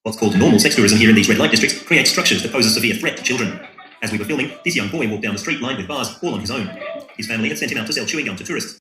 What's called normal sex tourism here in these red light districts creates structures that pose a severe threat to children. As we were filming, this young boy walked down the street lined with bars, all on his own. His family had sent him out to sell chewing gum to tourists.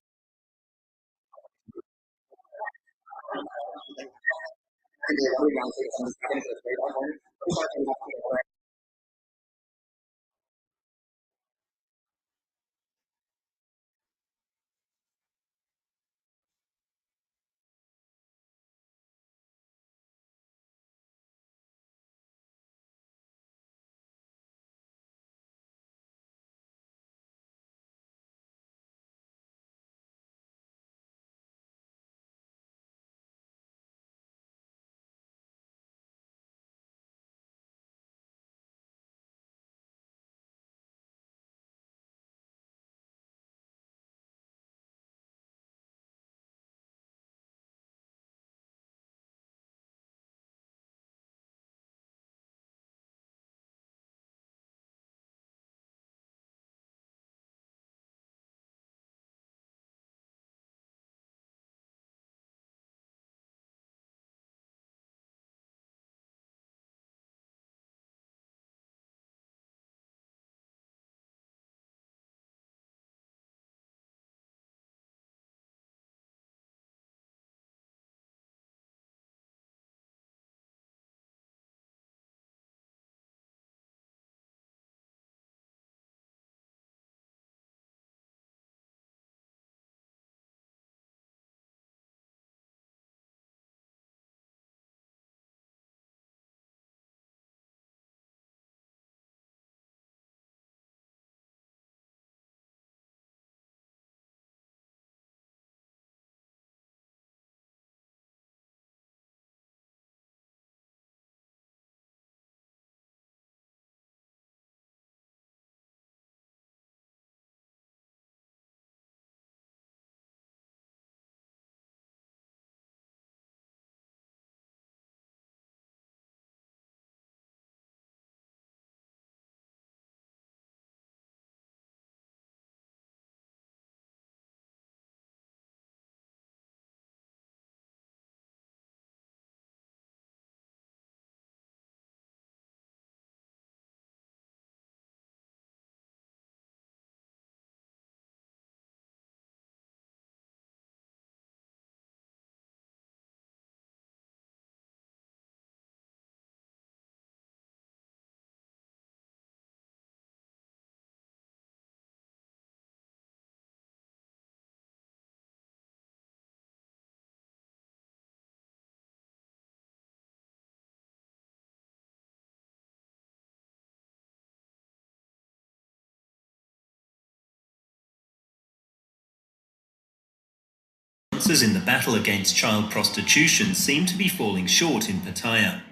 Advances in the battle against child prostitution seem to be falling short in Pattaya.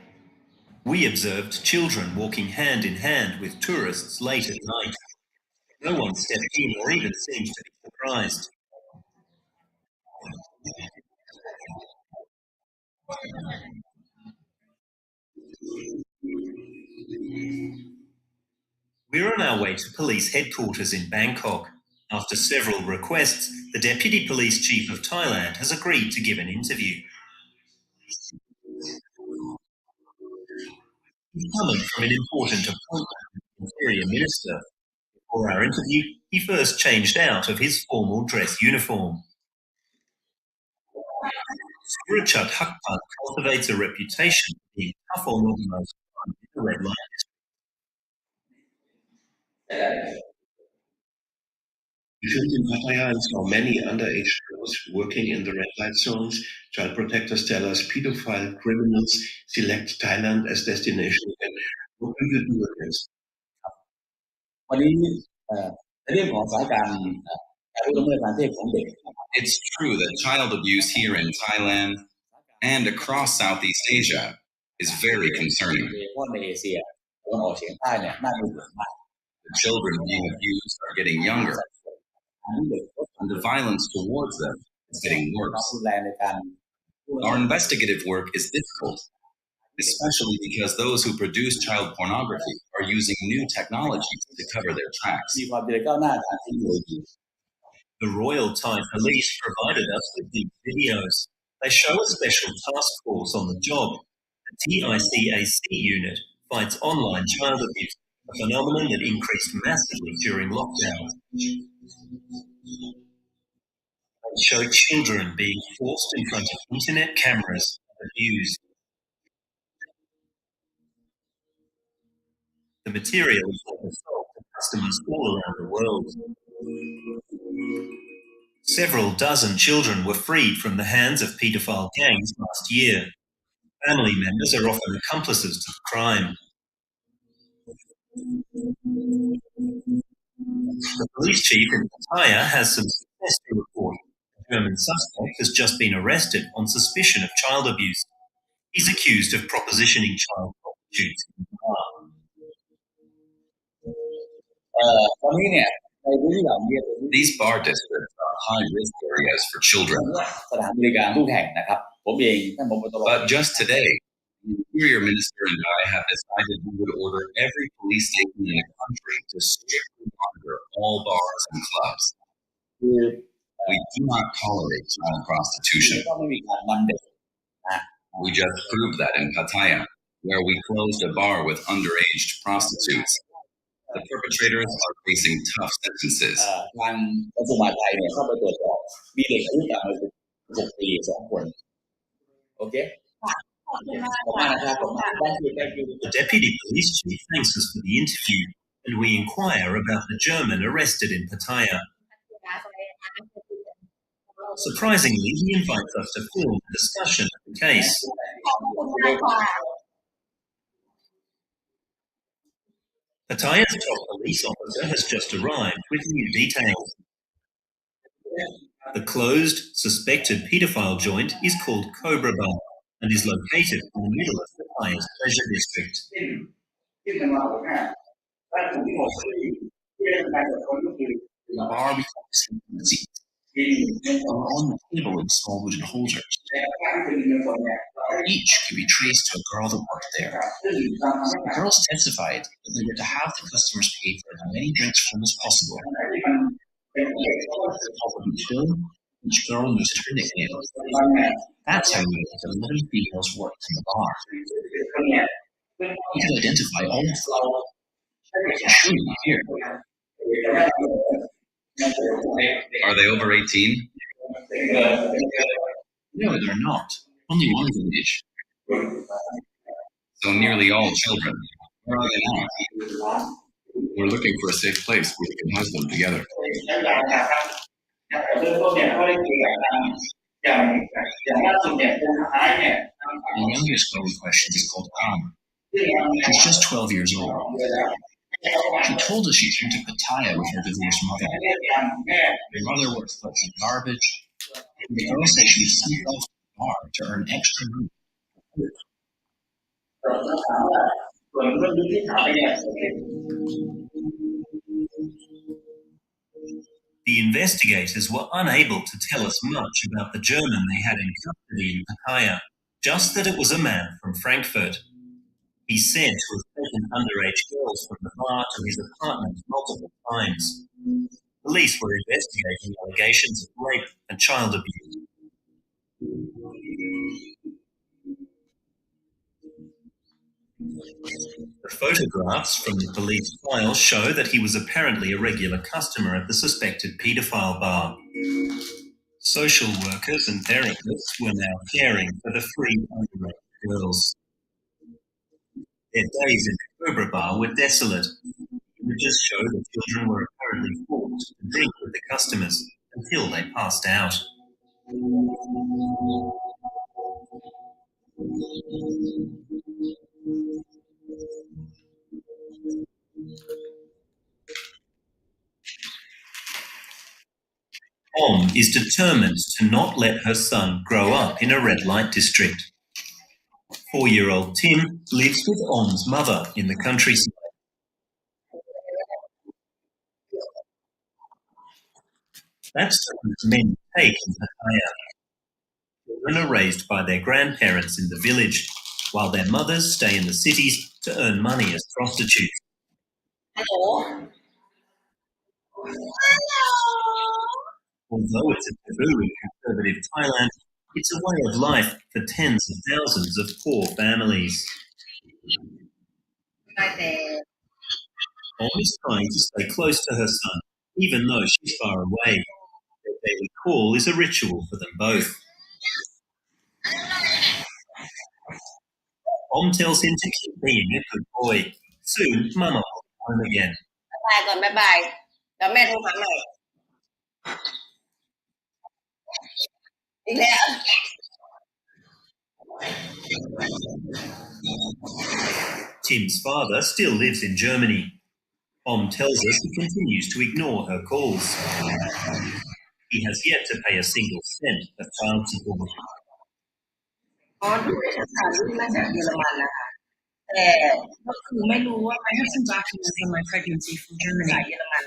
We observed children walking hand in hand with tourists late at night. No one stepped in or even seemed to be surprised. We're on our way to police headquarters in Bangkok. After several requests, the Deputy Police Chief of Thailand has agreed to give an interview. He's coming from an important appointment with the Interior Minister. For our interview, he first changed out of his formal dress uniform. Surachut Hakpan cultivates a reputation for being tough on organised crime in the red light. In Pattaya, I saw many underage girls working in the red light zones. Child protectors tell us pedophile criminals select Thailand as destination. And what do you do with this? วันนี้ในเรื่องของสถานการณ์การละเมิดทางเพศของเด็ก It's true that child abuse here in Thailand and across Southeast Asia is very concerning. โดยเฉพาะในเอเชียตะวันออกเฉียงใต้เนี่ยน่าเป็นห่วงมาก The children being abused are getting younger, อันนี้เด็กลด and the violence towards them is getting ความ worse. รุนแรงในการ Our investigative work is difficult, especially because those who produce child pornography are using new technologies to cover their tracks. มีความเจริญก้าวหน้าทางเทคโนโลยี The Royal Thai Police provided us with these videos. They show a special task force on the job. The TICAC unit fights online child abuse, a phenomenon that increased massively during lockdowns. They show children being forced in front of internet cameras and abused. The material is also sold to customers all around the world. Several dozen children were freed from the hands of paedophile gangs last year. Family members are often accomplices to the crime. The police chief in Pattaya has some success to report. A German suspect has just been arrested on suspicion of child abuse. He's accused of propositioning child prostitutes in the bar. ตอนนี้เนี่ยในพื้นที่เหล่านี้เป็นพื้นที่ These bar districts are high-risk areas for children. สถานบริการทุกแห่งนะครับผมเองท่านผบ.ตร But just today, the Interior Minister and I have decided we would order every police station in the country to strictly monitor all bars and clubs. คือ We do not tolerate child prostitution. ต้องไม่มีการนำเด็ก We just proved that in Pattaya, where we closed a bar with underage prostitutes. The perpetrators are facing tough sentences. ทางกระทรวงมหาดไทยเนี่ยเข้าไปตรวจสอบมีเด็กอายุต่ำกว่า16 ปี2 คนโอเคขอบคุณมากนะครับผม Thank you. The deputy police chief thanks us for the interview, and we inquire about the German arrested in Pattaya. Surprisingly, he invites us to film a discussion of the case. Pattaya's top police officer has just arrived with new details. The closed, suspected paedophile joint is called Cobra Bar and is located in the middle of Pattaya's pleasure district. The bar becomes intimacy. Are on the table in small wooden holders. Each could be traced to a girl that worked there. The girls testified that they were to have the customers pay for as many drinks from as possible. At the top of each bill, each girl used her nickname. That's how we know that 11 females worked in the bar. We could identify all of them. I can show you here. Are they over 18? No, they're not. Only one is of age. So nearly all children. Where are they now? We're looking for a safe place where we can house them together. The youngest girl in question is called Anna. She's just 12 years old. She told us she came to Pattaya with her divorced mother. Her mother worked collecting garbage, and the girl said she was sent off to the bar to earn extra money. The investigators were unable to tell us much about the German they had in custody in Pattaya, just that it was a man from Frankfurt. He's said to have taken underage girls from the bar to his apartment multiple times. Police were investigating allegations of rape and child abuse. The photographs from the police file show that he was apparently a regular customer at the suspected paedophile bar. Social workers and therapists were now caring for the 3 underage girls. Their days in the Cobra Bar were desolate. Images show the children were apparently forced to drink with the customers until they passed out. Om is determined to not let her son grow up in a red light district. 4-year-old Tim lives with Om's mother in the countryside. That's the men take in Pattaya. Children are raised by their grandparents in the village, while their mothers stay in the cities to earn money as prostitutes. Although it's a taboo in conservative Thailand, It's a way of life for tens of thousands of poor families. Mom is trying to stay close to her son, even though she's far away. Their daily call is a ritual for them both. Mom tells him to keep being a good boy. Soon, Mama will be home again. บายก่อนบ๊ายบายแล้วแม่โทรหาใหม่อีกแล้ว Tim's father still lives in Germany. Mom tells us he continues to ignore her calls. He has yet to pay a single cent of child support. อ๋อดูเอกสารที่มาจากเยอรมันนะคะแต่ก็คือไม่รู้ว่า I have some documents on my pregnancy from ภาษา Germany, เยอรมัน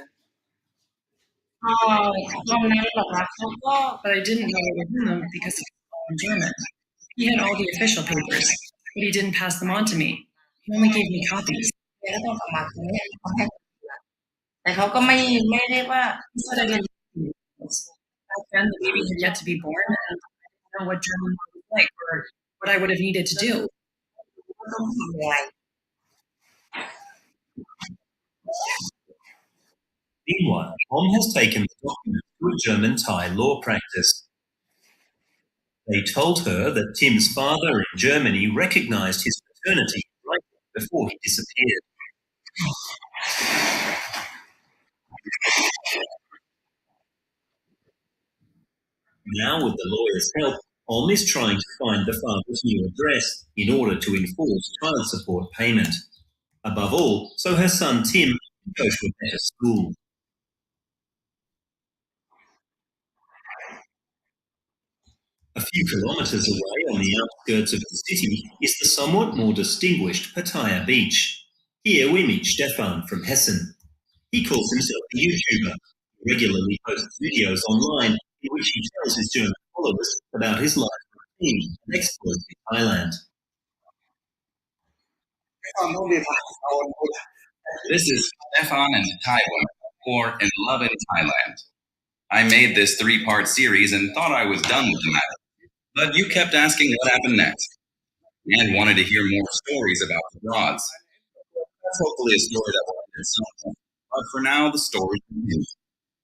ตรงนั้นหรอคะเขาก็ but I didn't know where to put them because it's all in German. He had all the official papers, but he didn't pass them on to me. He only gave me copies. แล้วต้องกลับมาตรงนี้เขาให้แต่เขาก็ไม่ได้ว่า He said I didn't. Back then, the baby had yet to be born, and I didn't know what German was like or what I would have needed to do. ต้องทำยังไง Meanwhile, Mom has taken the documents to a German Thai law practice. They told her that Tim's father in Germany recognized his paternity right before he disappeared. Now, with the lawyer's help, Om is trying to find the father's new address in order to enforce child support payment. Above all, so her son Tim can go to a better school. A few kilometres away on the outskirts of the city is the somewhat more distinguished Pattaya Beach. Here we meet Stefan from Hessen. He calls himself a YouTuber. He regularly posts videos online in which he tells his German followers about his life routine and exploits in Thailand. This is Stefan and Taiwan, or In Love in Thailand. I made this 3-part series and thought I was done with the matter. But you kept asking what happened next, and wanted to hear more stories about the broads. That's hopefully a story that will end at some point. But for now, the story continues.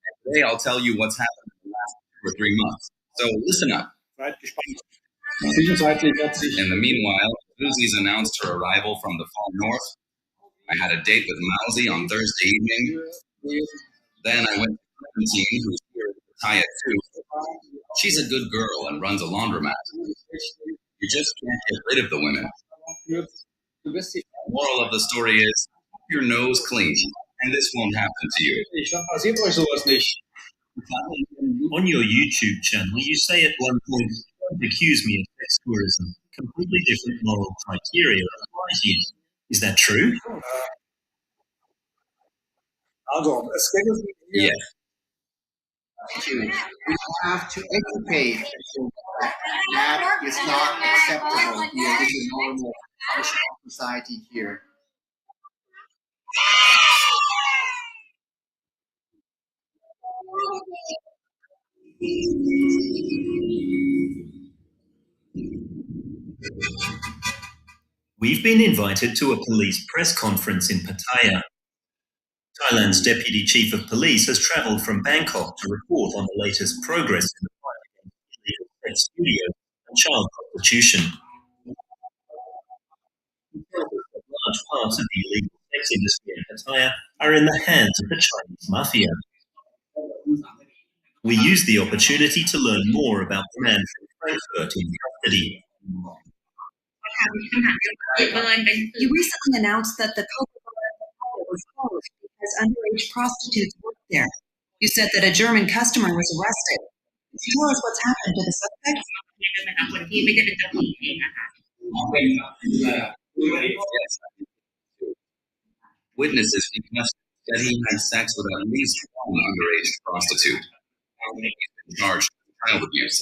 And today I'll tell you what's happened in the last 2 or 3 months. So listen up. In the meanwhile, Susie's announced her arrival from the far north. I had a date with Mausi on Thursday evening. Then I went to Clementine, who's here at Pattaya too. She's a good girl and runs a laundromat. You just can't get rid of the women. The moral of the story is, keep your nose clean, and this won't happen to you. On your YouTube channel, you say at one point, "Don't accuse me of sex tourism. Completely different moral criteria apply here." Is that true? Yes. We have to educate people that is not acceptable here in the normal society here. We've been invited to a police press conference in Pattaya. Thailand's Deputy Chief of Police has travelled from Bangkok to report on the latest progress in the fight against illegal sex studios and child prostitution. He tells us that large parts of the illegal sex industry in Pattaya are in the hands of the Chinese mafia. We used the opportunity to learn more about the man from Frankfurt in custody. You recently announced that the Coca-Cola was closed because underage prostitutes worked there. You said that a German customer was arrested. Could you tell us what's happened to the suspects? Yes. Witnesses confessed that he had sex with at least one underage prostitute. He's been charged with child abuse.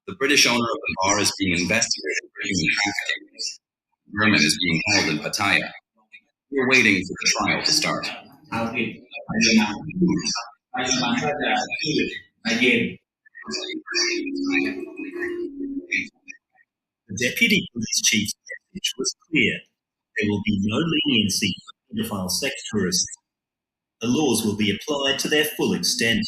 The British owner of the bar is being investigated for human trafficking. German is being held in Pattaya. We're waiting for the trial to start. The deputy police chief's message was clear. There will be no leniency for paedophile sex tourists. The laws will be applied to their full extent.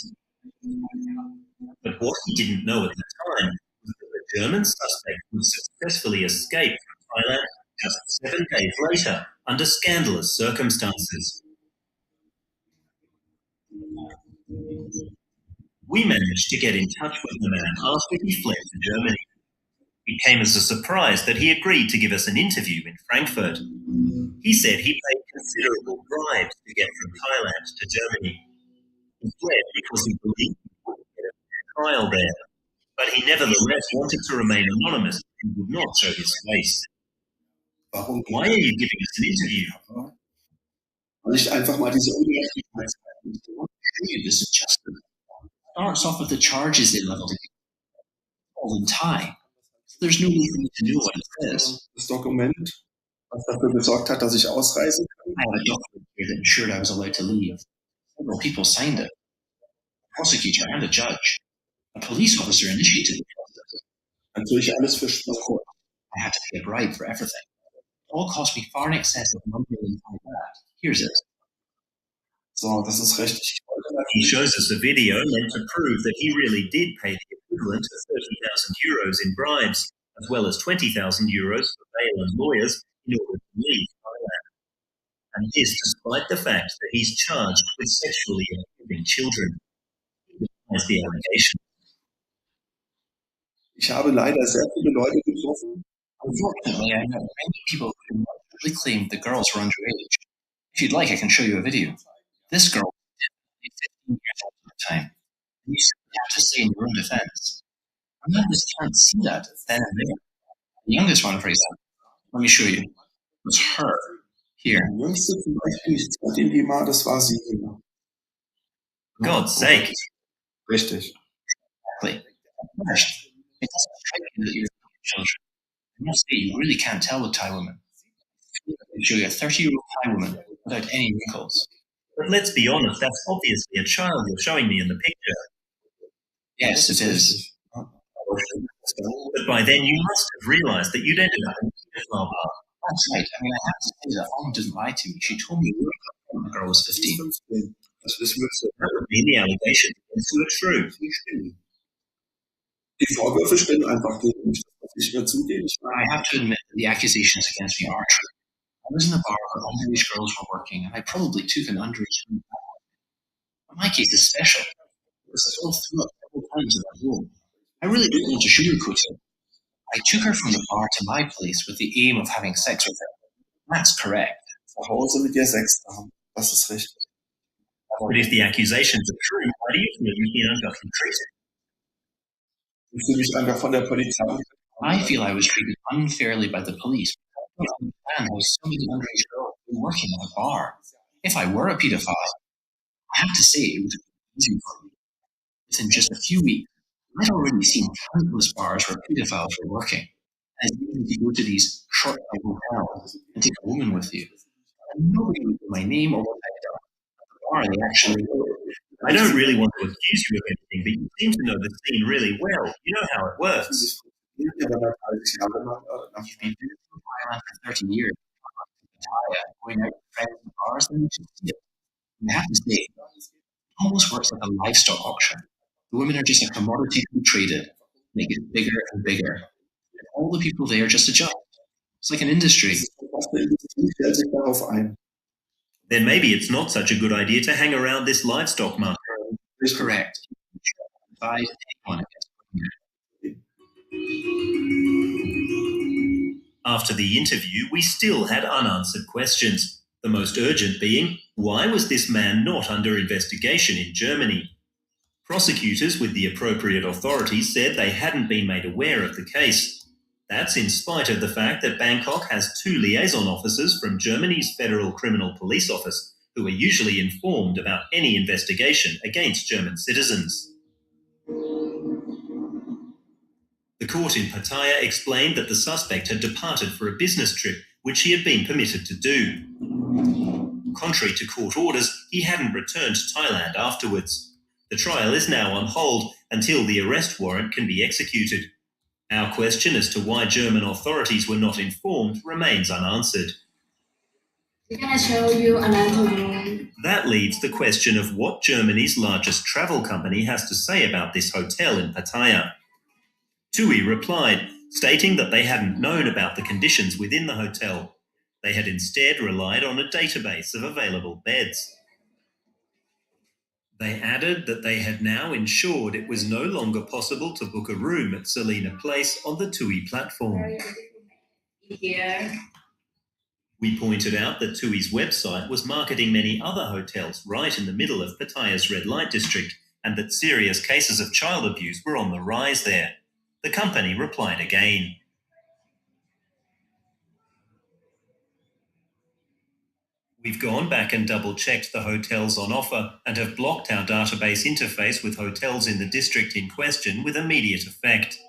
But what he didn't know at the time was that the German suspect would successfully escape from Thailand just 7 days later under scandalous circumstances. We managed to get in touch with the man after he fled to Germany. It came as a surprise that he agreed to give us an interview in Frankfurt. He said he paid considerable bribes to get from Thailand to Germany. He fled because he believed he wouldn't get a fair trial there, but he nevertheless wanted to remain anonymous and would not show his face. Why are you giving us an interview? Weil ich einfach mal diese Ungerechtigkeit This adjustment starts off with the charges they leveled against all in Thai. So there's no way for me to know what it says. das Dokument, was dafür gesorgt hat, dass ich ausreisen kann. I have a document here that ensured I was allowed to leave. Several people signed it. A prosecutor and a judge. A police officer initiated the process. Natürlich alles für Spaß. I had to pay a bribe for everything. It all cost me far in excess of 1 million Thai baht. Here's it. So, das ist richtig. He shows us a video meant to prove that he really did pay the equivalent of 30,000 euros in bribes, as well as 20,000 euros for bail and lawyers in order to leave Thailand. And this despite the fact that he's charged with sexually abusing children. He denies the allegation. Ich habe leider sehr viele Leute getroffen. Unfortunately, I met many people who actually claimed the girls were underage. If you'd like, I can show you a video. This girl was 15 years old at the time. And you simply have to say in your own defense. A man just can't see that then and there. The youngest one, for example, let me show you, was her. Here. Die jüngste zum Beispiel, ich zeige Ihnen die mal, das war sie. For God's sake. Richtig. Exactly. First, it doesn't strike me that you're children. I must say, you really can't tell with Thai women. I can show you a 30-year-old Thai woman without any wrinkles. But let's be honest, that's obviously a child you're showing me in the picture. Yes, it is. But by then you must have realized that you'd ended up in a pedophile bar. That's right. I mean, I have to say that Mom didn't lie to me. She told me when the girl was 15. Also das würde That would mean the allegations were true. Die Vorwürfe stimmen einfach gegen mich. Das muss ich mir zugeben. I have to admit that the accusations against me are true. I was in a bar where underage girls were working, and I probably took an underage woman back. But my case is special. It was still through up several times in that room. I really don't want to sugarcoat it. I took her from the bar to my place with the aim of having sex with her. That's correct. Zu Hause mit ihr Sex zu haben. Das ist richtig. But if the accusations are true, why do you feel you've been unjustly treated? Ich fühle mich einfach von der Polizei. I feel I was treated unfairly by the police. I don't understand how so many underage girls were working at a bar. If I were a pedophile, I have to say it would have been easy for me. Within just a few weeks, I'd already seen countless bars where pedophiles were working. And it's easy to go to these short-term hotels and take a woman with you. And nobody would know my name or what I'd done. At the bar, they actually were. I don't really want to accuse you of anything, but you seem to know the scene really well. You know how it works. You've been in Thailand for 30 years, going out with friends in bars, and you should see it. And I have to say, it almost works like a livestock auction. The women are just a commodity to be traded. They get bigger and bigger. And all the people there just adjust. It's like an industry. Then maybe it's not such a good idea to hang around this livestock market. Is correct. Advise anyone against. After the interview, we still had unanswered questions, the most urgent being, why was this man not under investigation in Germany? Prosecutors with the appropriate authorities said they hadn't been made aware of the case. That's in spite of the fact that Bangkok has 2 liaison officers from Germany's Federal Criminal Police Office who are usually informed about any investigation against German citizens. The court in Pattaya explained that the suspect had departed for a business trip, which he had been permitted to do. Contrary to court orders, he hadn't returned to Thailand afterwards. The trial is now on hold until the arrest warrant can be executed. Our question as to why German authorities were not informed remains unanswered. We're going to show you another room. That leaves the question of what Germany's largest travel company has to say about this hotel in Pattaya. TUI replied, stating that they hadn't known about the conditions within the hotel. They had instead relied on a database of available beds. They added that they had now ensured it was no longer possible to book a room at Selina Place on the TUI platform. Here. We pointed out that TUI's website was marketing many other hotels right in the middle of Pattaya's red light district and that serious cases of child abuse were on the rise there. The company replied again. We've gone back and double-checked the hotels on offer and have blocked our database interface with hotels in the district in question with immediate effect.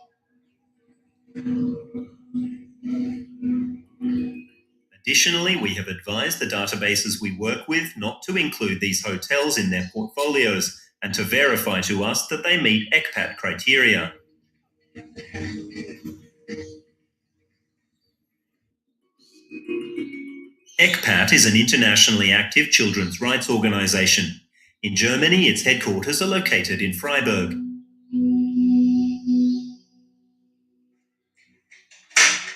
Additionally, we have advised the databases we work with not to include these hotels in their portfolios and to verify to us that they meet ECPAT criteria. ECPAT is an internationally active children's rights organisation. In Germany, its headquarters are located in Freiburg.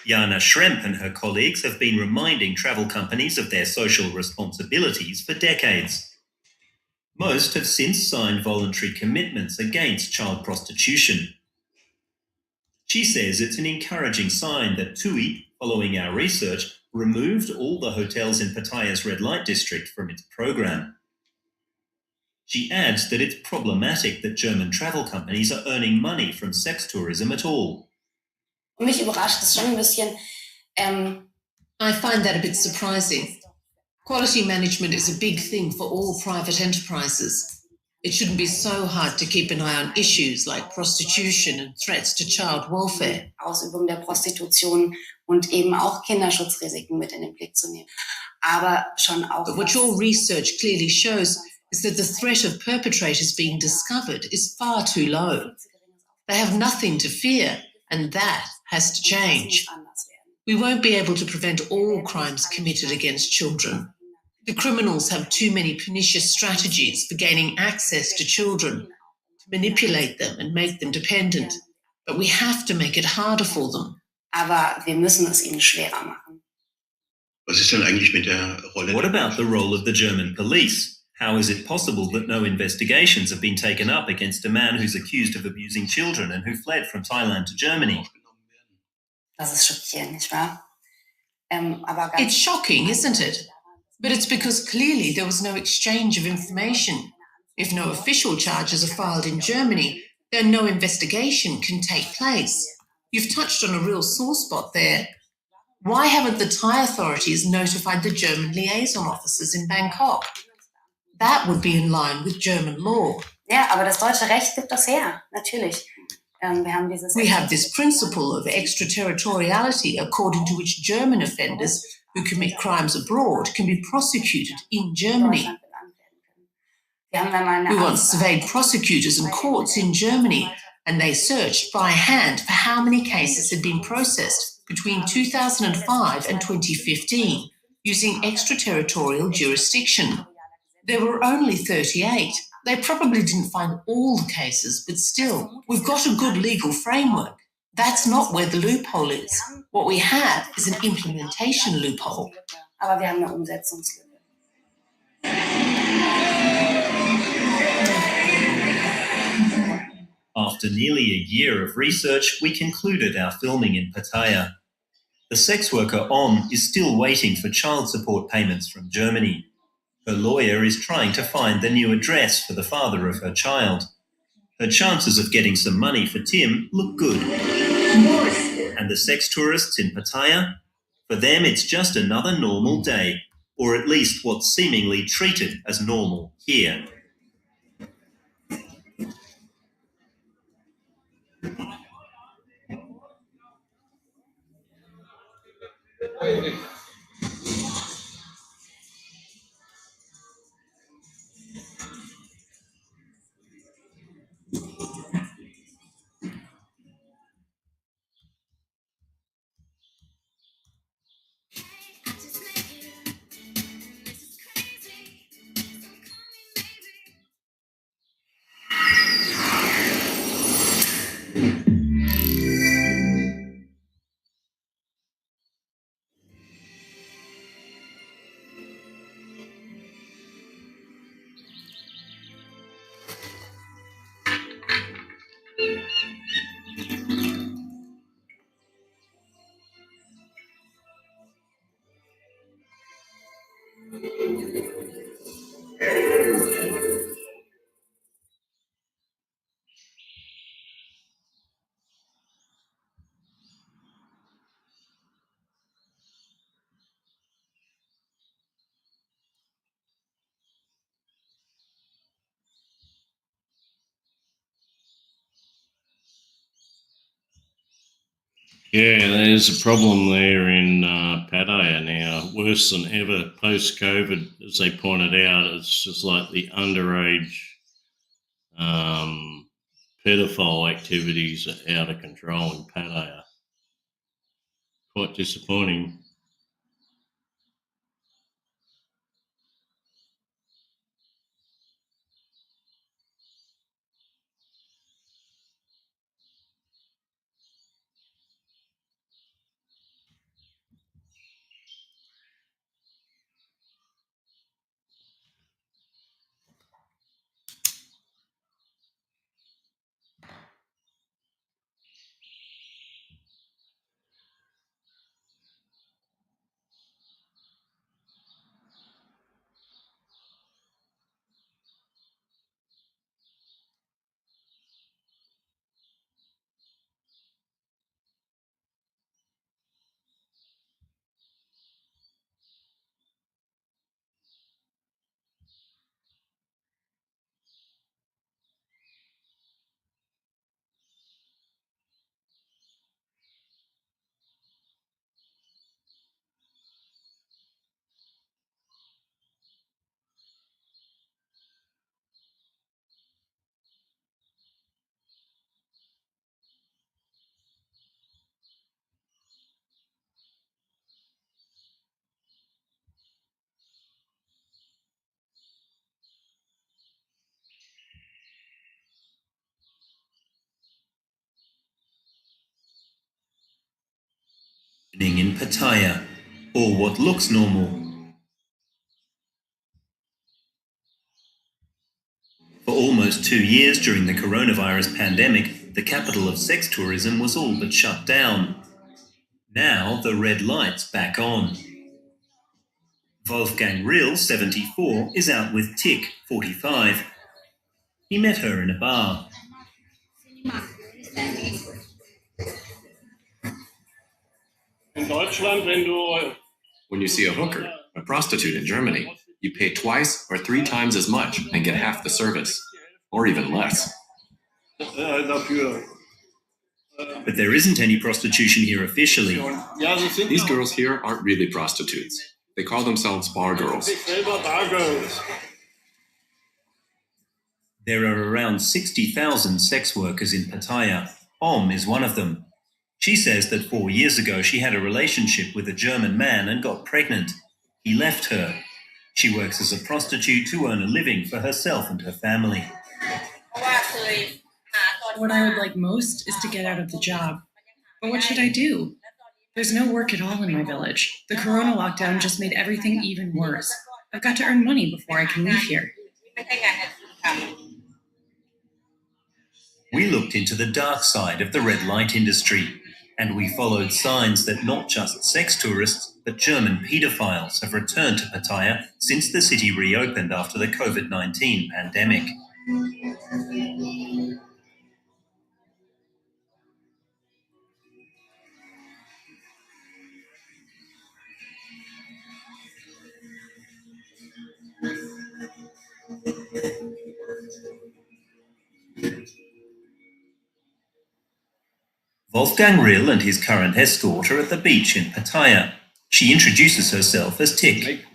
Jana Schremp and her colleagues have been reminding travel companies of their social responsibilities for decades. Most have since signed voluntary commitments against child prostitution. She says it's an encouraging sign that TUI, following our research, removed all the hotels in Pattaya's red light district from its program. She adds that it's problematic that German travel companies are earning money from sex tourism at all. Mich überrascht es schon ein bisschen. I find that a bit surprising. Quality management is a big thing for all private enterprises. It shouldn't be so hard to keep an eye on issues like prostitution and threats to child welfare. Ausübung der Prostitution und eben auch Kinderschutzrisiken mit in den Blick zu nehmen. Aber schon auch. But what your research clearly shows is that the threat of perpetrators being discovered is far too low. They have nothing to fear, and that has to change. We won't be able to prevent all crimes committed against children. The criminals have too many pernicious strategies for gaining access to children, to manipulate them and make them dependent. But we have to make it harder for them. Aber wir müssen es ihnen schwerer machen. Was ist denn eigentlich mit der Rolle? What about the role of the German police? How is it possible that no investigations have been taken up against a man who's accused of abusing children and who fled from Thailand to Germany? Das ist schockierend, nicht wahr? It's shocking, isn't it? But it's because clearly there was no exchange of information. If no official charges are filed in Germany, then no investigation can take place. You've touched on a real sore spot there. Why haven't the Thai authorities notified the German liaison officers in Bangkok? That would be in line with German law. Ja, aber das deutsche Recht gibt das her, natürlich. We have this principle of extraterritoriality according to which German offenders who commit crimes abroad can be prosecuted in Germany. We once surveyed prosecutors and courts in Germany, and they searched by hand for how many cases had been processed between 2005 and 2015 using extraterritorial jurisdiction. There were only 38. They probably didn't find all the cases, but still, we've got a good legal framework. That's not where the loophole is. What we have is an implementation loophole. Aber wir haben eine Umsetzungslücke. After nearly a year of research, we concluded our filming in Pattaya. The sex worker Om is still waiting for child support payments from Germany. Her lawyer is trying to find the new address for the father of her child. Her chances of getting some money for Tim look good. And the sex tourists in Pattaya? For them, it's just another normal day, or at least what's seemingly treated as normal here. Yeah, there's a problem there in Pattaya now, worse than ever post-COVID. As they pointed out, it's just like the underage pedophile activities are out of control in Pattaya. Quite disappointing. In Pattaya, or what looks normal. For almost 2 years during the coronavirus pandemic, the capital of sex tourism was all but shut down. Now the red light's back on. Wolfgang Rill, 74, is out with Tick, 45. He met her in a bar. When you see a hooker, a prostitute in Germany, you pay twice or 3 times as much and get half the service, or even less. But there isn't any prostitution here officially. These girls here aren't really prostitutes. They call themselves bar girls. There are around 60,000 sex workers in Pattaya. Om is one of them. She says that 4 years ago she had a relationship with a German man and got pregnant. He left her. She works as a prostitute to earn a living for herself and her family. What I would like most is to get out of the job. But what should I do? There's no work at all in my village. The corona lockdown just made everything even worse. I've got to earn money before I can leave here. We looked into the dark side of the red light industry, and we followed signs that not just sex tourists, but German paedophiles have returned to Pattaya since the city reopened after the COVID-19 pandemic. Wolfgang Rill and his current escort are at the beach in Pattaya. She introduces herself as Tick.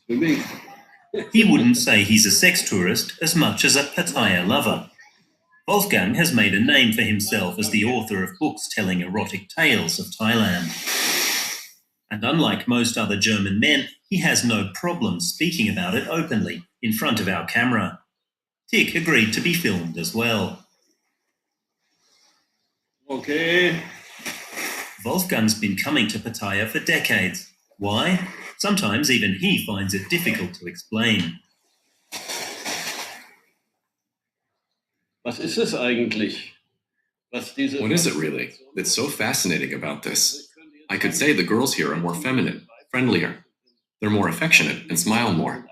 He wouldn't say he's a sex tourist as much as a Pattaya lover. Wolfgang has made a name for himself as the author of books telling erotic tales of Thailand. And unlike most other German men, he has no problem speaking about it openly in front of our camera. Tick agreed to be filmed as well. Okay. Wolfgang's been coming to Pattaya for decades. Why? Sometimes even he finds it difficult to explain. Was ist es eigentlich? What is it really that's so fascinating about this? I could say the girls here are more feminine, friendlier. They're more affectionate and smile more.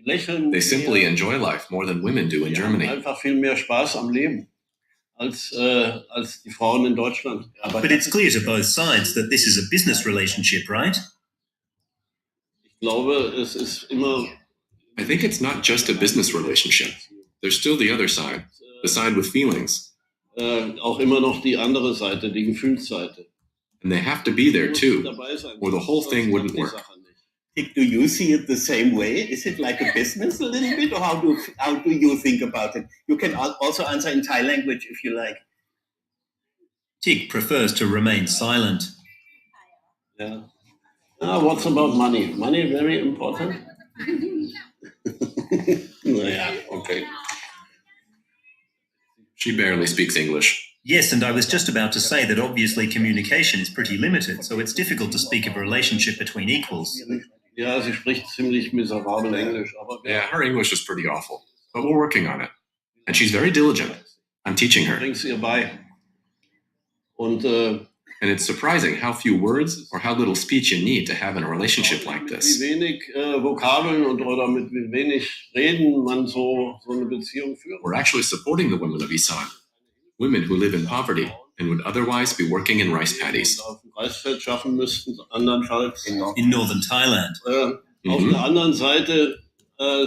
They simply enjoy life more than women do in Germany. Einfach viel mehr Spaß am Leben als die Frauen in Deutschland. But it's clear to both sides that this is a business relationship, right? Ich glaube, es ist immer. I think it's not just a business relationship. There's still the other side, the side with feelings. auch immer noch die andere Seite, die Gefühlsseite. And they have to be there too, or the whole thing wouldn't work. Do you see it the same way? Is it like a business a little bit, or how do you think about it? You can also answer in Thai language if you like. Tik prefers to remain silent. Yeah. What's about money? Money very important? Yeah, okay. She barely speaks English. Yes, and I was just about to say that obviously communication is pretty limited, so it's difficult to speak of a relationship between equals. Ja, sie spricht ziemlich miserabel Englisch. Aber Yeah, her English is pretty awful, but we're working on it. And she's very diligent. I'm teaching her. bring's ihr bei. Und And it's surprising how few words or how little speech you need to have in a relationship like wie this. wenig Vokabeln oder mit wie wenig Reden man so eine Beziehung führt. We're actually supporting the women of Isan, women who live in poverty and would otherwise be working in rice paddies. Auf dem Reisfeld schaffen müssten, andernfalls. In northern Thailand. Auf der anderen Seite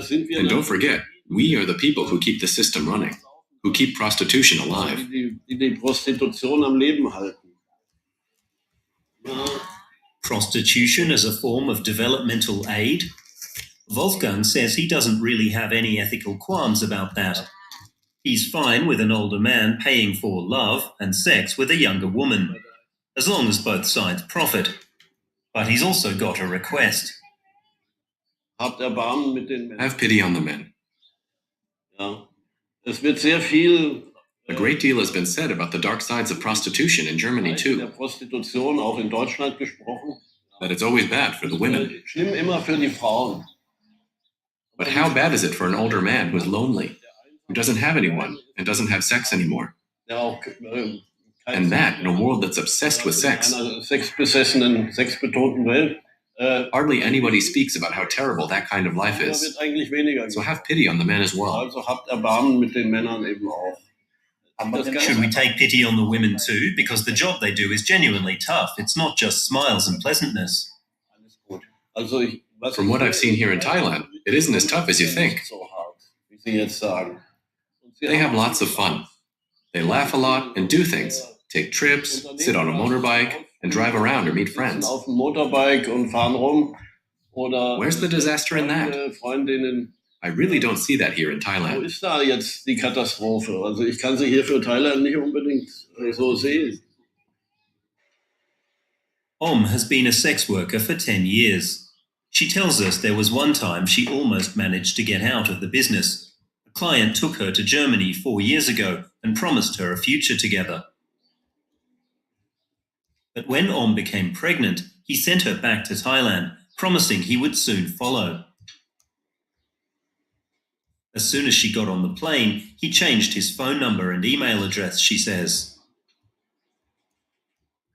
sind wir And don't forget, we are the people who keep the system running, who keep prostitution alive. die Prostitution am Leben halten. Prostitution as a form of developmental aid? Wolfgang says he doesn't really have any ethical qualms about that. He's fine with an older man paying for love and sex with a younger woman, as long as both sides profit. But he's also got a request. Habt Erbarmen mit den Männern. Have pity on the men. Ja. Es wird sehr viel A great deal has been said about the dark sides of prostitution in Germany der too, Prostitution auch in Deutschland gesprochen. that it's always bad for the women. Schlimm immer für die Frauen. But how bad is it for an older man who's lonely, who doesn't have anyone and doesn't have sex anymore? Der auch And that in a world that's obsessed with sex. in einer sexbesessenen, sexbetonten Welt. Hardly anybody speaks about how terrible that kind of life Da is. wird eigentlich weniger. So have pity on the men as well. Also habt Erbarmen mit den Männern eben auch. Should we take pity on the women too? Because the job they do is genuinely tough. It's not just smiles and pleasantness. Also From what I've seen here in Thailand, it isn't as tough as you think. so hart, wie Sie jetzt sagen. They have lots of fun. They laugh a lot and do things, take trips, sit on a motorbike, and drive around or meet friends. Auf dem Motorbike und fahren rum. Oder Where's the disaster in that? Freundinnen. I really don't see that here in Wo Thailand. ist da jetzt die Katastrophe? Also ich kann sie hier für Thailand nicht unbedingt so sehen. Has been a sex worker for 10 years. She tells us there was one time she almost managed to get out of the business. A client took her to Germany 4 years ago and promised her a future together. But when became pregnant, he sent her back to Thailand, promising he would soon follow. As soon as she got on the plane, he changed his phone number and email address, she says.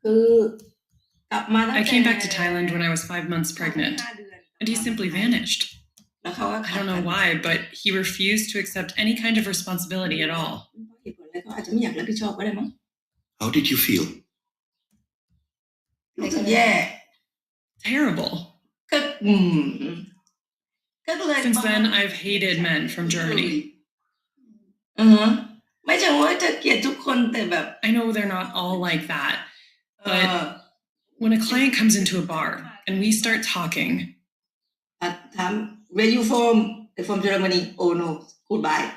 I came back to Thailand when I was 5 months pregnant, and he simply vanished. I don't know why, but he refused to accept any kind of responsibility at all. How did you feel? Terrible. Since then, I've hated men from Germany. I know they're not all like that, but when a client comes into a bar and we start talking, Where you from? From Germany. Oh no, goodbye.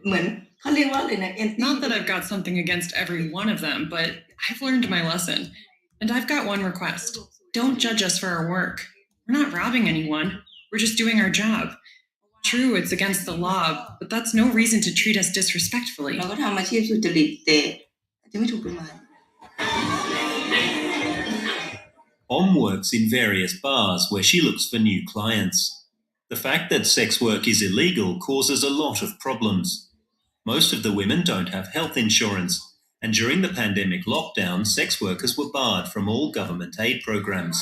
เหมือนเขาเรียกว่าอะไรนะ not that I've got something against every one of them, but I've learned my lesson. And I've got one request. Don't judge us for our work. We're not robbing anyone. We're just doing our job. True, it's against the law, but that's no reason to treat us disrespectfully. เราก็ทำอาชีพสุจริตแต่อาจจะไม่ถูกกฎหมาย Works in various bars where she looks for new clients. The fact that sex work is illegal causes a lot of problems. Most of the women don't have health insurance, and during the pandemic lockdown, sex workers were barred from all government aid programs.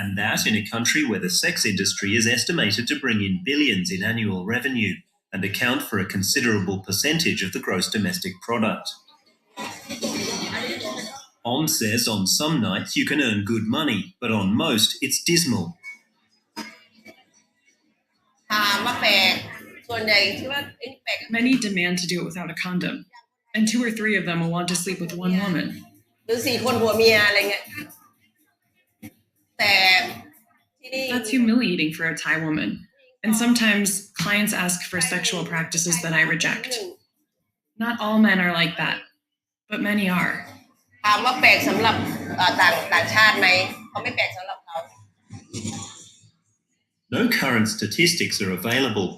And that in a country where the sex industry is estimated to bring in billions in annual revenue and account for a considerable percentage of the gross domestic product. Says on some nights you can earn good money, but on most it's dismal. ค่ะ มาแปลกส่วนใหญ่ที่ว่าไอ้นี่แปลก Many demand to do it without a condom, and 2 or 3 of them will want to sleep with one woman. หรือ4 คนผัวเมียอะไรเงี้ยแต่ที่นี่ That's humiliating for a Thai woman, and sometimes clients ask for sexual practices that I reject. Not all men are like that, but many are. ถามว่าแปลกสำหรับต่างชาติไหมเขาไม่แปลกสำหรับเขา No current statistics are available,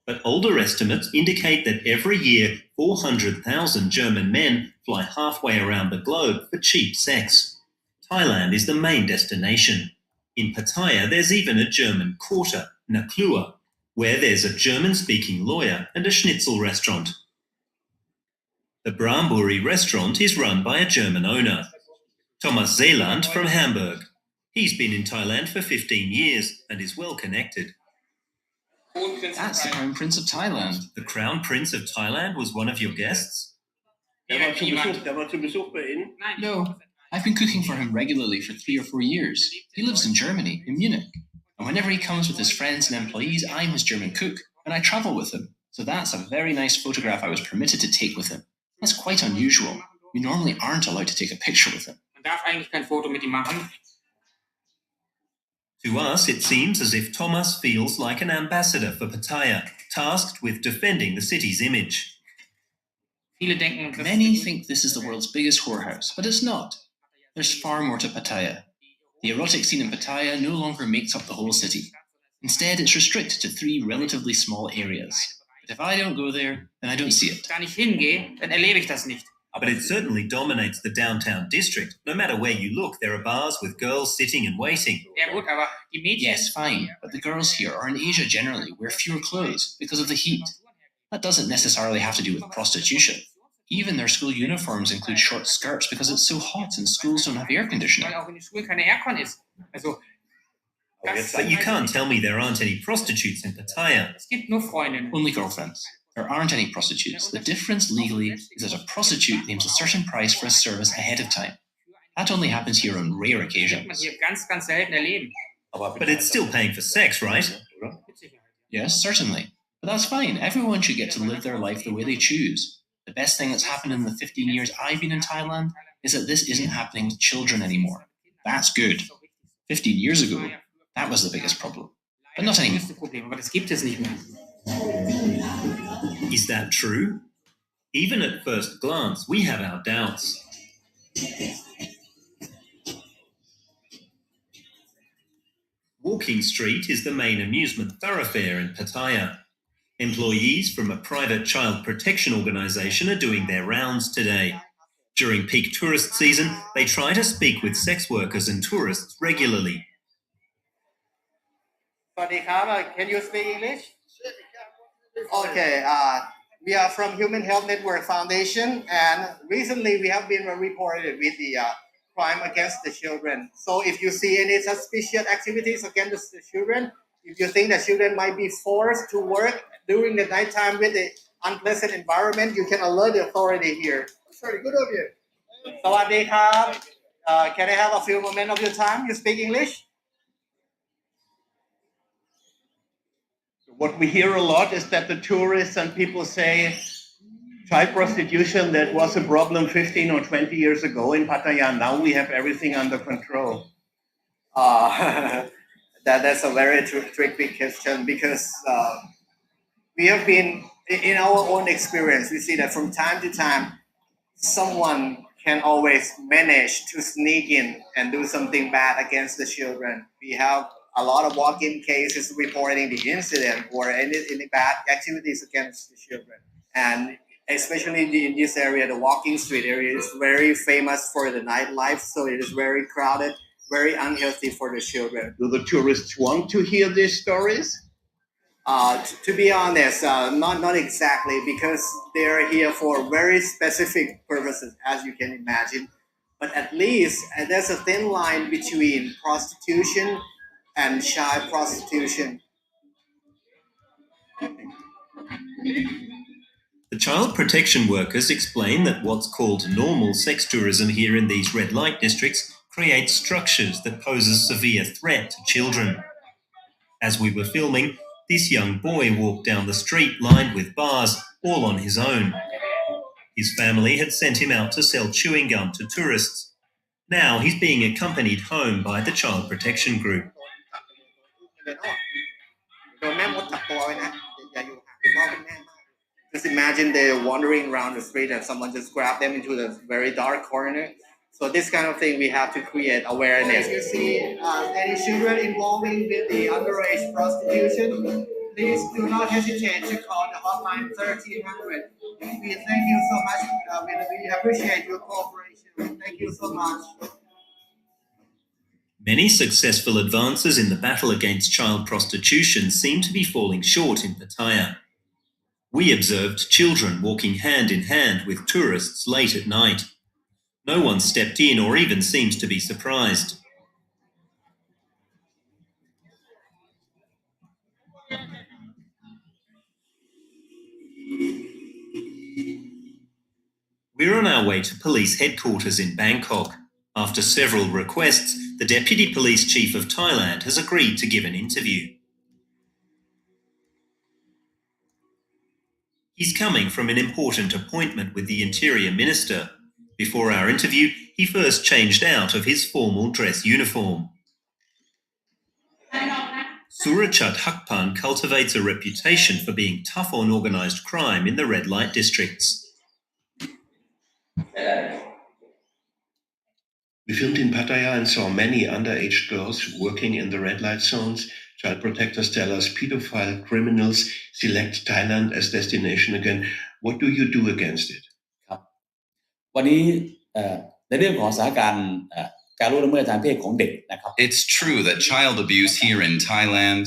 but older estimates indicate that every year 400,000 German men fly halfway around the globe for cheap sex. Thailand is the main destination. In Pattaya, there's even a German quarter, Naklua, where there's a German-speaking lawyer and a schnitzel restaurant. The Bramburi restaurant is run by a German owner, Thomas Zeeland from Hamburg. He's been in Thailand for 15 years and is well connected. That's the Crown Prince of Thailand. The Crown Prince of Thailand was one of your guests? Der war zu Besuch bei Ihnen? No, I've been cooking for him regularly for 3 or 4 years. He lives in Germany, in Munich. And whenever he comes with his friends and employees, I'm his German cook, and I travel with him. So that's a very nice photograph I was permitted to take with him. That's quite unusual. We normally aren't allowed to take a picture with him. Man darf eigentlich kein Foto mit ihm machen. To us, it seems as if Thomas feels like an ambassador for Pattaya, tasked with defending the city's image. Many think this is the world's biggest whorehouse, but it's not. There's far more to Pattaya. The erotic scene in Pattaya no longer makes up the whole city. Instead, it's restricted to 3 relatively small areas. But if I don't go there, then I don't see it. Wenn ich hingehe, dann erlebe ich das nicht. But it certainly dominates the downtown district. No matter where you look, there are bars with girls sitting and waiting. Ja gut, aber die Mädchen... Yes, fine, but the girls here, or in Asia generally, wear fewer clothes because of the heat. That doesn't necessarily have to do with prostitution. Even their school uniforms include short skirts because it's so hot and schools don't have air conditioning. Weil auch in den Schulen keine Aircon ist. Also, But you can't tell me there aren't any prostitutes in Pattaya. es gibt nur Freundinnen. Only girlfriends. There aren't any prostitutes. The difference legally is that a prostitute names a certain price for a service ahead of time. That only happens here on rare Das occasions. wird man hier ganz, ganz selten erleben. But it's still paying for sex, right? Yes, certainly. But that's fine. Everyone should get to live their life the way they choose. The best thing that's happened in the 15 years I've been in Thailand is that this isn't happening with children anymore. That's good. 15 years ago, that was the biggest problem. But not anymore. Das Problem, aber das gibt es nicht mehr. Is that true? Even at first glance, we have our doubts. Walking Street is the main amusement thoroughfare in Pattaya. Employees from a private child protection organisation are doing their rounds today. During peak tourist season, they try to speak with sex workers and tourists regularly. Can you speak English? Okay, we are from Human Health Network Foundation, and recently we have been reported with the crime against the children. So if you see any suspicious activities against the children, if you think that children might be forced to work during the nighttime with the unpleasant environment, you can alert the authority here. Very good of you. Sawadee krab. Can I have a few moments of your time? You speak English? What we hear a lot is that the tourists and people say child prostitution, that was a problem 15 or 20 years ago in Pattaya. Now we have everything under control. That's a very tricky question because we have been, in our own experience, we see that from time to time, someone can always manage to sneak in and do something bad against the children. We have a lot of walk-in cases reporting the incident or any bad activities against the children. And especially in this area, the walking street area is very famous for the nightlife, so it is very crowded, very unhealthy for the children. Do the tourists want to hear these stories? To be honest, not exactly, because they're here for very specific purposes, as you can imagine. But at least there's a thin line between prostitution and child prostitution. The child protection workers explain that what's called normal sex tourism here in these red light districts creates structures that pose a severe threat to children. As we were filming, This young boy walked down the street lined with bars, all on his own. His family had sent him out to sell chewing gum to tourists. Now he's being accompanied home by the Child Protection Group. Just imagine they're wandering around the street and someone just grabbed them into the very dark corner. So this kind of thing we have to create awareness. If you see any children involving with the underage prostitution, please do not hesitate to call the hotline 1300. We thank you so much. We appreciate your cooperation. Thank you so much. Many successful advances in the battle against child prostitution seem to be falling short in Pattaya. We observed children walking hand in hand with tourists late at night. No one stepped in or even seemed to be surprised. We're on our way to police headquarters in Bangkok. After several requests, the Deputy Police Chief of Thailand has agreed to give an interview. He's coming from an important appointment with the Interior Minister. Before our interview, he first changed out of his formal dress uniform. Surachat Hakpan cultivates a reputation for being tough on organised crime in the red light districts. We filmed in Pattaya and saw many underage girls working in the red light zones. Child protectors tell us pedophile criminals select Thailand as destination again. What do you do against it? วันนี้ในเรื่องของสถานการณ์การล่วงละเมิดทางเพศของเด็กนะครับ It's true that child abuse here in Thailand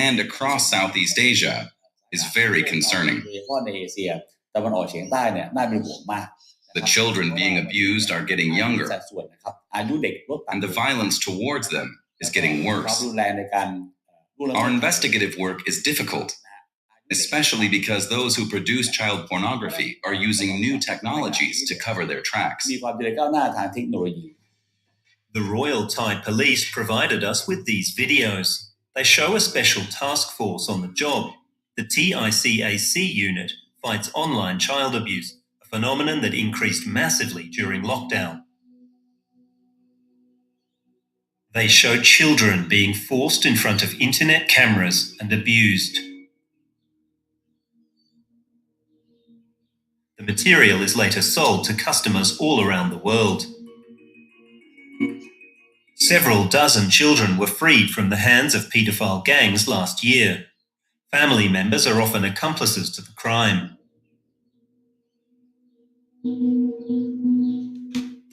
and across Southeast Asia is very concerning. โดยเฉพาะในเอเชียตะวันออกเฉียงใต้เนี่ยน่าเป็นห่วงมาก The children being abused are getting younger, สัดส่วนนะครับอายุเด็กลด and the violence towards them is getting ความ worse. รุนแรงในการล่วงละเมิ Our ด investigative work is difficult, especially because those who produce child pornography are using new technologies to cover their tracks. มีความเจริญก้าวหน้าทางเทคโนโลยี The Royal Thai Police provided us with these videos. They show a special task force on the job. The TICAC unit fights online child abuse, a phenomenon that increased massively during lockdown. They show children being forced in front of internet cameras and abused. The material is later sold to customers all around the world. Several dozen children were freed from the hands of paedophile gangs last year. Family members are often accomplices to the crime.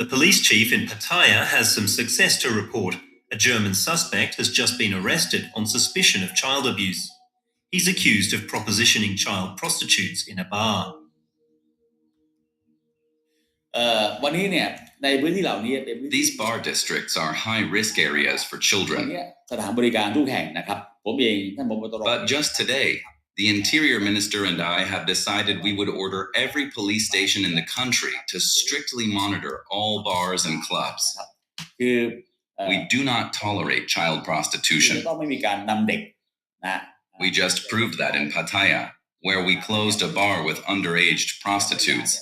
The police chief in Pattaya has some success to report. A German suspect has just been arrested on suspicion of child abuse. He's accused of propositioning child prostitutes in a bar. วันนี้เนี่ยในพื้นที่เหล่านี้เป็นพื้นที่ These bar districts are high-risk areas for วัน children. นี้สถานบริการทุกแห่งนะครับผมเองท่านผบ.ตร But just today, the Interior Minister and I have decided we would order every police station in the country to strictly monitor all bars and clubs. คือ We do not tolerate child จะ prostitution. ต้องไม่มีการนำเด็กนะ We just proved that in Pattaya, where we closed a bar with underage prostitutes.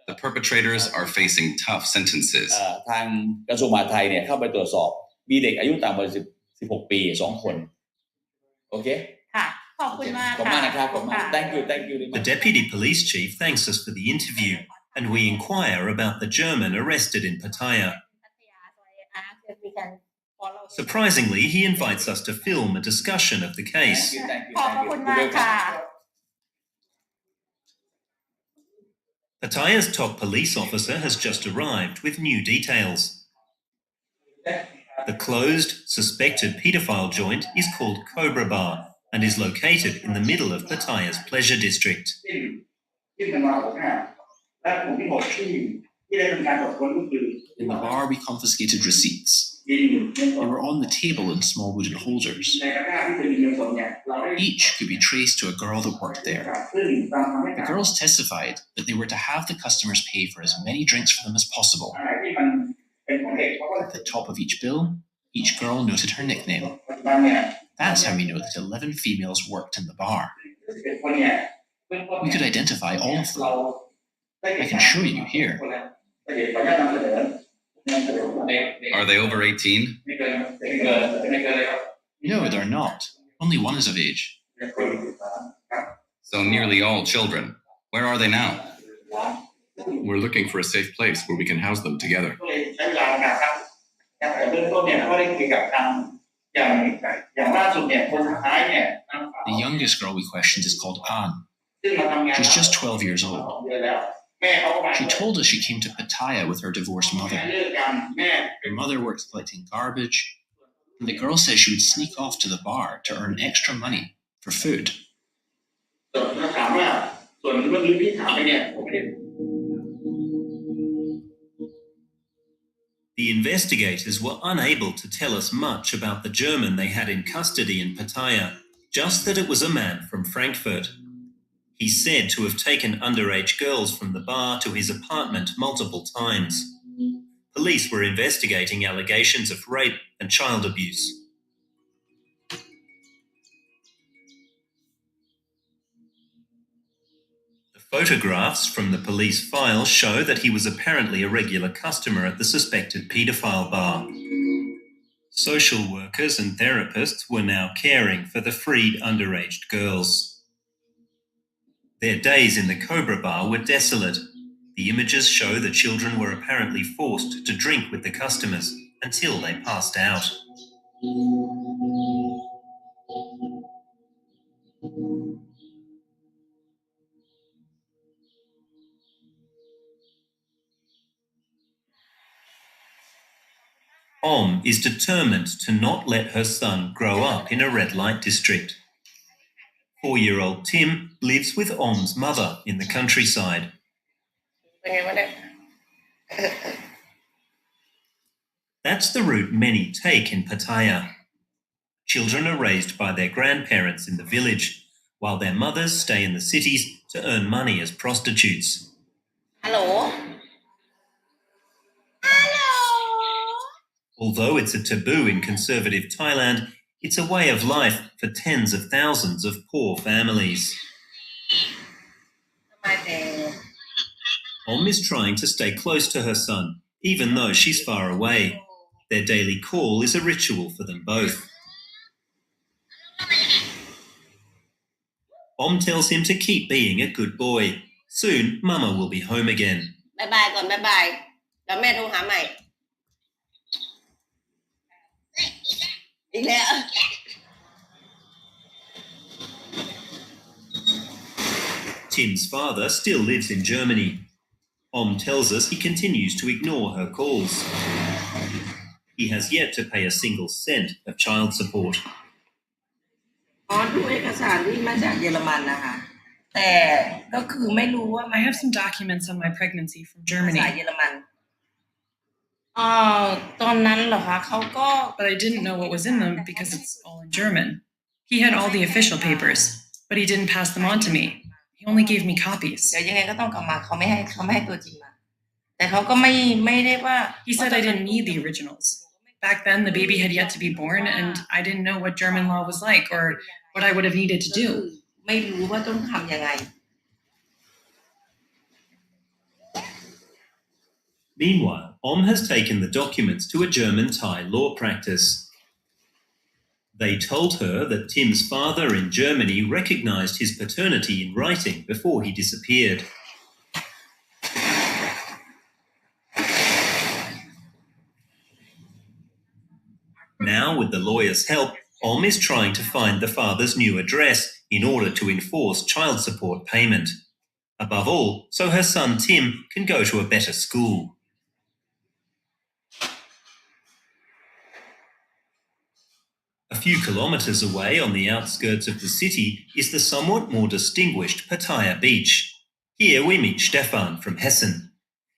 The perpetrators are facing tough sentences. ทางกระทรวงมหาดไทยเนี่ยเข้าไปตรวจสอบมีเด็กอายุต่ำกว่า16 ปี2 คนโอเค ค่ะขอบคุณมาก ขอบคุณมากนะครับขอบคุณมาก thank you The Deputy Police Chief thanks us for the interview, and we inquire about the German arrested in Pattaya. Surprisingly, he invites us to film a discussion of the case. ขอบคุณมากค่ะ Pattaya's top police officer has just arrived with new details. The closed, suspected paedophile joint is called Cobra Bar and is located in the middle of Pattaya's pleasure district. In the bar, we confiscated receipts. They were on the table in small wooden holders. Each could be traced to a girl that worked there. The girls testified that they were to have the customers pay for as many drinks for them as possible. At the top of each bill, Each girl noted her nickname. That's how we know that 11 females worked in the bar. We could identify all of them. I can show you here. Are they over 18? No, they're not. Only one is of age. So nearly all children. Where are they now? We're looking for a safe place where we can house them together. The youngest girl we questioned is called An. She's just 12 years old. She told us she came to Pattaya with her divorced mother. Her mother worked collecting garbage, and the girl says she would sneak off to the bar to earn extra money for food. The investigators were unable to tell us much about the German they had in custody in Pattaya, just that it was a man from Frankfurt. He's said to have taken underage girls from the bar to his apartment multiple times. Police were investigating allegations of rape and child abuse. The photographs from the police file show that he was apparently a regular customer at the suspected paedophile bar. Social workers and therapists were now caring for the freed underage girls. Their days in the Cobra Bar were desolate. The images show the children were apparently forced to drink with the customers until they passed out. Is determined to not let her son grow up in a red light district. 4-year-old Tim lives with Om's mother in the countryside. That's the route many take in Pattaya. Children are raised by their grandparents in the village, while their mothers stay in the cities to earn money as prostitutes. Hello? Although it's a taboo in conservative Thailand, it's a way of life for tens of thousands of poor families. Om is trying to stay close to her son, even though she's far away. Their daily call is a ritual for them both. Om tells him to keep being a good boy. Soon, Mama will be home again. Bye-bye ก่อน bye-bye แล้วแม่โทรหาใหม่ อีกแล้ว Tim's father still lives in Germany. Om tells us he continues to ignore her calls. He has yet to pay a single cent of child support. ดูเอกสารที่มาจากเยอรมันนะคะ แต่ก็คือไม่รู้ว่า I have some documents on my pregnancy from Germany. ภาษาเยอรมัน ตอนนั้นเหรอคะเขาก็ But I didn't know what was in them because it's all in German. He had all the official papers, but he didn't pass them on to me. He only gave me copies. เดี๋ยวยังไงก็ต้องกลับมาเขาไม่ให้ตัวจริงมาแต่เขาก็ไม่ได้ว่า He said I didn't need the originals. Back then, the baby had yet to be born, and I didn't know what German law was like or what I would have needed to do. ไม่รู้ว่าต้องทำยังไง Meanwhile, Om has taken the documents to a German Thai law practice. They told her that Tim's father in Germany recognized his paternity in writing before he disappeared. Now, with the lawyer's help, Om is trying to find the father's new address in order to enforce child support payment. Above all, so her son Tim can go to a better school. A few kilometres away on the outskirts of the city is the somewhat more distinguished Pattaya Beach. Here we meet Stefan from Hessen.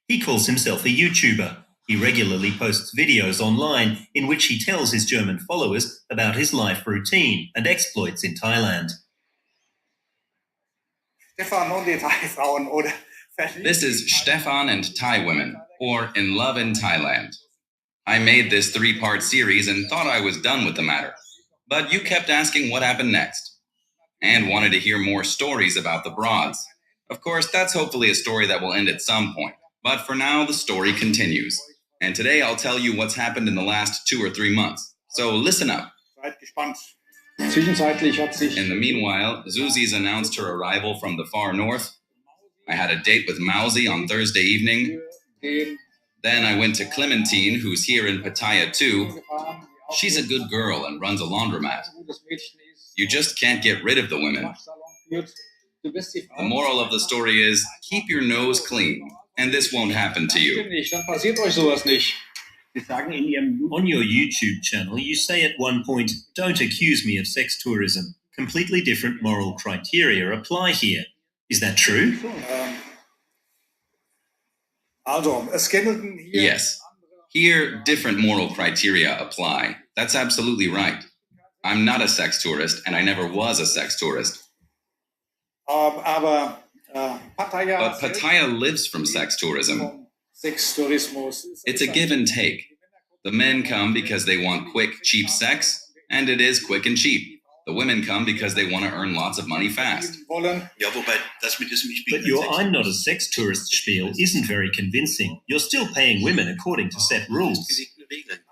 He calls himself a YouTuber. He regularly posts videos online in which he tells his German followers about his life routine and exploits in Thailand. This is Stefan and Thai Women, or In Love in Thailand. I made this 3-part series and thought I was done with the matter. But you kept asking what happened next, and wanted to hear more stories about the broads. Of course, that's hopefully a story that will end at some point. But for now, the story continues. And today I'll tell you what's happened in the last 2 or 3 months. So listen up. Seid gespannt. Zwischenzeitlich hat sich In the meanwhile, Suzy's announced her arrival from the far north. I had a date with Mausi on Thursday evening. Then I went to Clementine, who's here in Pattaya too. She's a good girl and runs a laundromat. You just can't get rid of the women. The moral of the story is, keep your nose clean, and this won't happen to you. dann passiert euch sowas nicht. On your YouTube channel, you say at one point, "Don't accuse me of sex tourism. Completely different moral criteria apply here." Is that true? Also, es gelten hier Yes. Here, different moral criteria apply. That's absolutely right. I'm not a sex tourist, and I never was a sex tourist. aber Pattaya But Pattaya lives from sex tourism. Sextourismus. It's a give and take. The men come because they want quick, cheap sex, and it is quick and cheap. The women come because they want to earn lots of money fast. Wollen. But your "I'm not a sex tourist" spiel isn't very convincing. You're still paying women according to set rules.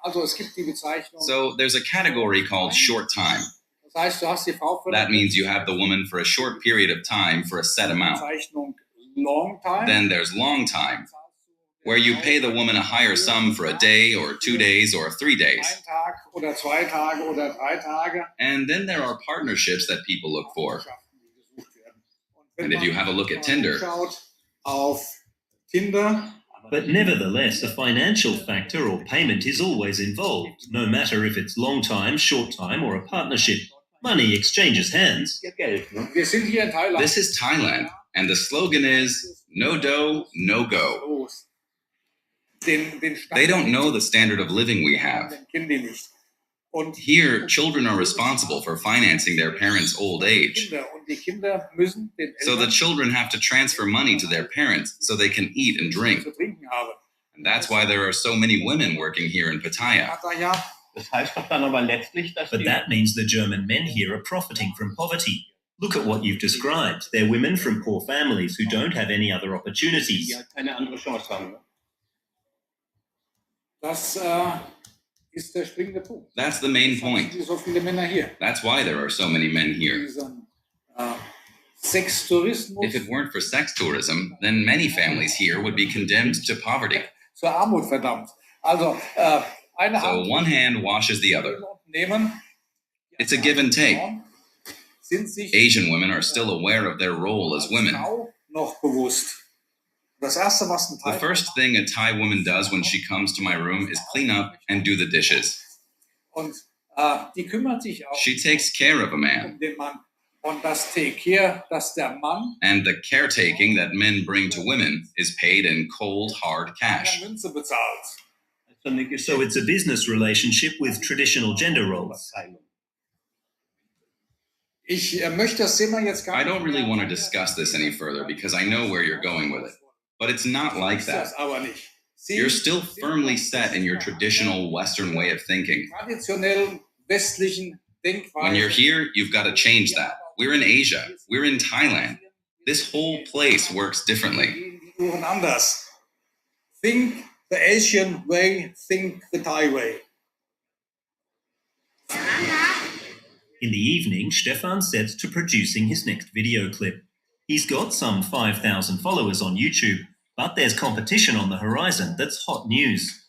Also, es gibt die Bezeichnung. So there's a category called short time. Das heißt, du hast die Frau für That means you have the woman for a short period of time for a set amount. Bezeichnung long time. Then there's long time, where you pay the woman a higher sum for a day or 2 days or 3 days. Ein Tag oder 2 Tage oder 3 Tage. And then there are partnerships that people look for. And if you have a look at Tinder, Schaut auf Tinder. But nevertheless, a financial factor or payment is always involved, no matter if it's long time, short time, or a partnership. Money exchanges hands. Wir sind hier in Thailand. this is Thailand, and the slogan is no dough, no go. Den They don't know the standard of living we have. kennen die nicht. Und Here, children are responsible for financing their parents' old age. Kinder und die Kinder müssen den So the Eltern children have to transfer money to their parents so they can eat and drink. zu trinken haben. And that's why there are so many women working here in Pattaya. Pattaya. Das heißt doch dann aber letztlich, dass But that means the German men here are profiting from poverty. Look at what you've described. They're women from poor families who don't have any other opportunities. die halt keine andere Chance haben. Das ist der springende Punkt. That's the main point. So viele Männer hier. That's why there are so many men here. Diesen Sextourismus If it weren't for sex tourism, then many families here would be condemned to poverty. zur Armut verdammt. Also eine So Hand one hand washes the other. nehmen, It's a give and take. sind sich Asian women are still aware of their role as women. Frau noch bewusst. Das erste, was ein The Thai first thing a Thai woman does when she comes to my room is clean up and do the dishes. und die kümmert sich auch She takes care of a man. den Mann. Und das Take Care, dass der Mann And the caretaking that men bring to women is paid in cold, hard cash. eine Münze bezahlt. So it's a business relationship with traditional gender roles. Ich möchte das Thema jetzt gar I nicht don't really want to discuss this any further because I know where you're going with it. But it's not like ist that. das aber nicht. Sie You're still firmly set in your traditional Western way of thinking. traditionellen westlichen When you're Denkweise here, you've got to change that. We're in Asia. We're in Thailand. This whole place works differently. gehen die Uhren anders. Think the Asian way, think the Thai way. In the evening, Stefan sets to producing his next video clip. He's got some 5,000 followers on YouTube, but there's competition on the horizon that's hot news.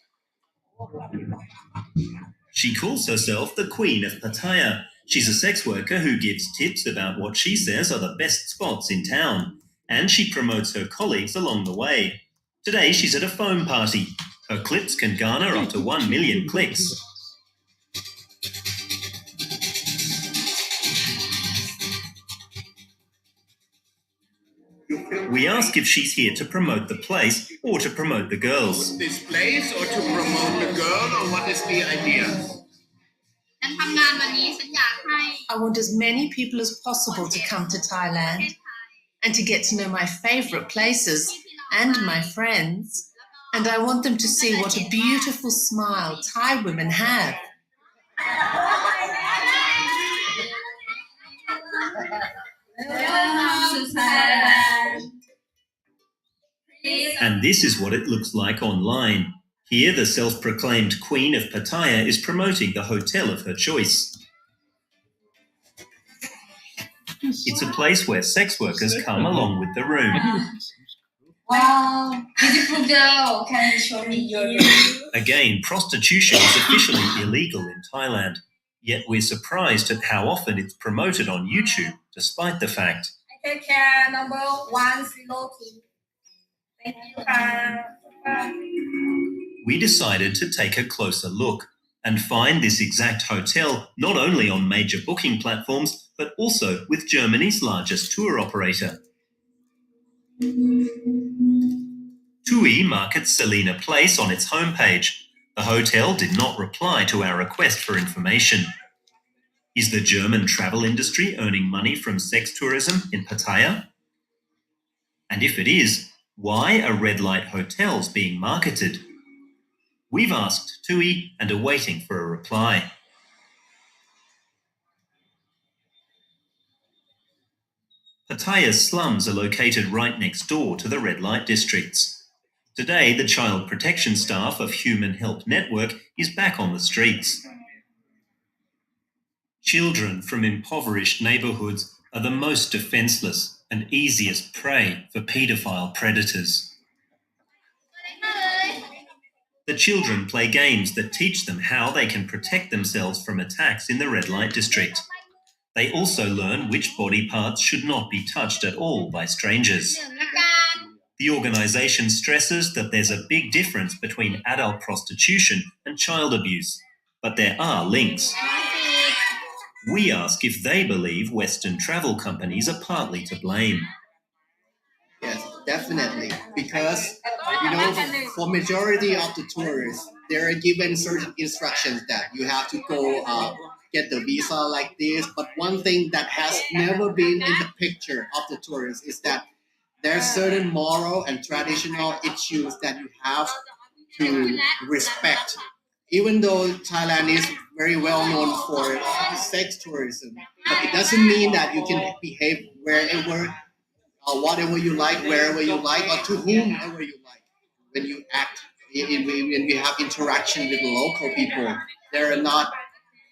She calls herself the Queen of Pattaya. She's a sex worker who gives tips about what she says are the best spots in town, and she promotes her colleagues along the way. Today, she's at a foam party. Her clips can garner up to 1 million clicks. We ask if she's here to promote the place or to promote the girls. This place or to promote the girl, or what is the idea? I want as many people as possible to come to Thailand and to get to know my favorite places and my friends And I want them to see what a beautiful smile Thai women have. And this is what it looks like online. Here, the self-proclaimed Queen of Pattaya is promoting the hotel of her choice. It's a place where sex workers come along with the room. Wow, beautiful girl, can you show me your... Again, prostitution is officially illegal in Thailand, yet we're surprised at how often it's promoted on YouTube, despite the fact. I take care number 102. Thank you. We decided to take a closer look and find this exact hotel not only on major booking platforms, but also with Germany's largest tour operator. TUI markets Selina Place on its homepage. The hotel did not reply to our request for information. Is the German travel industry earning money from sex tourism in Pattaya? And if it is, why are red light hotels being marketed? We've asked TUI and are waiting for a reply. Pattaya's slums are located right next door to the red light districts. Today, the child protection staff of Human Help Network is back on the streets. Children from impoverished neighbourhoods are the most defenceless and easiest prey for paedophile predators. The children play games that teach them how they can protect themselves from attacks in the red light district. They also learn which body parts should not be touched at all by strangers. The organisation stresses that there's a big difference between adult prostitution and child abuse, but there are links. We ask if they believe Western travel companies are partly to blame. Yes, definitely. Because, for majority of the tourists, they are given certain instructions that you have to go get the visa like this. But one thing that has never been in the picture of the tourists is that there are certain moral and traditional issues that you have to respect. Even though Thailand is very well known for sex tourism, but it doesn't mean that you can behave wherever, whatever you like, wherever you like, or to whomever you like. When you act, when you have interaction with local people, they are not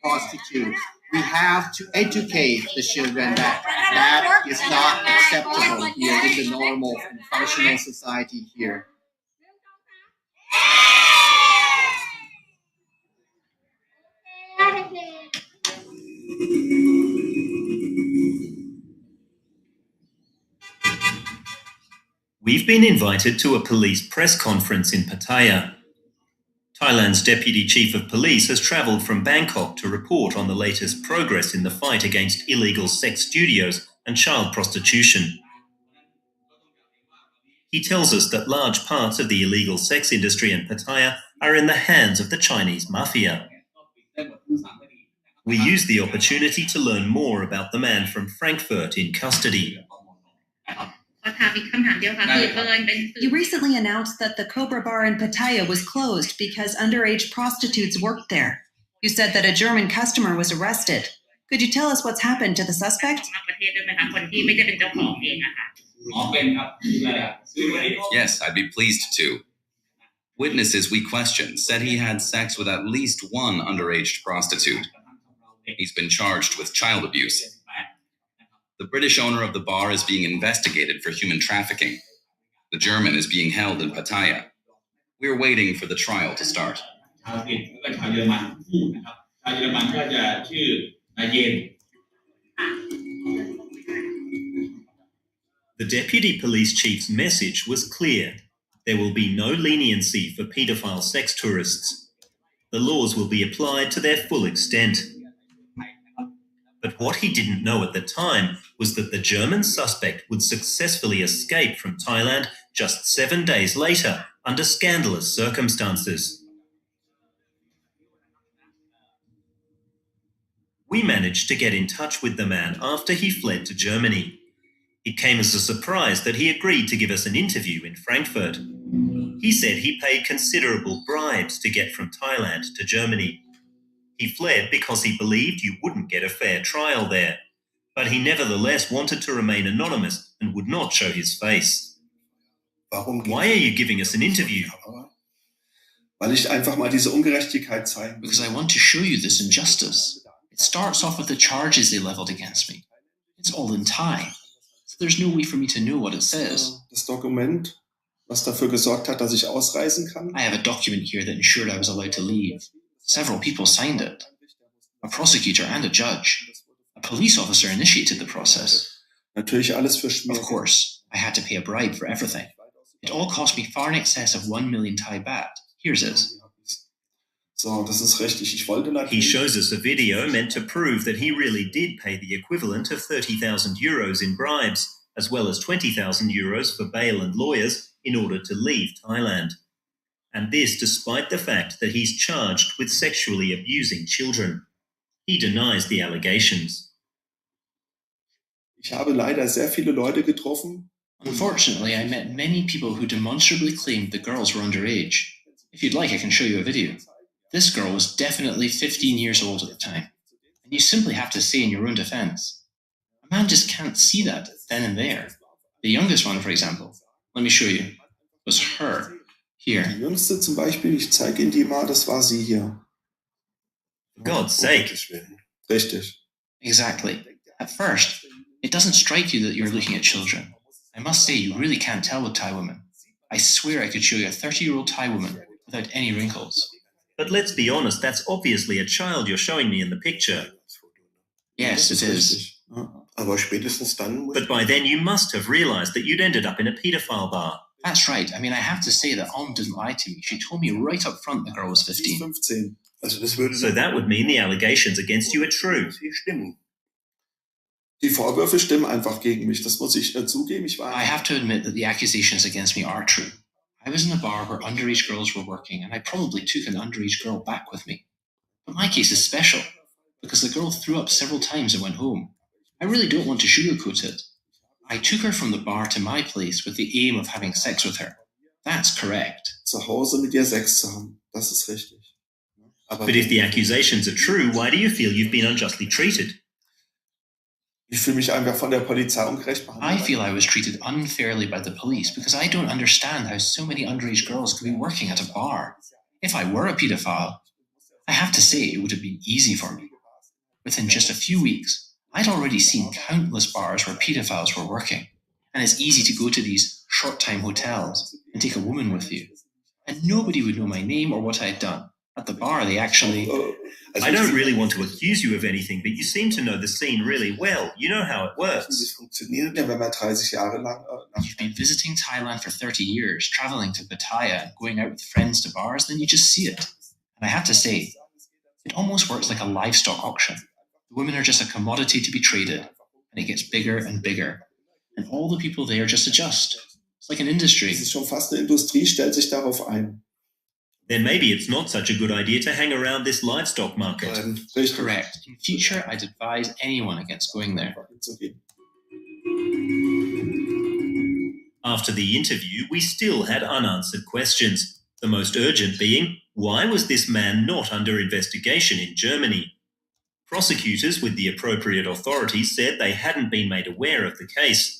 prostitutes. We have to educate the children that that is not acceptable here in the normal and functional society here. We've been invited to a police press conference in Pattaya. Thailand's Deputy Chief of Police has travelled from Bangkok to report on the latest progress in the fight against illegal sex studios and child prostitution. He tells us that large parts of the illegal sex industry in Pattaya are in the hands of the Chinese mafia. We used the opportunity to learn more about the man from Frankfurt in custody. You recently announced that the Cobra Bar in Pattaya was closed because underage prostitutes worked there. You said that a German customer was arrested. Could you tell us what's happened to the suspect? Yes, I'd be pleased to. Witnesses we questioned said he had sex with at least one underage prostitute. He's been charged with child abuse. The British owner of the bar is being investigated for human trafficking. The German is being held in Pattaya. We're waiting for the trial to start. The Deputy Police Chief's message was clear. There will be no leniency for paedophile sex tourists. The laws will be applied to their full extent. But what he didn't know at the time was that the German suspect would successfully escape from Thailand just 7 days later under scandalous circumstances. We managed to get in touch with the man after he fled to Germany. It came as a surprise that he agreed to give us an interview in Frankfurt. He said he paid considerable bribes to get from Thailand to Germany. He fled because he believed you wouldn't get a fair trial there, but he nevertheless wanted to remain anonymous and would not show his face. Why are you giving us an interview? Weil ich einfach mal diese Ungerechtigkeit zeigen will. Because I want to show you this injustice. It starts off with the charges they leveled against me. It's all in Thai, so there's no way for me to know what it says. Das Dokument, was dafür gesorgt hat, dass ich ausreisen kann. I have a document here that ensured I was allowed to leave. Several people signed it. A prosecutor and a judge. A police officer initiated the process. Natürlich alles für Schmier. Of course, I had to pay a bribe for everything. It all cost me far in excess of 1 million Thai baht. Here's it. So, das ist richtig. Ich wollte He shows us a video meant to prove that he really did pay the equivalent of 30,000 euros in bribes, as well as 20,000 euros for bail and lawyers in order to leave Thailand. And this despite the fact that he's charged with sexually abusing children. He denies the allegations. Ich habe leider sehr viele Leute getroffen. Unfortunately, I met many people who demonstrably claimed the girls were underage. If you'd like, I can show you a video. This girl was definitely 15 years old at the time. And you simply have to say in your own defense. A man just can't see that then and there. The youngest one, for example, let me show you, was her. Here. Die jüngste zum Beispiel, ich zeige Ihnen die mal, das war sie hier. God's sake. Richtig. Exactly. At first, it doesn't strike you that you're looking at children. I must say, you really can't tell with Thai women. I swear I could show you a 30-year-old Thai woman without any wrinkles. But let's be honest, that's obviously a child you're showing me in the picture. Yes, it is. Aber spätestens dann But by then you must have realized that you'd ended up in a paedophile bar. That's right. I mean, I have to say that Alm didn't lie to me. She told me right up front the girl was 15. So that would mean the allegations against you are true. Die Vorwürfe stimmen einfach gegen mich. Das muss ich zugeben. I have to admit that the accusations against me are true. I was in a bar where underage girls were working, and I probably took an underage girl back with me. But my case is special, because the girl threw up several times and went home. I really don't want to sugarcoat it. I took her from the bar to my place with the aim of having sex with her. That's correct. Zu Hause mit ihr Sex zu haben. Das ist richtig. But if the accusations are true, why do you feel you've been unjustly treated? Ich fühle mich einfach von der Polizei ungerecht behandelt. I feel I was treated unfairly by the police because I don't understand how so many underage girls could be working at a bar. If I were a paedophile, I have to say it would have been easy for me. Within just a few weeks, I'd already seen countless bars where paedophiles were working, and it's easy to go to these short-time hotels and take a woman with you. And nobody would know my name or what I had done. At the bar, they actually... I don't really want to accuse you of anything, but you seem to know the scene really well. You know how it works. Funktioniert ja, wenn man 30 Jahre lang You've been visiting Thailand for 30 years, traveling to Pattaya and going out with friends to bars, then you just see it. And I have to say, it almost works like a livestock auction. The women are just a commodity to be traded, and it gets bigger and bigger. And all the people there just adjust. It's like an industry. Es ist schon fast eine Industrie, stellt sich darauf ein. Then maybe it's not such a good idea to hang around this livestock market. Correct. In future, I'd advise anyone against going there. After the interview, we still had unanswered questions. The most urgent being, why was this man not under investigation in Germany? Prosecutors with the appropriate authorities said they hadn't been made aware of the case.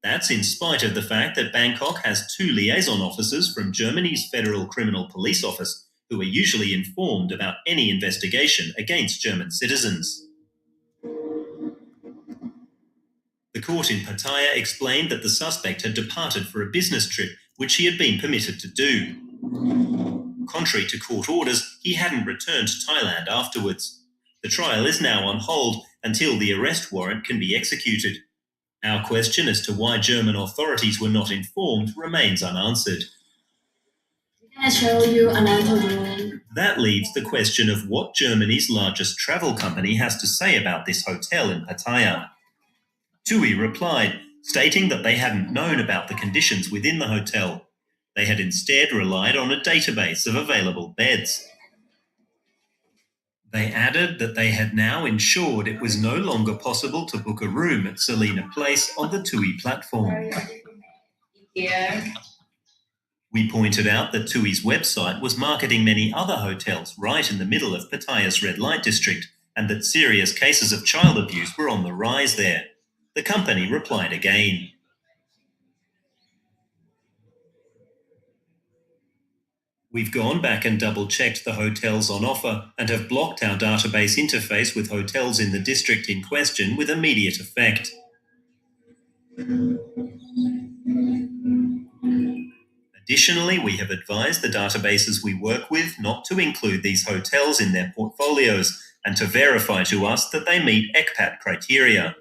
That's in spite of the fact that Bangkok has 2 liaison officers from Germany's Federal Criminal Police Office who are usually informed about any investigation against German citizens. The court in Pattaya explained that the suspect had departed for a business trip, which he had been permitted to do. Contrary to court orders, he hadn't returned to Thailand afterwards. The trial is now on hold until the arrest warrant can be executed. Our question as to why German authorities were not informed remains unanswered. Can I show you another room? That leaves the question of what Germany's largest travel company has to say about this hotel in Pattaya. TUI replied, stating that they hadn't known about the conditions within the hotel. They had instead relied on a database of available beds. They added that they had now ensured it was no longer possible to book a room at Selina Place on the TUI platform. Here. We pointed out that TUI's website was marketing many other hotels right in the middle of Pattaya's red light district, and that serious cases of child abuse were on the rise there. The company replied again. We've gone back and double-checked the hotels on offer and have blocked our database interface with hotels in the district in question with immediate effect. Additionally, we have advised the databases we work with not to include these hotels in their portfolios and to verify to us that they meet ECPAT criteria.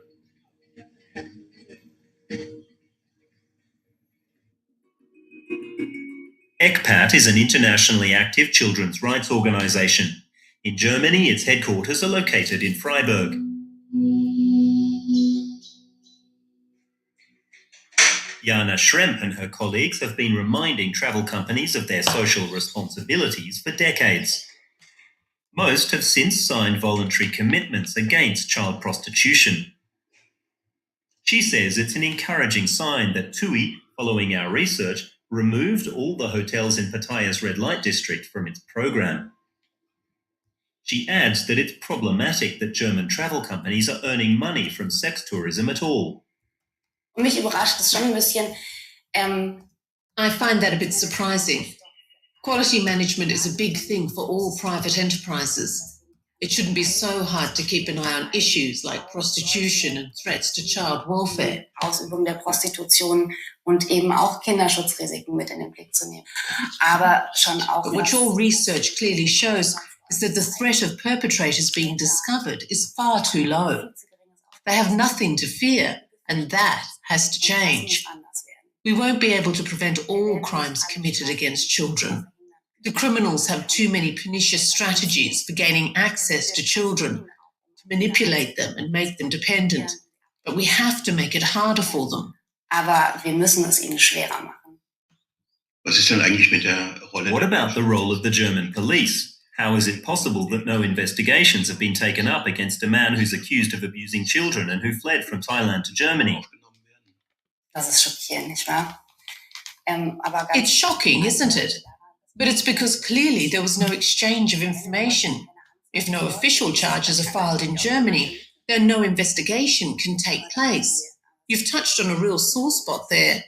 ECPAT is an internationally active children's rights organisation. In Germany, its headquarters are located in Freiburg. Jana Schremp and her colleagues have been reminding travel companies of their social responsibilities for decades. Most have since signed voluntary commitments against child prostitution. She says it's an encouraging sign that TUI, following our research, removed all the hotels in Pattaya's red light district from its program. She adds that it's problematic that German travel companies are earning money from sex tourism at all. Mich überrascht es schon ein bisschen. I find that a bit surprising. Quality management is a big thing for all private enterprises. It shouldn't be so hard to keep an eye on issues like prostitution and threats to child welfare. Ausübung der Prostitution und eben auch Kinderschutzrisiken mit in den Blick zu nehmen. Aber schon auch. But what your research clearly shows is that the threat of perpetrators being discovered is far too low. They have nothing to fear, and that has to change. We won't be able to prevent all crimes committed against children. The criminals have too many pernicious strategies for gaining access to children, to manipulate them and make them dependent. But we have to make it harder for them. Aber wir müssen es ihnen schwerer machen. Was ist denn eigentlich mit der Rolle? What about the role of the German police? How is it possible that no investigations have been taken up against a man who's accused of abusing children and who fled from Thailand to Germany? Das ist schockierend, nicht wahr? It's shocking, isn't it? But it's because clearly there was no exchange of information. If no official charges are filed in Germany, then no investigation can take place. You've touched on a real sore spot there.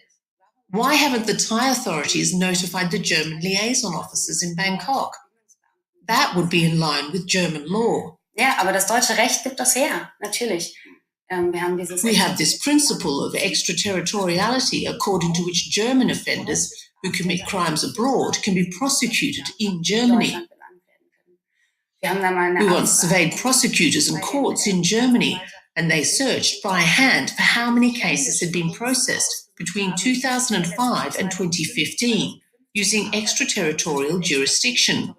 Why haven't the Thai authorities notified the German liaison officers in Bangkok? That would be in line with German law. Ja, aber das deutsche Recht gibt das her, natürlich. We have this principle of extraterritoriality according to which German offenders who commit crimes abroad can be prosecuted in Germany. We once surveyed prosecutors and courts in Germany, and they searched by hand for how many cases had been processed between 2005 and 2015 using extraterritorial jurisdiction.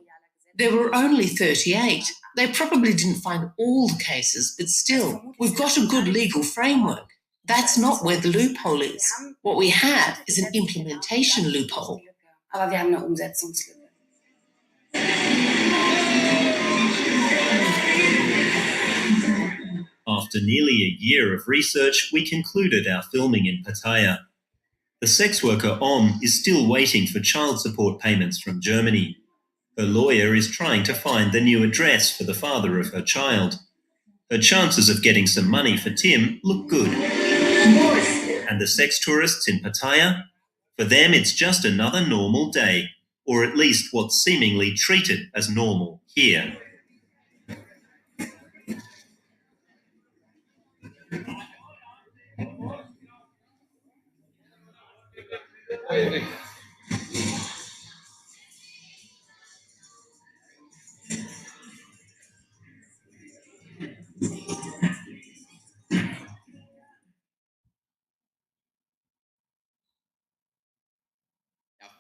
There were only 38. They probably didn't find all the cases, but still, we've got a good legal framework. That's not where the loophole is. What we have is an implementation loophole. Aber wir haben eine Umsetzungslücke. After nearly a year of research, we concluded our filming in Pattaya. The sex worker Om is still waiting for child support payments from Germany. Her lawyer is trying to find the new address for the father of her child. Her chances of getting some money for Tim look good. And the sex tourists in Pattaya? For them, it's just another normal day, or at least what's seemingly treated as normal here.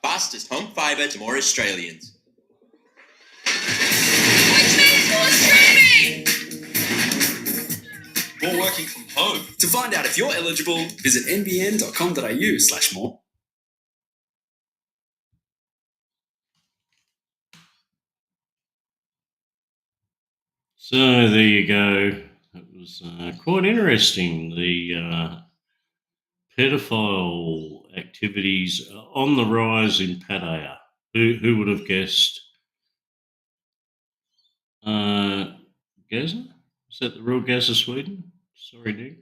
Fastest home fibre to more Australians. Which means more streaming! More working from home. To find out if you're eligible, visit nbn.com.au/more. So there you go. It was quite interesting. The pedophile activities on the rise in Pattaya. Who would have guessed? Gaza? Is that the real Gaza, Sweden? Sorry, Nick.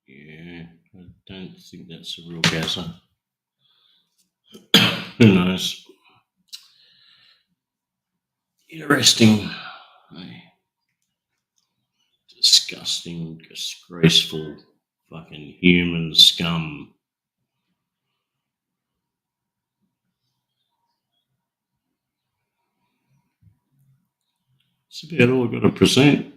Yeah, I don't think that's a real Gaza. Who knows? Interesting. Disgusting, disgraceful, fucking human scum. That's about all I've got to present.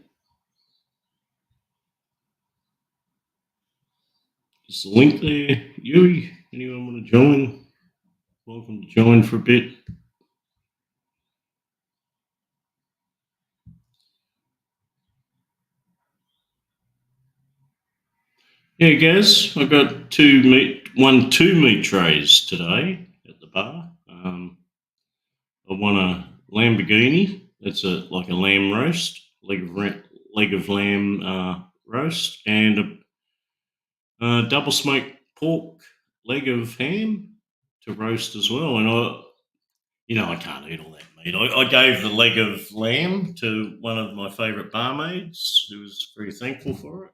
Is the link there? Yui, anyone want to join? Welcome to join for a bit. Yeah, Gaz, I got two meat trays today at the bar. I want a Lamborghini. That's like a lamb roast, leg of lamb roast, and a double smoked pork leg of ham to roast as well. And I can't eat all that meat. I gave the leg of lamb to one of my favourite barmaids, who was very thankful for it.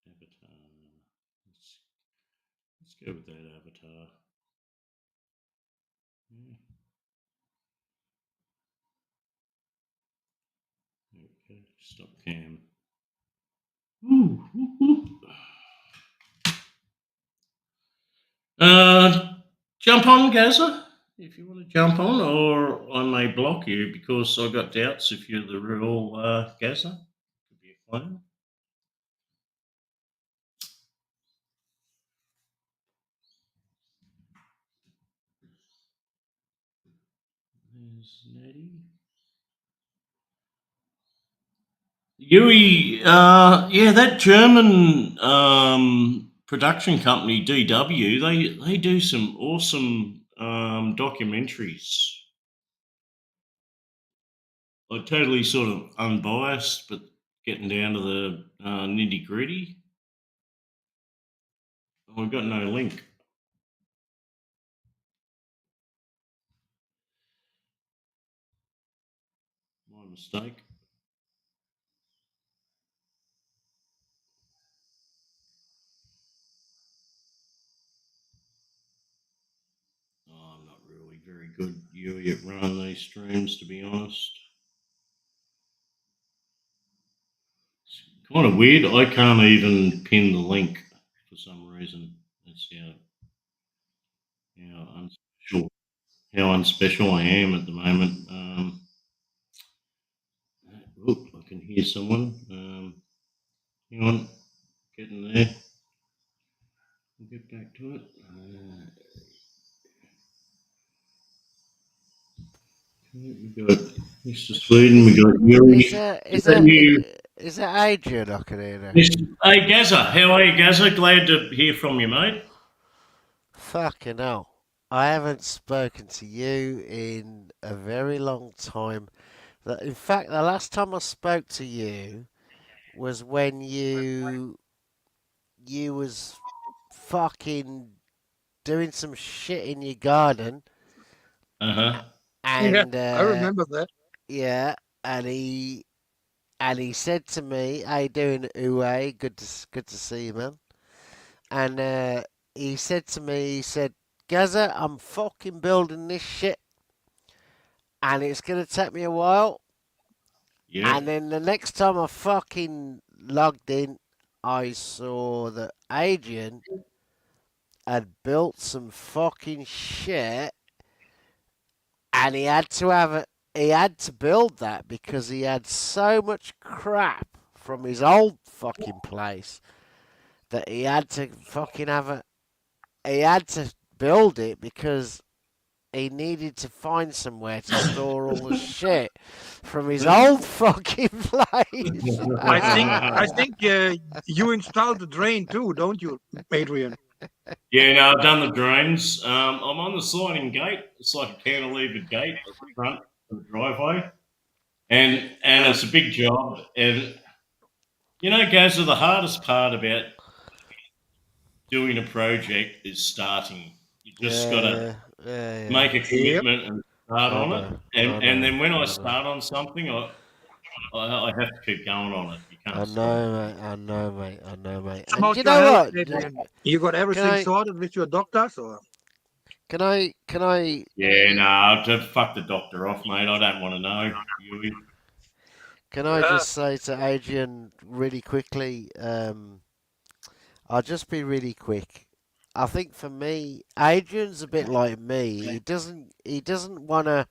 Avatar. Let's go with that avatar. Yeah. Okay, stop cam. Jump on, Gaza, if you want to jump on, or I may block you because I've got doubts if you're the real Gaza. Could be a clone. There's Natty. Yui, yeah, that German production company DW, they do some awesome documentaries. Like totally sort of unbiased, but getting down to the nitty gritty. I've got no link. My mistake. I'm not really very good, Yui, at running these streams, to be honest. It's kind of weird. I can't even pin the link for some reason. That's how unspecial I am at the moment. I can hear someone. Hang on, getting there. We'll get back to it. We got Mr. Sweden. We got Yuri. Is that Adrian I can hear now? Hey, Gaza. How are you, Gaza? Glad to hear from you, mate. Fucking hell. I haven't spoken to you in a very long time. In fact, the last time I spoke to you was when you was fucking doing some shit in your garden. Uh-huh. And I remember that. Yeah, and he said to me, "How you doing, Uwe? Good to see you, man." And he said to me, he said, "Gaza, I'm fucking building this shit, and it's gonna take me a while." Yeah. And then the next time I fucking logged in, I saw that Adrian had built some fucking shit, and he had to build that because he had so much crap from his old fucking place that he had to fucking he had to build it because he needed to find somewhere to store all the shit. from his old fucking place. I think you installed the drain too, don't you, Adrian? Yeah, no, I've done the drains. I'm on the sliding gate. It's like a cantilevered gate at the front of the driveway, and it's a big job. And you know, Gazza, the hardest part about doing a project is starting. You just got to make a commitment and start on it. And then when I start on something, I have to keep going on it. You can't stop. I know, mate. How about And you your know health, what? Adrian? You got everything sorted with your doctors, or? Can I? Yeah, no, fuck the doctor off, mate. I don't want to know. Can I just say to Adrian really quickly? I'll just be really quick. I think for me, Adrian's a bit like me. He doesn't want to.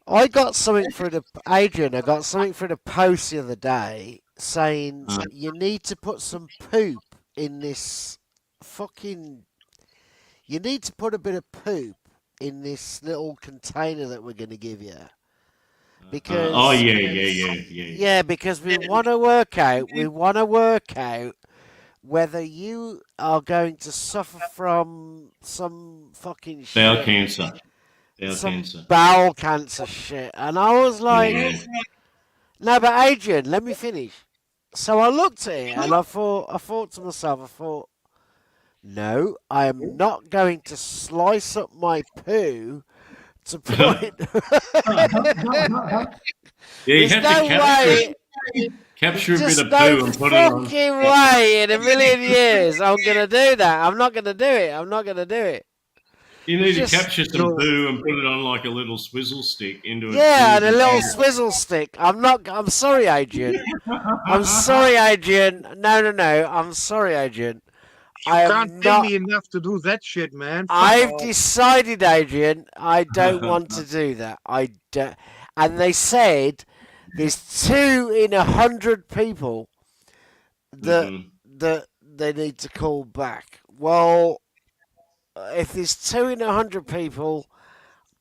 I got something for Adrian. I got something for the post the other day saying you need to put some poop in this fucking. You need to put a bit of poop in this little container that we're going to give you. Because yeah, because we want to work out. We want to work out whether you are going to suffer from some fucking shit. Bowel cancer. Bowel cancer shit. And I was like, no, but Adrian, let me finish. So I looked at it and I thought to myself, no, I am not going to slice up my poo to put it. You have to capture a bit of poo and put it on. Fucking way in a million years I'm gonna do that. I'm not gonna do it. You need to capture some poo and put it on like a little swizzle stick into it. Yeah, and a little swizzle stick. I'm sorry, Adrian. I'm sorry, Adrian. No. I'm sorry, Adrian. You can't pay me enough to do that shit, man. I've decided, Adrian, I don't want to do that. I don't. And they said there's 2 in 100 people that they need to call back. Well, if there's 2 in 100 people,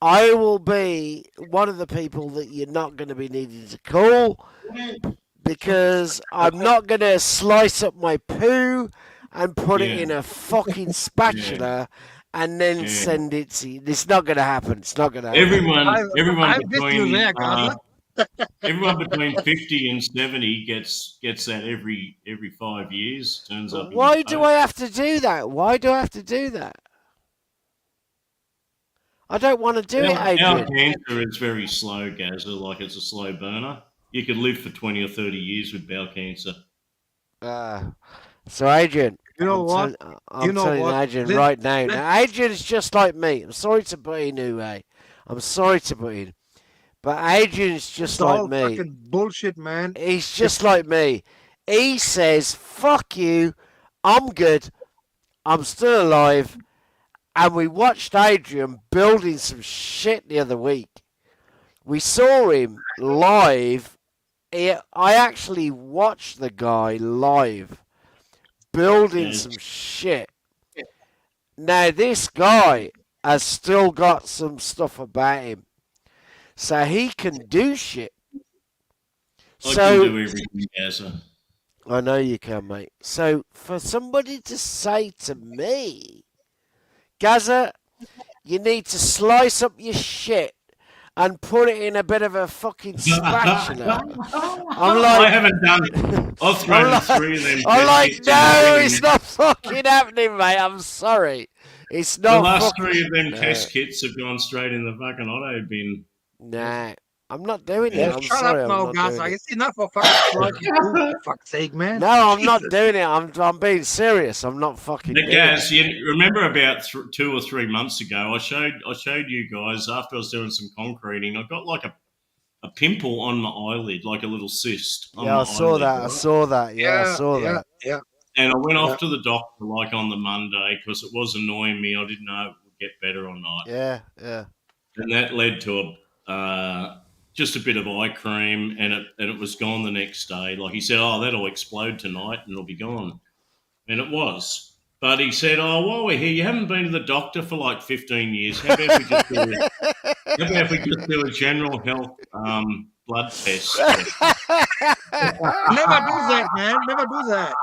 I will be one of the people that you're not going to be needing to call because I'm not going to slice up my poo and put it in a fucking spatula and then send it to you. It's not going to happen. It's not going to happen. Everyone between 50 and 70 gets that every 5 years. Turns up. Why do I have to do that? I don't want to do it, Adrian. Our cancer is very slow, Gazza. Like it's a slow burner. You could live for 20 or 30 years with bowel cancer. So, Adrian, you know what? I'm telling Adrian right now. Now, Adrian's just like me. I'm sorry to put in, Uwe. I'm sorry to put in. But Adrian's just like me. Fucking bullshit, man. He's just like me. He says, fuck you. I'm good. I'm still alive. And we watched Adrian building some shit the other week. We saw him live. I actually watched the guy live building some shit. Now, this guy has still got some stuff about him. So he can do shit. I can do everything, Gazza. I know you can, mate. So for somebody to say to me, Gazza, you need to slice up your shit and put it in a bit of a fucking spatula. I'm like, I haven't done it. I've thrown 3 of them. I'm like, no, it's not fucking happening, mate. I'm sorry. It's not. The last 3 of them test kits have gone straight in the fucking auto bin. Nah, I'm not doing it. I'm Shut sorry, up now, I'm not guys. doing it. It's enough of fucking for fuck's sake, man. No, I'm not doing it. I'm being serious. I'm not fucking But doing Gaz, it. you remember about 2 or 3 months ago, I showed you guys after I was doing some concreting, I got like a pimple on my eyelid, like a little cyst. Yeah, I saw that. I saw that. Yeah, I saw that. Yeah. And I went off to the doctor like on the Monday because it was annoying me. I didn't know it would get better or not. Yeah. And that led to just a bit of eye cream, and it was gone the next day. Like he said, that'll explode tonight and it'll be gone. And it was. But he said, while we're here, you haven't been to the doctor for like 15 years. How about we just do about if we just do a general health blood test? Never do that, man. Never do that.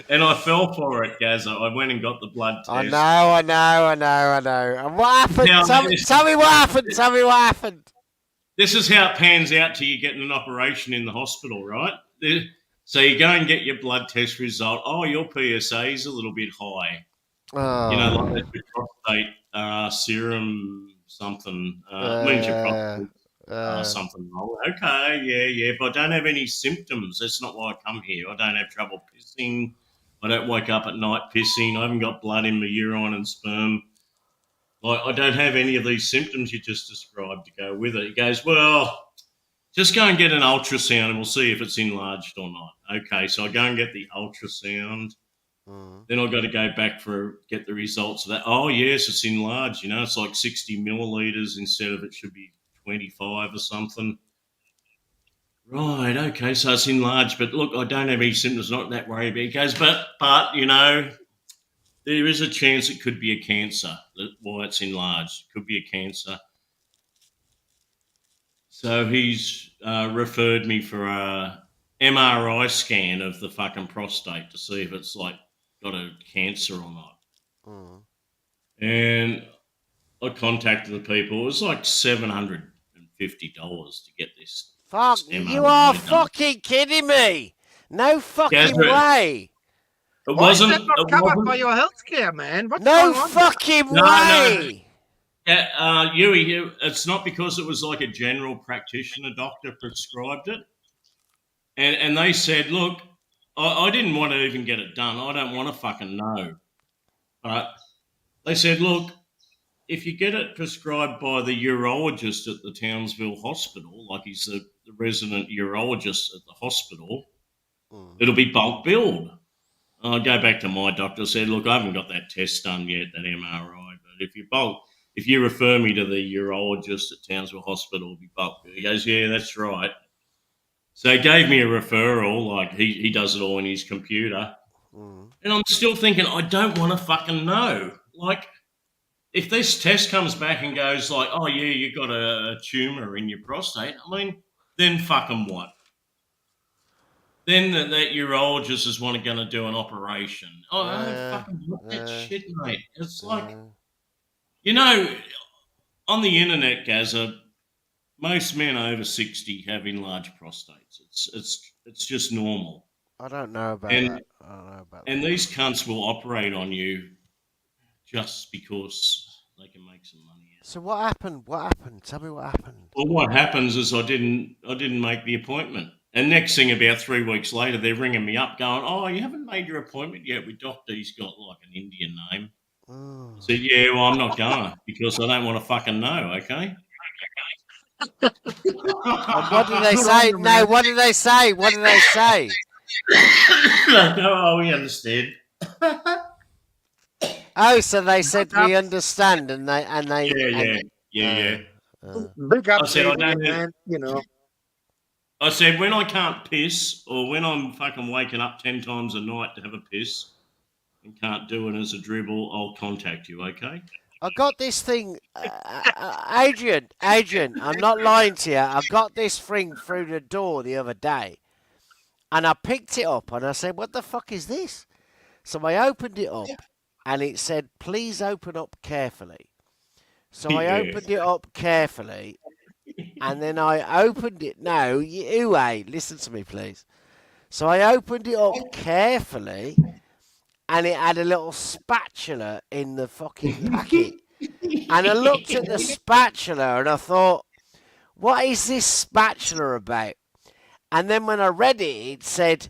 And I fell for it, Gazza. I went and got the blood test. I know. And what happened? Now, tell me what happened. Tell me what happened. This is how it pans out till you get an operation in the hospital, right? So you go and get your blood test result. Oh, your PSA is a little bit high. Oh. You know, like that's your prostate serum something. Means your prostate something wrong. Okay, yeah. But I don't have any symptoms. That's not why I come here. I don't have trouble pissing. I don't wake up at night pissing. I haven't got blood in my urine and sperm. I don't have any of these symptoms you just described to go with it. He goes, well, just go and get an ultrasound and we'll see if it's enlarged or not. Okay, so I go and get the ultrasound. Then I've got to go back get the results of that. Oh, yes, it's enlarged. You know, it's like 60 millilitres instead of it should be 25 or something. Right, okay, so it's enlarged. But look, I don't have any symptoms, not that worried about it. He goes, but you know, there is a chance it could be a cancer, why it's enlarged. It could be a cancer. So he's referred me for a MRI scan of the fucking prostate to see if it's like got a cancer or not. And I contacted the people. It was like $750 to get this. Fuck, you are fucking kidding me. No fucking way. It Why is wasn't that not covered by your healthcare, man? What's No going on? fucking No. way. Yeah, Yui, it's not because it was like a general practitioner doctor prescribed it. And they said, look, I didn't want to even get it done. I don't want to fucking know. But they said, look, if you get it prescribed by the urologist at the Townsville Hospital, like he's the resident urologist at the hospital, it'll be bulk billed. I go back to my doctor and said, look, I haven't got that test done yet, that MRI, but if you refer me to the urologist at Townsville Hospital, it'll be bulk billed. He goes, yeah, that's right. So he gave me a referral, like he does it all in his computer. And I'm still thinking, I don't want to fucking know. Like, if this test comes back and goes like, oh, yeah, you've got a tumour in your prostate, I mean, then fucking what? Then that urologist is going to do an operation. Oh, I don't fucking want that shit, mate. It's like, you know, on the internet, Gazza, most men over 60 have enlarged prostates. It's just normal. I don't know about that. And these cunts will operate on you just because they can make some money. So what happened? What happened? Tell me what happened. Well, what happens is I didn't make the appointment. And next thing, about 3 weeks later, they're ringing me up going, oh, you haven't made your appointment yet with doctor. He's got like an Indian name. I said, yeah, well, I'm not going because I don't want to fucking know, okay? What did they say? No, what did they say? What did they say? Oh, we understand. Oh, so they said we understand, and they Yeah. Big up, I said, I don't man. You know. I said, when I can't piss or when I'm fucking waking up 10 times a night to have a piss and can't do it as a dribble, I'll contact you, okay? I got this thing, Adrian, I'm not lying to you. I got this thing through the door the other day, and I picked it up, and I said, what the fuck is this? So I opened it up, and it said, please open up carefully. So I opened it up carefully, and then I opened it. No, listen to me, please. So I opened it up carefully, and it had a little spatula in the fucking packet. And I looked at the spatula, and I thought, what is this spatula about? And then when I read it, it said,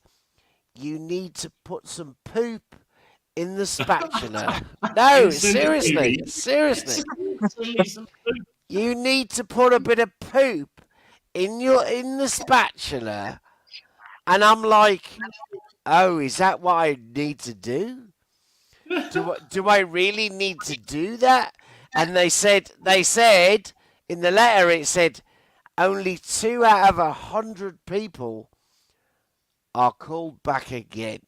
you need to put some poop in the spatula. No, seriously. You need to put a bit of poop in the spatula. And I'm like, oh, is that what I need to do? Do I really need to do that? And they said in the letter, it said only 2 out of 100 people are called back again.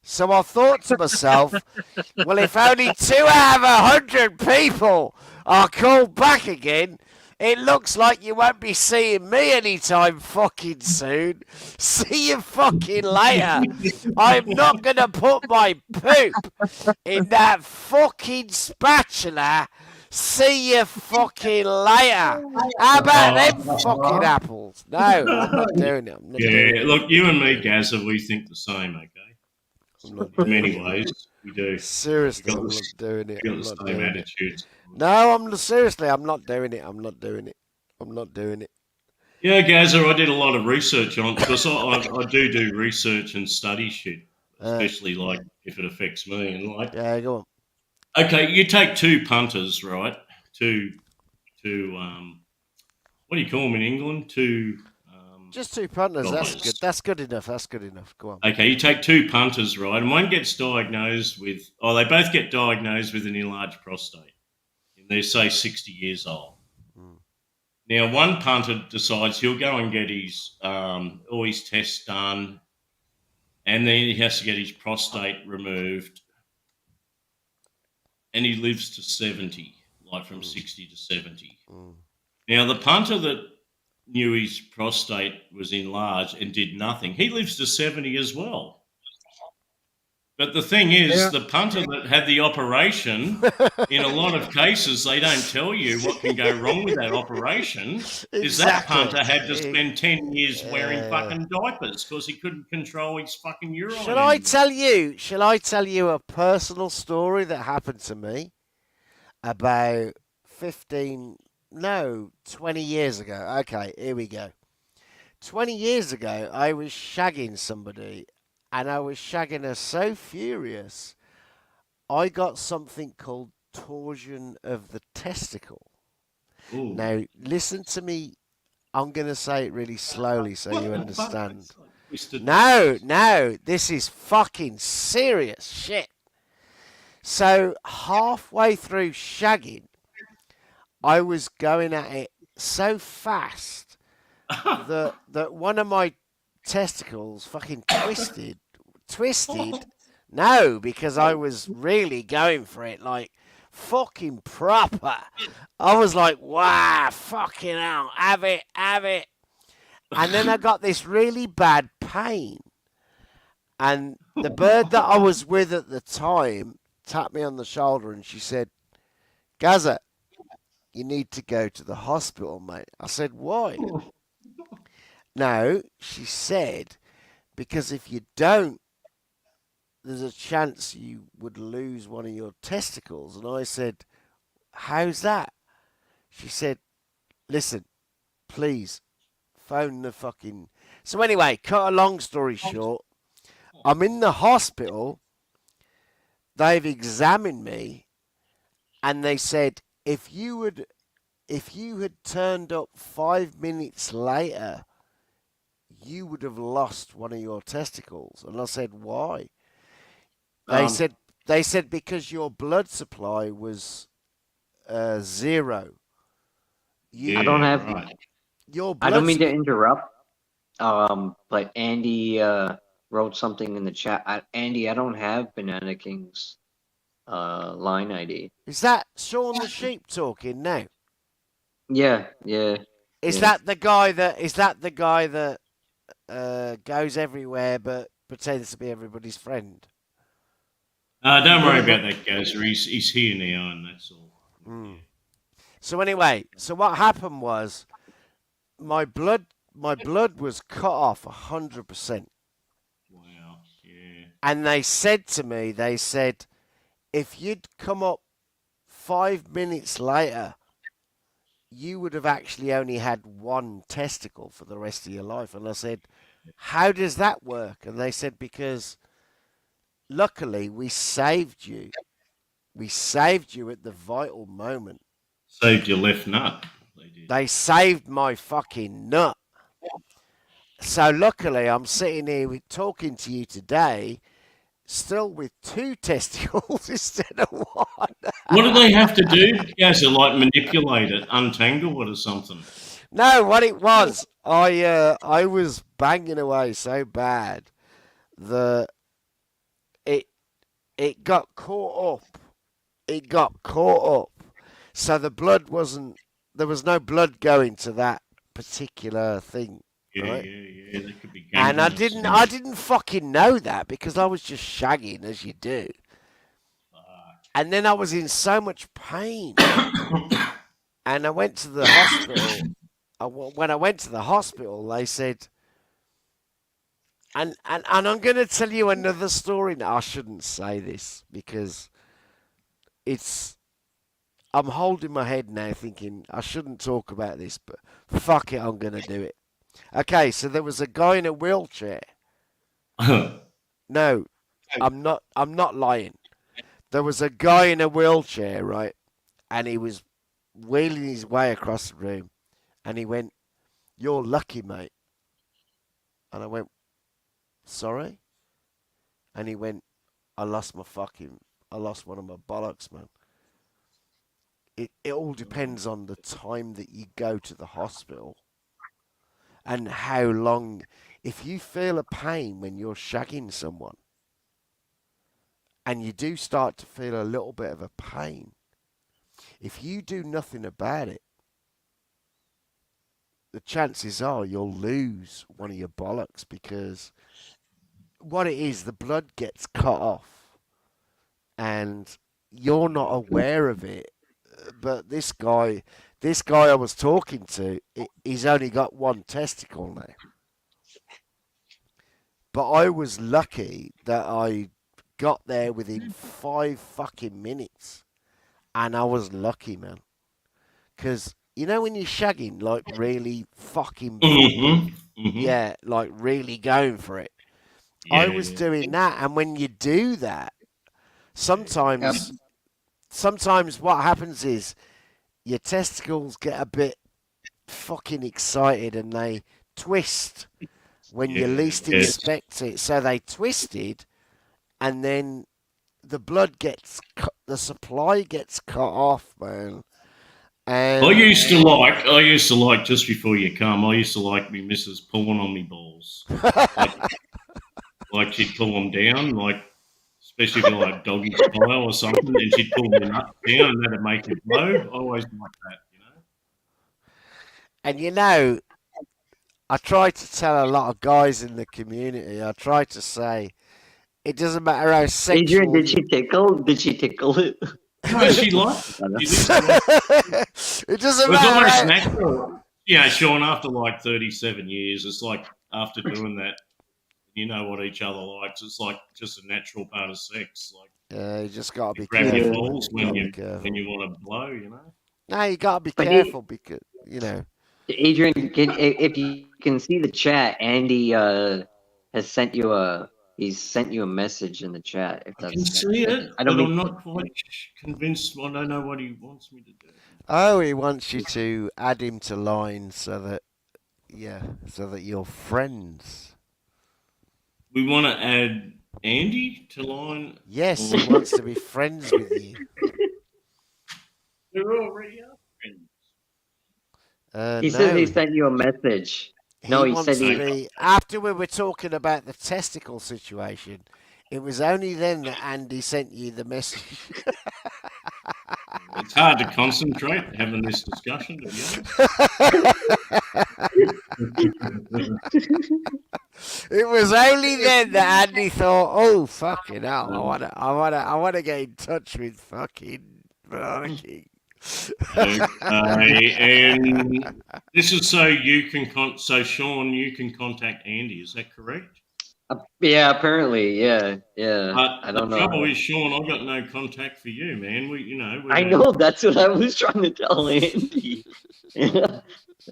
So I thought to myself, well, if only 2 out of 100 people are called back again, it looks like you won't be seeing me anytime fucking soon. See you fucking later. I'm not going to put my poop in that fucking spatula. See you fucking later. How about them fucking apples? No, I'm not doing it. I'm not doing it. Look, you and me, Gazza, we think the same, okay? I'm not In doing many it. ways, we do. Seriously, I'm not doing it. We've I'm got not the same doing it. attitudes. No, seriously, I'm not doing it. I'm not doing it. I'm not doing it. Yeah, Gazza, I did a lot of research on because I do research and study shit, especially like if it affects me and like. Yeah, go on. Okay, you take 2 punters, right? Two, what do you call them in England? Just 2 punters. That's guys. good. That's good enough. That's good enough. Go on. Okay, you take 2 punters, right? And one gets diagnosed with, they both get diagnosed with an enlarged prostate. And they're, say, 60 years old. Now, one punter decides he'll go and get all his tests done, and then he has to get his prostate removed, and he lives to 70, like from 60 to 70. Now, the punter that knew his prostate was enlarged and did nothing, he lives to 70 as well. But the thing is, the punter that had the operation, in a lot of cases, they don't tell you what can go wrong with that operation. Is that punter had to spend 10 years wearing fucking diapers because he couldn't control his fucking urine. Shall I tell you a personal story that happened to me about 20 years ago? Okay, here we go. 20 years ago, I was shagging somebody, and I was shagging her so furious, I got something called torsion of the testicle. Ooh. Now, listen to me. I'm going to say it really slowly so you understand. No, this is fucking serious shit. So, halfway through shagging, I was going at it so fast that one of my testicles fucking twisted. No, because I was really going for it, like fucking proper. I was like, wow, fucking hell, have it. And then I got this really bad pain. And the bird that I was with at the time tapped me on the shoulder and she said, Gazza, you need to go to the hospital, mate. I said, why? No, she said, because if you don't, there's a chance you would lose one of your testicles. And I said, how's that? She said, listen, please, phone the fucking... So anyway, cut a long story short, I'm in the hospital. They've examined me, and they said, if you had turned up 5 minutes later, you would have lost one of your testicles. And I said, why? They said because your blood supply was 0. I don't have. Right. Your I blood don't mean to interrupt. But Andy wrote something in the chat. Andy, I don't have Banana King's line ID. Is that Sean the Sheep talking now? Yeah. Is that the guy that goes everywhere but pretends to be everybody's friend? Don't worry about that, Gazza. He's here now, and that's all. So anyway, what happened was my blood was cut off 100%. Wow. Yeah. And they said to me, if you'd come up 5 minutes later, you would have actually only had one testicle for the rest of your life. And I said, how does that work? And they said, because luckily we saved you. We saved you at the vital moment. Saved your left nut. They saved my fucking nut. So luckily I'm sitting here talking to you today, still with 2 testicles instead of 1. What do they have to do? Guys, like manipulate it, untangle it or something? No, what it was, I was banging away so bad that it got caught up. It got caught up. So the blood wasn't. There was no blood going to that particular thing. Yeah, right? yeah. That could be And I gangrenous. didn't fucking know that because I was just shagging as you do. And then I was in so much pain. And I went to the hospital. When I went to the hospital, they said, and I'm going to tell you another story. Now, I shouldn't say this because I'm holding my head now thinking I shouldn't talk about this, but fuck it, I'm going to do it. Okay, so there was a guy in a wheelchair. No, I'm not lying. There was a guy in a wheelchair, right? And he was wheeling his way across the room. And he went, "You're lucky, mate." And I went, "Sorry?" And he went, I lost one of my bollocks, man. It all depends on the time that you go to the hospital and how long. If you feel a pain when you're shagging someone and you do start to feel a little bit of a pain, if you do nothing about it, the chances are you'll lose one of your bollocks because what it is, the blood gets cut off and you're not aware of it. But this guy I was talking to, he's only got one testicle now. But I was lucky that I got there within 5 fucking minutes. And I was lucky, man. Because, you know when you're shagging, like, really fucking... Yeah, like, really going for it. I was doing that, and when you do that, sometimes what happens is your testicles get a bit fucking excited and they twist when you least expect it. So they twisted, and then the blood gets the supply gets cut off, man. And I used to like just before you come. I used to like me missus pulling on me balls, like she'd pull them down, like especially if you're like doggy style or something, and she'd pull me nuts down and that'd make it blow. I always liked that, you know. And you know, I try to tell a lot of guys in the community. I try to say it doesn't matter how sexual. Adrian, did she tickle? Did she tickle it? No, she liked it. It doesn't It was almost matter. natural. Yeah, Sean, after like 37 years, it's like after doing that, you know what each other likes. It's like just a natural part of sex. Like you just gotta be grab your careful. balls when you want to blow, you know. No, you gotta be But careful because you know. Adrian, if you can see the chat, Andy has sent you a message in the chat. If that's I can see it, I don't but mean, I'm not quite convinced. I don't know what he wants me to do. Oh, he wants you to add him to line so that you're friends. We want to add Andy to line. Yes, he wants to be friends with you. We're already are friends. he says he sent you a message. No, he said wants to be. After we were talking about the testicle situation, it was only then that Andy sent you the message. It's hard to concentrate having this discussion, to be honest. It was only then that Andy thought, "Oh fucking hell! I wanna get in touch with fucking Banana King." And this is so you can so Sean, you can contact Andy. Is that correct? Yeah, apparently, yeah. I don't The know. trouble is, Sean, I've got no contact for you, man. I know, that's what I was trying to tell Andy.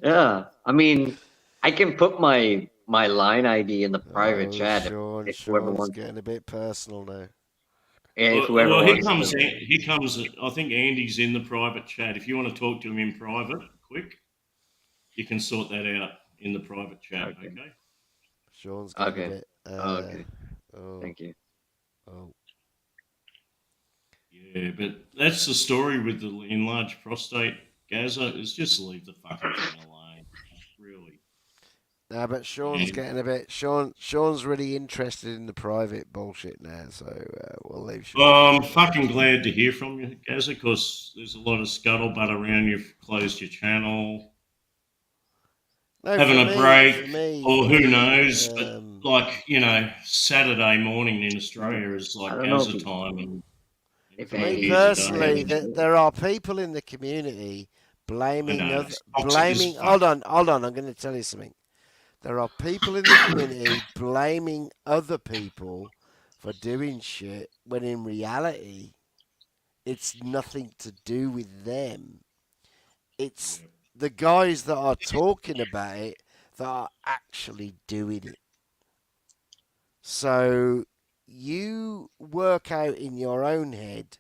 yeah. I mean, I can put my line ID in the private chat if whoever Sean's wants. getting a bit personal now. Yeah, whoever well, wants he comes. I think Andy's in the private chat. If you want to talk to him in private, quick, you can sort that out in the private chat. Okay. Sean's getting a bit. Okay. Thank you. Oh. Yeah, but that's the story with the enlarged prostate, Gaza. Is just leave the fucking thing alone. Really. But Sean's getting a bit. Sean's really interested in the private bullshit now, so we'll leave Sean. Well, I'm fucking glad to hear from you, Gazza, because there's a lot of scuttlebutt around. You've closed your channel, having a break, or who knows. But like Saturday morning in Australia is like Gazza time, and for me personally, there are people in the community blaming other, Hold on. I'm going to tell you something. There are people in the community blaming other people for doing shit when in reality, it's nothing to do with them. It's the guys that are talking about it that are actually doing it. So you work out in your own head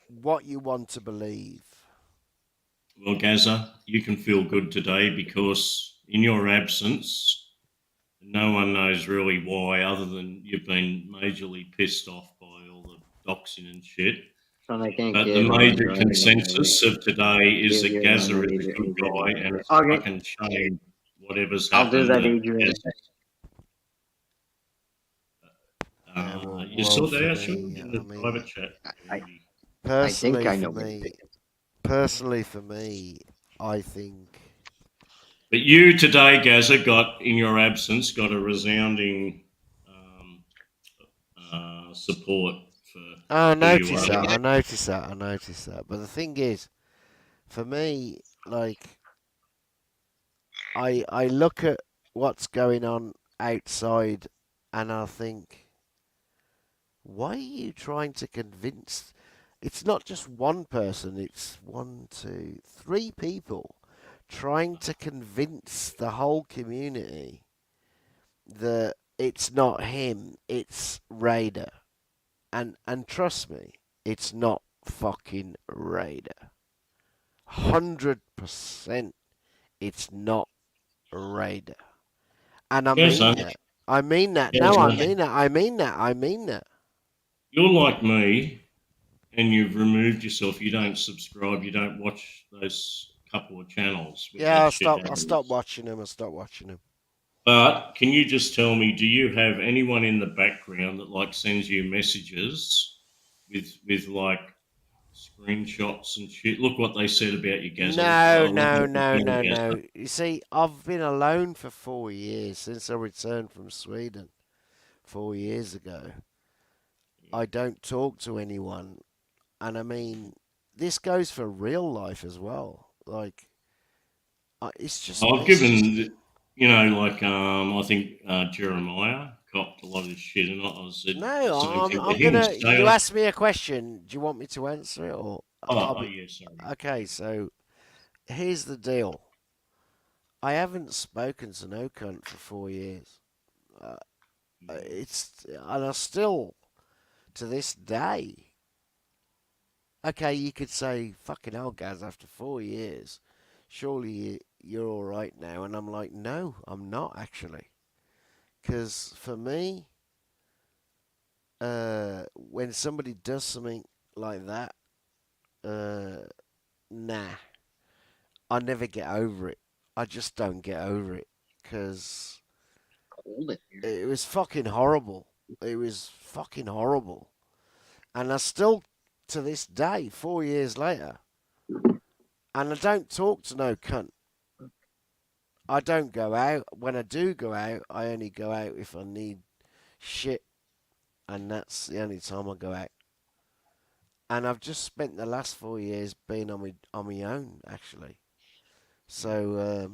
what you want to believe. Well, Gazza, you can feel good today because in your absence, no one knows really why, other than you've been majorly pissed off by all the doxing and shit. But the major consensus of today is that Gazza is a good guy, and it's a fucking shame whatever's happened. I'll do that, Adrian. You saw that, Sean, in the private chat. Personally, for me, I think. But you today, Gazza, in your absence, got a resounding support for. I noticed that. But the thing is, for me, like, I look at what's going on outside, and I think, why are you trying to convince? It's not just one person, it's 1, 2, 3 people trying to convince the whole community that it's not him, it's Raider. And trust me, it's not fucking Raider. 100% it's not Raider. And I mean that. I mean that. No, I mean that. You're like me, and you've removed yourself. You don't subscribe. You don't watch those couple of channels. Yeah, I stopped watching them. But can you just tell me, do you have anyone in the background that like sends you messages with like screenshots and shit? Look what they said about you, Gazza. No. You see, I've been alone for 4 years since I returned from Sweden 4 years ago. I don't talk to anyone. And I mean, this goes for real life as well. Like, it's just. I've given, I think Jeremiah copped a lot of shit, and I said, no, I'm gonna. You asked me a question. Do you want me to answer it or? Yeah, sorry. Okay, so here's the deal. I haven't spoken to no cunt for 4 years. And I still, to this day. Okay, you could say, fucking hell, Gaz, after 4 years, surely you're all right now. And I'm like, no, I'm not actually. Because for me, when somebody does something like that, nah, I never get over it. I just don't get over it. Because it was fucking horrible. It was fucking horrible. And I still, to this day, 4 years later, and I don't talk to no cunt. I don't go out. When I do go out, I only go out if I need shit, and that's the only time I go out. And I've just spent the last 4 years being on my own, actually. So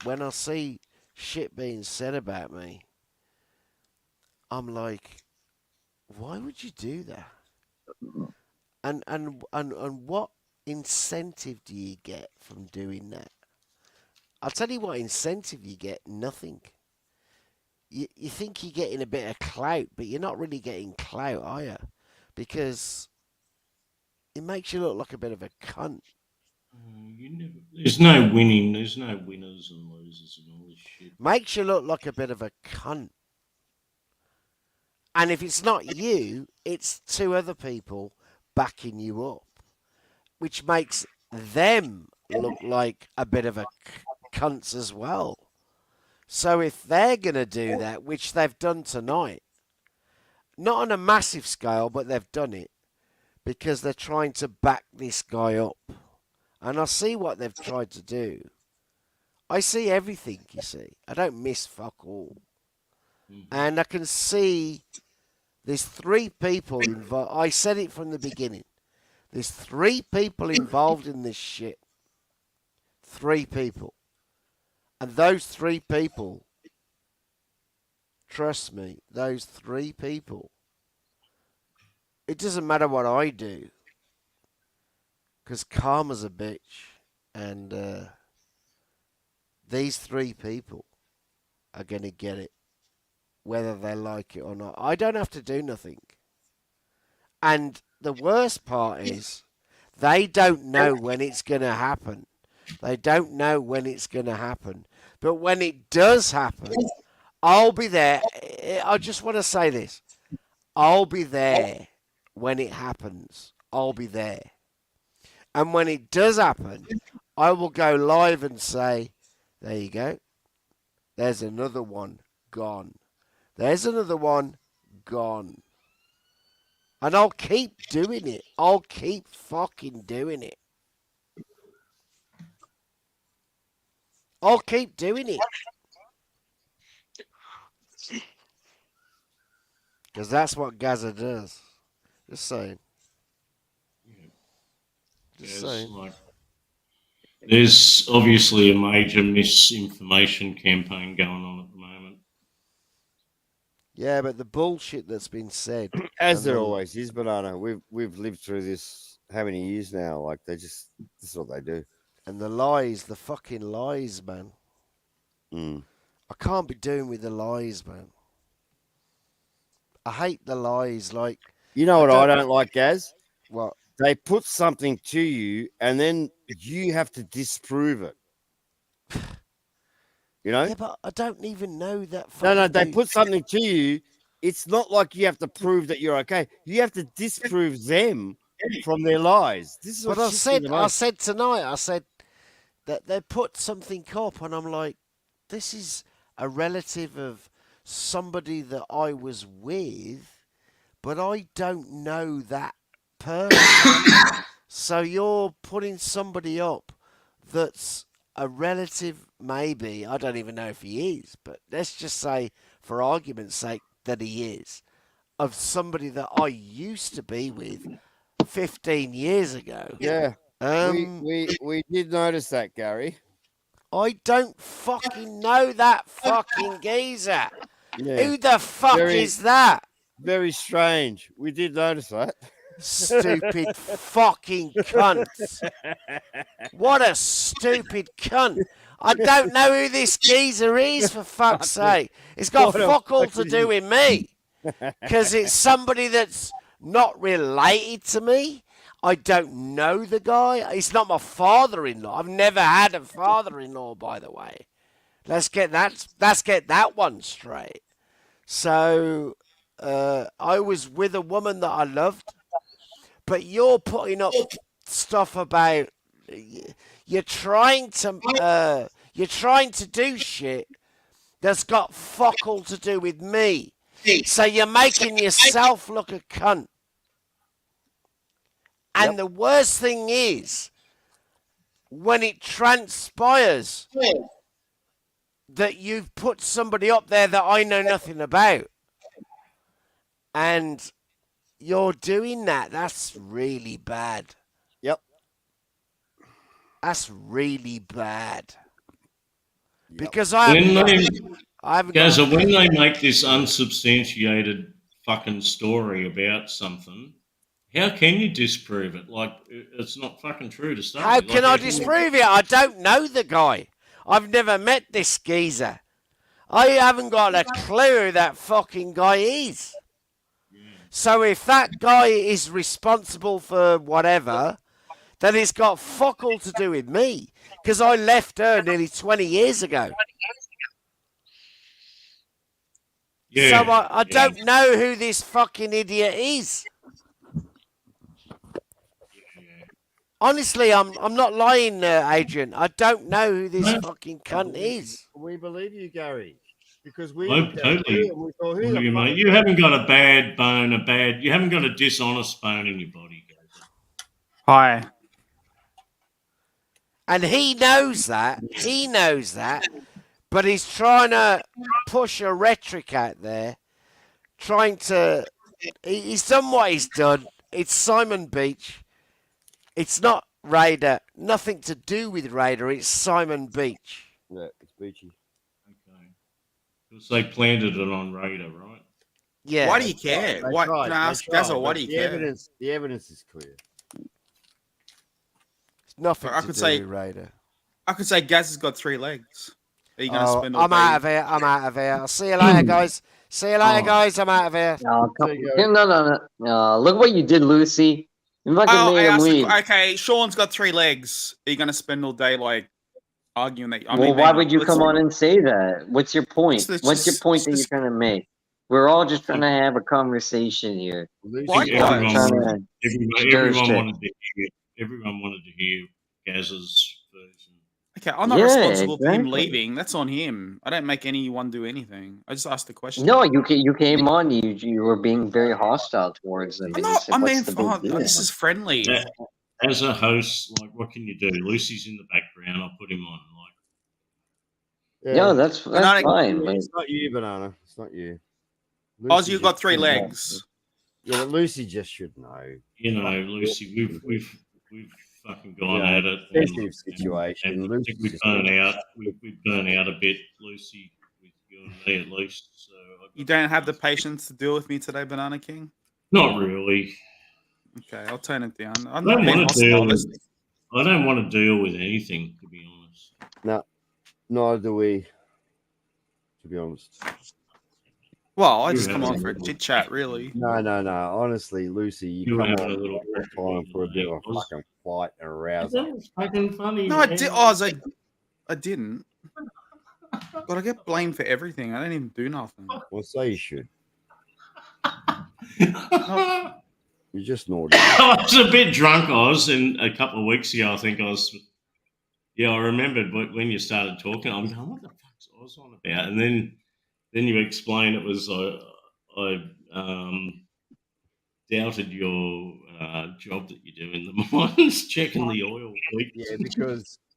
when I see shit being said about me, I'm like, why would you do that? And what incentive do you get from doing that? I'll tell you what incentive you get, nothing. You think you're getting a bit of clout, but you're not really getting clout, are you? Because it makes you look like a bit of a cunt. There's no winning. There's no winners and losers and all this shit. Makes you look like a bit of a cunt. And if it's not you, it's 2 other people backing you up, which makes them look like a bit of a cunts as well. So if they're going to do that, which they've done tonight, not on a massive scale, but they've done it because they're trying to back this guy up. And I see what they've tried to do. I see everything, you see. I don't miss fuck all. And I can see there's 3 people involved. I said it from the beginning. There's 3 people involved in this shit. 3 people. And those 3 people, trust me, those 3 people, it doesn't matter what I do. Because karma's a bitch. And these 3 people are going to get it. Whether they like it or not. I don't have to do nothing. And the worst part is, they don't know when it's going to happen. They don't know when it's going to happen. But when it does happen, I'll be there. I just want to say this. I'll be there when it happens. I'll be there. And when it does happen, I will go live and say, there you go. There's another one gone. There's another one gone. And I'll keep doing it. I'll keep fucking doing it. I'll keep doing it. Because that's what Gaza does. Just saying. Just saying. There's obviously a major misinformation campaign going on at the moment. Yeah, but the bullshit that's been said, as there always is, Banana. We've lived through this how many years now? Like this is what they do. And the lies, the fucking lies, man. I can't be doing with the lies, man. I hate the lies. Like, you know what I don't like, Gaz? What? They put something to you, and then you have to disprove it. You know? Yeah, but I don't even know that. No, they put something to you. It's not like you have to prove that you're okay. You have to disprove them from their lies. This is what I said tonight, I said that they put something up, and I'm like, this is a relative of somebody that I was with, but I don't know that person. So you're putting somebody up that's a relative, maybe, I don't even know if he is, but let's just say, for argument's sake, that he is, of somebody that I used to be with 15 years ago. Yeah. We did notice that, Gary. I don't fucking know that fucking geezer. Yeah. Who the fuck is that? Very strange. We did notice that. Stupid fucking cunt. What a stupid cunt. I don't know who this geezer is, for fuck's sake. It's got fuck all to do with me. Because it's somebody that's not related to me. I don't know the guy. He's not my father-in-law. I've never had a father-in-law, by the way. Let's get that one straight. So, I was with a woman that I loved. But you're putting up stuff about you're trying to do shit that's got fuck all to do with me. So you're making yourself look a cunt. And the worst thing is when it transpires that you've put somebody up there that I know nothing about. And you're doing that. That's really bad. Yep. That's really bad. Yep. Because when they make this unsubstantiated fucking story about something, how can you disprove it? Like, it's not fucking true to start How with. can I disprove it? I don't know the guy. I've never met this geezer. I haven't got a clue who that fucking guy is. So if that guy is responsible for whatever, then it's got fuck all to do with me. Because I left her nearly 20 years ago. Yeah, so I don't know who this fucking idiot is. Honestly, I'm not lying, Adrian. I don't know who this fucking cunt is. We believe you, Gary, because we I looked at it totally and we thought, who believe the you, fuck mate. is You that? haven't got a bad bone, you haven't got a dishonest bone in your body. Hi. And he knows that. He knows that. But he's trying to push a rhetoric out there. Trying to... He's done what he's done. It's Simon Beach. It's not Raider. Nothing to do with Raider. It's Simon Beach. Yeah, it's Beachy. Okay. Because they planted it on Raider, right? Yeah. Why do you care? They Why? tried, Can I they ask tried, Gazzle, why but do you the care? evidence is clear. It's nothing I to could do say with Raider. I could say Gaz has got 3 legs. Are you going to Oh, spend all I'm day? out of here. I'm out of here. I'll see you later, guys. See you later, guys. I'm out of here. No. Look what you did, Lucy. You fucking Oh, made him leave. okay, Sean's got 3 legs. Are you going to spend all day like arguing that? I Well, mean, why maybe. would you Let's- come on and say that? What's your point? Let's What's your just- point that let's you're trying to make? We're all just trying to have a conversation here. Likewise. Everyone Trying wanted, to everyone stir shit. wanted to hear. Everyone wanted to hear Gaz's version. Okay, I'm not Yeah, responsible for him exactly. leaving. That's on him. I don't make anyone do anything. I just asked the question. No, you came on. You were being very hostile towards them. I'm and you not. said, I "What's mean, the big deal?" this is friendly. Yeah, as a host, like, what can you do? Lucy's in the background. I'll put him on. Like, No, that's fine. But It's not you, Banana. It's not you. Oz, you just got 3 should know. legs. Yeah, but Lucy just should know. you know, Lucy, we've fucking gone Yeah, at it. sensitive situation. And I Lucy's think we just burn gonna- out. We burn out a bit, Lucy, with you and me at least. So You don't have the patience to deal with me today, Banana King? not really. Okay, I'll turn it down. I I'm not don't being want to deal. hostile. I don't want to deal with anything, to be honest. No, neither do we. To be honest. Well, I You just come have on a for a little- chit chat, really. No. Honestly, Lucy, you You come have on, a little for a bit of a fucking fight and a rouser. That's fucking funny. No, I man. did. Oz, I didn't. But I get blamed for everything. I don't even do nothing. Well, so you should. You're just naughty. I was a bit drunk, Oz, and a couple of weeks ago, I think I was. Yeah, I remembered when you started talking. I'm going, what the fuck's Oz on about? And then you explained it was I doubted your job that you do in the mines, checking the oil leak. Yeah,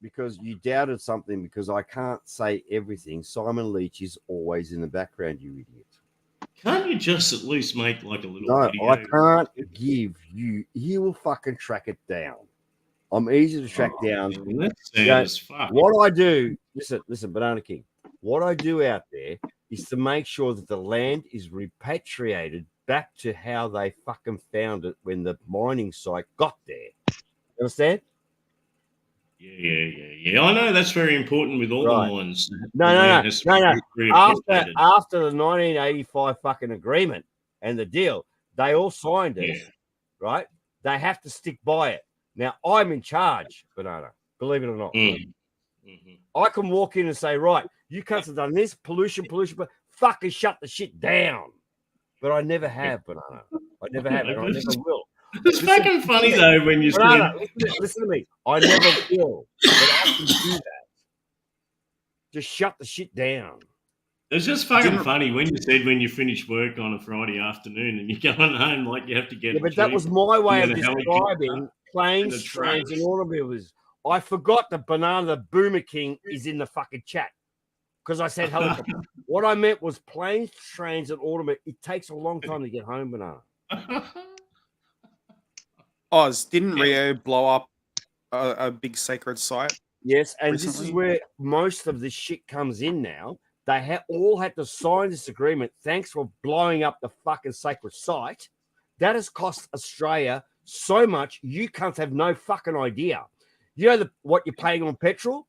because you doubted something because I can't say everything. Simon Leach is always in the background, you idiot. Can't you just at least make like a little No, video? I can't give you. He will fucking track it down. I'm easy to track down. Man, that's sad You know, as fuck. what I do, listen, Banana King. What I do out there is to make sure that the land is repatriated back to how they fucking found it when the mining site got there. You understand? Yeah. I know that's very important with all Right. the mines. No. The land has to be reappropriated. After the 1985 fucking agreement and the deal, they all signed it, right? They have to stick by it. Now, I'm in charge, Banana, believe it or not. I can walk in and say, right, you cunts have done this, pollution, but fucking shut the shit down. But I never have, Banana. I never have, and I never will. It's fucking funny, though, when you Banana, said... listen to me. I never will, but I can do that. Just shut the shit down. It's just fucking funny when you said when you finish work on a Friday afternoon and you're going home like you have to get. Yeah, but that was my way of a helicopter describing planes, and a truck. trains, and automobiles. I forgot that Banana the Boomer King is in the fucking chat because I said helicopter. What I meant was planes, trains, and automobiles. It takes a long time to get home, Banana. Oz, didn't Rio blow up a big sacred site? Yes, and this recently? is where most of this shit comes in now. They all had to sign this agreement. Thanks for blowing up the fucking sacred site. That has cost Australia so much. You cunts have no fucking idea. You know what you're paying on petrol?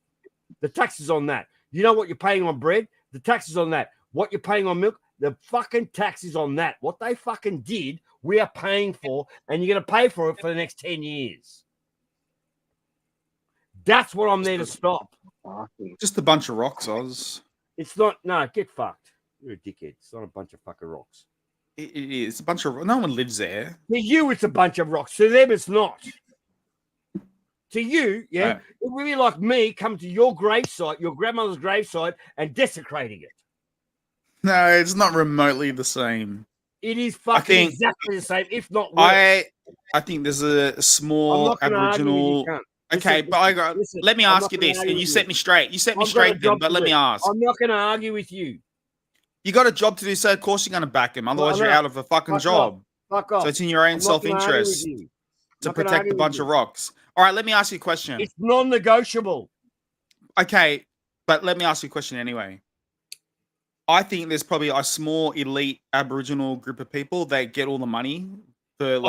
The taxes on that. You know what you're paying on bread? The taxes on that. What you're paying on milk? The fucking taxes on that. What they fucking did, we are paying for, and you're going to pay for it for the next 10 years. That's what I'm there to stop. Just a bunch of rocks, Oz. It's not. No, get fucked. You're a dickhead. It's not a bunch of fucking rocks. It is a bunch of. No one lives there. To you, it's a bunch of rocks. To them, it's not. To you, yeah, it would be like me coming to your gravesite, your grandmother's gravesite, and desecrating it. No, it's not remotely the same. It is fucking think- exactly the same, if not worse. I think there's a I'm small not gonna argue with you, Aboriginal. cunt. Okay, Listen, but I got. listen, Let me I'm ask not you gonna this, argue and you with set you. me straight. You set me I've got a straight, then. job But to let do. me ask. I'm not going to argue with you. You got a job to do, so of course you're going to back him. Otherwise, I'm you're not. out of a fucking Fuck job. Fuck off. So it's in your own I'm not gonna argue with self-interest you. to Not gonna protect argue a with bunch you. of rocks. All right, let me ask you a question. It's non-negotiable. Okay, but let me ask you a question anyway. I think there's probably a small elite Aboriginal group of people that get all the money for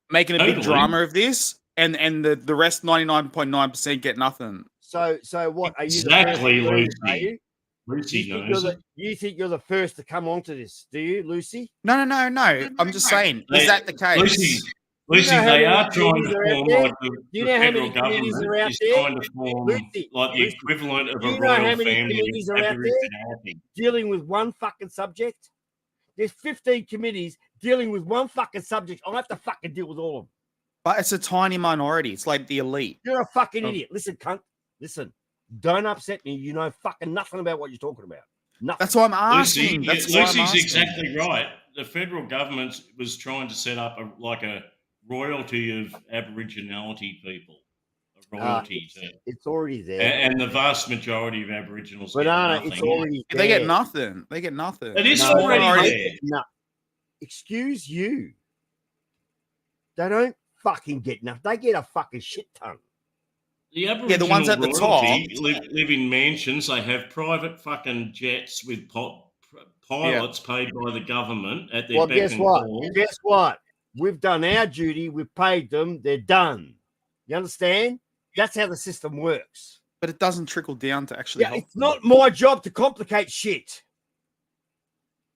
making a big totally. drama of this, and the rest 99.9% get nothing. So what are you? Exactly, the first Lucy. Are you? Lucy you think knows you're it. you think you're the first to come onto this? Do you, Lucy? No. I'm just saying, is that the case? Lucy, how they many are trying committees to are out form there? like Do the you know how federal many committees government are out is there? trying to form Lucy, like the equivalent of do a you know how royal many family committees of are out there Aboriginality. dealing with one fucking subject? There's 15 committees dealing with one fucking subject. I have to fucking deal with all of them. But it's a tiny minority. It's like the elite. You're a fucking idiot. Listen, cunt. Listen. Don't upset me. You know fucking nothing about what you're talking about. Nothing. That's why I'm asking. Lucy's exactly right. The federal government was trying to set up a royalty of Aboriginality people. A royalty. It's already there. And the vast majority of Aboriginals Banana, get nothing. it's already They get there. nothing. They get nothing. It is already there. No. Excuse you. They don't fucking get nothing. They get a fucking shit ton. The Aboriginal the ones at the royalty live in mansions. They have private fucking jets with pilots paid by the government at their beck guess and what? call. Guess what? We've done our duty. We've paid them. They're done. You understand? That's how the system works. But it doesn't trickle down to actually help. It's not my job to complicate shit.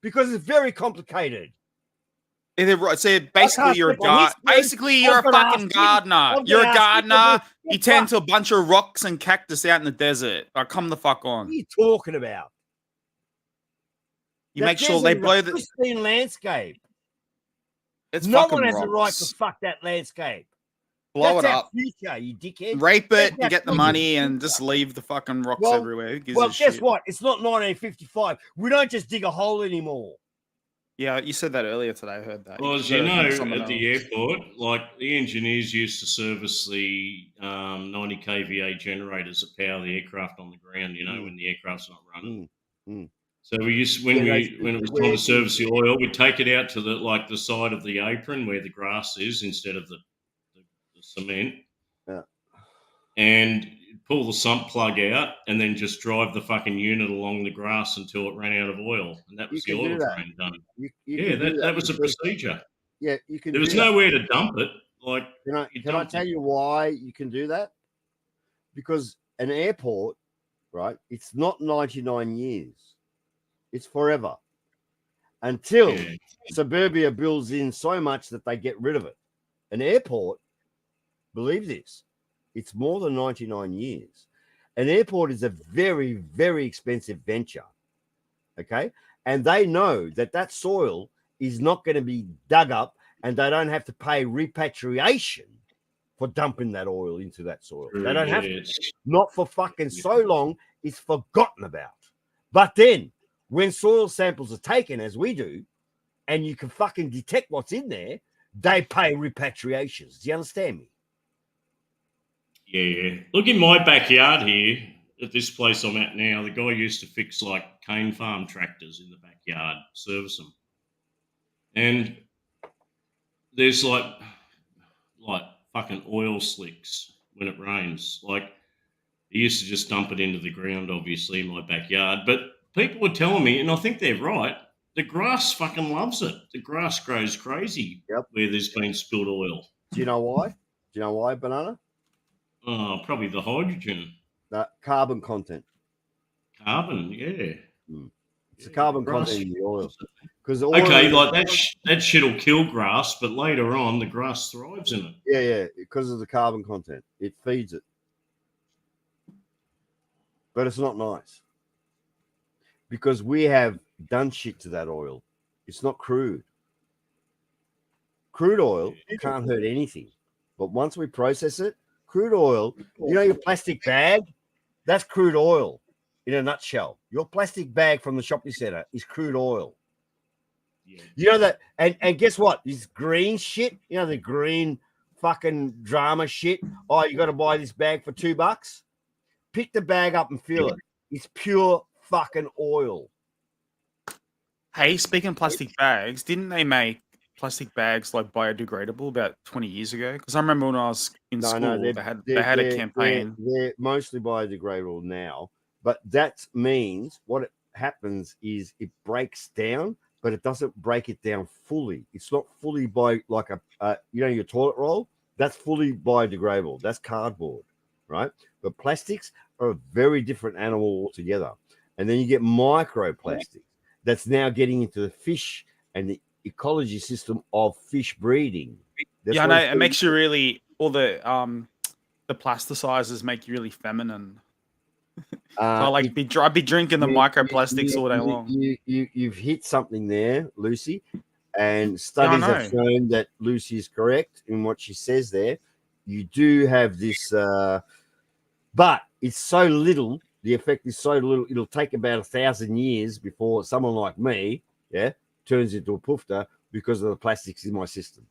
Because it's very complicated. So basically, you're a guard. Basically, you're a fucking gardener. You're a gardener. You tend to a bunch of rocks and cactus out in the desert. Like, come the fuck on. What are you talking about? You make sure they blow the pristine landscape. It's no fucking one has the right rocks. to fuck that landscape. Blow That's it our up. future, you dickhead. Rape That's it and our get the future. money and just leave the fucking rocks everywhere. Who gives a guess shit? what? It's not 1955. We don't just dig a hole anymore. Yeah, you said that earlier today. I heard that. Well, as you know, at the airport, like the engineers used to service the 90 kVA generators that power the aircraft on the ground. You know, when the aircraft's not running. So we used when it was time to service the oil, we'd take it out to the side of the apron where the grass is instead of the cement. Yeah. And pull the sump plug out and then just drive the fucking unit along the grass until it ran out of oil. And that was the oil drain done. That was a procedure. Yeah, you can. There was nowhere to dump it. Like, can I tell you why you can do that? Because an airport, right? It's not 99 years. It's forever. Until suburbia builds in so much that they get rid of it. An airport, believe this, it's more than 99 years. An airport is a very, very expensive venture. Okay? And they know that soil is not going to be dug up and they don't have to pay repatriation for dumping that oil into that soil. They don't have to. Not for fucking so long, it's forgotten about. But then, when soil samples are taken, as we do, and you can fucking detect what's in there, they pay repatriations. Do you understand me? Yeah. Look in my backyard here at this place I'm at now. The guy used to fix like cane farm tractors in the backyard, service them. And there's like fucking oil slicks when it rains. Like he used to just dump it into the ground, obviously, in my backyard. But people were telling me, and I think they're right, the grass fucking loves it. The grass grows crazy where there's been spilled oil. Do you know why? Do you know why, Banana? Oh, probably the hydrogen. The carbon content. Carbon, yeah. It's the carbon content in the oil. Okay, like that shit'll kill grass, but later on the grass thrives in it. Yeah, because of the carbon content. It feeds it. But it's not nice. Because we have done shit to that oil. It's not crude. Crude oil can't hurt anything. But once we process it, Crude oil, you know your plastic bag? That's crude oil in a nutshell. Your plastic bag from the shopping center is crude oil. You know that, and guess what? This green shit, you know, the green fucking drama shit. Oh, you got to buy this bag for $2. Pick the bag up and feel it. It's pure fucking oil. Hey, speaking of plastic bags, didn't they make plastic bags like biodegradable about 20 years ago? Because I remember when I was in school, they had a campaign. They're mostly biodegradable now, but that means what happens is it breaks down, but it doesn't break it down fully. It's not fully like your toilet roll. That's fully biodegradable. That's cardboard, right? But plastics are a very different animal altogether. And then you get microplastics that's now getting into the fish and the ecology system of fish breeding. That's Yeah, I know. It makes you really, all the plasticizers make you really feminine. So I'd be drinking the microplastics all day long. You've hit something there, Lucy, and studies have shown that Lucy is correct in what she says there. You do have this, but it's so little. The effect is so little. It'll take about 1,000 years before someone like me, turns into a poofter because of the plastics in my system.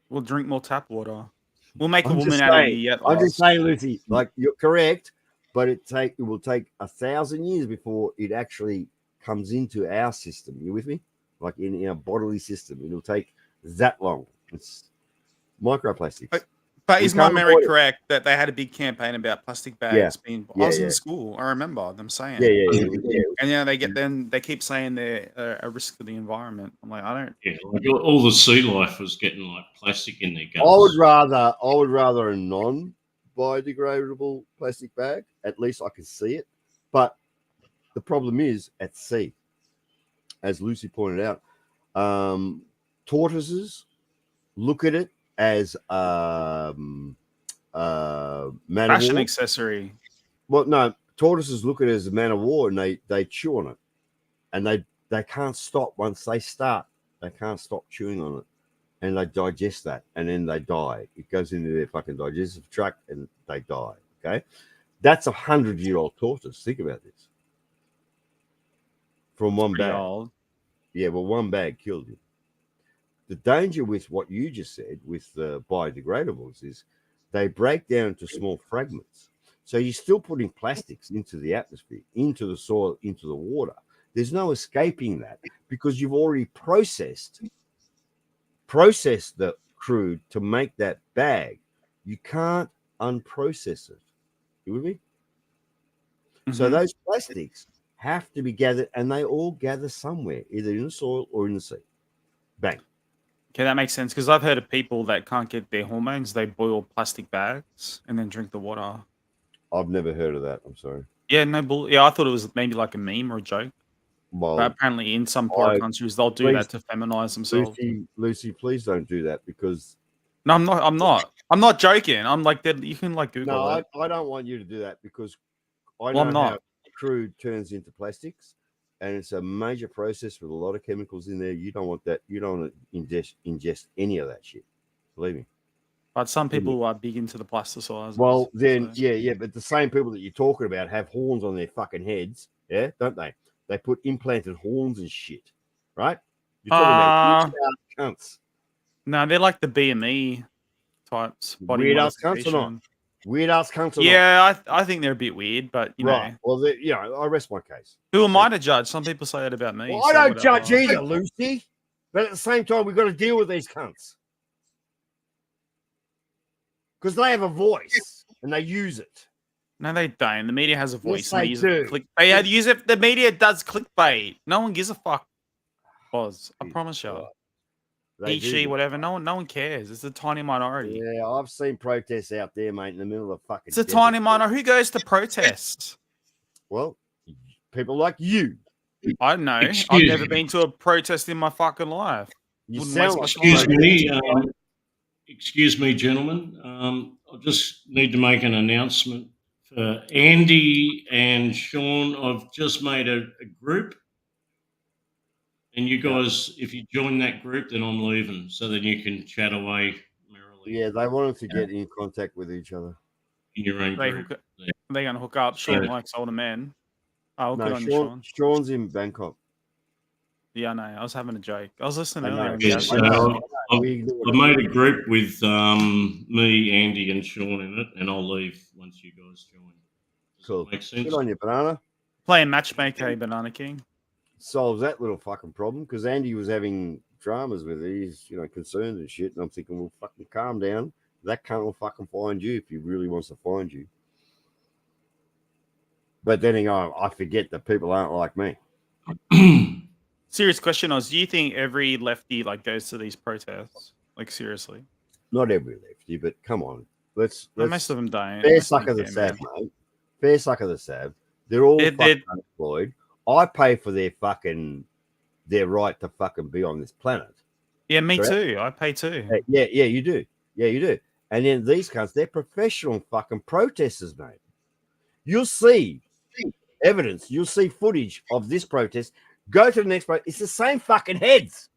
We'll drink more tap water. We'll make a woman out of you yet. I'm just saying, Lucy, like you're correct, but it will take 1,000 years before it actually comes into our system. You with me? Like in our bodily system, it'll take that long. It's microplastics. But is my memory correct that they had a big campaign about plastic bags being? I was in school. I remember them saying. And they keep saying they're a risk to the environment. I'm like, I don't. Yeah, like all the sea life was getting like plastic in their guts. I would rather a non-biodegradable plastic bag. At least I can see it. But the problem is at sea, as Lucy pointed out, tortoises look at it as fashion accessory. Well, no, tortoises look at it as a man of war, and they chew on it, and they can't stop once they start. They can't stop chewing on it, and they digest that, and then they die. It goes into their fucking digestive tract, and they die. Okay, that's 100-year-old tortoise. Think about this. From one bag. Old. Yeah, well, one bag killed him. The danger with what you just said with the biodegradables is they break down into small fragments. So you're still putting plastics into the atmosphere, into the soil, into the water. There's no escaping that because you've already processed the crude to make that bag. You can't unprocess it. You with me? Mm-hmm. So those plastics have to be gathered, and they all gather somewhere, either in the soil or in the sea. Bang. Okay, that makes sense because I've heard of people that can't get their hormones. They boil plastic bags and then drink the water. I've never heard of that. I'm sorry. Yeah, no bull. Yeah, I thought it was maybe like a meme or a joke. Well, but apparently, in some poor countries, they'll do that to feminize themselves. Lucy, please don't do that because. No, I'm not. I'm not joking. I'm like that. You can like Google. No, I don't want you to do that because I know how crude turns into plastics. And it's a major process with a lot of chemicals in there. You don't want that. You don't want to ingest any of that shit. Believe me. But some people are big into the plasticizers. Well, then, yeah. But the same people that you're talking about have horns on their fucking heads. Yeah, don't they? They put implanted horns and shit. Right? You're talking about cunts. No, they're like the BME types. Weird ass cunts or not? Weird ass cunts. Yeah, I think they're a bit weird, but you know. Well, I rest my case. Who am I to judge? Some people say it about me. Well, I don't judge either, Lucy. But at the same time, we've got to deal with these cunts because they have a voice and they use it. No, they don't. The media has a voice. Yes, they do. They use it. The media does clickbait. No one gives a fuck. Oz, I promise you. He, she, whatever. No one cares. It's a tiny minority. Yeah, I've seen protests out there, mate, in the middle of fucking. It's a tiny minority. Who goes to protest? Well, people like you. I don't know. I've never been to a protest in my fucking life. Excuse me, gentlemen. I just need to make an announcement for Andy and Sean. I've just made a group. And you guys, if you join that group, then I'm leaving, so then you can chat away merrily. Yeah, they wanted to get in contact with each other. In your own They group. they're going to hook up. Sean Yeah. likes older men. Oh, good No, on you, Sean. Sean's in Bangkok. Yeah, I know. I was having a joke. I was listening I know. earlier. Yeah, so I've We ignore I've made a group with me, Andy, and Sean in it, and I'll leave once you guys join. Does Cool. that make sense? Good on you, Banana. Playing matchmaker, Banana King. Solves that little fucking problem because Andy was having dramas with it. He's, concerned and shit. And I'm thinking, well, fucking calm down. That cunt will fucking find you if he really wants to find you. But then again, I forget that people aren't like me. Serious question, Oz. Do you think every lefty goes to these protests? Like seriously? Not every lefty, but come on. Let's most of them don't. Fair Most of suck them of the can, sab, man. mate. Fair suck of the sab. They're all They're- fucking unemployed. I pay for their right to fucking be on this planet. Yeah, me Correct? too. I pay too. Yeah, you do. Yeah, you do. And then these cunts, they're professional fucking protesters, mate. You'll see evidence. You'll see footage of this protest. Go to the next protest. It's the same fucking heads.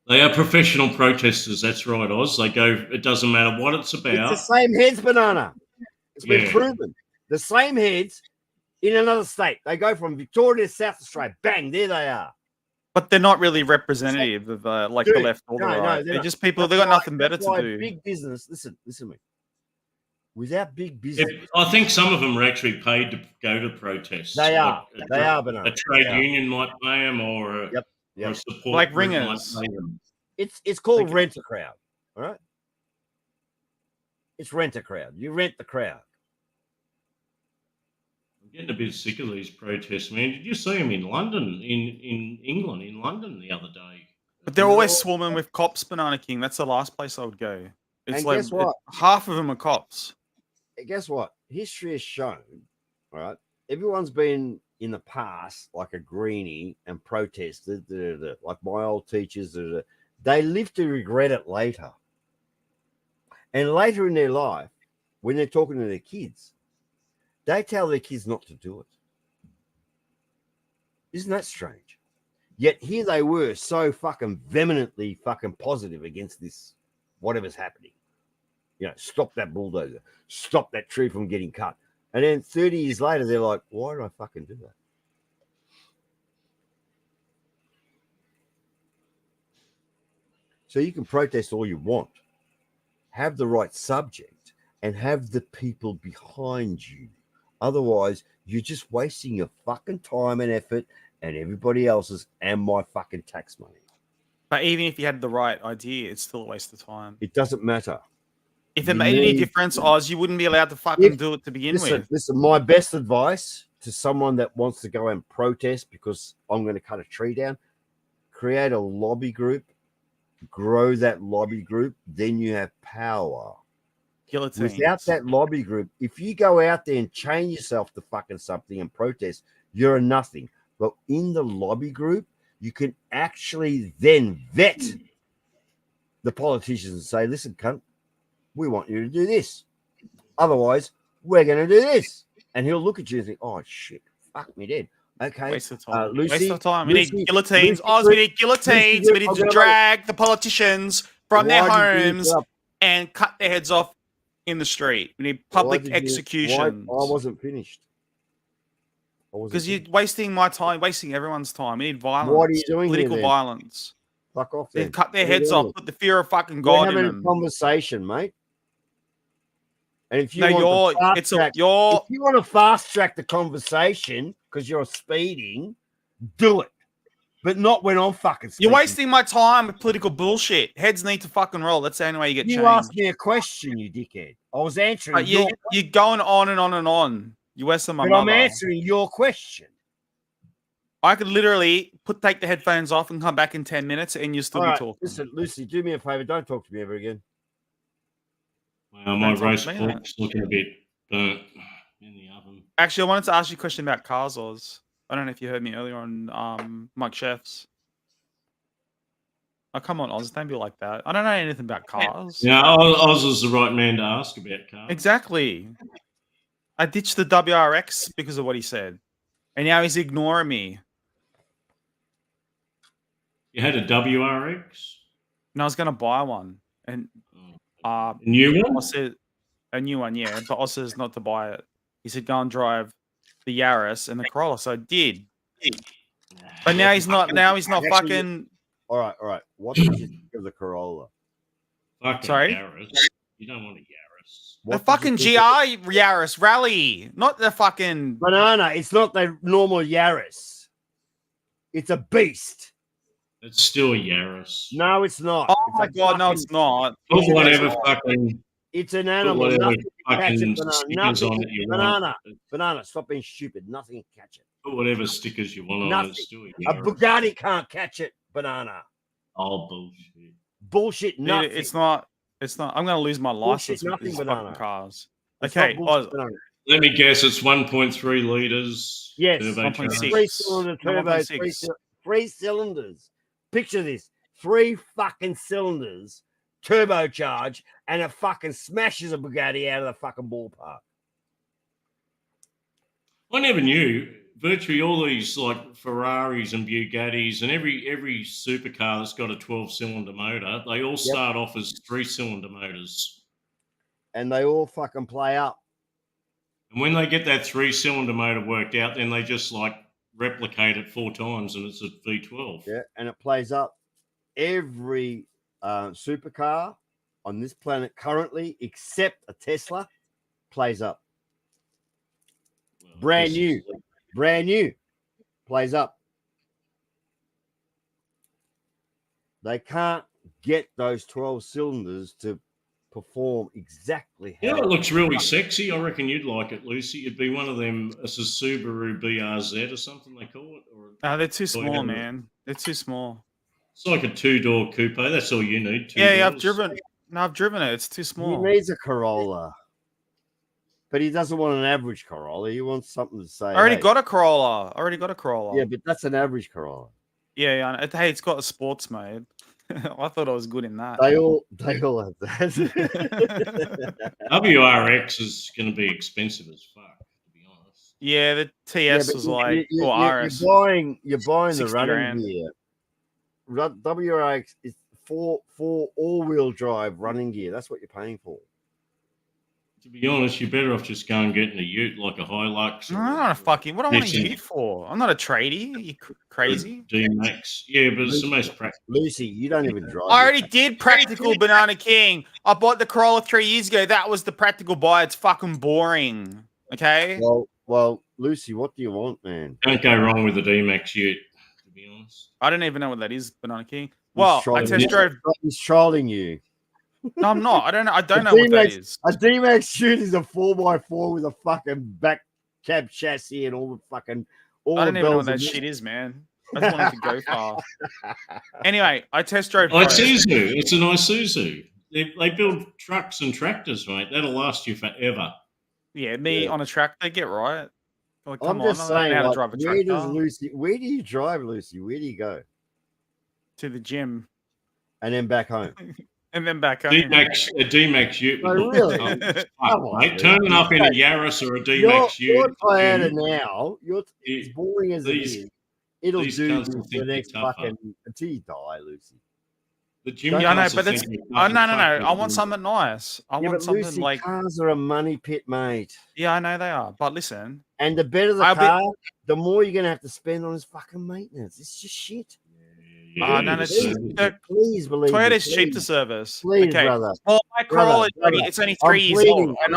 They are professional protesters. That's right, Oz. They go. It doesn't matter what it's about. It's the same heads, Banana. It's been Yeah. proven. The same heads in another state. They go from Victoria to South Australia. Bang, there they are. But they're not really representative of the Dude, left or the no, right. they're They're not. just people. That's They got why- nothing better that's to why do. Big business. Listen to me. Without big Yeah, business, I think some of them are actually paid to go to protests. They are. Like They are, Banana. A trade They are. union might pay them, or a, Yep. or a support Like group might ringers. pay them. it's called rent a crowd. All right. It's rent a crowd. You rent the crowd. I'm getting a bit sick of these protests, man. Did you see them in London, in England, in London the other day? But they're always swarming with cops, Banana King. That's the last place I would go. It's And like guess what? half of them are cops. Guess what? History has shown, all right? Everyone's been in the past like a greenie and protested, like my old teachers. They live to regret it later. And later in their life, when they're talking to their kids, they tell their kids not to do it. Isn't that strange? Yet here they were so fucking vehemently fucking positive against this, whatever's happening. Stop that bulldozer. Stop that tree from getting cut. And then 30 years later, they're like, why did I fucking do that? So you can protest all you want. Have the right subject and have the people behind you. Otherwise, you're just wasting your fucking time and effort and everybody else's and my fucking tax money. But even if you had the right idea, it's still a waste of time. It doesn't matter. If it You made any need- difference, Oz, you wouldn't be allowed to fucking do it to begin with. Listen, my best advice to someone that wants to go and protest because I'm going to cut a tree down, create a lobby group, grow that lobby group, then you have power. Guillotines. Without that lobby group, if you go out there and chain yourself to fucking something and protest, you're a nothing. But in the lobby group, you can actually then vet the politicians and say, listen, cunt, we want you to do this. Otherwise, we're going to do this. And he'll look at you and think, oh, shit, fuck me dead. Okay. Waste of time. Lucy, Waste of time. We Lucy- need guillotines. Lucy- Oz, we need guillotines. Lucy, We need I'm to gonna drag the politicians from their Why did you homes interrupt? and cut their heads off in the street. We need public executions. I wasn't finished. Because you're wasting my time, wasting everyone's time. We need violence. What are you doing here, Political then? violence. Fuck off. They Then. cut their What are you heads doing? off. Put the fear of fucking We're God in having them. a conversation, mate. And if you No, want to fast it's track, you're. if you want to fast track the conversation because you're speeding, do it. But not when I'm fucking speaking. You're wasting my time with political bullshit. Heads need to fucking roll. That's the only way you get You change. asked me a question, you dickhead. I was answering your You're going on and on and on. You're wasting my but I'm mother. answering your question. I could literally take the headphones off and come back in 10 minutes and you'll still All be right, talking. listen, Lucy, do me a favor. Don't talk to me ever again. Well, my Don't talk roast to me, pork's looking a bit burnt in the oven. Actually, I wanted to ask you a question about cars, Oz. I don't know if you heard me earlier on Mike Chefs. Oh, come on, Oz. Don't be like that. I don't know anything about cars. Yeah, Oz is the right man to ask about cars. Exactly. I ditched the WRX because of what he said. And now he's ignoring me. You had a WRX? And I was going to buy one. And New one? I said, a new one, yeah. But I says not to buy it. He said, go and drive the Yaris and the Corolla. So I did. But now he's not. Now he's not Actually, fucking. All right. What did you think of the Corolla? Fucking Sorry? Yaris. You don't want a Yaris. The fucking GR Yaris Rally, not the fucking Banana. It's not the normal Yaris. It's a beast. It's still a Yaris. No, it's not. Oh It's my a god, no, fucking- it's not. Put whatever fucking. It's an Put animal. whatever Nothing can catch fucking it. Banana. stickers on Nothing. it you Banana. want. Banana. Stop being stupid. Nothing can catch it. Put whatever stickers you want on it. Nothing. It's still a A Yaris. Bugatti can't catch it. Banana. Oh, bullshit. Bullshit. Dude, Nothing. it's not. It's not. I'm gonna lose my license with nothing, these banana. fucking cars. It's Okay, not bullshit, banana. Let me guess, it's 1.3 litres. Yes, turbocharged. 3-cylinder turbo, three cylinders. Picture this: 3 fucking cylinders, turbocharged, and it fucking smashes a Bugatti out of the fucking ballpark. I never knew. Virtually all these like Ferraris and Bugattis and every supercar that's got a 12-cylinder motor, they all start off as 3-cylinder motors. And they all fucking play up. And when they get that 3-cylinder motor worked out, then they just like replicate it 4 times and it's a V12. Yeah, and it plays up. Every supercar on this planet currently, except a Tesla, plays up. Brand new, plays up. They can't get those 12 cylinders to perform exactly how. Yeah, it looks really sexy. I reckon you'd like it, Lucy. It'd be one of them. It's a Subaru BRZ or something they call it. Or No, they're too small, Toyota. man. They're too small. It's like a 2-door coupe. That's all you need. 2 Yeah, I've doors. driven. No, I've driven it. It's too He small. needs a Corolla. But he doesn't want an average Corolla. He wants something to say. I already hey. got a Corolla. Yeah, but that's an average Corolla. Yeah. Hey, it's got a sports mode. I thought I was good in that. They all have that. WRX is going to be expensive as fuck. Yeah, the TS Yeah, but was like, you- or you- RS. you're buying the 60 running grand. gear. WRX is for all-wheel drive running gear. That's what you're paying for. To be honest, you're better off just going and getting a ute like a Hilux No, or I'm not a fucking. What do I want a Nissan ute for? I'm not a tradie. You crazy? D-Max. Yeah, but it's the most practical. Lucy, you don't even drive. I already did practical Banana King. I bought the Corolla 3 years ago. That was the practical buy. It's fucking boring. Okay. Well, Lucy, what do you want, man? Don't go wrong with the D-Max ute, to be honest. I don't even know what that is, Banana King. Well, I test drove. He's trolling you. No, I'm not. I don't know. I don't A know what that D-Max is. A D-Max shoot is a 4x4 with a fucking back cab chassis and all the fucking. All I the don't even know what bells that and shit is, man. I just wanted to go fast. Anyway, I test drove. Isuzu. It's an Isuzu. They build trucks and tractors, mate. That'll last you forever. Yeah, me on a tractor, get right. Like, I'm come on, just I don't saying, know how to like, drive a where does tractor. Lucy? Where do you drive, Lucy? Where do you go? To the gym. And then back home. And then back home. A D-Max ute. No, really? Oh, Come on, mate, dude. turning up in a Yaris or a D-Max ute. Your Toyota now, as boring as these- it is, it'll these do cunts this will for think the they're next tougher. fucking until you die, Lucy. The gym Yeah, I know, cunts will but that's think you're no. fucking I fucking- want something nice. I Yeah, want but something Lucy, like. cars are a money pit, mate. Yeah, I know they are. But listen, And the better the I'll be- car, the more you're gonna have to spend on his fucking maintenance. It's just shit. no, no, it's Please believe me, Toyota's cheap please. to service. Please, okay. brother. Well, my Corolla, Brother, it's only I'm 3 years pleading, old. And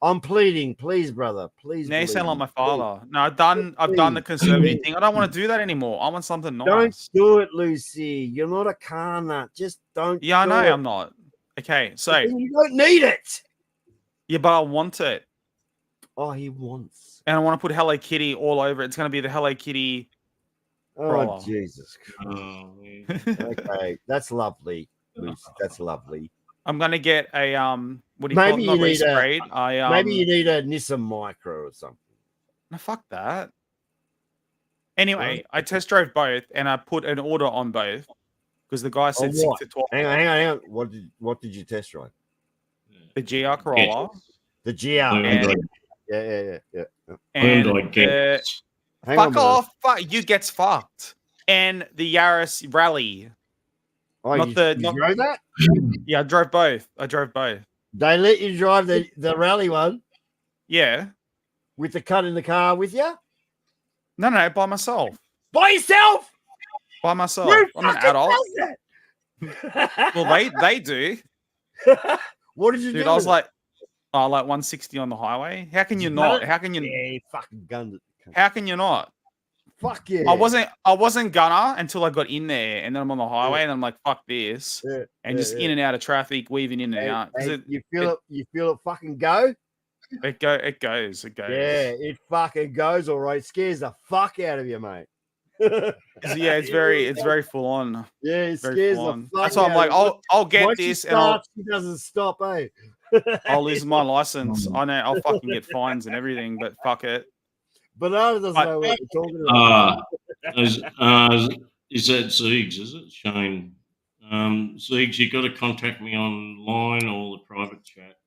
I'm pleading, please, brother. Please. now you sound like believe my me. father. No, I've done the conservative thing. I don't want to do that anymore. I want something nice. Don't do it, Lucy. You're not a car nut. Just don't. Yeah, I do know it. I'm not. Okay, so Then you don't need it. yeah, but I want it, Oh, he wants. and I want to put Hello Kitty all over it. It's going to be the Hello Kitty. Oh, Corolla. Jesus Christ. Oh, man. Okay, that's lovely, Lucy. That's lovely. I'm going to get a what do you Maybe call it? Not you need race a. grade. Maybe you need a Nissan Micro or something. No, fuck that. Anyway, I test drove both, and I put an order on both because the guy On said 6 what? to 12. Hang on. What did you test drive? The GR Corolla. The GR. Hyundai. Yeah. And Hyundai Getz. Hang on, fuck brother. off. Fuck, you gets fucked. And the Yaris Rally. Oh, not you not drove that? Yeah, I drove both. They let you drive the rally one Yeah. with the cut in the car with you? No, by myself. By yourself? By myself. Who I'm an fucking adult. does that? Well, they do. What did you Dude, do? I was with like 160 on the highway. How can you Gun not? it? How can you? Yeah, you fucking gunned it. How can you not? Fuck yeah. I wasn't gonna until I got in there, and then I'm on the highway, and I'm like, fuck this, and just in and out of traffic, weaving in and out. 'Cause You feel it fucking go? It goes. Yeah, it fucking goes all right. It scares the fuck out of you, mate. Yeah, it's very full on. Yeah, it Very scares full the on. fuck That's why I'm out like, of you. I'll get Once this, he and starts, he doesn't stop, eh? I'll lose my license. I know I'll fucking get fines and everything, but fuck it. Banana doesn't know what we're talking about. Is that Zeegs, is it? Shane. Zeegs, you got to contact me online or the private chat.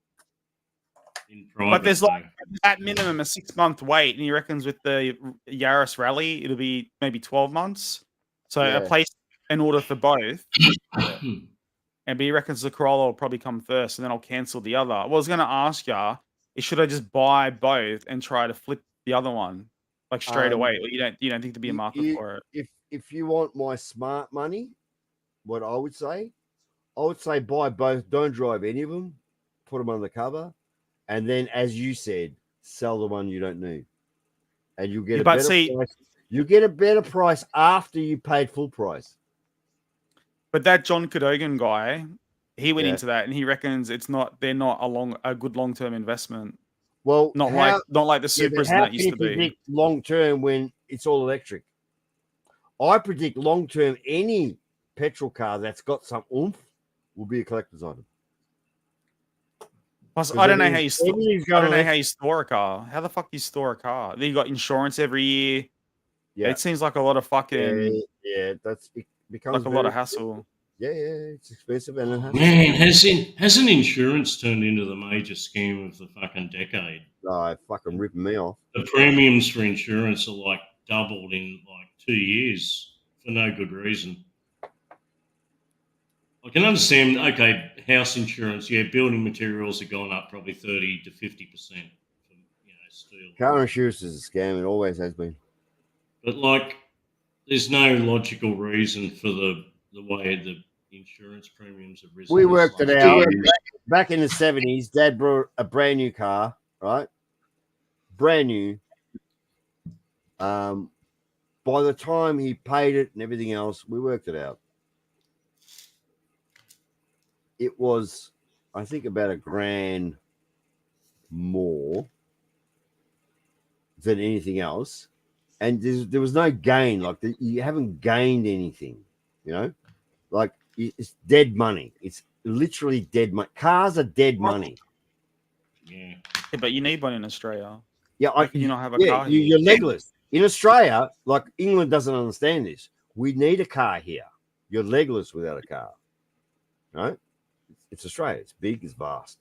In private, But there's like at minimum a 6-month wait, and he reckons with the Yaris rally, it'll be maybe 12 months. So Yeah. a place in order for both. And he reckons the Corolla will probably come first, and then I'll cancel the other. Well, I was going to ask you, should I just buy both and try to flip the other one like straight away? Or you don't think there'd be a market for it? If you want my smart money, what I would say buy both. Don't drive any of them. Put them under the cover, and then, as you said, sell the one you don't need, and you'll get price. You get a better price after you paid full price. But that John Cadogan guy, he went into that, and he reckons they're not a good long-term investment. Well, not like the Supras that used to be. Long term when it's all electric. I predict long term any petrol car that's got some oomph will be a collector's item. Plus, I don't know how you store a car. How the fuck do you store a car? Then you got insurance every year. Yeah, it seems like a lot of fucking. It becomes like a lot of hassle. Yeah, it's expensive and man, hasn't insurance turned into the major scheme of the fucking decade? Oh, fucking ripping me off. The premiums for insurance are like doubled in like 2 years for no good reason. I can understand, okay, house insurance, building materials have gone up probably 30 to 50%. Steel. Car insurance is a scam. It always has been. But like, there's no logical reason for the way the insurance premiums have risen. We worked it out back in the 70s. Dad brought a brand new car, right? Brand new. By the time he paid it and everything else, we worked it out. It was, I think, about $1,000 more than anything else. And there was no gain. Like, you haven't gained anything, Like, it's dead money. It's literally dead money. Cars are dead money. Yeah, but you need one in Australia. Yeah, you not have a car. You're legless. In Australia, like England doesn't understand this. We need a car here. You're legless without a car. Right? It's Australia. It's big, it's vast.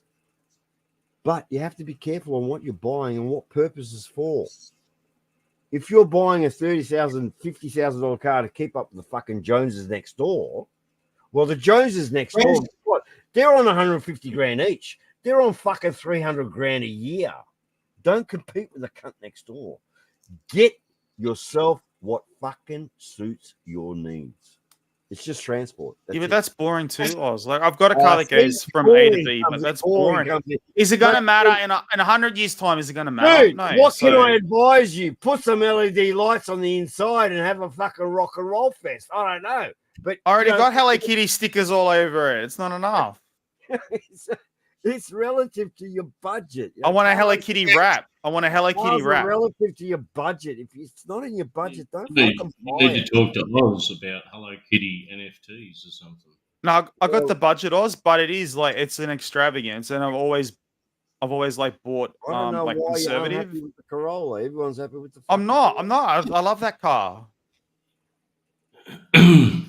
But you have to be careful on what you're buying and what purposes for. If you're buying a $30,000, $50,000 car to keep up with the fucking Joneses next door, well, the Joneses next door, what? They're on $150,000 each. They're on fucking $300,000 a year. Don't compete with the cunt next door. Get yourself what fucking suits your needs. It's just transport. But that's boring too, Oz. Like, I've got a car that goes from A to B, but that's boring. Is it going to matter in 100 years' time? Is it going to matter? Dude, what can I advise you? Put some LED lights on the inside and have a fucking rock and roll fest. I don't know. But I already got Hello Kitty stickers all over it. It's not enough. It's relative to your budget. I want a Hello Kitty wrap. Relative to your budget. If it's not in your budget, don't fucking buy it. You need to talk to Oz about Hello Kitty NFTs or something. No, I got the budget, Oz, but it is like it's an extravagance, and I've always like bought I don't know like why conservative. you're unhappy with the Corolla. Everyone's happy with the. I'm not. I love that car. The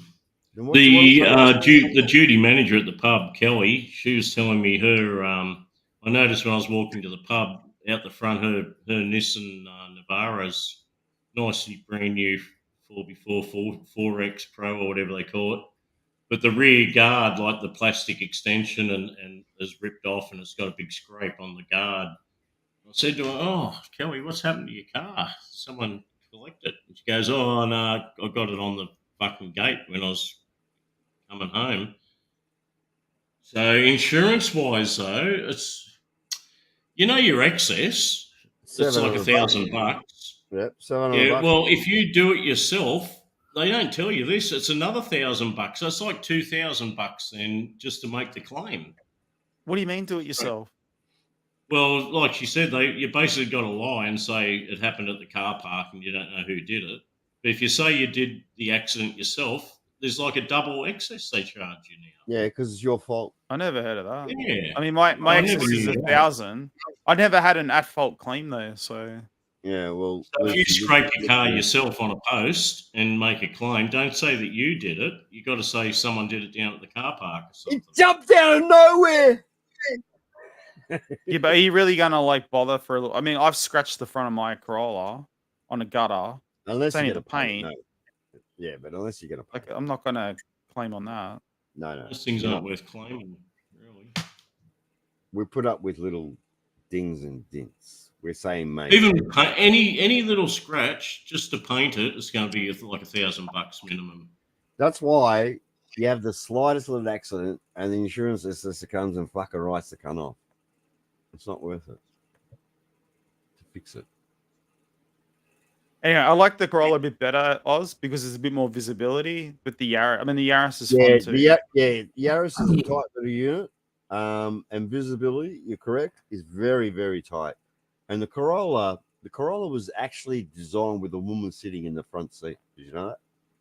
duty manager at the pub, Kelly, she was telling me her. I noticed when I was walking to the pub out the front, her Nissan Navara's nicely brand new 4x4 4X Pro or whatever they call it. but the rear guard, like the plastic extension, and is ripped off, and it's got a big scrape on the guard. I said to her, "Oh, Kelly, what's happened to your car? Someone collected it." And she goes, "Oh, no, I got it on the fucking gate when I was coming home." So insurance-wise, though, it's your excess. It's like $1,000. Yep, $700. Yeah, well, if you do it yourself, they don't tell you this. It's another $1,000. So it's like $2,000 then just to make the claim. What do you mean, do it yourself? Well, like she said, you basically got to lie and say it happened at the car park and you don't know who did it. But if you say you did the accident yourself, there's like a double excess they charge you now. Yeah, because it's your fault. I never heard of that. Yeah. I mean, my excess never is knew that. 1,000. I never had an at-fault claim though, so. Yeah, well. So if you scrape your car yourself on a post and make a claim, don't say that you did it. You got to say someone did it down at the car park or something. It jumped out of nowhere. Yeah, but are you really gonna like bother for a little? I mean, I've scratched the front of my Corolla on a gutter. Unless it's only you're the gonna pay, paint. no. Yeah, but unless you're gonna pay. Like, I'm not gonna claim on that. No. Those things aren't worth claiming, really. We put up with little dings and dints. We're saying, mate. Even any little scratch, just to paint it, it's going to be like $1,000 minimum. That's why you have the slightest little accident, and the insurance assessor comes and fucking writes the cunt off. It's not worth it to fix it. Anyway, I like the Corolla a bit better, Oz, because there's a bit more visibility. But the Yaris, I mean, the Yaris is fun too. The Yaris is a tight little unit, and visibility, you're correct, is very, very tight. And the Corolla was actually designed with a woman sitting in the front seat. Did you know that?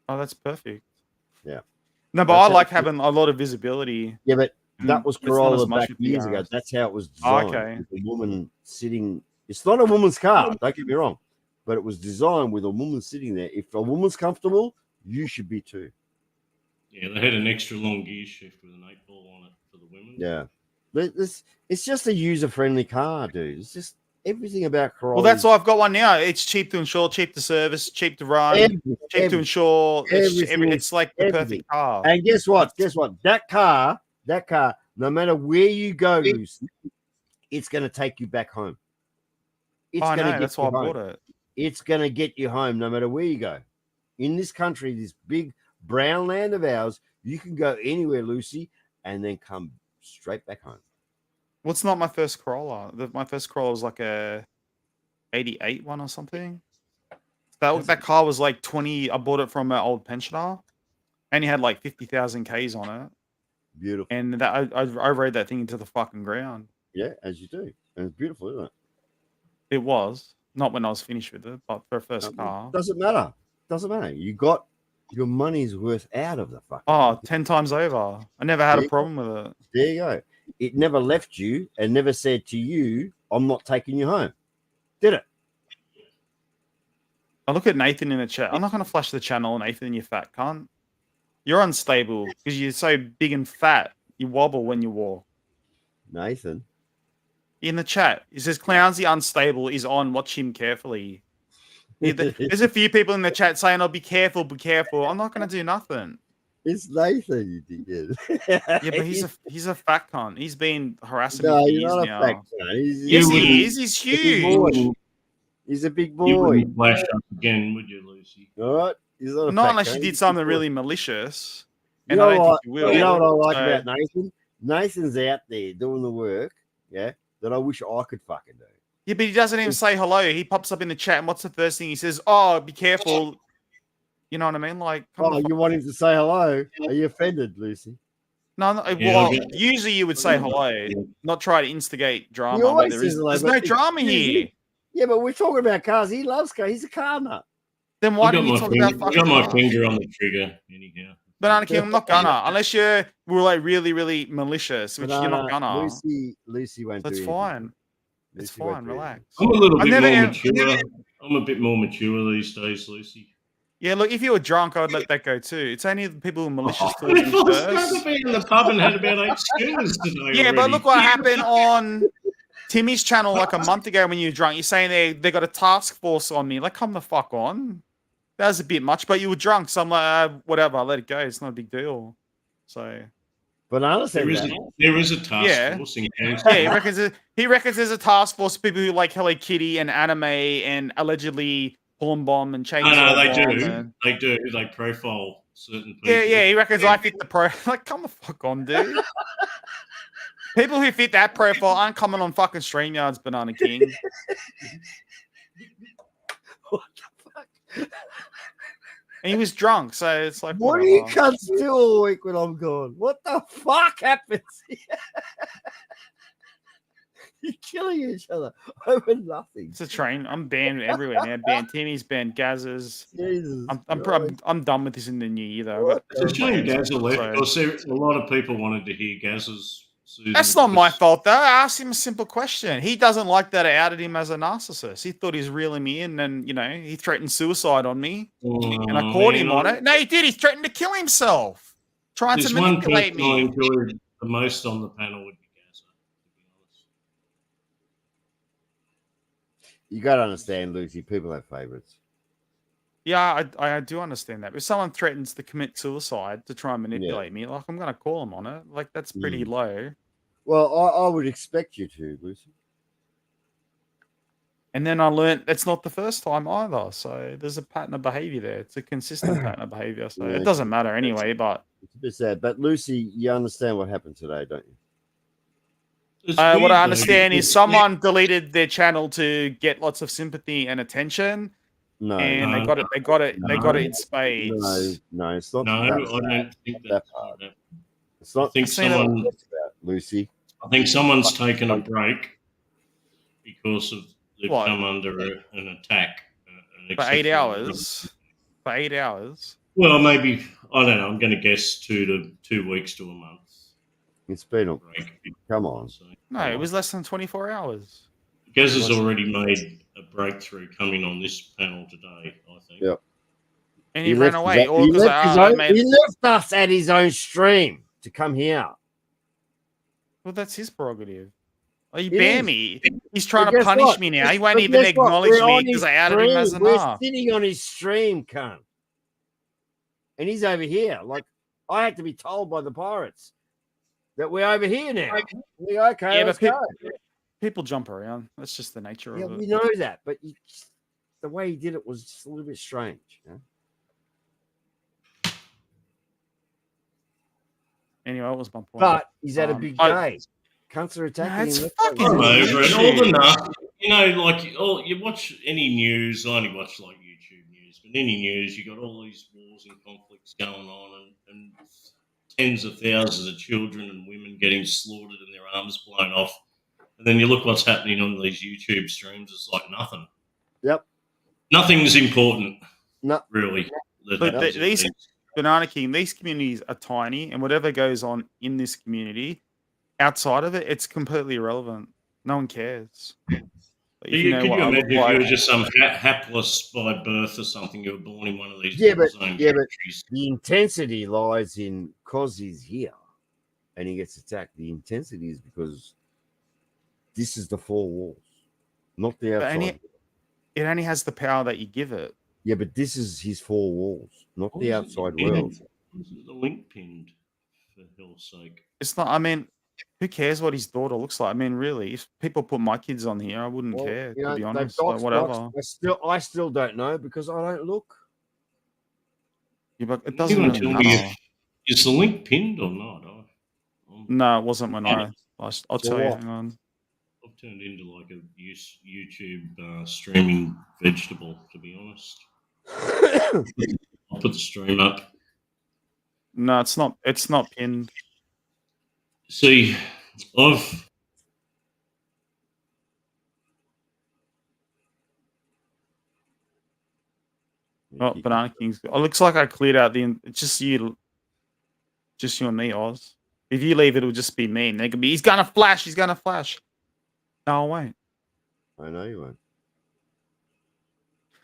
Oh, that's perfect. Yeah. No, but I like having a lot of visibility. Yeah, but that was It's not as Corolla much back with the years ago. Yaris. That's how it was Oh, designed. okay. With a woman sitting. It's not a woman's car. Don't get me wrong, but it was designed with a woman sitting there. If a woman's comfortable, you should be too. Yeah, they had an extra long gear shift with an 8-ball on it for the women. Yeah, it's just a user-friendly car, dude. It's just everything about Corolla. Well, that's why I've got one now. It's cheap to insure, cheap to service, cheap to run, cheap to insure. It's like the perfect car. And guess what? That car, no matter where you go, Lucy, it's going to take you back home. It's I going to know, get that's you why I home. bought it. It's going to get you home no matter where you go. In this country, this big brown land of ours, you can go anywhere, Lucy, and then come straight back home. Well, it's not my first Corolla. My first Corolla was like a 88 one or something. That car was like 20. I bought it from an old pensioner, and he had like 50,000 Ks on it. Beautiful. And that I rode that thing into the fucking ground. Yeah, as you do. And it's beautiful, isn't it? It was not when I was finished with it, but for a first car. Doesn't matter. You got your money's worth out of the fucking. Oh, 10 times over. I never had a problem with it. There you go. It never left you and never said to you, "I'm not taking you home." Did it? I look at Nathan in the chat. I'm not going to flash the channel, Nathan, you fat cunt. You're unstable because you're so big and fat. You wobble when you walk. Nathan. In the chat, it says Clownsy unstable is on. Watch him carefully. There's a few people in the chat saying, "Oh, be careful, be careful." I'm not going to do nothing. It's Nathan, you dickhead. Yeah, but he's a fat cunt. He's been harassing No, me for you're years not a now. fat cunt. Yes, he is. He's He's a big boy. huge. He's a big You boy. wouldn't flash up again, would you, Lucy? All right. He's not a Not fat unless cunt. you He's did a big something boy. really malicious. You And know I don't what? think you will. You know what I like So- about Nathan? Nathan's out there doing the work, yeah, that I wish I could fucking do. Yeah, but he doesn't even say hello. He pops up in the chat, and what's the first thing he says? "Oh, be careful." You know what I mean? Like, come Oh, the you want him to say hello? Are you offended, Lucy? No, well, usually you would say hello, not try to instigate drama. He But always says hello, there's but no it's- drama here. Yeah, but we're talking about cars. He loves cars. He's a car nut. Then why I got didn't you my talk finger, about I fucking got my cars? finger on the trigger, anyhow. Banana King, I'm not gonna. Unless we're like really, really malicious, which you're not gonna. Lucy won't That's do fine. It's Lucy won't fine. do Relax. I'm a little I've bit never- more I've mature. never- I'm a bit more mature these days, Lucy. Yeah, look, if you were drunk, I'd let that go too. It's only the people who are malicious Oh, towards me I was first. going to be in the pub and had about 8 schooners today. Yeah, but already. look what happened on Timmy's channel like a month ago when you were drunk. You're saying they got a task force on me. Like, come the fuck on. That was a bit much, but you were drunk, so I'm like, whatever, I'll let it go. It's not a big deal. So Banana said there is a task yeah. force in Gaza. Yeah, he reckons there's a task force of people who like Hello Kitty and anime and allegedly porn bomb and chainsaw No, they bomb do. and- They do. They profile certain people. Yeah, he reckons I fit the pro. Like, come the fuck on, dude. People who fit that profile aren't coming on fucking StreamYards, Banana King. What the fuck? And he was drunk, so it's like, What do you whatever. cunts do all week when I'm gone? What the fuck happens here? You're killing each other over nothing. It's a train. I'm banned everywhere now. Banned Timmy's, banned Gaz's. Jesus I'm done with this in the new year though. It's a shame Gaza left because a lot of people wanted to hear Gaz's. That's not my fault though. I asked him a simple question. He doesn't like that I outed him as a narcissist. He thought he was reeling me in, and he threatened suicide on me, and I caught him on it. No, he did. He threatened to kill himself, trying to manipulate One person I me. enjoyed the most on the panel would be Gaza. You got to understand, Lucy, people have favorites. Yeah, I do understand that. If someone threatens to commit suicide to try and manipulate me, like I'm gonna call him on it. Like that's pretty low. Well, I would expect you to, Lucy. And then I learned it's not the first time either. So there's a pattern of behavior there. It's a consistent pattern of behavior. So Yeah, it doesn't matter anyway. But It's a bit sad. But Lucy, you understand what happened today, don't you? what I understand is someone deleted their channel to get lots of sympathy and attention. No, and no, they got it no, in spades. No, it's not. No, I that don't part. think that part. It's not. I think someone, Lucy. I think someone's taken a break because of they've What? come under an attack. For 8 hours. For 8 hours. Well, maybe I don't know. I'm going to guess 2 weeks to a month. It's been a break. Come on. No, it was less than 24 hours. Gaz has already made a breakthrough coming on this panel today, I think. Yep. And he ran left away. his- All he because left his I own- made. he left us at his own stream to come here. Well, that's his prerogative. Oh, you It ban is. me. He's trying But to guess punish what? me now. He But won't even guess what? acknowledge We're me on because his I outed him as a stream. We're nar. sitting on his stream, cunt. And he's over here. Like, I had to be told by the pirates that we're over here now. We go, okay, Yeah, let's but go. people jump around. That's just the nature Yeah, of it. we know that, but the way he did it was just a little bit strange. You know? Anyway, that was my point. But he's had a big day. Cunts are attacking it's him. fucking I'm over it. All the bullshit. nuts, you watch any news. I only watch like YouTube news, but any news, you got all these wars and conflicts going on, and tens of thousands of children and women getting slaughtered and their arms blown off. And then you look what's happening on these YouTube streams. It's like nothing. Yep. Nothing's important. No, really. that But happens in these these- Banana King, these communities are tiny, and whatever goes on in this community, outside of it, it's completely irrelevant. No one cares. But if Could you know what I look imagine if you like- were just some hapless by birth or something? You were born in one of these Yeah, but zone yeah, but countries. the intensity lies in because he's here and he gets attacked. The intensity is because this is the four walls, not the But outside. it only has the power that you give it. Yeah, but this is his four walls, not the Why outside isn't world. the link pinned, for hell's sake? It's not. I mean, who cares what his daughter looks like? I mean, really, if people put my kids on here, I wouldn't Well, care. you know, To be they've honest, like, doxed whatever. us. I still don't know because I don't look. Yeah, but it You doesn't want really to tell me matter. is the link pinned or not? No, it wasn't when I'll So tell you. what? Hang on. I've turned into like a YouTube streaming vegetable, to be honest. I'll put the stream up. No, it's not. It's not pinned. See, I've Oh, Banana King's. It looks like I cleared out the. It's just you and me, Oz. If you leave, it'll just be me. And they can be. He's gonna flash. He's gonna flash. No, I won't. I know you won't.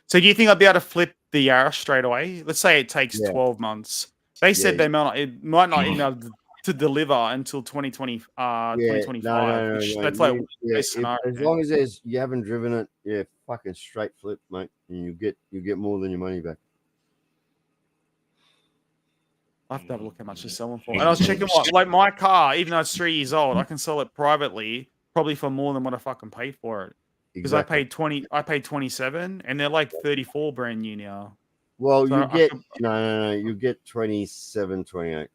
So do you think I'll be able to flip the Yaris straight away? Let's say it takes Yeah. 12 months. They said Yeah. they might not, it might not even be able to deliver until 2025. Which that's like Yeah, best if- scenario. as long as you haven't driven it, yeah, fucking straight flip, mate, and you get more than your money back. I have to have a look how much they're selling for. And I was checking like my car, even though it's 3 years old, I can sell it privately probably for more than what I fucking paid for it. Because Exactly. I paid 27, and they're like 34 brand new now. Well, So you I get could- no, you get 27, 28.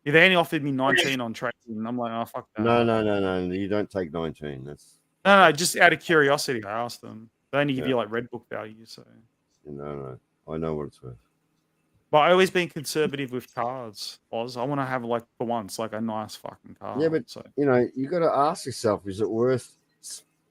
Yeah, they only offered me 19 on trade, and I'm like, oh fuck that. No. You don't take 19. That's No, just out of curiosity, I asked them. They only give Yeah. you like red book value, so. no. I know what it's worth. But I always been conservative with cars, Oz. I want to have like for once like a nice fucking car. Yeah, but so. you got to ask yourself: is it worth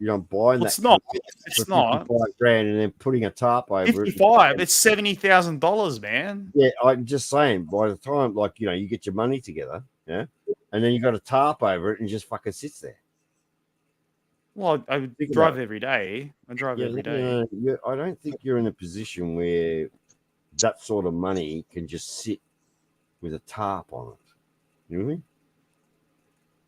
buying that? It's not. car It's for not. 55 grand and then putting a tarp over it? 55. It's $70,000, man. Yeah, I'm just saying. By the time, you get your money together, yeah, and then you got a tarp over it and just fucking sits there. Well, I Think drive about it. every day. I drive Yeah, every day. I don't think you're in a position where that sort of money can just sit with a tarp on it. You know what I mean?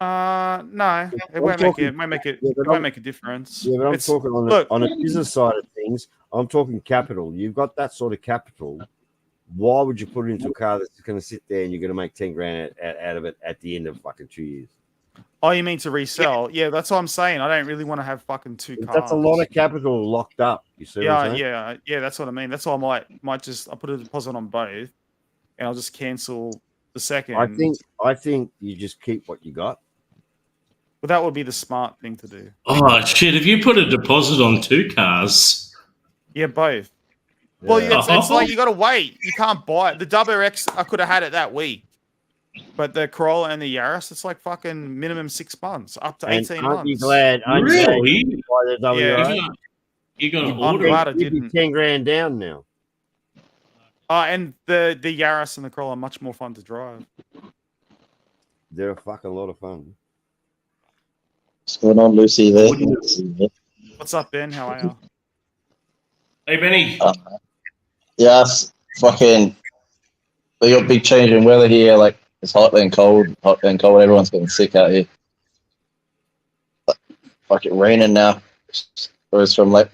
No, it won't make it. It won't make it. Yeah, It but won't I'm- make a difference. Yeah, but I'm It's- talking look, on a business side of things. I'm talking capital. You've got that sort of capital. Why would you put it into a car that's going to sit there and you're going to make 10 grand out of it at the end of fucking 2 years? Oh, you mean to resell? Yeah, that's what I'm saying. I don't really want to have fucking two cars. That's a lot of capital locked up. You see what I'm saying? Yeah. That's what I mean. That's why I might just I put a deposit on both, and I'll just cancel the second. I think you just keep what you got. But that would be the smart thing to do. Oh shit! If you put a deposit on 2 cars, Yeah, both. Well, Yeah. it's like you got to wait. You can't buy it. The WRX, I could have had it that week. But the Corolla and the Yaris, it's like fucking minimum 6 months, up to 18 aren't months. you glad? Aren't you glad you buy the WRX? Yeah. you got to I'm order glad I it. You'd be didn't. 10 grand down now. And the Yaris and the Corolla are much more fun to drive. They're a fucking lot of fun. What's going on, Lucy? There. What's up, Ben? How are you? Hey Benny. Yes, fucking. We got big change in weather here. Like it's hot then cold, hot then cold. Everyone's getting sick out here. Fucking raining now. It goes from like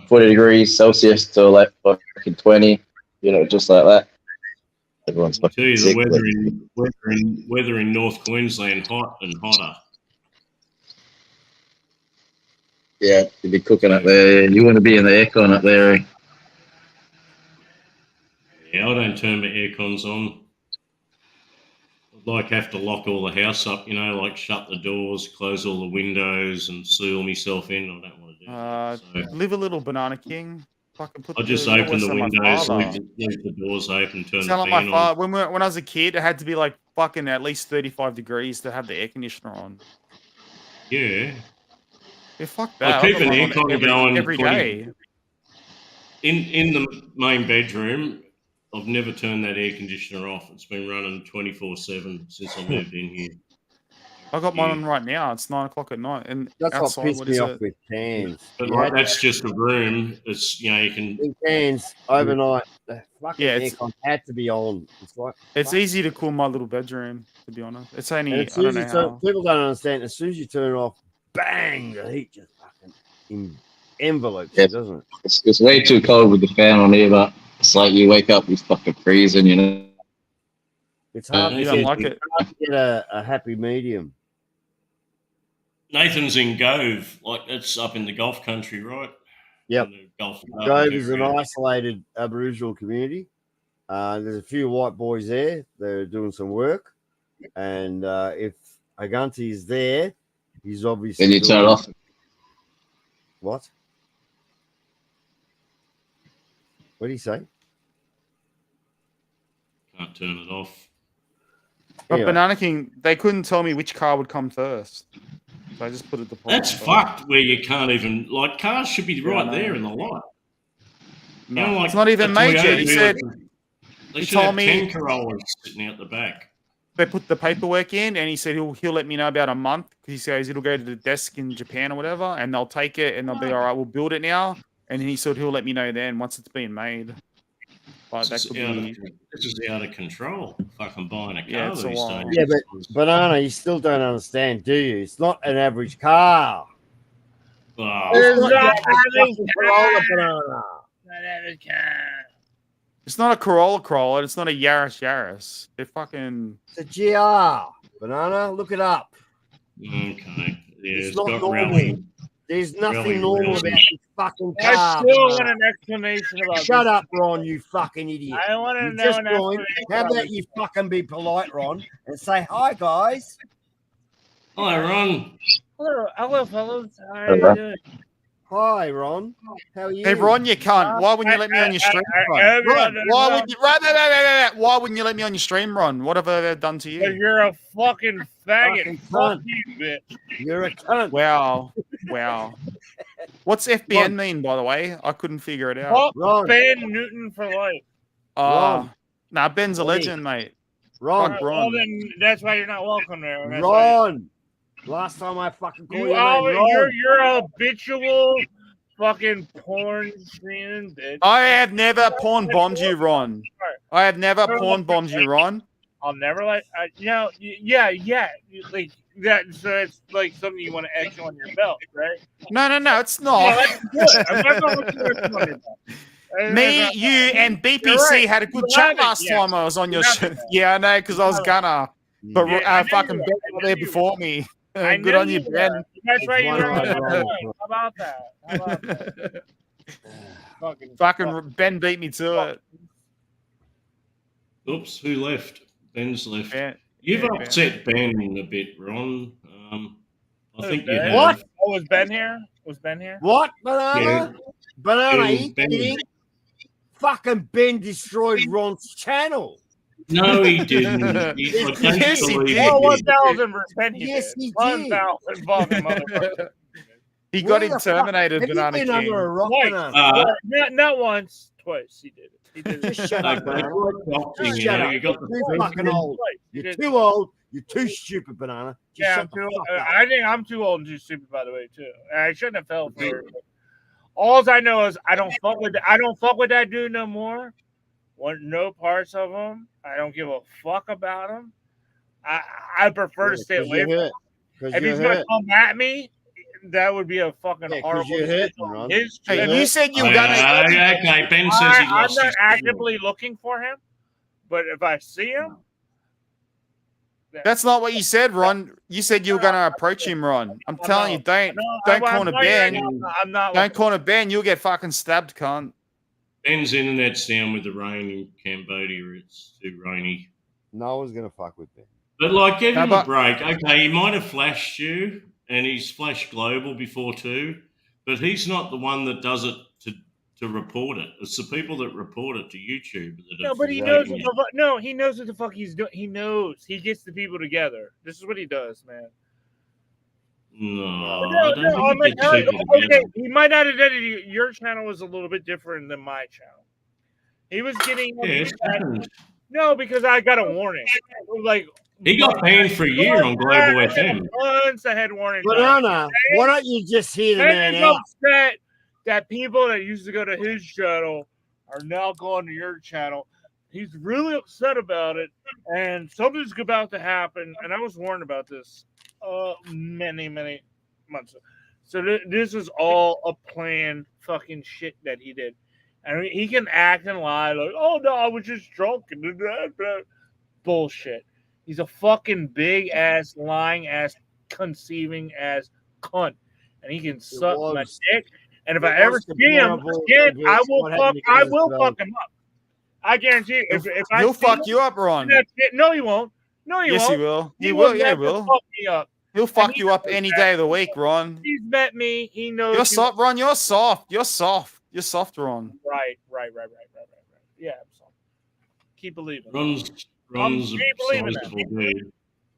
40 degrees Celsius to like fucking 20. Just like that. Everyone's I tell fucking you, sick. the weather in North Queensland hot and hotter. Yeah, you'd be cooking up there. You want to be in the aircon up there. Eh? Yeah, I don't turn my air cons on. I'd have to lock all the house up, like shut the doors, close all the windows, and seal myself in. I don't want to do that. Live a little Banana King. Fucking put I just you know open the what, sound like windows, father. leave the doors open, turn Sound the like my fan on. father. When I was a kid, it had to be like fucking at least 35 degrees to have the air conditioner on. Yeah. Yeah, fuck I that. keep I've got an mine aircon on going every 20 day. In the main bedroom. I've never turned that air conditioner off. It's been running 24/7 since I moved in here. I got mine on right now. It's 9 o'clock at night, and That's outside, what pissed what me is off it? with cans. But You had that's just a room. It's you can in cans overnight. The fucking Yeah, it's- aircon had to be on. It's like It's easy to cool my little bedroom, to be honest. It's only and I as soon don't as know you how. people don't understand. As soon as you turn it off, bang, the heat just fucking envelopes Yeah. it, doesn't it? It's way too cold with the fan on here, but it's like you wake up, you fucking freezing. It's hard You to don't get, like it? hard to get a happy medium. Nathan's in Gove, like that's up in the Gulf country, right? Yep. In the Gulf Gove is an area. isolated Aboriginal community. There's a few white boys there. They're doing some work, and if Aganti is there, he's obviously. Then you turn it doing- off. What? What did he say? Can't turn it off. But Anyway. Banana King, they couldn't tell me which car would come first, so I just put a deposit. That's on both. fucked. Where you can't even cars should be Yeah, right I know. there in the lot. No, it's not even a major. Toyota He said they he should have told me 10 Corollas sitting out the back. they put the paperwork in, and he said he'll let me know about a month. He says it'll go to the desk in Japan or whatever, and they'll take it and they'll be all right. We'll build it now, and he said he'll let me know then once it's been made. But that This could is be out of control. Fucking buying a car Yeah, it's a these lot. days. Yeah, but Banana, you still don't understand, do you? It's not an average car. Oh, It's not an average Corolla, Banana. It's not a Corolla. It's not a Yaris. They're fucking. It's a GR. Banana, look it up. Okay. Yeah, It's it's not got normal. rally. There's nothing Really, normal really. about this fucking car. I still want Banana. an explanation about Shut this. up, Ron, you fucking idiot. I want to You know just an joined. explanation How about about this. you fucking be polite, Ron, and say hi, guys? Hi, Ron. Hello, fellas. How are Hello. you doing? Hi, Ron. How are you? Hey, Ron, you cunt. Why wouldn't you let me on your stream, Ron? Ron, why would you? Why wouldn't you let me on your stream, Ron? What have I done to Because you? you're a fucking faggot. Fucking Fuck cunt. you, bitch. You're a cunt. Wow. What's FBN mean, by the way? I couldn't figure it out. Fuck Ben Newton for life. Nah, Ben's a legend, mate. Ron. Fuck Well, Ron. then that's why you're not welcome there. That's why- Ron. Last time I fucking called You your name, always, Ron. you're a habitual fucking porn streaming bitch. I have never porn bombed you, Ron. I have never porn bombed you, Ron. I'll never let yeah. Like that, so it's like something you want to etch on your belt, right? No, it's Yeah, not. that's good. I'm not gonna let you etch on your belt. Me, you, and BPC You're right. had a good You chat haven't last yet. time I was on your You show. haven't yet. Yeah, I know, because I was gonna. But Yeah, I knew fucking you Ben were. was there before me. I Good knew on you, you Ben. were. That's right. You one were. eye wrong. How about that? How about that? Fucking Ben beat me to it. Oops, who left? Ben's left. Ben. You've Yeah, Ben. upset Ben a bit, Ron. I think you Ben? have. What? Oh, was Ben here? Was Ben here? What? Banana? Yeah. Banana, Ben- you Ben- kidding? Fucking Ben destroyed Ron's channel. No, he didn't. I don't Yes, he believe did. Oh, he did. 1,000% he Yes, did. he did. 1,000 fucking motherfucker. He got Where him the fuck- terminated, Have you Banana been King. under a rock, Twice. Banana? Not once, twice. He did it. He did it. Just shut No, up, but Banana. it's like boxing, Just you shut know, up. you got You're the too fucking president. old. Twice. He You're did too old. You're too stupid, Banana. Just Yeah, shut I'm the too. fuck up. I think I'm too old and too stupid, by the way, too. I shouldn't have fell for it. All I know is I don't fuck with that dude no more. Want no parts of him. I don't give a fuck about him. I prefer to stay away from him. If he's gonna come at me, that would be a fucking horrible. you're hurting, Ron. His Hey, channel. you said you were Oh, gonna. yeah, okay, Ben says he I'm lost not his actively looking for him, but if I see him, That's not what you said, Ron. You said you were gonna approach him, Ron. I'm telling you, don't I'm corner telling you right Ben. now, I'm not. Don't corner Ben. You'll get fucking stabbed, cunt. Ben's internet's down with the rain in Cambodia. It's too rainy. No one's gonna fuck with Ben. But like, give How him a about- break. Okay, he might have flashed you, and he's flashed Global before too, but he's not the one that does it to report it. It's the people that report it to YouTube that No, are but he knows. flagging What it. the he knows what the fuck he's doing. He knows. He gets the people together. This is what he does, man. No, I No, don't I'm think like, he gets people okay, together. he might not have done it. Your channel was a little bit different than my channel. He was getting. Yeah, it's happened. No, because I got a warning. Like He got banned for a year on Global FM. Once I had warning. Banana, why don't you just hear the man He's out? upset that people that used to go to his channel are now going to your channel. He's really upset about it, and something's about to happen. And I was warned about this many months ago. So this is all a planned fucking shit that he did. And he can act and lie like, oh no, I was just drunk and blah, blah. Bullshit. He's a fucking big ass, lying ass, conceiving ass cunt, and he can suck my dick. And if I ever see him again, I will fuck him up. I guarantee you. If I He'll see fuck him, you up, Ron. that's it. No, he won't. No, he Yes, won't. he will. He will will. Yeah, he never will. fuck me up. He'll And fuck he you up knows any that. day of the week, Ron. He's met me. He knows. You're he- soft, Ron. You're soft. You're soft. You're soft, Ron. Right. Yeah, I'm sorry. Keep believing. Ron's keep believing that. sizable dude.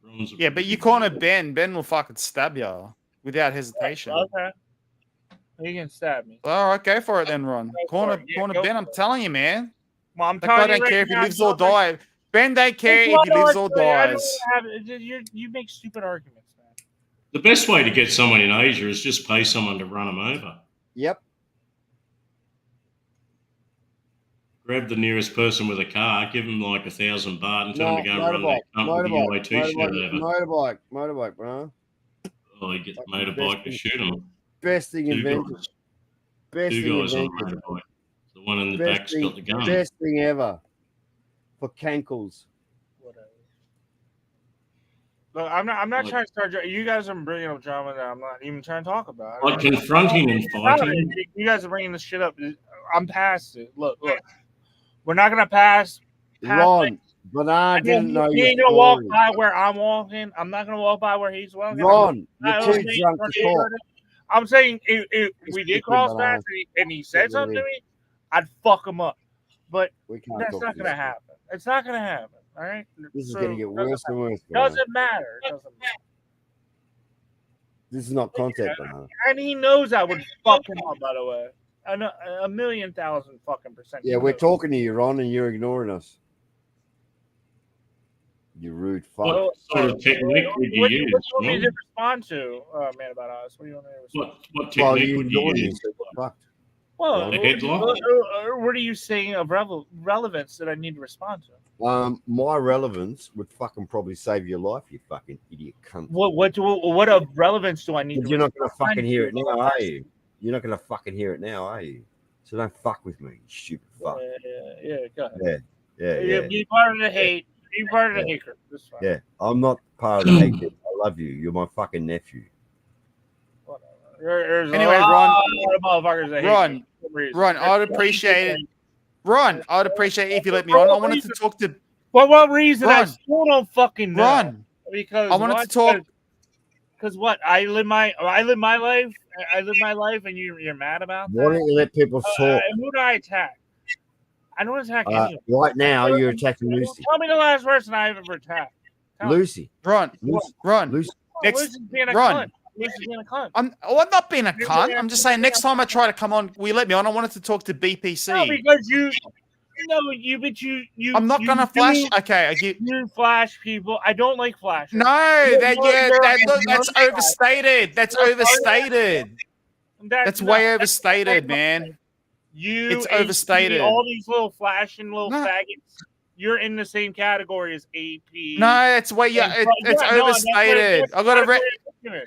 Ron's a Yeah, but you corner Ben. Ben will fucking stab you without hesitation. Okay. He can stab me. All right, go for it then, Ron. Corner go Ben. I'm telling you, man. Well, I'm That guy telling you don't right care if he now, lives or Robert. dies. Ben don't care if he lives or dies. You make stupid arguments, man. The best way to get someone in Asia is just pay someone to run them over. Yep. Grab the nearest person with a car, give them like 1,000 baht and tell them to go and run motorbike, their cunt with a UA t-shirt over. motorbike, bro. Oh, you get the motorbike to shoot them. Best thing Two invented. guys. Best Two thing guys on a invented. motorbike. The The one in the back's got the gun. Best thing ever for cankles. Look, I'm not Like- trying to start. You guys are bringing up drama that I'm not even trying to talk about. Like confronting and fighting. You guys are bringing this shit up. I'm past it. Look. We're not gonna pass. Ron, but I didn't know He your ain't gonna walk story. by where I'm walking. I'm not gonna walk by where he's walking. Ron, I'm you're too drunk to talk. I'm saying if we did cross speaking paths and he said something to me, I'd fuck him up. But We can't that's talk not to gonna you. happen. It's not gonna happen. All right. This is So, going to get worse and worse. Brian. Doesn't matter. Doesn't matter. This is not contact, Banana. And he knows I would fuck him up. By the way, I know 1,000,000 fucking percent. Yeah, we're talking to you, Ron, and you're ignoring us. You rude fuck. What sort of technique would you What do use? you want me Ron? to respond to, man, about us? What do you want me to respond? What Well, technique you would you ignored me, use? so we're fucked. Well, A headlock? what are you saying of relevance that I need to respond to? My relevance would fucking probably save your life, you fucking idiot cunt. What of relevance do I need? But you're not going to fucking hear it now, are you? You're not going to fucking hear it now, are you? So don't fuck with me, you stupid fuck. Yeah, go ahead. Yeah. Be part of the hate. Be part of the hate group. That's fine. Yeah, I'm not part of the hate group. I love you. You're my fucking nephew. There's Anyway, a Ron, lot of motherfuckers that hate me for some reason. Ron, I'd appreciate it. Ron, I'd appreciate it if you let me on. I wanted to talk to. For what reason? I Ron. still don't fucking know. Ron, Because I wanted to talk. Because what? I live my life. I live my life, and you're mad about that. Why don't you let people talk? Who do I attack? I don't attack anyone. Right now, you're attacking Lucy. Tell me the last person I've ever attacked. Tell me. Lucy. Ron, Lucy. Ron. Lucy. Lucy's being a Ron. cunt. Lucy's being a cunt. I'm not being a cunt. I'm just saying next time I try to come on, will you let me on? I wanted to talk to BPC. No, because you. I'm not gonna flash. Okay, you flash people. I don't like flashes. No, that's overstated. That's overstated. That's way overstated, man. It's AP, overstated. all these little flashing little faggots. You're in the same category as AP. No, it's way it's overstated. I got to.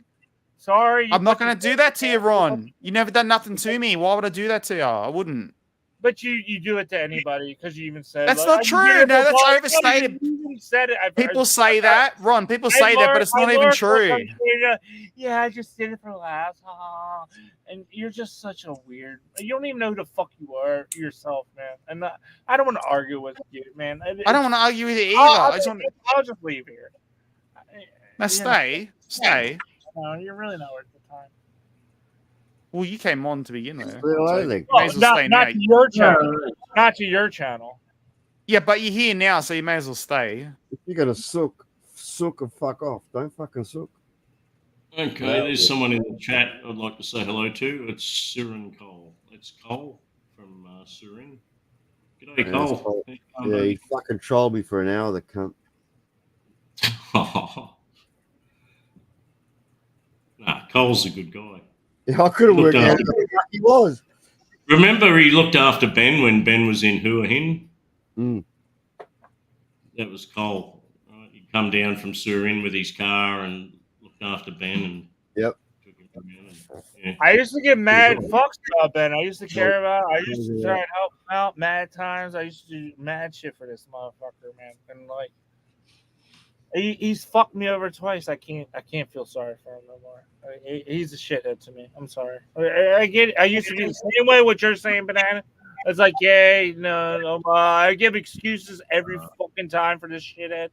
Sorry. I'm not gonna do that to you, Ron. You never done nothing to me. Why would I do that to you? I wouldn't. But you do it to anybody because you even said That's not true. No, that's overstated. You even said it. People say that, Ron. People say that, but it's not even true. Yeah, I just did it for laughs. And you're just such a weird. You don't even know who the fuck you are yourself, man. And I don't want to argue with you, man. I don't want to argue with you either. I'll just leave here. Now stay. No, you're really not worth the time. Well, you came on to begin with. Not to your channel. Not to your channel. Yeah, but you're here now, so you may as well stay. If you're gonna sook and fuck off. Don't fucking sook. Okay, there's someone in the chat I'd like to say hello to. It's Surin Cole. It's Cole from Surin. G'day, Cole. Yeah, he fucking trolled me for an hour, the cunt. Nah, Cole's a good guy. Yeah, I could have worked out who the fuck he was. Remember, he looked after Ben when Ben was in Hua Hin? That was Cole. Right? He'd come down from Surin with his car and looked after Ben. And yep. Took him around and, I used to get mad fucks about Ben. I used to care about. I used to try and help him out mad times. I used to do mad shit for this motherfucker, man. And like, he's fucked me over twice. I can't feel sorry for him no more. He's a shithead to me. I'm sorry. I get it. I used to be the same way what you're saying, Banana. It's like, yeah, no, I give excuses every fucking time for this shithead.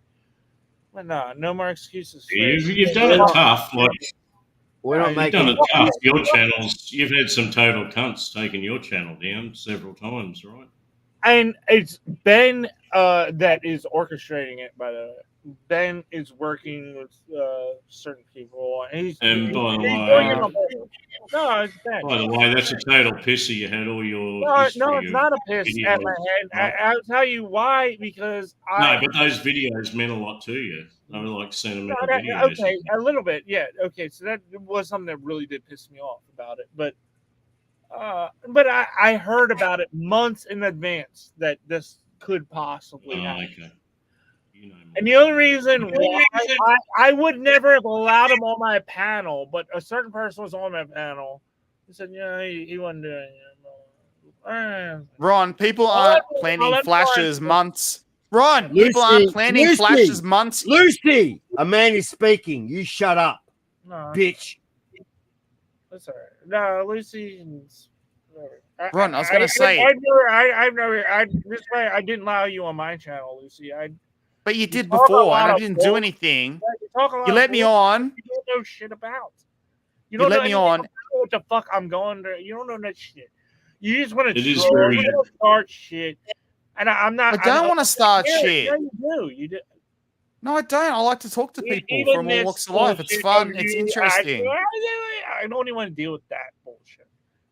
But no more excuses. You've done it tough. Like, you've done it tough. Your channels, you've had some total cunts taking your channel down several times, right? And it's Ben that is orchestrating it, by the way. Ben is working with certain people. By the way, that's a total pisser. You had all your no, it's not a piss at my head. I'll tell you why. Because but those videos meant a lot to you. They were like sentimental videos. Okay, a little bit, yeah. Okay, so that was something that really did piss me off about it. But I heard about it months in advance that this could possibly happen. Okay. And the only reason why I would never have allowed him on my panel, but a certain person was on my panel. He said, "Yeah, he wasn't doing it." Ron, people I'll aren't let- planning I'll let flashes Brian- months. Ron, people aren't planning flashes months. Lucy, a man is speaking. You shut up, No, bitch. that's all right. No, Lucy's. Ron, I was gonna say- This way, I didn't allow you on my channel, Lucy. But you did talk a before, lot and I of didn't bull- do anything. You talk a lot You of let me bull- on. You don't know shit about. You don't let know me anything on. about what the fuck I'm going to. You don't know that shit. You just want It to is very- start shit. And I'm not. I don't want to start yeah, shit. Yeah, you do. You do. No, I don't. I like to talk to people Even from all this walks of life. It's bullshit fun. of It's you- interesting. I don't even want to deal with that bullshit.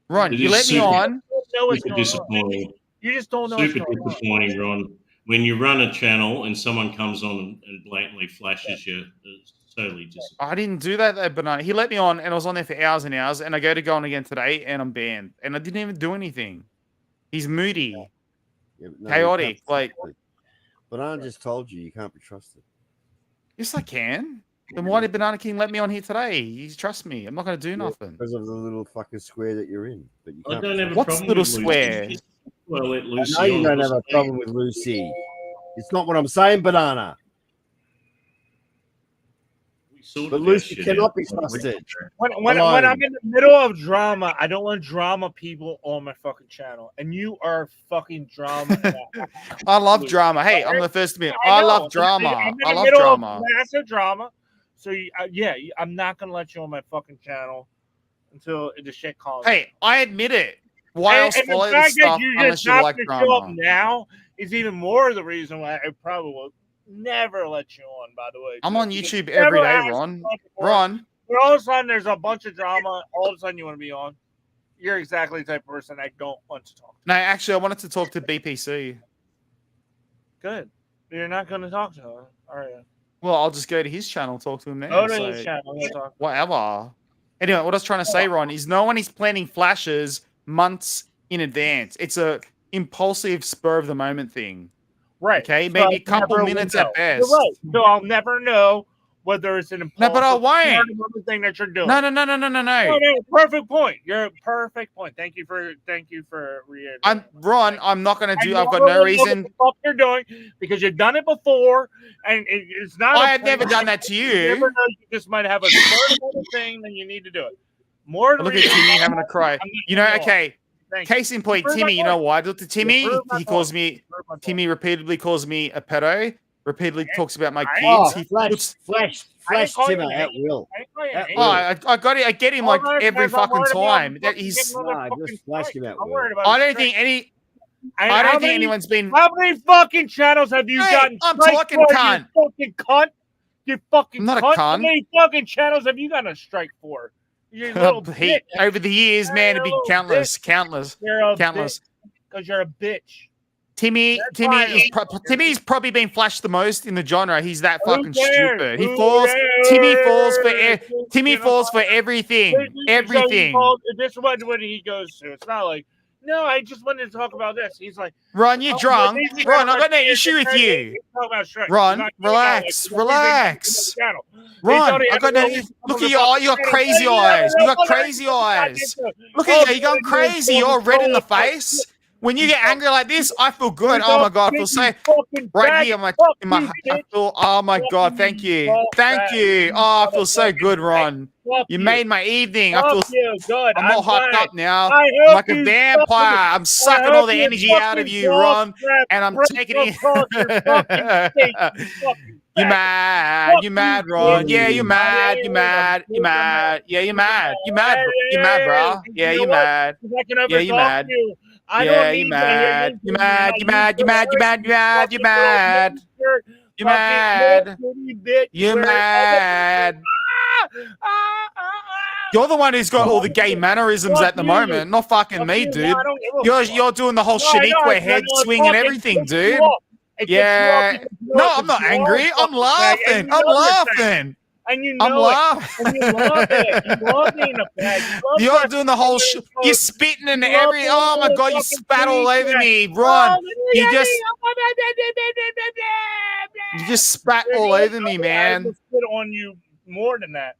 Ron, It you is let me super- on. You don't know what's Super going on. disappointing. You just don't know what's Super going on. disappointing, Ron. When you run a channel and someone comes on and blatantly flashes you, it's totally disappointing. I didn't do that though, Banana. He let me on, and I was on there for hours and hours, and I go on again today, and I'm banned, and I didn't even do anything. He's moody, Yeah, but no, chaotic. you can't- Like, Banana just told you can't be trusted. yes, I can. Then why did Banana King let me on here today? You trust me. I'm not going to do nothing. Because of the little fucking square that you're in. But you I can't don't be have a trusted. What's problem little with Lucy. square? Well, let I Lucy know you on don't because have a problem with Lucy. It's not what I'm saying, Banana. we sorted But our Lucy shit cannot out. be trusted. When Alone. I'm in the middle of drama, I don't want drama people on my fucking channel, and you are fucking drama. I love drama. Hey, I'm the first to admit, I know. love drama. I'm in I the love middle drama. of massive drama. So I'm not gonna let you on my fucking channel until the shit calms. Hey, I admit it. Why else and follow the this fact stuff that you unless just you have like to show up drama? now is even more the reason why I probably will never let you on. By the way, I'm on You YouTube never every day, asked Ron. me before. Ron, But all of a sudden, there's a bunch of drama. All of a sudden, you want to be on. You're exactly the type of person I don't want to talk to. no, actually, I wanted to talk to BPC. Good. You're not going to talk to her, are you? Well, I'll just go to his channel, talk to him there. Go to so his channel. We'll talk. whatever. Anyway, what I was trying to say, Ron, is no one is planning flashes months in advance. It's a impulsive, spur of the moment thing. Right. Okay, So maybe a I'll couple never minutes know. at best. You're right. So I'll never know whether it's an impulsive but I won't. thing that you're doing. No. Perfect point. You're a perfect point. Thank you for reiterating. Ron. I'm not going to do. I I've got never no know reason. what the fuck you're doing because you've done it before, and it's not. I have never done that to You you. never know. You just might have a certain thing, then you need to do it. More than Look at Timmy having a cry. You know, okay. Thank you. Case in point, Prove my Timmy. You know point. why? Look at Timmy. Prove my He calls point. me. Prove my point. Timmy repeatedly calls me a pedo. Repeatedly talks about my kids. Oh, He flash I didn't call you Timmer an at idiot. will. I didn't call you an At idiot. will. I got it. I get him like All right, every guys, I'm fucking worried about time. him That fucking he's. getting another Nah, fucking just flash strike. him at I'm will. worried about I his don't strike. think any. And I how don't think many- anyone's been. How many fucking channels have you Hey, gotten? I'm strike talking for, cunt. You fucking cunt. You fucking I'm not a cunt. cunt. How many fucking channels have you gotten a strike for? You little bitch. Over the years, man, it'd be You're a countless, bitch. countless, You're a countless. Because you're a bitch. Timmy Timmy's probably been flashed the most in the genre. He's that fucking stupid. He falls. Timmy falls for. Timmy falls for everything. Everything. This is what he goes to. It's not like, no, I just wanted to talk about this. He's like, Ron, you're drunk. Ron, I've got no issue with you. Ron, relax, relax. Ron, I've got no. Look at you got crazy eyes. You got crazy eyes. Look at you. You're going crazy. You're red in the face. When you get angry like this, I feel good. Oh my god, I feel so right here in my I feel. Oh my god, thank you, thank you. Oh, I feel so good, Ron. You made my evening. I feel. I'm all hyped up now. I'm like a vampire. I'm sucking all the energy out of you, Ron, and I'm taking it. You mad? You mad, Ron? Yeah, you mad? You mad? You mad? Yeah, you mad? You mad? You mad, bro? Yeah, you mad? Yeah, you mad? Yeah, you mad? You mad? You mad? You mad? You mad? You mad? You mad? You mad? You mad? You're the one who's got all the gay mannerisms at the moment, not fucking me, dude. You're doing the whole Shaniqua head swing and everything, dude. Yeah. No, I'm not angry. I'm laughing. I'm laughing. And you I'm know laughing. it. And you love it. You love being a fag. You're doing the whole. You're spitting in every. Oh my god! You spat all over me, Ron. You just spat all over me, I man. will spit on you more than that.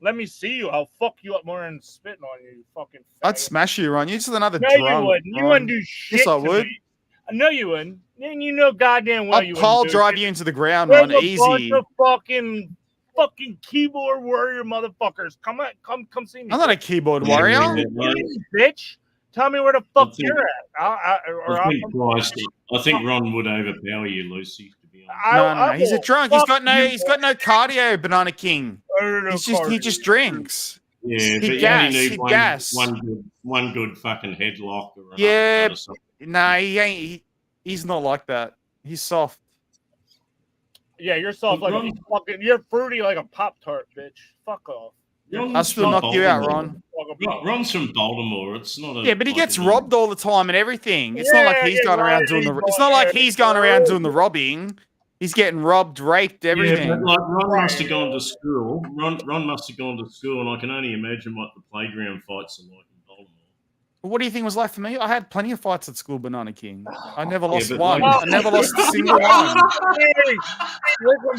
Let me see you. I'll fuck you up more than spitting on you, you fucking. I'd faggot. smash you, Ron. You're just another No, drunk. you wouldn't. You Ron. wouldn't do shit. Yes, I to would. me. No, you wouldn't. And you know goddamn well you I'd wouldn't. pile do drive it. you into the ground, There's Ron. a bunch Easy. of fucking keyboard warrior motherfuckers. Come see me. I'm not a keyboard warrior. Bitch. Tell me where the fuck think- you're at. I think Ron would overpower you, Lucy. To be honest. No. He's a drunk. He's got no cardio, Banana King. He just drinks. Yeah, but He'd you only gas. need He'd gas. one good fucking headlock. Or an Yeah. uppercut or something. Nah, he ain't. He's not like that. He's soft. Yeah, you're soft like a fucking. You're fruity like a Pop-Tart, bitch. Fuck off. I'll still knock you out, Ron. Ron's from Baltimore. It's not a. Yeah, but he like gets a- robbed all the time and everything. It's not like he's going around doing the. It's not like he's going around doing the robbing. He's getting robbed, raped, everything. Yeah, but like Ron must have gone to school. Ron must have gone to school, and I can only imagine what the playground fights are like in Baltimore. What do you think was like for me? I had plenty of fights at school, Banana King. I never lost but one. like- I never lost a single one.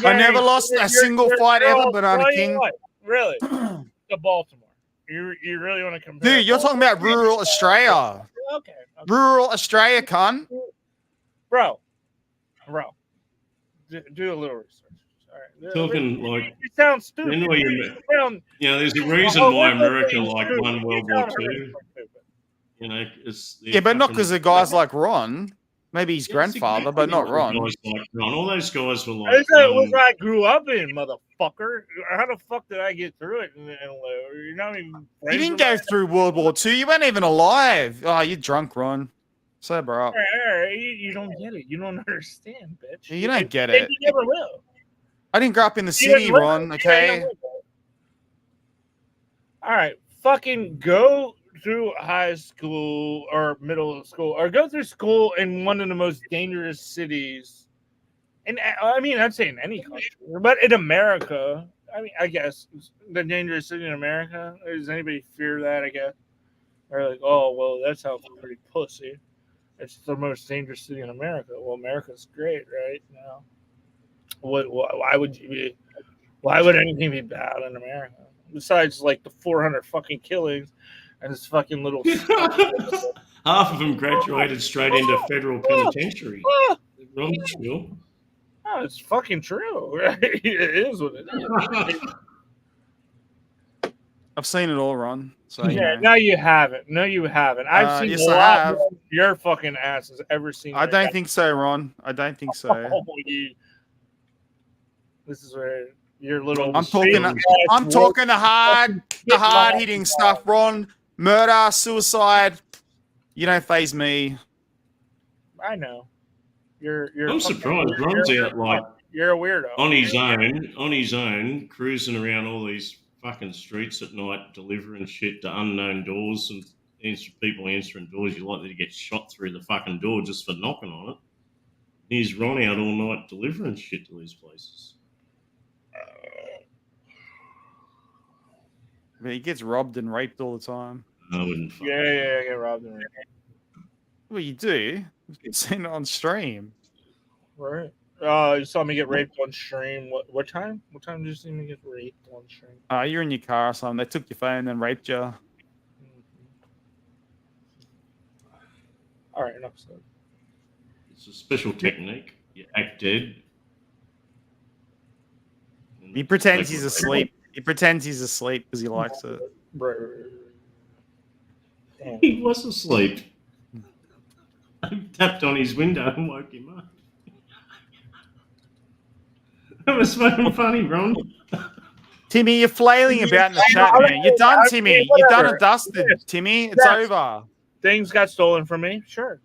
I never lost a single fight ever, Banana King. Really? To Baltimore. You really want to compare? Dude, you're talking about rural Australia. Okay. Rural Australia, cunt. Bro. Do a little research. All right. Talking like You sound stupid. Anyway, You sound- there's a reason why America like won World War II. You know, it's Yeah, but not because of guys like Ron. Maybe his grandfather, but not Ron. Guys like Ron. All those guys were like. That's what I grew up in, motherfucker. How the fuck did I get through it? And you're not even. You didn't go through World War II. You weren't even alive. Oh, you're drunk, Ron. Sober up. All right, you don't get it. You don't understand, bitch. You don't get Maybe it. You never will. I didn't grow up in the You city, never will. Ron, You okay? never will. All right, fucking go through high school or middle school or go through school in one of the most dangerous cities. And I mean, I'd say in any country, but in America, I mean, I guess the dangerous city in America. Does anybody fear that? I guess. Or like, oh well, that sounds pretty pussy. It's the most dangerous city in America. Well, America's great, right? No. Why would you be? Why would anything be bad in America? Besides, like the 400 fucking killings and this fucking little. Half of them graduated straight into federal penitentiary. Ron school. Oh, it's fucking true. It is what it is. I've seen it all, Ron. So, you Yeah, know. no, you haven't. No, you haven't. I've seen yes, a I lot have. more than your fucking ass has ever seen. I don't think so, Ron. I don't think so. This is where your little. I'm talking the hard hitting stuff, Ron. Murder, suicide. You don't phase me. I know. You're. I'm surprised Ron's out like You're a weirdo. on his own, cruising around all these fucking streets at night, delivering shit to unknown doors and people answering doors. You're likely to get shot through the fucking door just for knocking on it. He's Ron out all night delivering shit to these places. But he gets robbed and raped all the time. I wouldn't. Yeah, I get robbed. Well, you do. You've seen it on stream. Right. You saw me get raped on stream. What time? What time did you see me get raped on stream? You're in your car or something. They took your phone and raped you. All right, enough said. It's a special technique. You act dead. He pretends he's asleep. He pretends he's asleep because he likes it. He was asleep. I tapped on his window and woke him up. That was fucking funny, Ron. Timmy, you're flailing about in the chat, man. You're done, Timmy. You're done and dusted, Timmy. It's over. Things got stolen from me. Sure.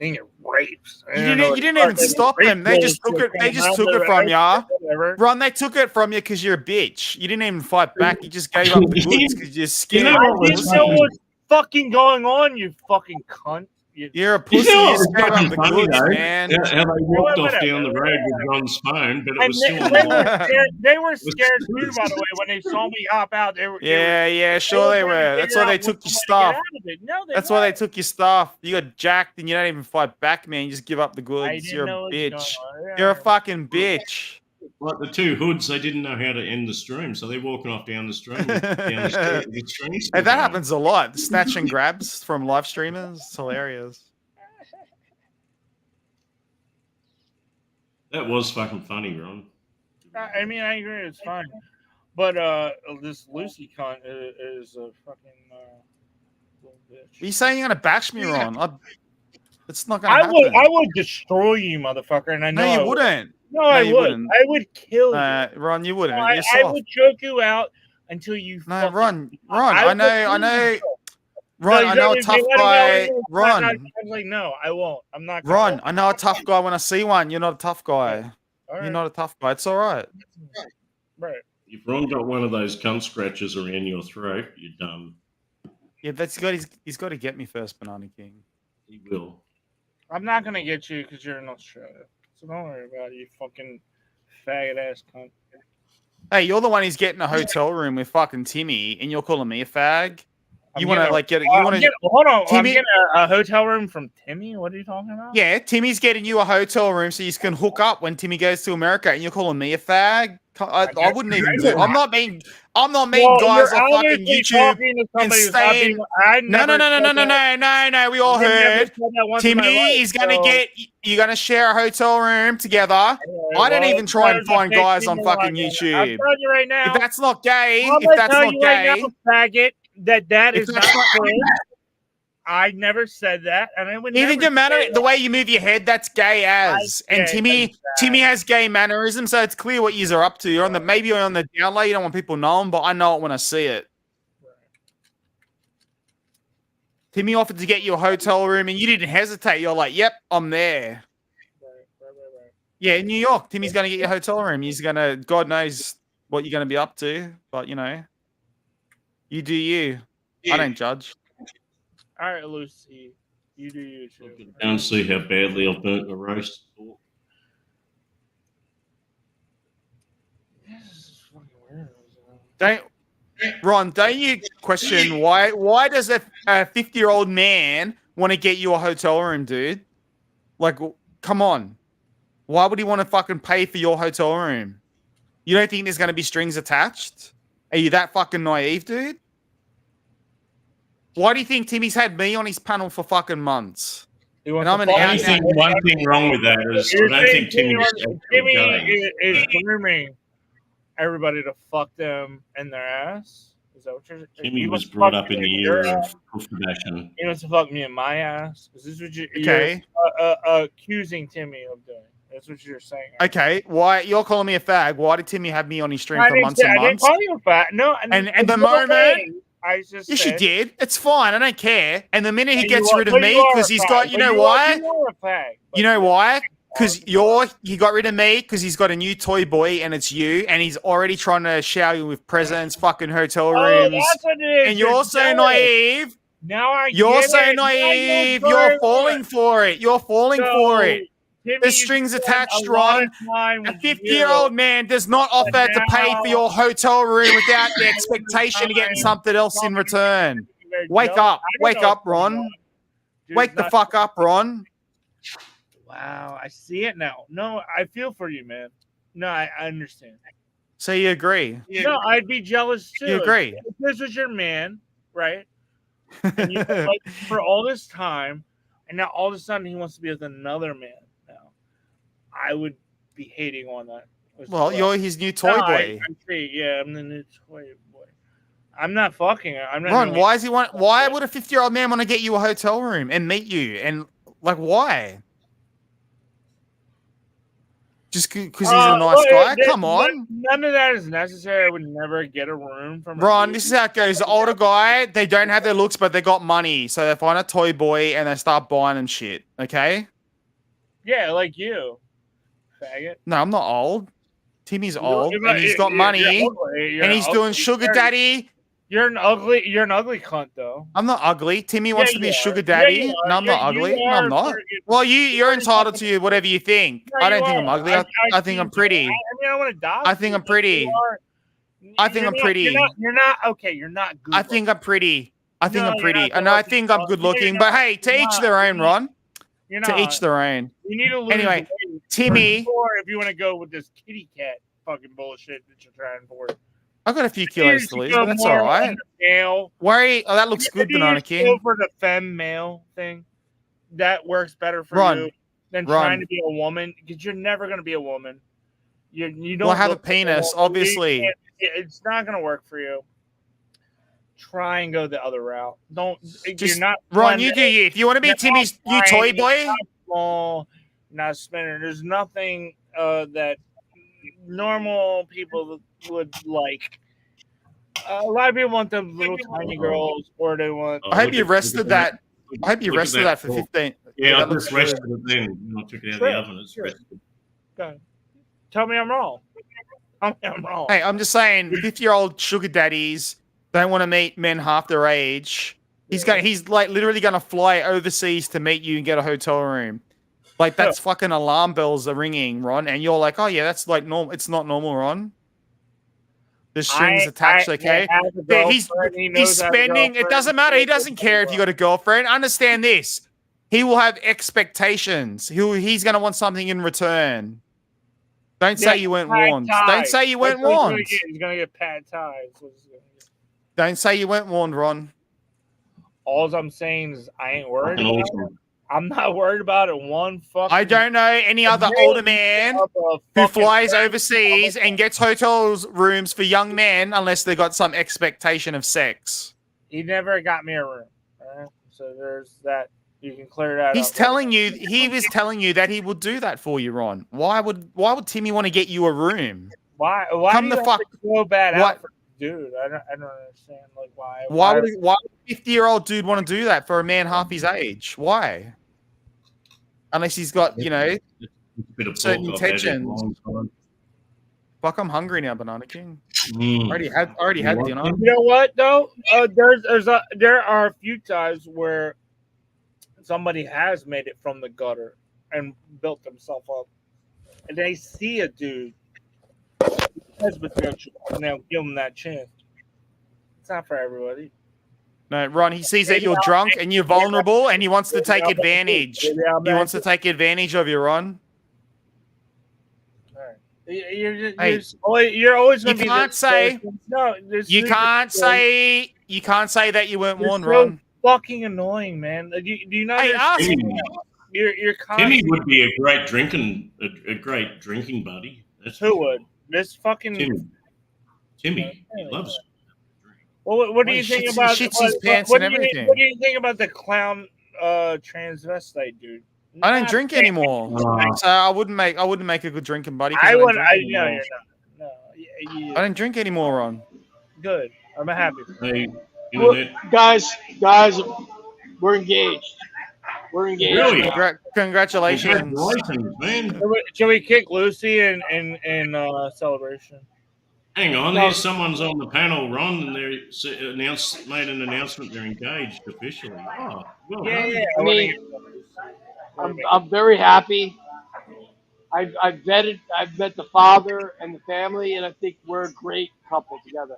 Dang it, rapes. You didn't even stop them. They just took it. They just took it from you, Ron. They took it from you because you're a bitch. You didn't even fight back. You just gave up the goods because you're scared. I didn't know what's fucking going on, you fucking cunt. You're a pussy. You know You what was just gave up fucking the funny, goods, though? man. How they walked off down the road with Ron's phone, but it And was still they were scared too, by the way, when they saw me hop out. Yeah, sure they were. That's why they took your stuff. That's why they took your stuff. You got jacked and you don't even fight back, man. You just give up the goods. didn't You're know a what's bitch. going on. You're a fucking bitch. Like the two hoods, they didn't know how to end the stream, so they're walking off down the stream. Down the stream. Hey, that happens a lot. Snatch and grabs from live streamers. It's hilarious. That was fucking funny, Ron. I mean, I agree, it's fine. But this Lucy cunt is a fucking little bitch. Are you saying you're gonna bash me, Ron? It's not gonna happen. I would destroy you, motherfucker, and I know No, you I wouldn't. No, I you would. wouldn't. I would kill you. Ron, you wouldn't. No, You're I soft. would choke you out until you. No, Ron, I know. Ron, No, I know a you tough let him guy. go. Ron, I'm like, no, I won't. I'm not. gonna- Ron, I know a tough guy when I see one. You're not a tough guy. All You're right. not a tough guy. It's all right. Right. If Ron got one of those cunt scratches around your throat, you're done. Yeah, he's got to get me first, Banana King. He will. I'm not gonna get you because you're in Australia. So don't worry about it, you fucking faggot ass cunt. Hey, you're the one who's getting a hotel room with fucking Timmy, and you're calling me a fag. You want to like get it? You want to? Hold on. I'm Timmy? getting a hotel room from Timmy. What are you talking about? Yeah, Timmy's getting you a hotel room so you can hook up when Timmy goes to America, and you're calling me a fag. I wouldn't even do it. I'm not mean Well, guys you're on fucking obviously YouTube talking to and somebody who's not saying, being- I no. never said that. We all I never heard. said that once in my Timmy life, is gonna so- you're gonna share a hotel room together. I don't well, even try and it's not find guys on fixing it fucking like that. YouTube. I'm telling you right now. If that's not gay, I'm if gonna that's tell not you right gay, now, faggot, that If is not that's not true. I never said that, and I would even never your manner, say the that. way you move your head, that's gay as. And Timmy has gay mannerisms, so it's clear what you are up to. You're on the maybe you're on the down low. You don't want people knowing, but I know it when I see it. Timmy offered to get you a hotel room, and you didn't hesitate. You're like, "Yep, I'm there." Yeah, in New York, Timmy's going to get you a hotel room. He's going to, God knows what you're going to be up to, but you know, you do you. I don't judge. All right, Lucy, you do you too. Go and see how badly I've burnt the roast. Don't you question why does a 50-year-old man want to get you a hotel room, dude? Like, come on. Why would he want to fucking pay for your hotel room? You don't think there's going to be strings attached? Are you that fucking naive, dude? Why do you think Timmy's had me on his panel for fucking months? And I'm an One thing wrong with that is I don't think Timmy is grooming everybody to fuck them in their ass. Is that what you're saying? Timmy was brought up in the era of Profession. He wants to fuck me in my ass. Is this what you're accusing Timmy of doing? That's what you're saying. Okay, why you're calling me a fag? Why did Timmy have me on his stream for months and I didn't months? call you a fag. No, And the moment, I just yes, said, you did. It's fine. I don't care. And the minute he And gets you are- rid of but me you are because a he's fag. got, you But know you why? are a fag. You know why? Because he got rid of me because he's got a new toy boy and it's you, and he's already trying to shower you with presents, fucking hotel rooms. that's what it is. And you're You're so jealous. naive. Now I You're get so it. Now naive. you're You're very falling good. for it. You're falling So, for it. Timmy, The you strings spent attached, a lot Ron. of time A with 50-year-old you. man does not offer to pay for your hotel room without the expectation of getting something else in return. Wake up. Wake up, Ron. Wake the fuck up, Ron. Wow, I see it now. No, I feel for you, man. No, I understand. So you agree? No, I'd be jealous too. You agree? If this was your man, right? And you like for all this time, and now all of a sudden he wants to be with another man. Now, I would be hating on that. as Well, you're his new toy No, boy. I see. Yeah, I'm the new toy boy. I'm not fucking her. I'm not. Ron, doing- why would a 50-year-old man want to get you a hotel room and meet you? And like, why? Just because he's a nice guy? Come on. None of that is necessary. I would never get a room from a Ron, this is how it goes. The older guy, they don't have their looks, but they got money. So they find a toy boy and they start buying him shit. Okay? Yeah, like you, faggot. No, I'm not old. Timmy's old You're and he's got money you're ugly. You're and he's ugly. doing sugar daddy. You're an ugly cunt though. I'm not ugly. Timmy wants to be you a are. sugar Yeah, daddy. you are. No, I'm Yeah, not you ugly. No, are I'm not. for- Well, you're entitled to whatever you think. No, I don't you think I'm are. ugly. I think I'm pretty. I mean, I want to die. I think I'm pretty. I think I'm pretty. You're not okay. You're not good. I think I'm pretty. I think No, I'm you're pretty. not And I good think I'm looking. good No, looking. you're But not. hey, to You're each not. their own, Ron. You're To not. each their own. You need to lose Anyway, weight Timmy. Or if you want to go with this kitty cat fucking bullshit that you're trying for. I've got a few kilos to lose, but that's all right. Worry. Oh, that looks good, Banana King. Go for the femme male thing. That works better for you than trying to be a woman, because you're never going to be a woman. You don't. Well, I have a penis, obviously. It's not going to work for you. Try and go the other route. Don't. You're not. Ron, you do you. If you want to be Timmy's new toy boy, small, not spinner. There's nothing that normal people would like. A lot of people want the little tiny girls, or they want. I hope you rested that. I hope you rested that for 15. Yeah, I that just rested it then. I took it out of the oven. It's rested. Go ahead. Tell me I'm wrong. Tell me I'm wrong. Hey, I'm just saying, 50-year-old sugar daddies don't want to meet men half their age. He's like literally gonna fly overseas to meet you and get a hotel room. Like that's fucking alarm bells are ringing, Ron, and you're like, oh yeah, that's like normal. It's not normal, Ron. The strings attached, okay? He's spending. It doesn't matter. He doesn't care if you got a girlfriend. Understand this. He will have expectations. He's gonna want something in return. Don't say you weren't warned. Don't say you weren't warned. He's gonna get pad ties. Don't say you weren't warned, Ron. All I'm saying is I ain't worried about it. I'm not worried about it one fucking... I don't know any other older man who flies overseas and gets hotel rooms for young men unless they got some expectation of sex. He never got me a room. Right? So there's that. You can clear that He's up. telling you, he was telling you that he would do that for you, Ron. Why would Timmy want to get you a room? Why Come do the you fuck have to go bad what? out for dude? I don't understand. Like why? Why would a 50-year-old dude want to do that for a man half his age? Why? Unless he's got, certain intentions. Fuck, I'm hungry now, Banana King. Already had dinner. You know what though? There are a few times where somebody has made it from the gutter and built themselves up, and they see a dude has potential, and they'll give him that chance. It's not for everybody. No, Ron, he sees that you're drunk and you're vulnerable and he wants to take advantage. He wants to take advantage of you, Ron. You're always going to be. You can't say. No, you can't say that you weren't warned, so Ron. Fucking annoying, man. Do you not? Timmy, You're Timmy would be a great drinking buddy. That's who would this fucking Timmy loves. Well, what do you think about shits his pants what and do you- everything? What do you think about the clown transvestite dude? I don't drink anymore, so I wouldn't make a good drinking buddy. 'Cause I don't would. drink I anymore. no, you're not. No, I don't drink anymore, Ron. Good. I'm happy. Hey, Guys, we're engaged. We're engaged. Really? Congratulations. Congratulations, man. Shall we kick Lucy in celebration? Hang on, there's someone's on the panel, Ron, and they made an announcement they're engaged officially. Oh, well done. I mean, I'm very happy. I've met the father and the family, and I think we're a great couple together.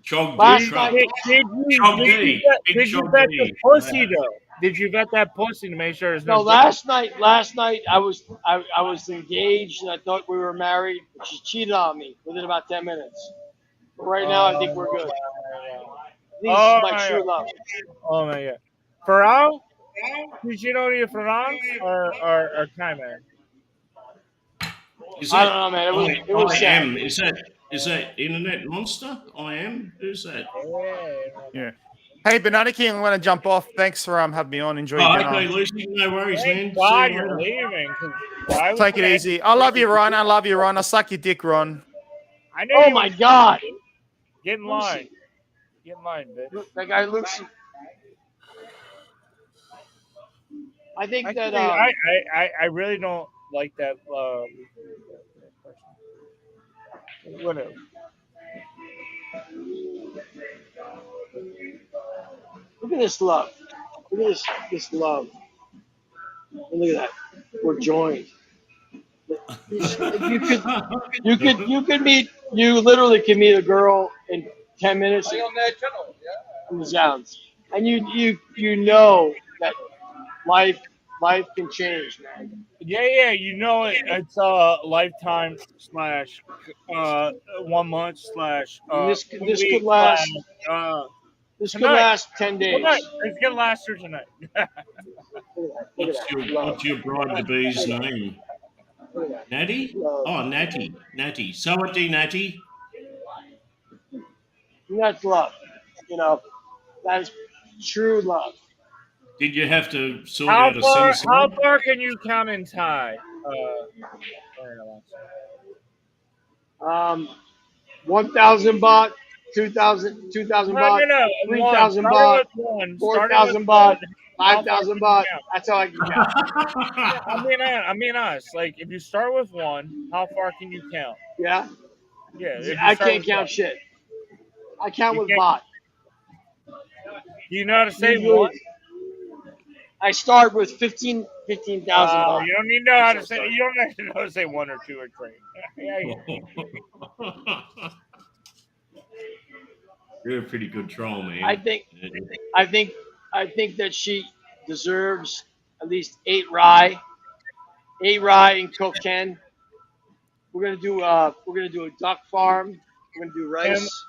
Did you vet the pussy though? Did you vet that pussy to make sure there's No, no? last night I was engaged and I thought we were married, but she cheated on me within about 10 minutes. But right now I think we're good. This is my true love. Oh my god. Ferrao? Did you know you Ferran or Kaiman? Is I don't know, man. It was I sad. am. Is that Internet Monster? I am. Who's that? Yeah. Hey, Banana King, I'm going to jump off. Thanks for having me on. Enjoy your dinner. Okay, Lucy. No worries, man. Why See you you're later. leaving? Take it easy. I love you, Ron. I love you, Ron. I'll suck your dick, Ron. I know. Oh my God! Get in line. Get in line, bitch. That guy looks. I think that. I really don't like that. Whatever. Look at this love. Look at this love. And look at that. We're joined. You literally can meet a girl in 10 minutes in the sounds. And you know that life can change, man. Yeah, you know it. It's lifetime / 1 month / This could week last. This could tonight. last 10 days. Tonight. It's gonna last through tonight. What's your bride-to-be's name? Natty? Oh, Natty. Natty. Sawati Natty. That's love. You know, that's true love. Did you have to sort out a sing How far can you count in Thai? 1,000 baht, 2,000 baht, No. 3,000 One. baht, One. 4,000 baht, 5,000 baht. That's how I can count. I mean honest. Like, if you start with 1, how far can you count? Yeah? Yeah. if you I start can't with count 1. shit. I count You with can't- baht. Do you know how to say Usually, 1? I start with 15,000 baht. You don't need to know how to say. You don't have to know how to say 1 or 2 or 3. You're a pretty good troll, man. I think that she deserves at least 8 rye and koken. We're gonna do a duck farm. We're gonna do rice.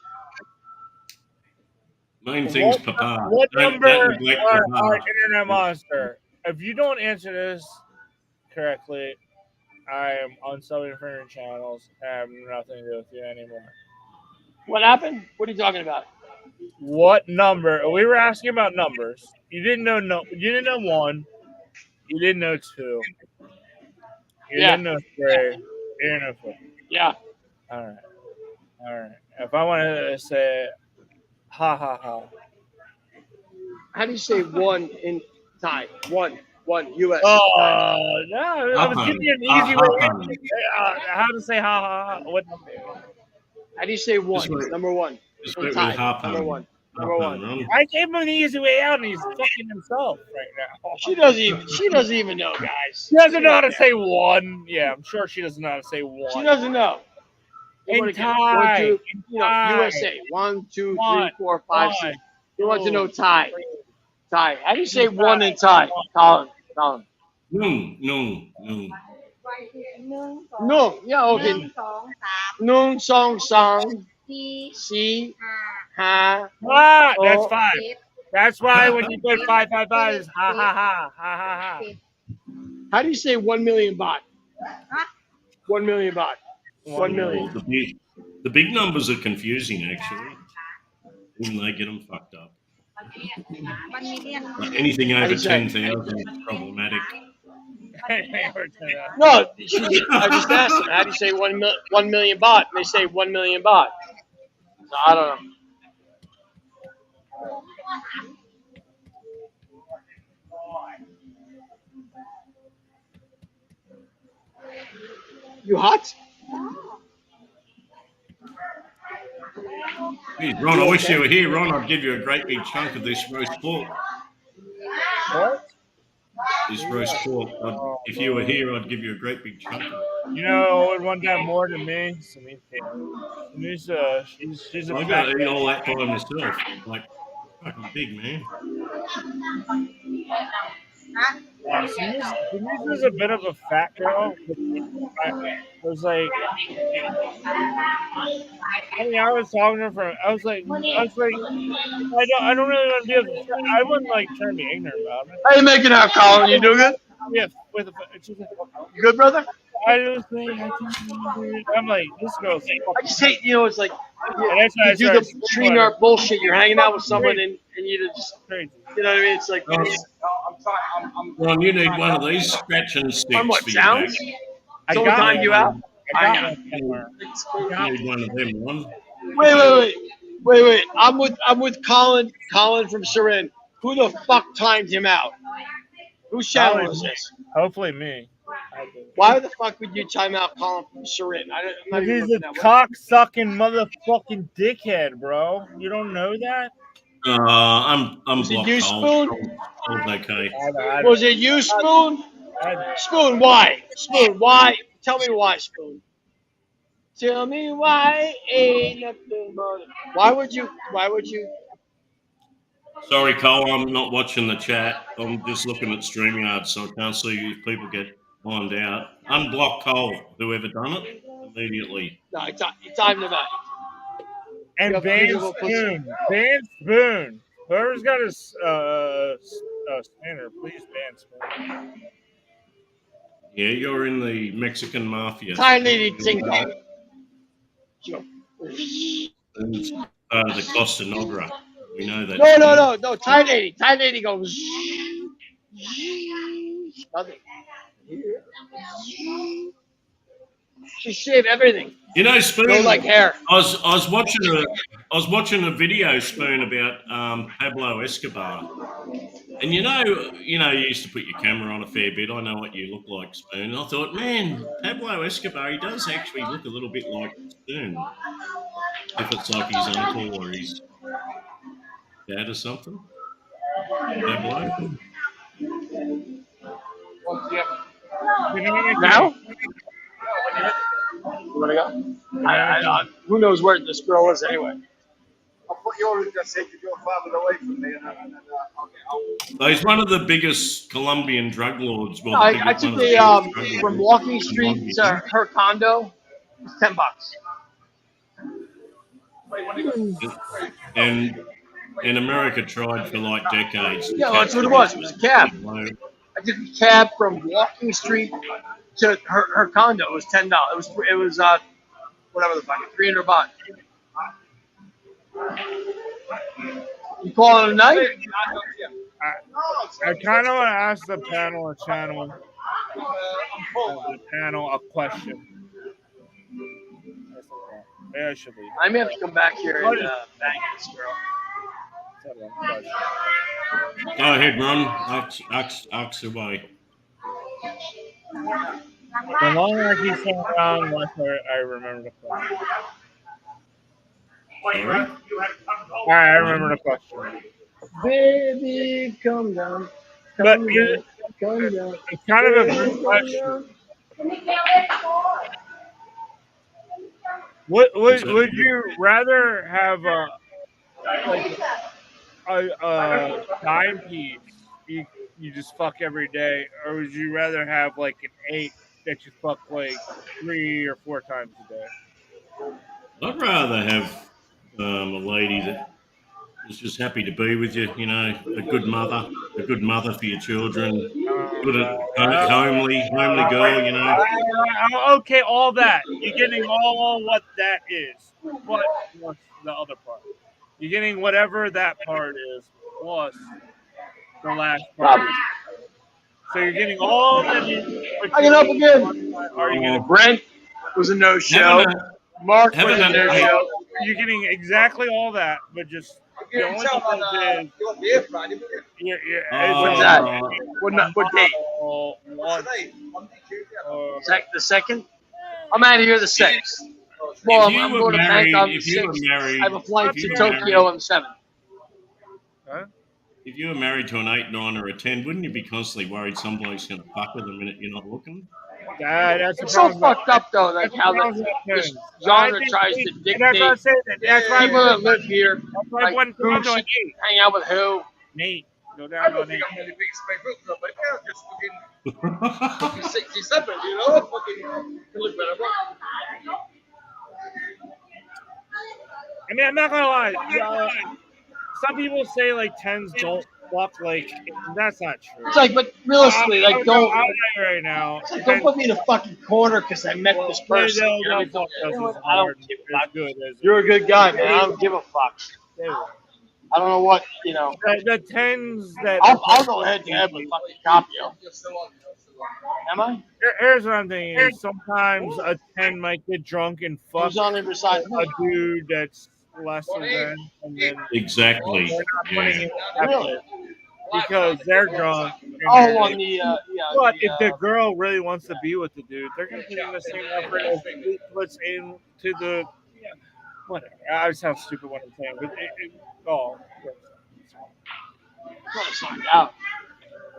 Main thing's Papa. What Don't number neglect are Papa. Internet Monster? If you don't answer this correctly, I am unsubbing from your channels. I have nothing to do with you anymore. What happened? What are you talking about? What number? We were asking about numbers. You didn't know You didn't know 1. You didn't know 2. You didn't know 3. You didn't know 4. Yeah. All right. If I want to say, ha ha ha. How do you say 1 in Thai? 1 US. Oh no! I was giving you an easy way. How to say ha ha ha? What number? How do you say 1? Number 1. Just In wait with Thai. Harpan. Number 1. Number Harpan, 1. Ron. I gave him an easy way out, and he's fucking himself right now. She doesn't even know, guys. She doesn't know how to say 1. Yeah, I'm sure she doesn't know how to say 1. She doesn't know. In Thai. USA. 1, 2, 3, 4, 5, 6. You want to know Oh. Thai. Thai. How do you say 1 in Thai? Colin. No. No. Yeah, okay. Nung song song. Si. Ha. That's 5. That's why when you put 555, it's ha ha ha ha ha ha. How do you say 1 million baht? 1 million baht. 1 million. The big numbers are confusing, actually. Even they get them fucked up. 1 million. Like anything over How do you say? 10,000 is problematic. No, I just asked them. How do you say 1 million baht? And they say 1 million baht. So I don't know. You hot? Geez, Ron, I wish you were here, Ron. I'd give you a great big chunk of this roast pork. What? This roast pork. If you were here, I'd give you a great big chunk. You know, would want that more than me. She's a I got to eat all that by myself. Like, fucking big, man. Denise is a bit of a fat girl. I was like, I was talking to her. I was like, I don't really want to be able to. I wouldn't like trying to be ignorant about it. How you making out, Colin? You doing good? Yeah, with a. She's like, You good, brother? I'm like, this girl's. I just hate, it's like that's why I you do started the stream art bullshit. You're hanging out with someone and you just, crazy. you know what I mean? It's like, Ron, you need one of these scratching sticks on what, for your sounds? back. I Someone got timed it. you out? I got it. You need one of them, Ron. Wait. I'm with Colin from Surin. Who the fuck timed him out? Whose channel is this? Hopefully me. Why the fuck would you time out Colin from Surin? I'm not even He's looking a at cock-sucking motherfucking dickhead, bro. You don't know that? I'm Was it blocked. you, Cold. Spoon? Cold's okay. Was it you, Spoon? Spoon, why? Spoon, why? Tell me why, Spoon. Tell me why ain't nothing but... Why would you? Sorry, Cole, I'm not watching the chat. I'm just looking at StreamYard, so I can't see if people get find out. Unblock Cole, whoever done it, immediately. No, he timed him out. And You Van have to Spoon. Van Spoon. Whoever's got his spinner, please ban Spoon. Yeah, you're in the Mexican mafia. Tiny Tingo. The Costa Nogra. We know that. No. Tiny 80 goes. Nothing. She shaved everything. You know, Spoon. No, like hair. I was watching a video, Spoon, about Pablo Escobar, and you used to put your camera on a fair bit. I know what you look like, Spoon. I thought, man, Pablo Escobar, he does actually look a little bit like Spoon. If it's like his uncle or his dad or something. Pablo. Now? You want to go? I who knows where this girl is anyway? I'll put your address if you're farther away from me. He's one of the biggest Colombian drug lords. Well, I took the from Walking Street to her condo. It's $10. And America tried for like decades. Yeah, well, that's what it was. It was a cab. I took a cab from Walking Street to her condo. It was $10. It was whatever the fuck, $300. You call it a night? I kind of want to ask the panel a question. Maybe I should leave. I may have to come back here and bang this girl. Go ahead, Ron. Ask away. The longer I keep saying around, the less I remember the question. Alright, I remember the question. Baby, come down. But it's kind of a good question. Would you rather have a timepiece you just fuck every day, or would you rather have like an 8 that you fuck like 3 or 4 times a day? I'd rather have a lady that is just happy to be with you. You know, a good mother for your children, homely girl. You know. Okay, all that you're getting all what that is. What's the other part? You're getting whatever that part is plus the last part. So you're getting all that. I get up again. Are you getting Brent was a no-show. Mark was a no-show. You're getting exactly all that, but just the only difference is what's that? What date? The second? I'm out of here the 6th. Well, I'm going to bank on the 6th. I have a flight to Tokyo on the 7th. Huh? If you were married to an 8, 9, or a 10, wouldn't you be constantly worried some bloke's going to fuck her the minute you're not looking? That's it's so fucked up though, like how this genre tries to dictate people that live here. Like who should hang out with who? Nate, go down on Nate. 67, you know? Fucking look better. I mean, I'm not gonna lie. Some people say like 10s don't fuck, like that's not true. It's like, but realistically, like don't right now. Like, don't put me in a fucking corner because I met this person. I don't give a fuck. You're a good guy, man. I don't give a fuck. I don't know what the 10s that I'll go head to head with fucking Capio. Am I? Here's what I'm thinking. Is sometimes a 10 might get drunk and fuck a dude that's lesser than, and then exactly. They're not putting it really? Because they're drunk. On the but if the girl really wants to be with the dude, they're gonna put in the same effort as he puts into the whatever. I sound stupid what I'm saying, but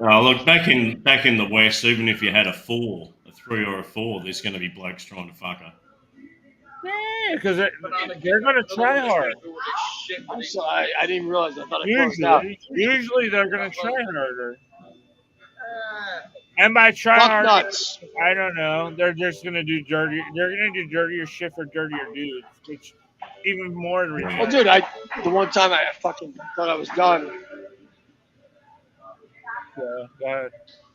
Oh, look, back in the West, even if you had a 4, a 3 or a 4, there's going to be blokes trying to fuck her. Yeah, because they're going to try hard. I'm sorry, I didn't realize. I thought it closed out. Usually they're going to try harder. And by try Fuck hard, nuts. I don't know. They're just gonna do dirty. They're gonna do dirtier shit for dirtier dudes, which even more ridiculous. Well, dude, the one time I fucking thought I was done. Yeah,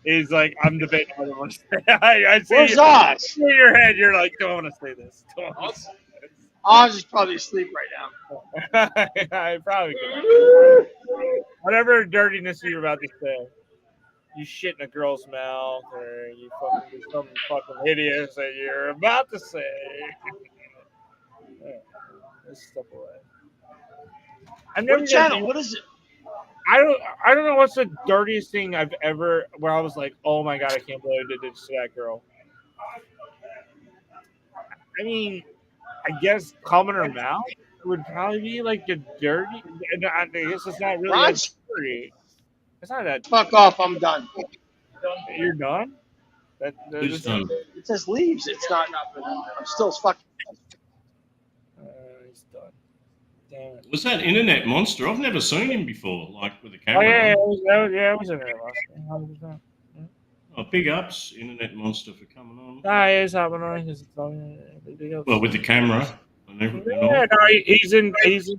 he's like, I'm debating what I want to say. I see Where's you, Oz? in your head. You're like, don't want to say this. Don't wanna say this. Oz is probably asleep right now. I probably could. Whatever dirtiness you're about to say, you shit in a girl's mouth, or you fucking do something fucking hideous that you're about to say. Yeah, let's step away. I've never What channel? done- What is it? I don't know what's the dirtiest thing I've ever where I was like, oh my god, I can't believe I did this to that girl. I mean, I guess calming her mouth would probably be like the dirty. And I guess it's not really Ron, that dirty. It's not that. fuck off. I'm done. You're done. Who's done? It says leaves. It's not. I'm still fucking. He's done. Damn it. Was that Internet Monster? I've never seen him before, like with a Oh camera. yeah, on. it was in there last time. 100%. Oh, big ups, Internet Monster, for coming on. Nah, he's happening on. Well, with the camera and everything. Yeah, on. no, he's in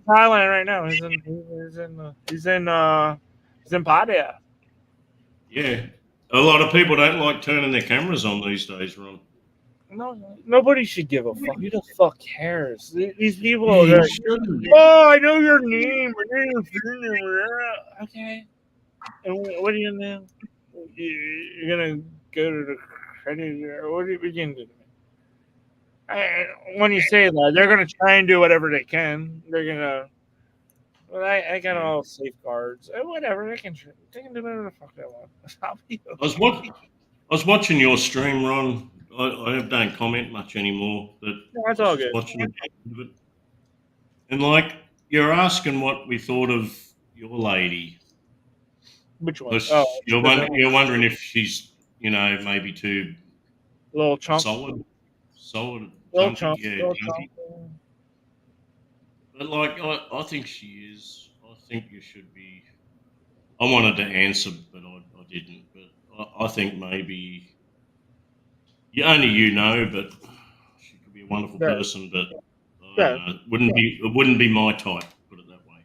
Thailand right now. He's in Pattaya. Yeah. A lot of people don't like turning their cameras on these days, Ron. No, nobody should give a fuck. Who the fuck cares? These people Yeah, are you shouldn't. oh, I know your name. Okay. And what are you gonna do? You're gonna go to the credit or what are you gonna do? When you say that, they're gonna try and do whatever they can. They're gonna. Well, I got all safeguards. Whatever they can do whatever the fuck they want. I was watching your stream, Ron. I don't comment much anymore, but That's I was all just good. watching it. And like, you're asking what we thought of your lady. Which one? Because Oh, you're wondering if she's, maybe too little chunk. solid, Little chunky, chunk. yeah, Little chunky. chunk. But like, I think she is. I think you should be. I wanted to answer, but I didn't. But I think maybe only you know, but she could be a wonderful Yeah. person. But Yeah. it wouldn't be my type. Put it that way.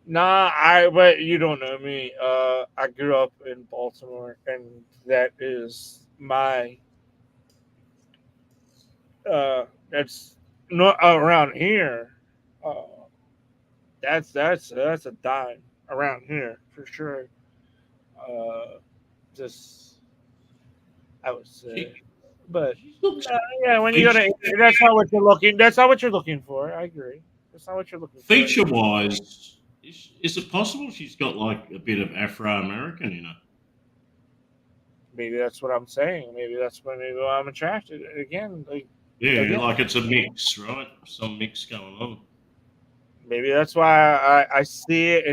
Nah, but you don't know me. I grew up in Baltimore, and that is my. That's not around here. That's a dime around here for sure. Just I would say, but yeah, when you go to that's not what you're looking. That's not what you're looking for. I agree. That's not what you're looking for. Feature wise, is it possible she's got like a bit of Afro American in her? Maybe that's what I'm saying. Maybe that's when I'm attracted again. Yeah, like it's a mix, right? Some mix going on. Maybe that's why I see it,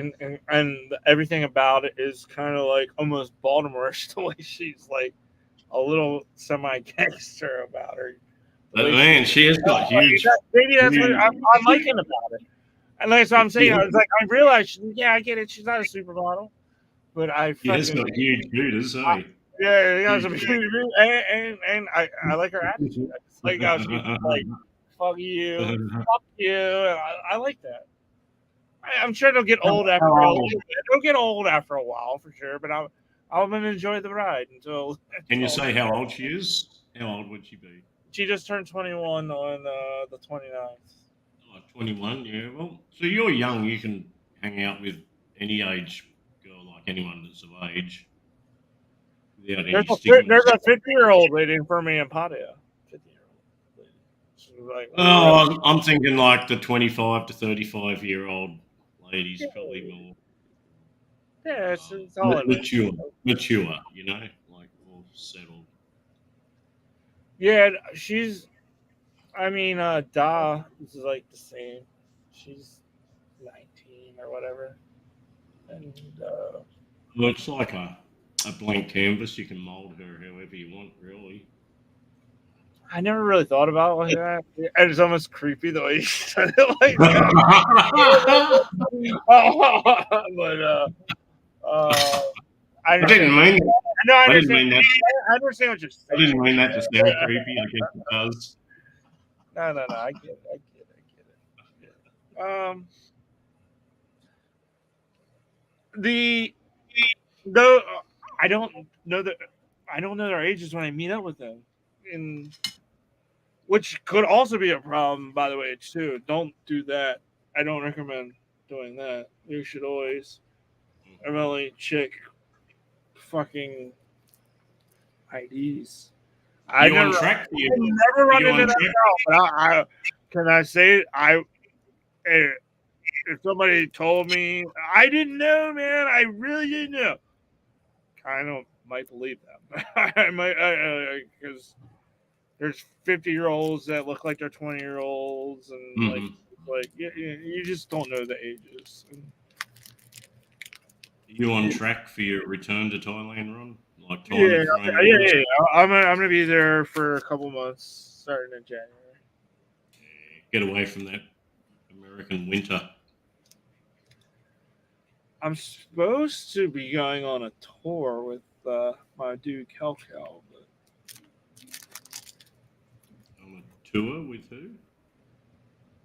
and everything about it is kind of like almost Baltimore-ish, the way she's like a little semi-gangster about her. But man, she has got huge. Maybe that's what huge- I'm liking about it. And that's what I'm saying. I was like, I realized, I get it. She's not a supermodel, but I She has fucking got huge hooters, eh? yeah, and I like her attitude. It's like how she's like, fuck you, fuck you. And I like that. I'm sure they'll get old after they'll get old after a while for sure, but I'm gonna enjoy the ride until. Can you say how old she is? How old would she be? She just turned 21 on the 29th. Oh, 21, yeah. Well, so you're young. You can hang out with any age girl, like anyone that's of age. Without any stigma. There's a 50-year-old waiting for me in Pattaya. 50-year-old lady. She's like, Oh, I'm thinking like the 25 to 35-year-old ladies, probably more yeah, it's all in it. mature, like more settled. Yeah, she's. I mean, Da is like the same. She's 19 or whatever, and Well, it's like a blank canvas. You can mold her however you want, really. I never really thought about it like that. And it's almost creepy the way you said it like that. But I didn't mean it. No, I didn't understand. mean that. I understand what you're saying. I didn't mean that to sound creepy. I guess it does. No. I get it. Though I don't know their ages when I meet up with them, which could also be a problem, by the way, too. Don't do that. I don't recommend doing that. You should always only check fucking IDs. I You never, on track? I never run You into on that track? now, but can I say if somebody told me I didn't know, man, I really didn't know. Kind of might believe them. I might, because there's 50-year-olds that look like they're 20-year-olds, and like you just don't know the ages. You on track for your return to Thailand, Ron? Like time Yeah. frame? I'm gonna be there for a couple months, starting in January. Get away from that American winter. I'm supposed to be going on a tour with my dude Kel. On a tour with who?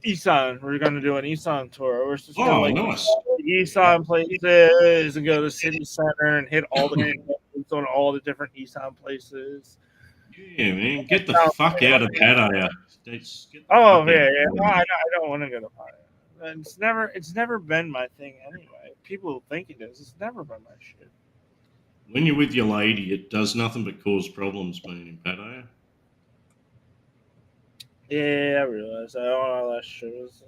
Isan. We're going to do an Isan tour. We're just Oh, going to nice. Isan places and go to City Center and hit all the on all the different Isan places. Yeah, man. Get the fuck out of Pattaya. Oh yeah. No, I don't want to go to Pattaya. It's never been my thing anyway. People think it is. It's never been my shit. When you're with your lady, it does nothing but cause problems being in Pattaya. Yeah, I realize. I don't know how that shit was.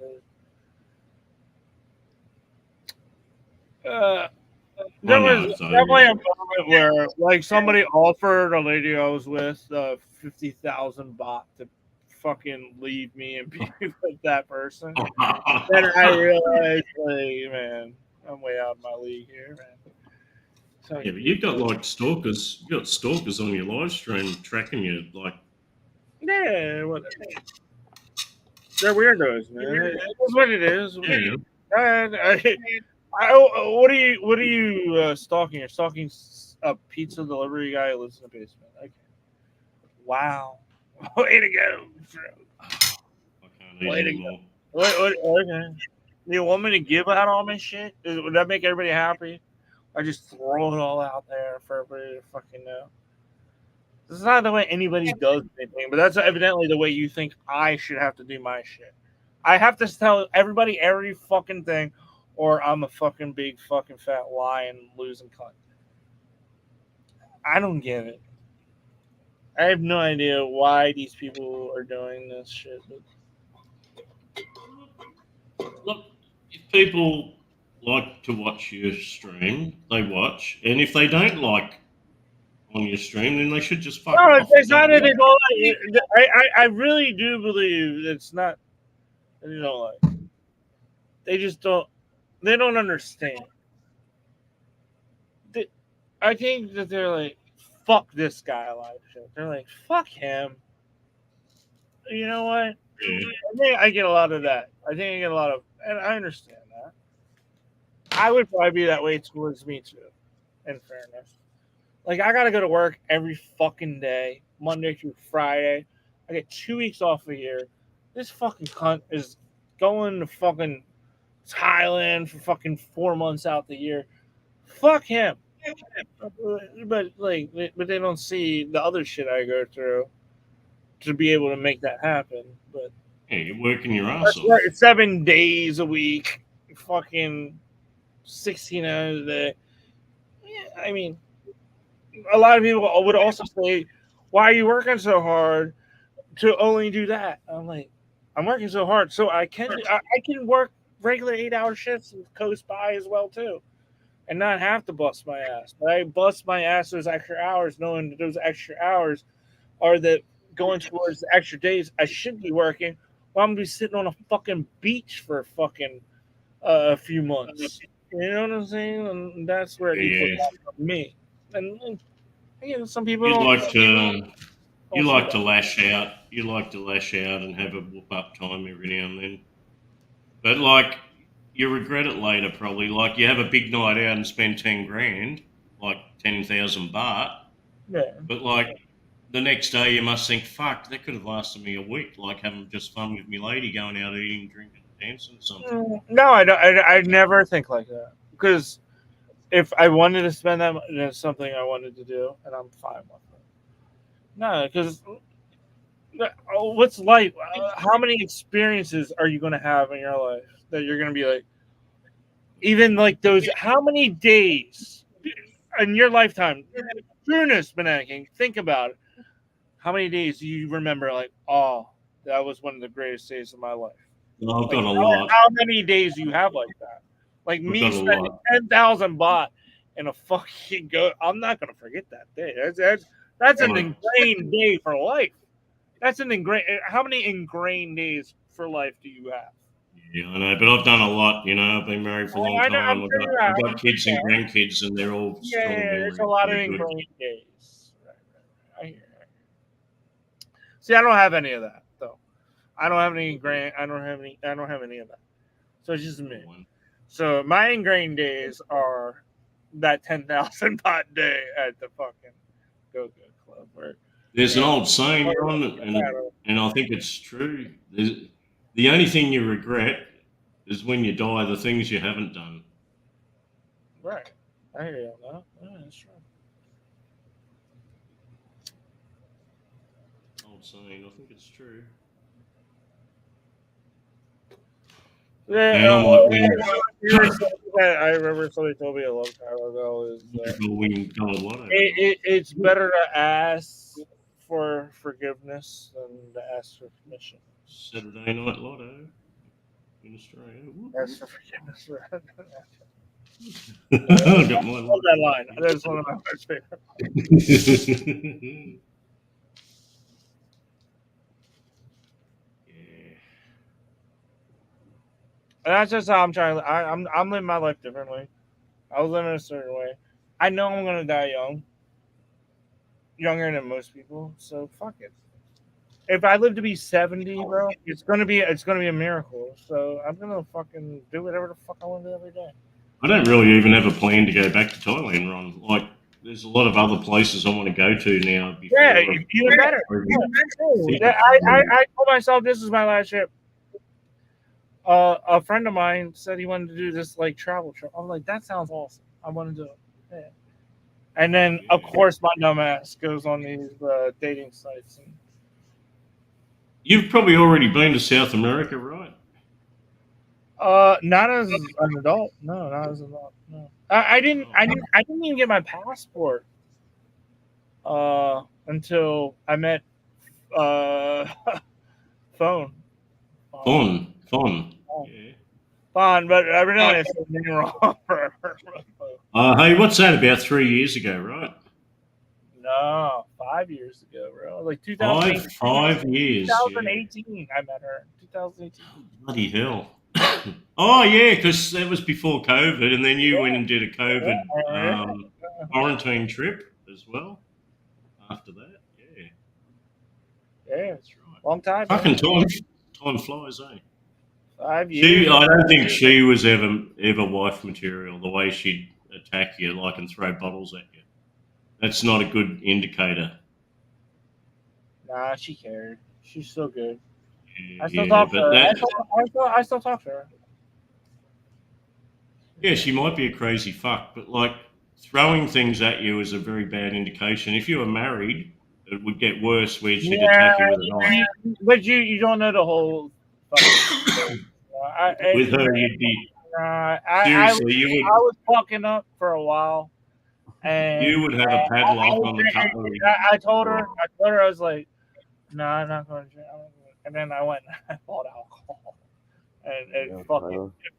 There was definitely a moment where, like, somebody offered a lady I was with 50,000 baht to fucking leave me and be with that person. Then I realized, like, man, I'm way out of my league here, man. So, Yeah, but you've got like stalkers. You got stalkers on your live stream tracking you, like. Yeah, whatever. They're weirdos, man. It is what it is. What are you stalking? You're stalking a pizza delivery guy who lives in a basement. Okay. Wow. Way to go. Way to go. Okay. You want me to give out all my shit? Would that make everybody happy? I just throw it all out there for everybody to fucking know. This is not the way anybody does anything, but that's evidently the way you think I should have to do my shit. I have to tell everybody every fucking thing, or I'm a fucking big fucking fat lying losing cunt. I don't get it. I have no idea why these people are doing this shit. Look, if people like to watch your stream, they watch, and if they don't like on your stream, then they should just fuck off. It's not that they don't like. I really do believe it's not that they don't like. They just don't. They don't understand. I think that they're like, fuck this guy live shit. They're like, fuck him. You know what? I think I get a lot of that. I think I get a lot of, and I understand that. I would probably be that way towards me too, in fairness. Like, I gotta go to work every fucking day, Monday through Friday. I get 2 weeks off a year. This fucking cunt is going to fucking Thailand for fucking 4 months out the year. Fuck him. But they don't see the other shit I go through to be able to make that happen. But yeah, you're working your ass off. Right, 7 days a week, fucking 16 hours a day. Yeah, I mean, a lot of people would also say, "Why are you working so hard to only do that?" I'm like, I'm working so hard so I can work regular 8-hour shifts and coast by as well too, and not have to bust my ass. But I bust my ass those extra hours, knowing that those extra hours are going towards the extra days I should be working. While I'm gonna be sitting on a fucking beach for fucking a few months. You know what I'm saying? And that's where it equals out for me. And some people You don't like to lash out. You like to lash out and have a whoop up time every now and then. But like, you regret it later probably. Like, you have a big night out and spend 10 grand, like 10,000 baht, Yeah. But like the next day, you must think, "Fuck, that could have lasted me a week." Like having just fun with my lady, going out eating, drinking, dancing, something. No, I don't. I never think like that because if I wanted to spend that, it's something I wanted to do, and I'm fine with it. No, because what's life? How many experiences are you going to have in your life that you're going to be like, even like those? How many days in your lifetime? Trueness, Banana King, think about it. How many days do you remember? Like, oh, that was one of the greatest days of my life. Well, I've Like, got a lot. how many days do you have like that? Like I've me got a spending lot. 10,000 baht in a fucking go. I'm not gonna forget that day. That's an ingrained day for life. That's an ingrained. How many ingrained days for life do you have? Yeah, I know, but I've done a lot. You know, I've been married for a long I know, time. I'm sure you I've have. got kids and grandkids, and they're all Yeah, strong there's memories. a lot of They're good. ingrained days. Right. I hear. See, I don't have any of that though. I don't have any ingrained. I don't have any of that. So it's just me. So my ingrained days are that 10,000 baht day at the fucking Go-Go Club. Where There's an old saying, Ron, and I think it's true. The only thing you regret is when you die, the things you haven't done. Right. I hear you on that. Yeah, that's true. Old saying, I think it's true. Yeah, And I'm like, I remember somebody told me a long time ago is that it's better to ask for forgiveness than to ask for permission. Saturday Night Lotto in Australia. Ask for forgiveness. I got my Love that line. That's one of my favorites. And that's just how I'm trying. I'm living my life differently. I was living a certain way. I know I'm gonna die young, younger than most people. So fuck it. If I live to be 70, bro, it's gonna be a miracle. So I'm gonna fucking do whatever the fuck I want to do every day. I don't really even have a plan to go back to Thailand, Ron. Like, there's a lot of other places I want to go to now. Yeah, even better. Yeah. I told myself this is my last trip. A friend of mine said he wanted to do this like travel trip. I'm like, that sounds awesome. I want to do it. Yeah. And then, of course, my dumbass goes on these dating sites. And You've probably already been to South America, right? not as an adult. No, not as an adult. No, I didn't even get my passport. Until I met Phone. Fun. Yeah. Fun, but evidently I said the name wrong. Hey, what's that? About 3 years ago, right? No, 5 years ago, bro. Like 2018. 5 years. 2018, I met her. 2018. Bloody hell. Oh, yeah, because that was before COVID, and then you went and did a COVID quarantine trip as well after that. Yeah. Yeah, that's right. Long time. Fucking time flies, eh? 5 years. I don't think she was ever wife material, the way she'd attack you, like, and throw bottles at you. That's not a good indicator. Nah, she cared. She's still good. Yeah, I still talk to her. I still talk to her. Yeah, she might be a crazy fuck, but like throwing things at you is a very bad indication. If you were married, it would get worse where she'd attack you with a knife. But you don't know the whole. With her, you'd be seriously. I was fucking up for a while, and you would have a padlock on the cutlery. I told her, I was like, "No, I'm not going to drink." And then I went and I bought alcohol, and it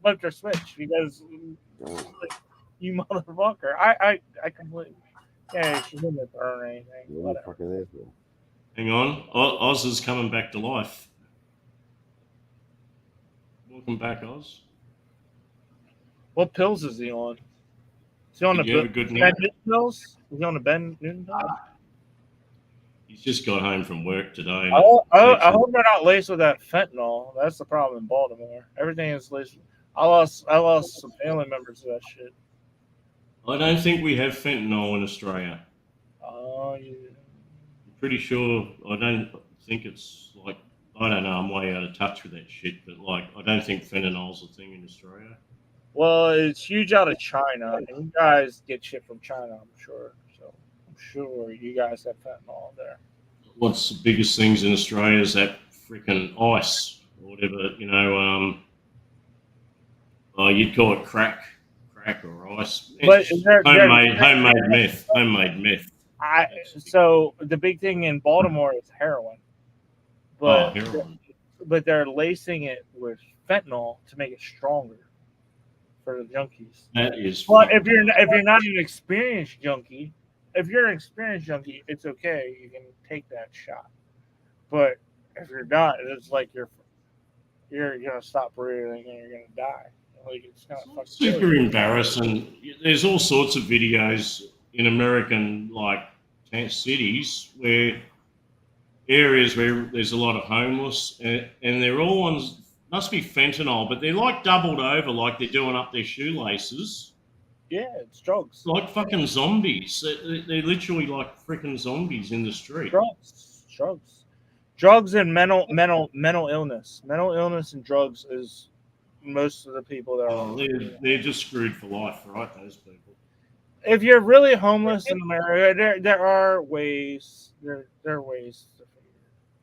flipped her switch because like, you motherfucker. I completely. Yeah, she didn't burn or anything. Whatever. Hang on, Oz is coming back to life. Welcome back, Oz. What pills is he on? Is he on Did the you have a good Ben night? Newton pills? Is he on the Ben Newton pills? He's just got home from work today. I hope they're not laced with that fentanyl. That's the problem in Baltimore. Everything is laced. I lost some family members to that shit. I don't think we have fentanyl in Australia. Oh, yeah. I'm pretty sure. I don't think it's like. I don't know. I'm way out of touch with that shit. But like, I don't think fentanyl's a thing in Australia. Well, it's huge out of China, and you guys get shit from China, I'm sure. So I'm sure you guys have fentanyl there. What's the biggest things in Australia is that freaking ice or whatever. You'd call it crack or ice. But Homemade meth. So the big thing in Baltimore is heroin, but Heroin. but they're lacing it with fentanyl to make it stronger for the junkies. That is. Well, if you're not an experienced junkie, if you're an experienced junkie, it's okay. You can take that shot. But if you're not, it's like you're gonna stop breathing and you're gonna die. Like it's kind of Super embarrassing. There's all sorts of videos in American like cities where areas where there's a lot of homeless and they're all on must be fentanyl, but they're like doubled over, like they're doing up their shoelaces. Yeah, it's drugs. Like fucking zombies. They're literally like freaking zombies in the street. Drugs and mental illness. Mental illness and drugs is most of the people that are. They're just screwed for life, right? Those people. If you're really homeless in America, there are ways. There are ways.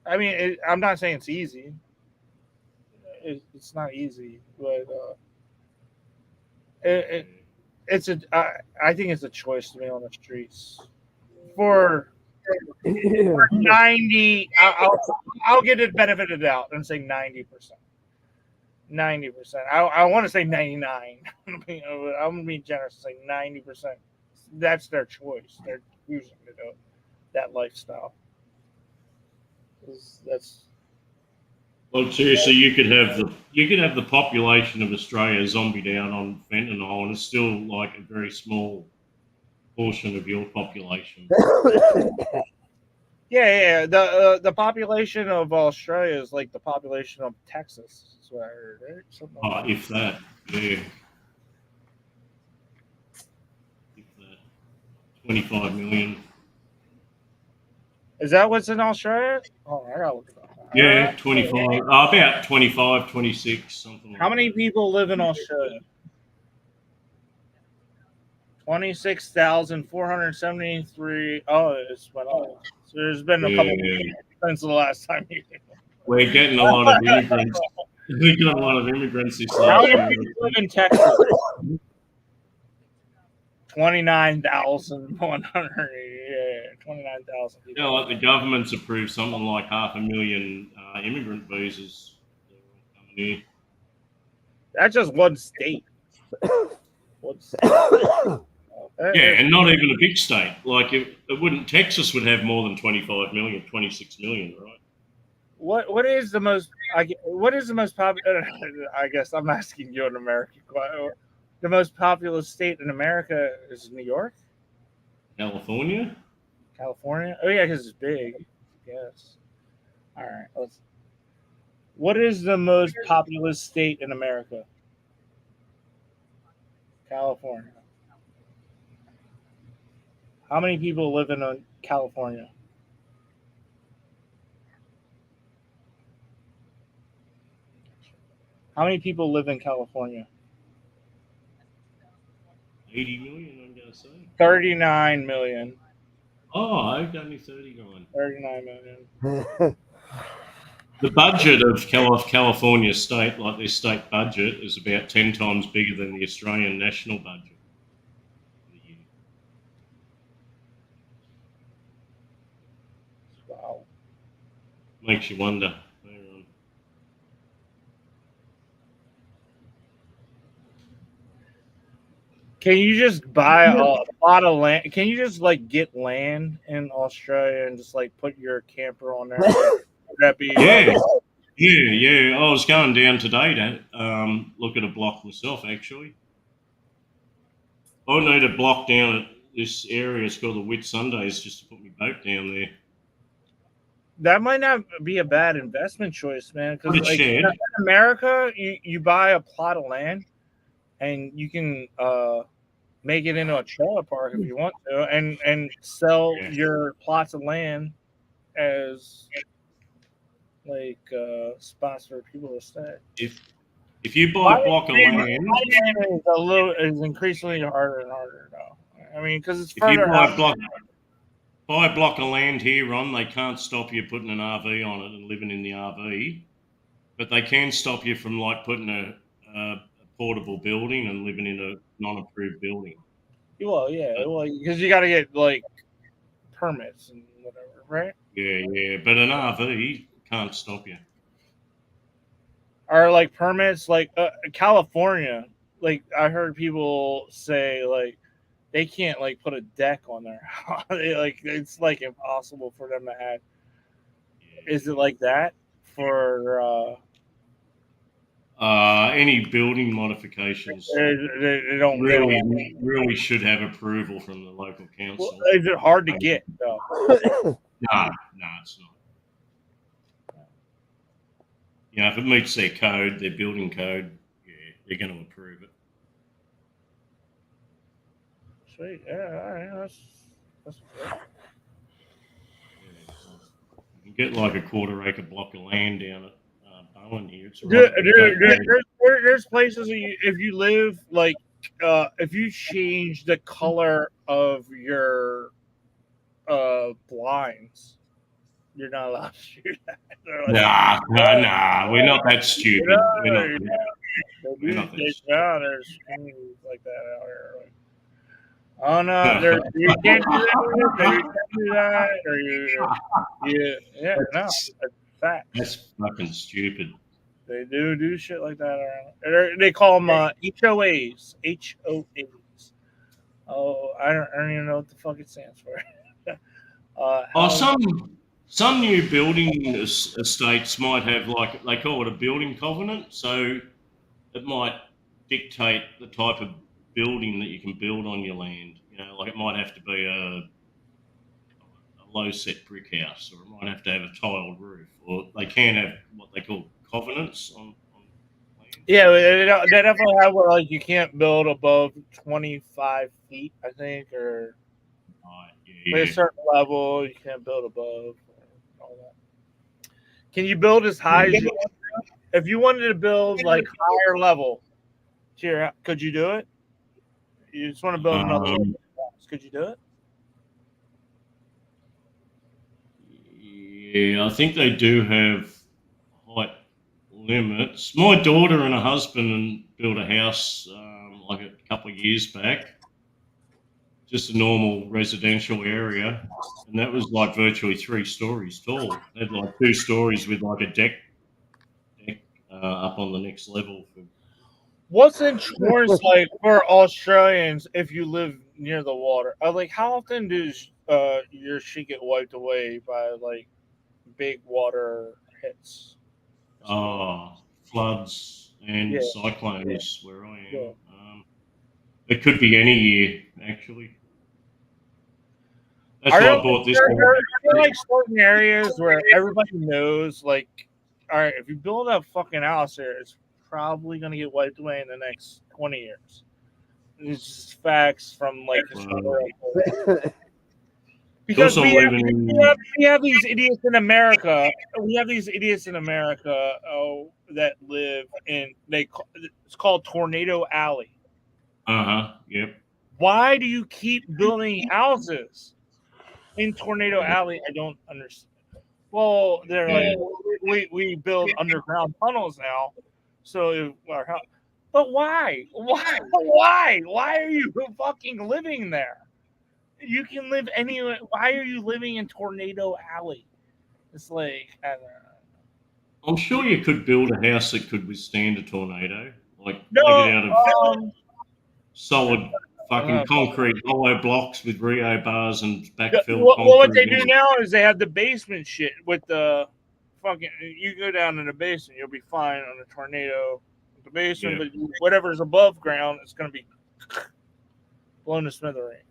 I mean, I'm not saying it's easy. It's not easy, but I think it's a choice to be on the streets for 90. I'll give it benefit of the doubt and say 90%. 90%. I want to say 99. I'm gonna be generous and say 90%. That's their choice. They're choosing to do that lifestyle. That's. Well, seriously, you could have the population of Australia zombie down on fentanyl, and it's still like a very small portion of your population. Yeah. The population of Australia is like the population of Texas. That's what I heard. Right? Something like that. If that, yeah. If that, 25 million. Is that what's in Australia? Oh, I gotta look it up. Yeah, 25. About 25, 26, something like How many people live in Australia? 26,473. Oh, it's went up. So there's been a couple since the last time you. We're getting a lot of immigrants. We got a lot of immigrants this How last many year. people live in Texas? 29,100. Yeah, 29,000 people. You know, like the government's approved something like 500,000 immigrant visas coming here. That's just one state. One state. Yeah, and not even a big state. Like Texas would have more than 25 million, 26 million, right? What is the most popular? I guess I'm asking you an American question. The most populous state in America is New York, California. California. Oh yeah, because it's big. Yes. All right. What is the most populous state in America? California. How many people live in California? How many people live in California? 80 million, I'm going to say. 39 million. Oh, I've only 39. 39 million. The budget of California state, like their state budget, is about 10 times bigger than the Australian national budget. Wow. Makes you wonder. Can you just buy a lot of land? Can you just like get land in Australia and just like put your camper on there? Would that be Yeah. I was going down today to look at a block myself, actually. I need a block down at this area. It's called the Whitsundays, just to put my boat down there. That might not be a bad investment choice, man. Because Put a like, shed. in America, you buy a plot of land, and you can make it into a trailer park if you want to, and sell your plots of land as like spots for people to stay. If you buy a block of land, is increasingly harder and harder now. I mean, because it's if you further buy out. buy a block of land here, Ron, they can't stop you putting an RV on it and living in the RV, but they can stop you from like putting a portable building and living in a non-approved building. Well, yeah, because you got to get like permits and whatever, right? Yeah, but an RV can't stop you. Or like permits, like California. Like I heard people say, like they can't like put a deck on their house. Like it's like impossible for them to have. Is it like that for any building modifications? They don't really should have approval from the local council. Well, is it hard to get though? No, it's not. You know, if it meets their code, their building code, yeah, they're going to approve it. Sweet, yeah, all right, that's good. You can get like a quarter-acre block of land down at Bowen here. It's There's places if you live like if you change the color of your blinds, you're not allowed to shoot that. Nah, we're not that stupid. We're not that stupid. There's communities like that out here. Like, oh no, you can't do that. You can't do that. Or that's fact. That's fucking stupid. They do shit like that around. They call them HOAs. HOAs. Oh, I don't even know what the fuck it stands for. Some new building estates might have like they call it a building covenant, so it might dictate the type of building that you can build on your land. You know, like it might have to be a low set brick house, or it might have to have a tiled roof, or they can have what they call covenants on land. Yeah, they definitely have where like you can't build above 25 feet, I think, or at a certain level you can't build above. All that. Can you build as high as you want to? If you wanted to build like higher level, could you do it? You just want to build another house. Could you do it? Yeah, I think they do have height limits. My daughter and her husband built a house like a couple of years back, just a normal residential area, and that was like virtually 3 stories tall. They had like 2 stories with like a deck up on the next level. What's insurance like for Australians if you live near the water? Like, how often does your shit get wiped away by like big water hits? Floods and cyclones where I am. Yeah. It could be any year, actually. That's why I bought this one. Are there like certain areas where everybody knows, like, all right, if you build a fucking house here, it's probably going to get wiped away in the next 20 years. It's just facts from like historical. Because we have these idiots in America. We have these idiots in America that live in it's called Tornado Alley. Yep. Why do you keep building houses in Tornado Alley? I don't understand. Well, they're like we build underground tunnels now, so but why? Why are you fucking living there? You can live anywhere. Why are you living in Tornado Alley? It's like, I don't know. I'm sure you could build a house that could withstand a tornado. Like, no, make it out of solid fucking concrete hollow blocks with Rio bars and backfill. What they do now is they have the basement shit with the fucking. You go down in the basement, you'll be fine on a tornado. The basement, but whatever's above ground, it's going to be blown to smithereens.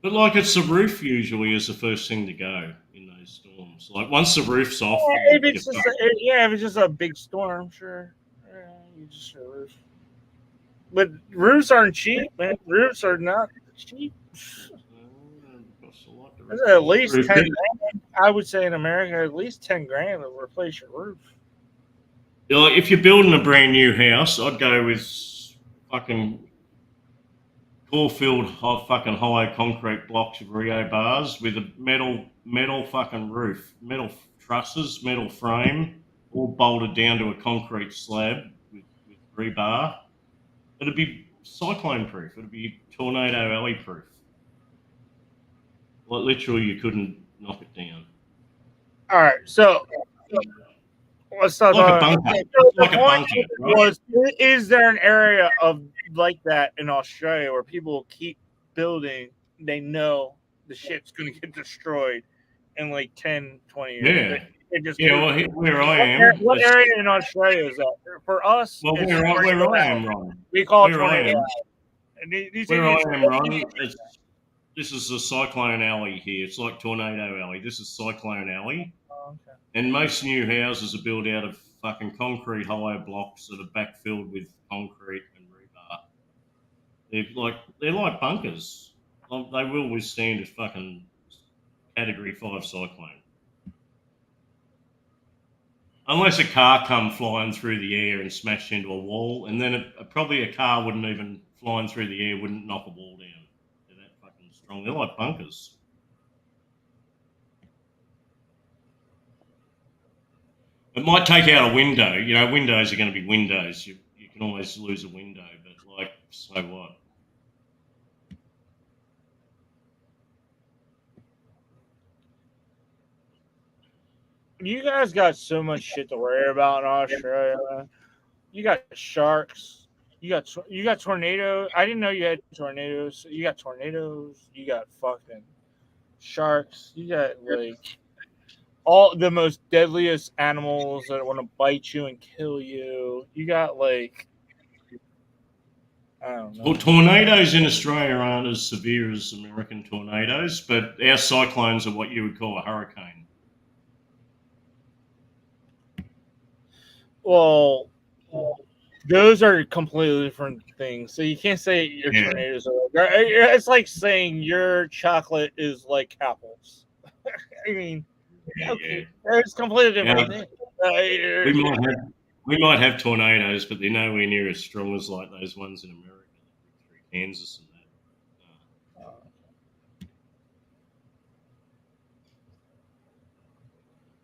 But like it's the roof usually is the first thing to go in those storms. Like once the roof's off, if it's just a big storm, sure. Yeah, you just a roof. But roofs aren't cheap, man. Roofs are not cheap. That's at least 10 grand. I would say in America, at least 10 grand to replace your roof. You know, if you're building a brand new house, I'd go with fucking core-filled fucking hollow concrete blocks of Rio bars with a metal fucking roof, metal trusses, metal frame, all bolted down to a concrete slab with rebar. It'd be cyclone-proof. It'd be tornado alley-proof. Like literally, you couldn't knock it down. All right, so let's talk Like a about bunker. the Like a point bunker, right? was, is there an area of like that in Australia where people keep building, they know the shit's going to get destroyed in like 10, 20 years? Yeah. They just Yeah, where I am. What area in Australia is that? For us, Well, it's where tornado I am, alley. Ron. We call it Where I tornado am. alley. And these Where I idiots- am, Ron, this is a cyclone alley here. It's like tornado alley. This is cyclone alley. Oh, okay. And most new houses are built out of fucking concrete hollow blocks that are backfilled with concrete and rebar. They're like bunkers. They will withstand a fucking Category 5 cyclone. Unless a car come flying through the air and smashed into a wall, and then probably a car wouldn't even flying through the air wouldn't knock a wall down. They're that fucking strong. They're like bunkers. It might take out a window. You know, windows are going to be windows. You can always lose a window, but like, so what? You guys got so much shit to worry about in Australia. You got sharks. You got tornadoes. I didn't know you had tornadoes. You got tornadoes. You got fucking sharks. You got like all the most deadliest animals that want to bite you and kill you. You got like I don't know. Well, tornadoes in Australia aren't as severe as American tornadoes, but our cyclones are what you would call a hurricane. Well, those are completely different things. So you can't say your Yeah. tornadoes are. It's like saying your chocolate is like apples. I mean, okay, it's completely different Yeah. thing. We might have tornadoes, but they're nowhere near as strong as like those ones in America that went through Kansas and that.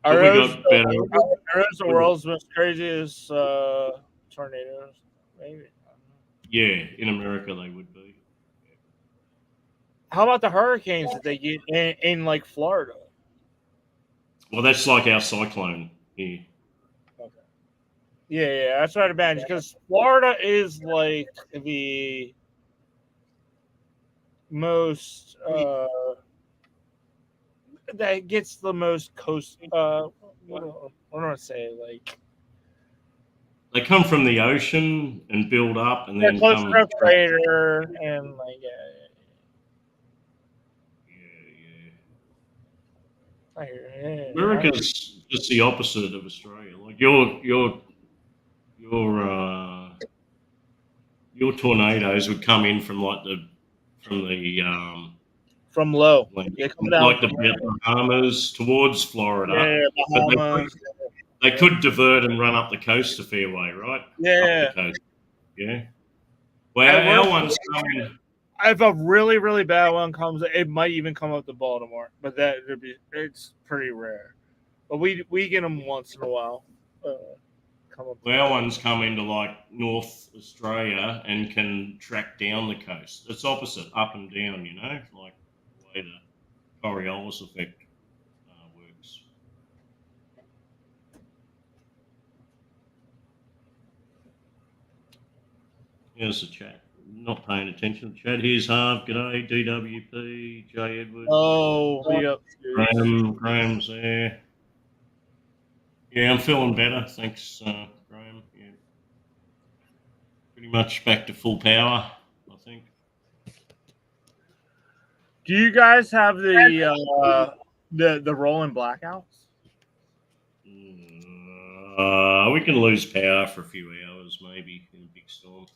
Are But we those, got better. are those the world's most craziest tornadoes? Maybe. Yeah, in America they would be. How about the hurricanes that they get in like Florida? Well, that's like our cyclone here. Yeah, that's what I'd imagine. Because Florida is like the most that gets the most coast. What do I say? Like They come from the ocean and build up, and they're then close come. to the equator and like America's just the opposite of Australia. Like your tornadoes would come in from like from low, like, they come down like the from Bahamas towards Florida. Yeah, But Bahamas. they could divert and run up the coast a fair way, right? Yeah. Up the coast. Yeah. Well, our one's coming. If a really, really bad one comes, it might even come up to Baltimore, but it's pretty rare. But we get them once in a while. Come up. Well, our ones come into like North Australia and can track down the coast. It's opposite, up and down, you know, like the way the Coriolis effect works. Here's the chat. Not paying attention to the chat. Here's Harv. G'day. DWP. J. Edward. Oh, big up. Graham's there. Yeah, I'm feeling better. Thanks, Graham. Yeah. Pretty much back to full power, I think. Do you guys have the rolling blackouts? We can lose power for a few hours, maybe, in a big storm.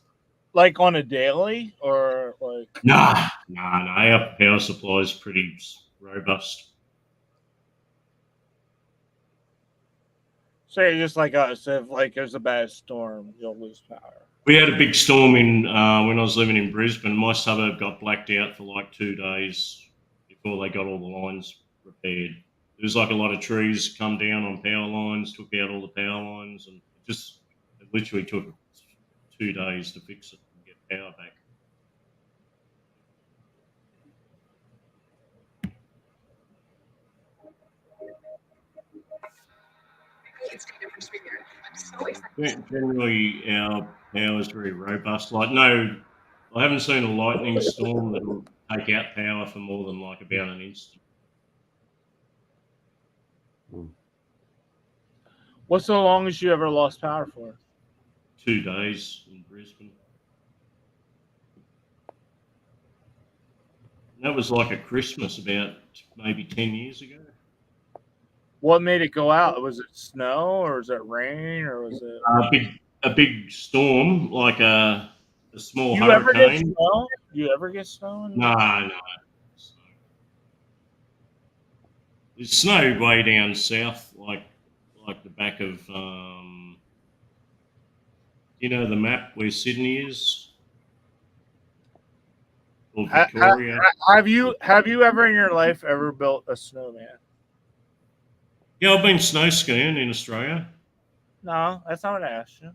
Like on a daily or like? Nah. Our power supply is pretty robust. So you're just like us. If like there's a bad storm, you'll lose power. We had a big storm in when I was living in Brisbane. My suburb got blacked out for like 2 days before they got all the lines repaired. There was like a lot of trees come down on power lines, took out all the power lines, and it literally took 2 days to fix it and get power back. Generally, our power is very robust. Like, no, I haven't seen a lightning storm that will take out power for more than like about an instant. What's the longest you ever lost power for? 2 days in Brisbane. That was like at Christmas about maybe 10 years ago. What made it go out? Was it snow or was it rain or was it A big storm, like a small You ever get hurricane. snow? You ever get snow? No. It snowed way down south, like the back of you know the map where Sydney is? Or Victoria. Have you ever in your life ever built a snowman? Yeah, I've been snow skiing in Australia. No, that's not what I asked you.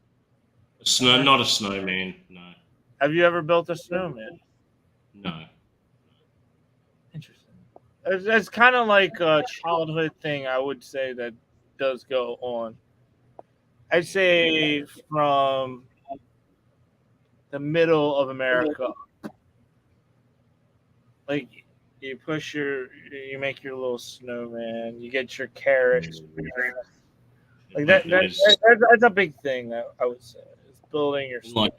Not a snowman, no. Have you ever built a snowman? No. Interesting. It's kind of like a childhood thing, I would say, that does go on. I'd say from the middle of America. Like you make your little snowman, you get your carrots. Like that's a big thing, I would say. Is building your Like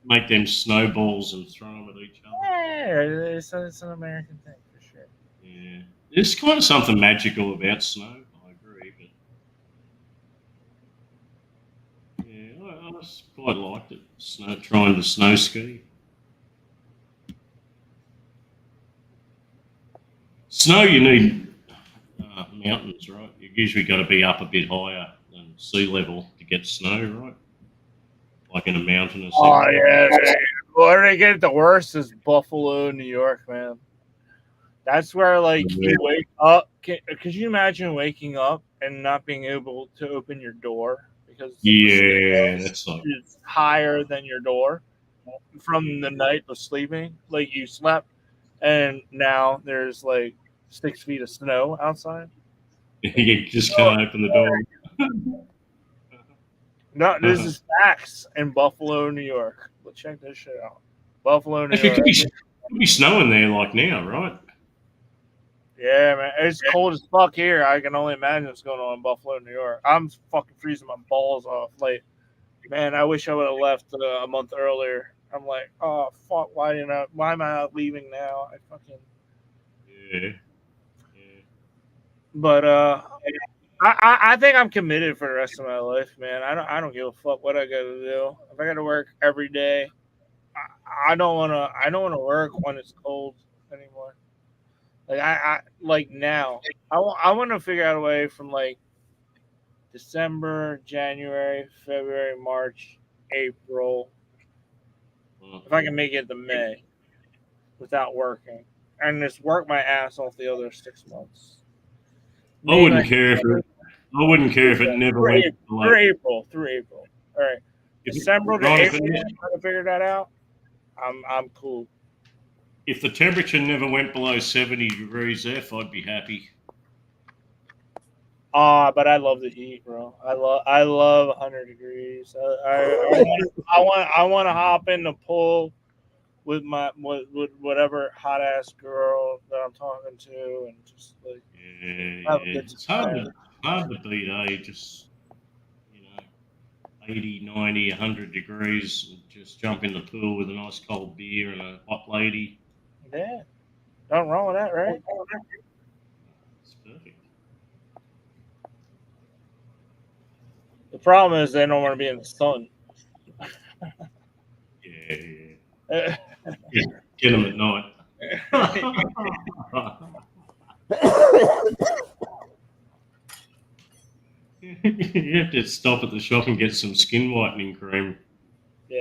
make them snowballs and throw them at each other. Yeah, it's an American thing for sure. Yeah. There's kind of something magical about snow, I agree, but yeah, I quite liked it. Trying to snow ski. Snow, you need mountains, right? You usually got to be up a bit higher than sea level to get snow, right? Like in a mountain or something. Oh yeah, where they get the worst is Buffalo, New York, man. That's where like you wake up. Could you imagine waking up and not being able to open your door because that's like it's higher than your door from the night of sleeping? Like you slept, and now there's like 6 feet of snow outside. You just can't open the door. No, this is facts in Buffalo, New York. Let's check this shit out. Buffalo, New It York. could be snowing there like now, right? Yeah, man. It's cold as fuck here. I can only imagine what's going on in Buffalo, New York. I'm fucking freezing my balls off. Like, man, I wish I would have left a month earlier. I'm like, oh, fuck, why am I not leaving now? I fucking... Yeah. But, I think I'm committed for the rest of my life, man. I don't give a fuck what I gotta do. If I gotta work every day, I don't wanna work when it's cold anymore. Like I like now. I want to figure out a way from like December, January, February, March, April. If I can make it to May without working, and just work my ass off the other 6 months. I wouldn't care if it never went through April. All right, December to April. Trying to figure that out. I'm cool. If the temperature never went below 70 degrees F, I'd be happy. But I love the heat, bro. I love 100 degrees. I want to hop in the pool with whatever hot ass girl that I'm talking to, and just like have a good It's time. hard to beat, just 80, 90, 100 degrees, and just jump in the pool with a nice cold beer and a hot lady. Yeah, nothing wrong with that, right? It's perfect. The problem is they don't want to be in the sun. Yeah. Yeah, get them at night. You have to stop at the shop and get some skin whitening cream. Yeah.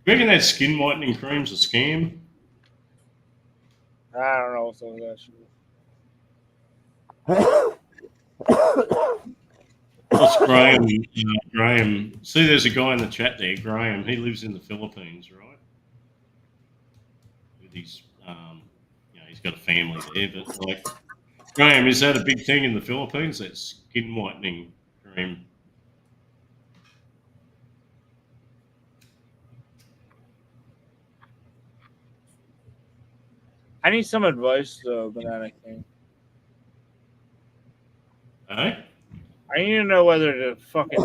You reckon that skin whitening cream's a scam? I don't know what's on that shit. What's Graham? Graham. See, there's a guy in the chat there, Graham. He lives in the Philippines, right? With his, he's got a family there. But like, Graham, is that a big thing in the Philippines? That skin whitening cream? I need some advice though, Banana King. Eh? I need to know whether to fucking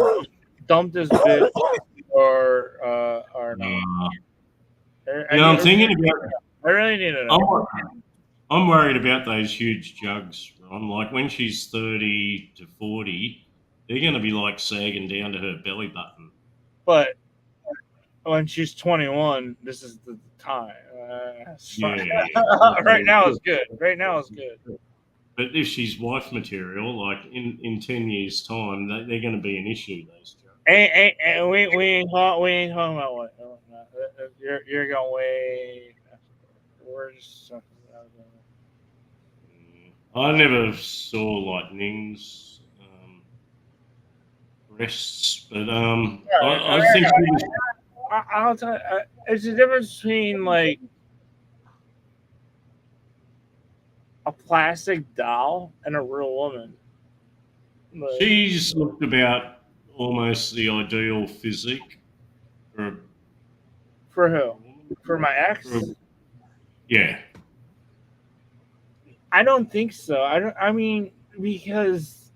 dump this bitch or not. I'm thinking about. I really need to know. I'm worried about those huge jugs, Ron. Like when she's 30 to 40, they're going to be like sagging down to her belly button. But when she's 21, this is the time. Right now is good. Right now is good. But if she's wife material, like in 10 years' time, they're going to be an issue. Those jugs. We ain't talking about what. You're going way. We're just. I never saw lightning's breasts, but I think I'll tell you, it's the difference between like a plastic doll and a real woman. Like, she's looked about almost the ideal physique for who? For my ex? Yeah. I don't think so. I mean, because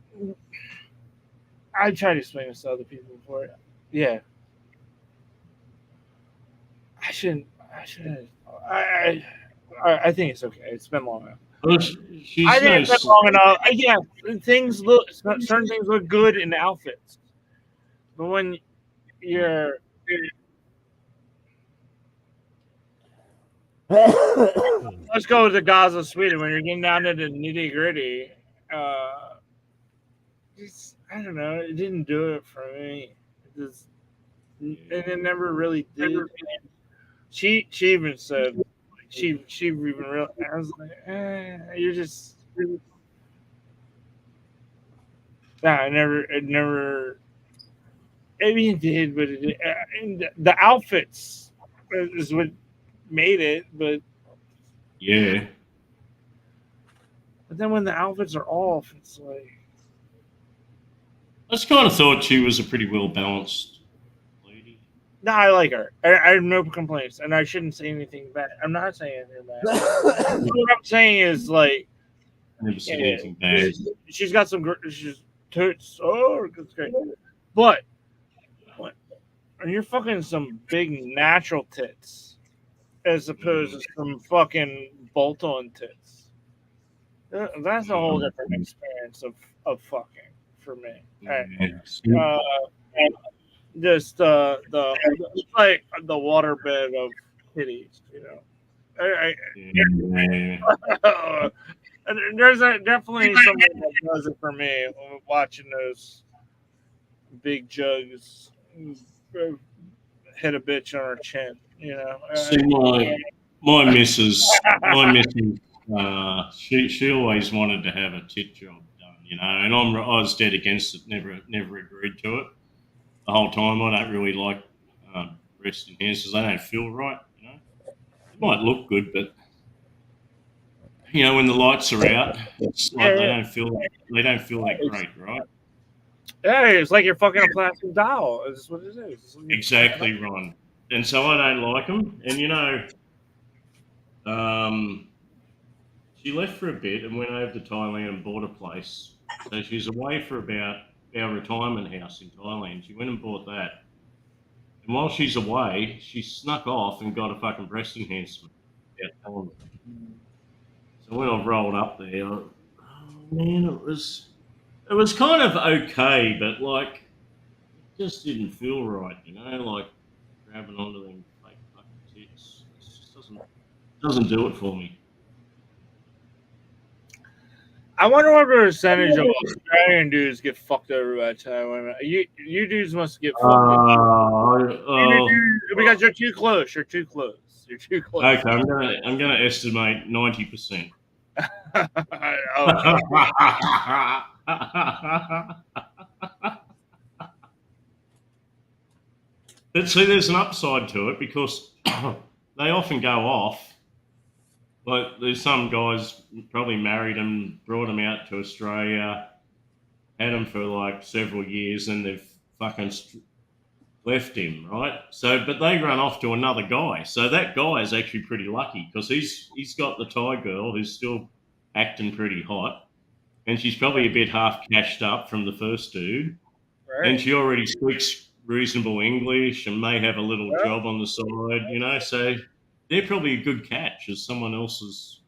I tried to explain this to other people before. Yeah. I shouldn't. I think it's okay. It's been long enough. I think it's been long enough. Yeah, certain things look good in the outfits, but when you're let's go with the Gaza, Sweden. When you're getting down to the nitty gritty, I don't know. It didn't do it for me. And it never really did. She even said she even real. I was like, you're just. Nah, it never. I mean, it did, but and the outfits is what made it. But yeah. But then when the outfits are off, it's like. I just kind of thought she was a pretty well balanced lady. No, I like her. I have no complaints, and I shouldn't say anything bad. I'm not saying anything bad. What I'm saying is like. I never said anything bad. She's got some. She's toots. Oh, that's great. But when you're fucking some big natural tits, as opposed to some fucking bolt-on tits, that's a whole different experience of fucking for me. Just the like the waterbed of titties, you know. And there's definitely something that does it for me watching those big jugs hit a bitch on her chin, you know. See, my missus, she always wanted to have a tit job done, you know, and I was dead against it. Never agreed to it. The whole time, I don't really like breast enhancers. They don't feel right, you know. It might look good, but you know, when the lights are out, it's like they don't feel that great, right? Yeah, it's like you're fucking a plastic doll. Is what it is. Exactly, Ron. And so I don't like them. And you know, she left for a bit and went over to Thailand and bought a place. So she's away for about our retirement house in Thailand. She went and bought that. And while she's away, she snuck off and got a fucking breast enhancement. So when I rolled up there, oh man, it was It was kind of okay, but like, it just didn't feel right, you know, like grabbing onto them fake fucking tits. It just doesn't do it for me. I wonder what percentage of Australian dudes get fucked over by Thai women. You dudes must get fucked because you're too close. You're too close. You're too close. Okay, I'm gonna estimate 90%. But see, there's an upside to it because they often go off. Like, there's some guys probably married them, brought them out to Australia, had them for like several years, and they've fucking left him, right? So, but they run off to another guy. So that guy is actually pretty lucky because he's got the Thai girl who's still acting pretty hot, and she's probably a bit half cashed up from the first dude, and she already speaks reasonable English and may have a little job on the side, you know. So they're probably a good catch as someone else's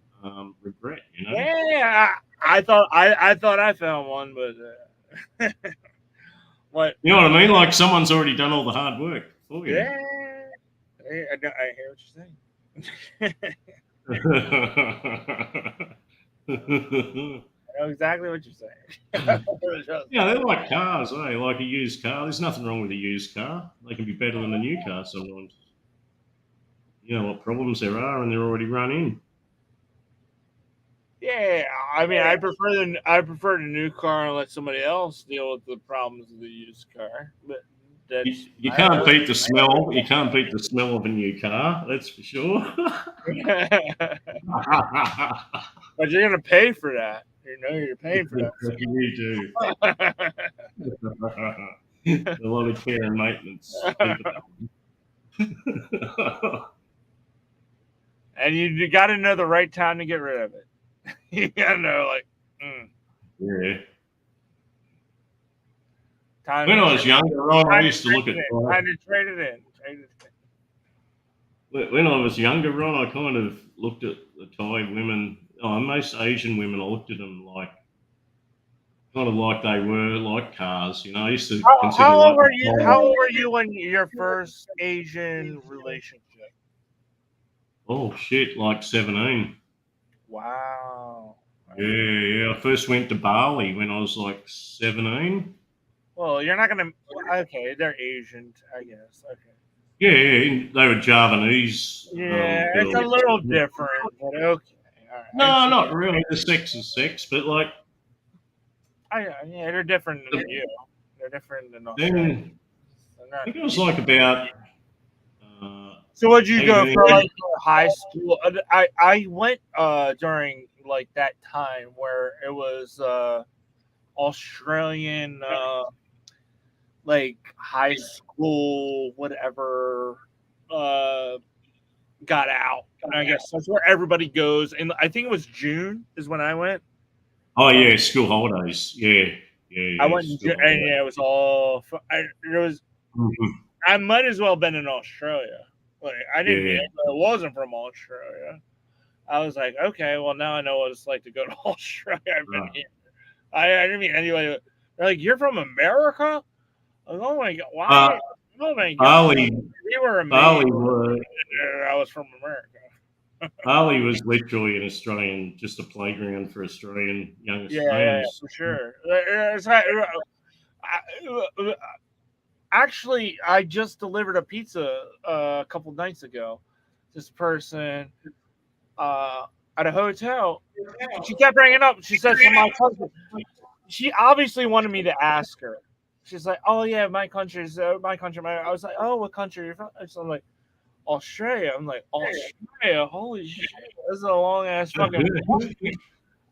regret, you know. Yeah, I thought I found one, but what? You know what I mean? Like someone's already done all the hard work for you. Yeah, I hear what you're saying. I know exactly what you're saying. Yeah, they're like cars, eh? Like a used car. There's nothing wrong with a used car. They can be better than a new car sometimes. You know what problems there are, and they're already run in. Yeah, I mean, I prefer the new car and let somebody else deal with the problems of the used car. But that's, you can't beat the smell. You can't beat the smell of a new car. That's for sure. But you're gonna pay for that. You know, you're paying for that. You do. A lot of care and maintenance. And you got to know the right time to get rid of it. You got to know, like, yeah. Time when I was younger, Ron, I used to look at time to trade it in. When I was younger, Ron, I kind of looked at the Thai women. Most Asian women, I looked at them like kind of like they were like cars. You know, I used to consider. How old were you? How old were you when your first Asian relationship? Oh shit, like 17. Wow. Yeah. I first went to Bali when I was like 17. Well, you're not gonna. Okay, they're Asian, I guess. Okay. Yeah, they were Javanese. Yeah, it's a little different, but okay. All right. No, not really. The sex is sex, but like. Yeah, they're different than you. They're different than Australia. I think it was like about. So what'd you go for like high school? I went during like that time where it was Australian like high school whatever got out. And I guess that's where everybody goes. And I think it was June is when I went. Oh yeah, school holidays. Yeah. I went and it was all. I might as well have been in Australia. Like I didn't. Yeah. It wasn't from Australia. I was like, okay, well now I know what it's like to go to Australia. I've been here. I didn't mean anyway. They're like, you're from America? I was like, oh my god! Why? Oh my god! Bali. You were amazing. Bali I was from America. Bali was literally an Australian, just a playground for Australian young Yeah, Australians. for sure. Actually, I just delivered a pizza a couple nights ago. This person at a hotel, she kept bringing up. She said from my country. She obviously wanted me to ask her. She's like, "Oh yeah, my country is my country." I was like, "Oh, what country are you from?" So I'm like, "Australia." I'm like, "Australia? Holy shit! This is a long ass fucking." I was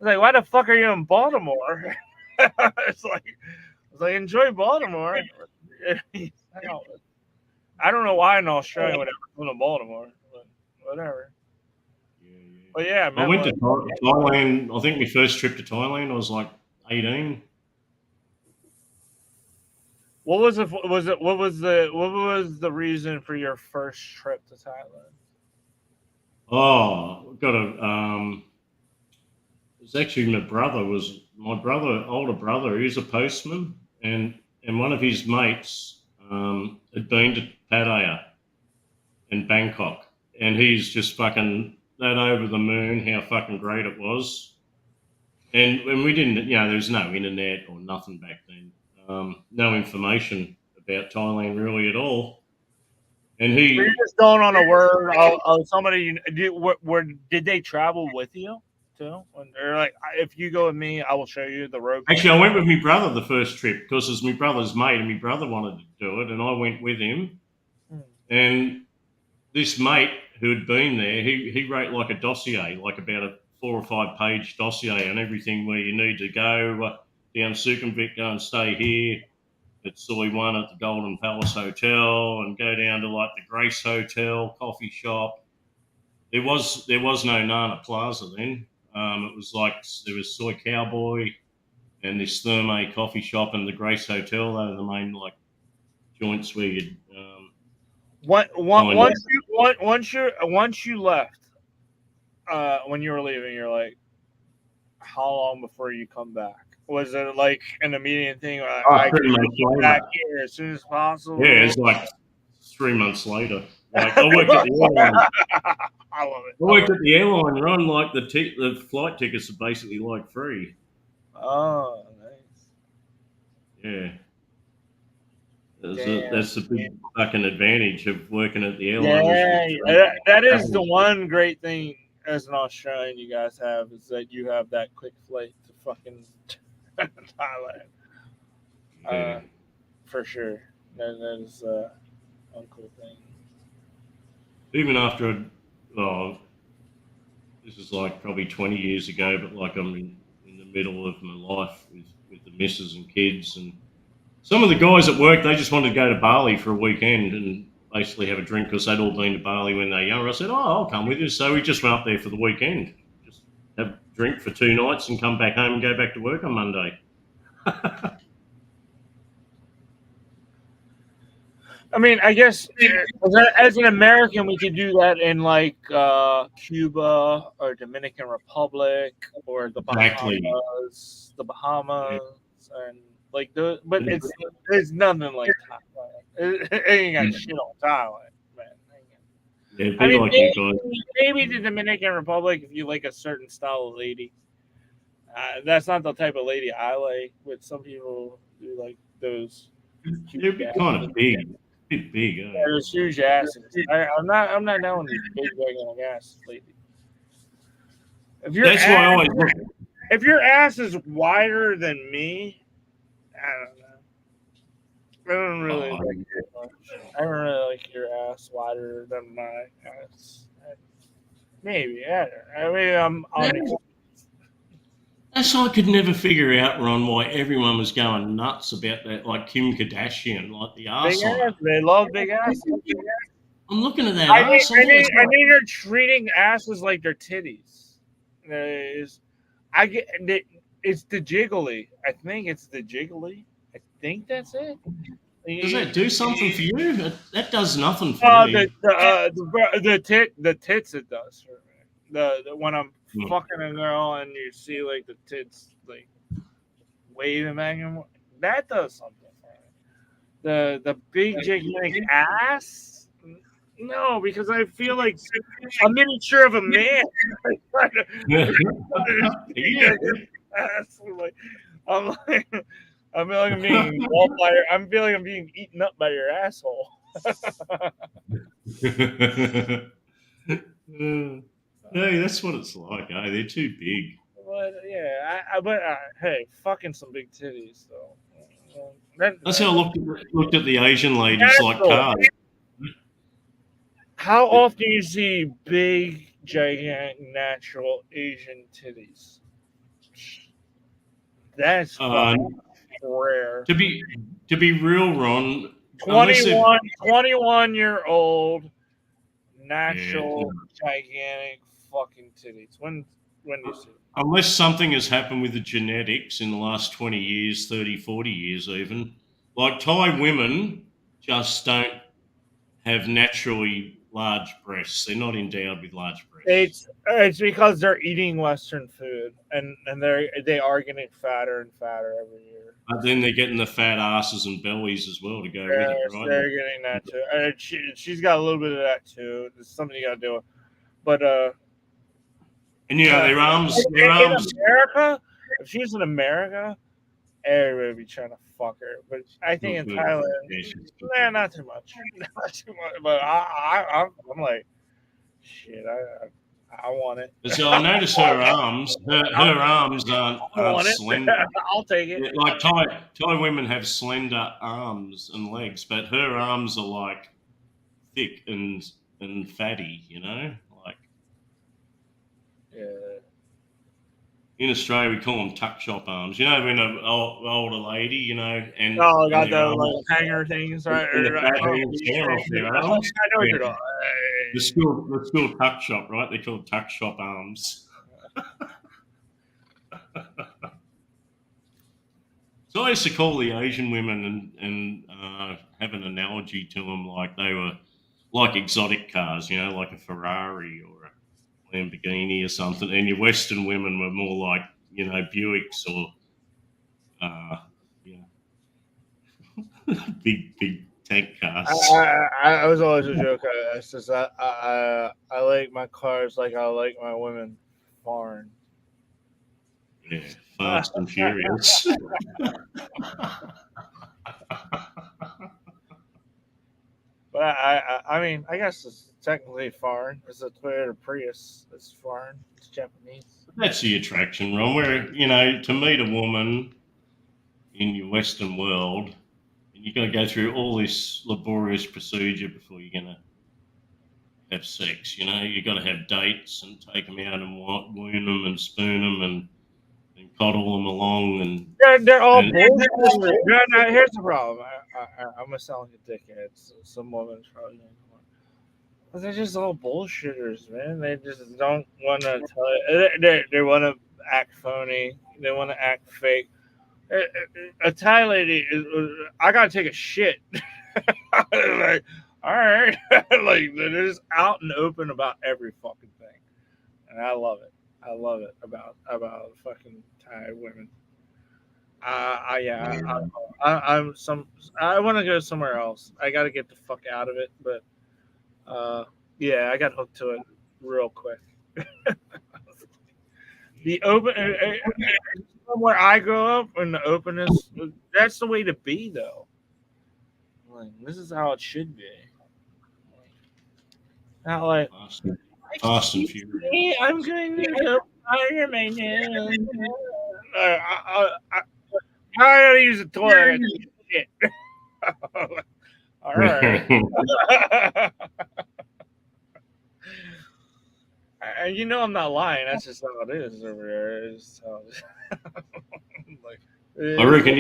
like, "Why the fuck are you in Baltimore?" It's like, enjoy Baltimore. I don't know why in Australia would ever come to Baltimore, but whatever. But yeah, I went to Thailand. I think my first trip to Thailand, I was like 18. What was the reason for your first trip to Thailand? Oh, got a was actually my older brother. He was a postman, and one of his mates had been to Pattaya in Bangkok, and he's just fucking that over the moon how fucking great it was. And when we didn't, there was no internet or nothing back then, no information about Thailand really at all. And You're just going on a word of somebody. Did they travel with you too? When they're like, if you go with me, I will show you the road. Actually, I went with my brother the first trip because it was my brother's mate, and my brother wanted to do it, and I went with him. And this mate who had been there, he wrote like a dossier, like about a 4 or 5 page dossier on everything where you need to go down Sukhumvit, go and stay here at Soy 1 at the Golden Palace Hotel, and go down to like the Grace Hotel, coffee shop. There was no Nana Plaza then. It was like there was Soy Cowboy and this Therme coffee shop and the Grace Hotel. They were the main like joints where you'd. Once you left, when you were leaving, you're like, how long before you come back? Was it like an immediate thing? I pretty much get back here as soon as possible. Yeah, it's like 3 months later. Like I worked at the airline. I love it. I worked at the airline run. Like the flight tickets are basically like free. Oh, nice. Yeah. That's the big fucking advantage of working at the airline. Yeah, that is the one great thing as an Australian you guys have is that you have that quick flight to fucking Thailand. For sure. That is one cool thing. Even after, this is like probably 20 years ago, but like I'm in the middle of my life with the missus and kids, and some of the guys at work, they just wanted to go to Bali for a weekend and basically have a drink because they'd all been to Bali when they were younger. I said, I'll come with you. So we just went up there for the weekend, just have a drink for 2 nights and come back home and go back to work on Monday. I mean, I guess as an American, we could do that in like Cuba or Dominican Republic or the Bahamas, and like the. But there's nothing like Thailand. It ain't got shit on Thailand, man. Yeah, I mean, like maybe the Dominican Republic if you like a certain style of lady. That's not the type of lady I like. But some people do like those. They're kind of big. Big, Yeah, there's huge asses. I'm not down with these big regular asses lately. If your ass is wider than me, I don't really like it much. I don't really like your ass wider than my ass. Maybe I'm That's I could never figure out, Ron, why everyone was going nuts about that, like Kim Kardashian, like the arse. They love big asses. I'm looking at that I arse. think they're treating asses like their titties. It's the jiggly. I think it's the jiggly. I think that's it. Does that do something for you? That does nothing for me. The tits it does for me. The when I'm fucking a girl and you see like the tits like waving back and forth, that does something for me. The big gigantic ass, no, because I feel like a miniature of a man. I feel like I'm being I'm feeling I'm being eaten up by your asshole. Hey, that's what it's like. They're too big. But yeah, but hey, fucking some big titties though. That's how I looked at the Asian ladies like cars. How often do you see big, gigantic, natural Asian titties? That's rare. To be real, Ron. 21-year-old natural gigantic fucking titties. When do you see it? Unless something has happened with the genetics in the last 20 years, 30, 40 years even. Like Thai women just don't have naturally large breasts. They're not endowed with large breasts. It's because they're eating Western food and they are getting fatter and fatter every year. But then they're getting the fat asses and bellies as well to go with it, right? They're getting that too. And she's got a little bit of that too. It's something you gotta do. But and you know their arms. In America, if she's in America, everybody would be trying to fuck her. But I think in Thailand, not too much. Not too much. But I'm like, shit, I want it. So I notice her arms. Her arms aren't slender. I'll take it. Like Thai women have slender arms and legs, but her arms are like thick and fatty. You know, like in Australia we call them tuck shop arms. You know, when an older lady, you know, and got the like hanger things, right? And the fat hangs down off their arms. I know what you're doing. The school tuck shop, right? They're called tuck shop arms. So I used to call the Asian women and have an analogy to them like they were like exotic cars, you know, like a Ferrari or a Lamborghini or something. And your Western women were more like, you know, Buicks or, big tank cars. I was always a joke. It's just I like my cars like I like my women foreign. Yeah, fast and furious. But I mean, I guess it's technically foreign. It's a Toyota Prius. It's foreign. It's Japanese. That's the attraction, Ron. Where, you know, to meet a woman in your Western world, you've got to go through all this laborious procedure before you're going to have sex. You know, you've got to have dates and take them out and wound them and spoon them and coddle them along. And they're all bullshit. No, here's the problem. I'm going to sound like a dickhead. So some women probably don't know. But they're just all bullshitters, man. They just don't want to tell you. They want to act phony. They want to act fake. A Thai lady is. I gotta take a shit. Like, all right, like they're just out and open about every fucking thing, and I love it. I love it about fucking Thai women. I want to go somewhere else. I got to get the fuck out of it, but yeah, I got hooked to it real quick. The open. Where I grew up, and the openness, that's the way to be, though. Like, this is how it should be. Not like, fast and furious. I'm going to go fire my nose. I gotta use a toilet. Shit. All right. And you know I'm not lying. That's just how it is over there. It's how it is. Like, I reckon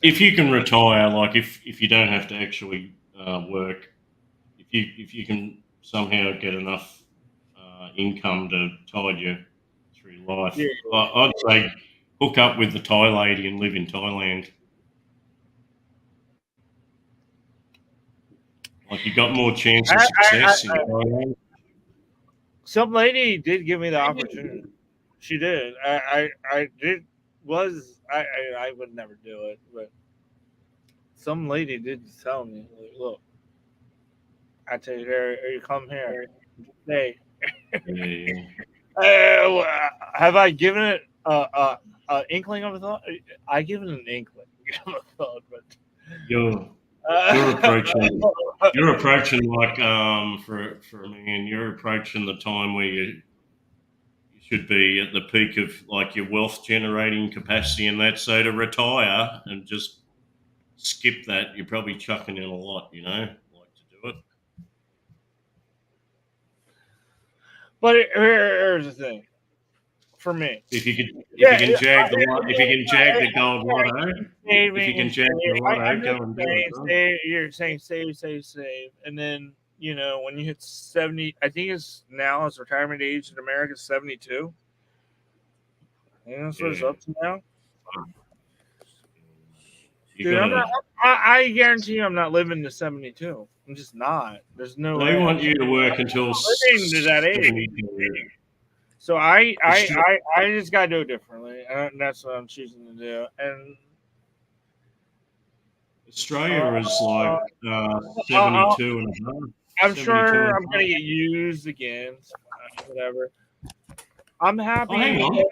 if you can retire, like if you don't have to actually work, if you can somehow get enough income to tide you through life, yeah. I'd say hook up with the Thai lady and live in Thailand. Like you got more chance of success in Thailand. Some lady did give me the opportunity. She did. I would never do it, but some lady did tell me, like, look, I take care. You come here. Hey, have I given it a inkling of a thought? I give it an inkling of a thought, but you're approaching like for a man, you're approaching the time where you should be at the peak of like your wealth generating capacity and that. So to retire and just skip that, you're probably chucking in a lot, you know, like to do it. But here's the thing, for me, if you can jag the gold lotto, if you can jag the lotto, go and do it. You're saying save, and then you know when you hit 70, I think it's now his retirement age in America is 72. You know, so it's up to now. Dude, I guarantee you, I'm not living to 72. I'm just not. There's no They way. want you to work until living to that age. 72. So I just gotta do it differently, and that's what I'm choosing to do. And Australia is like 72 and a half. I'm 72 sure and a I'm gonna half. get used again. Whatever. I'm happy. hang on.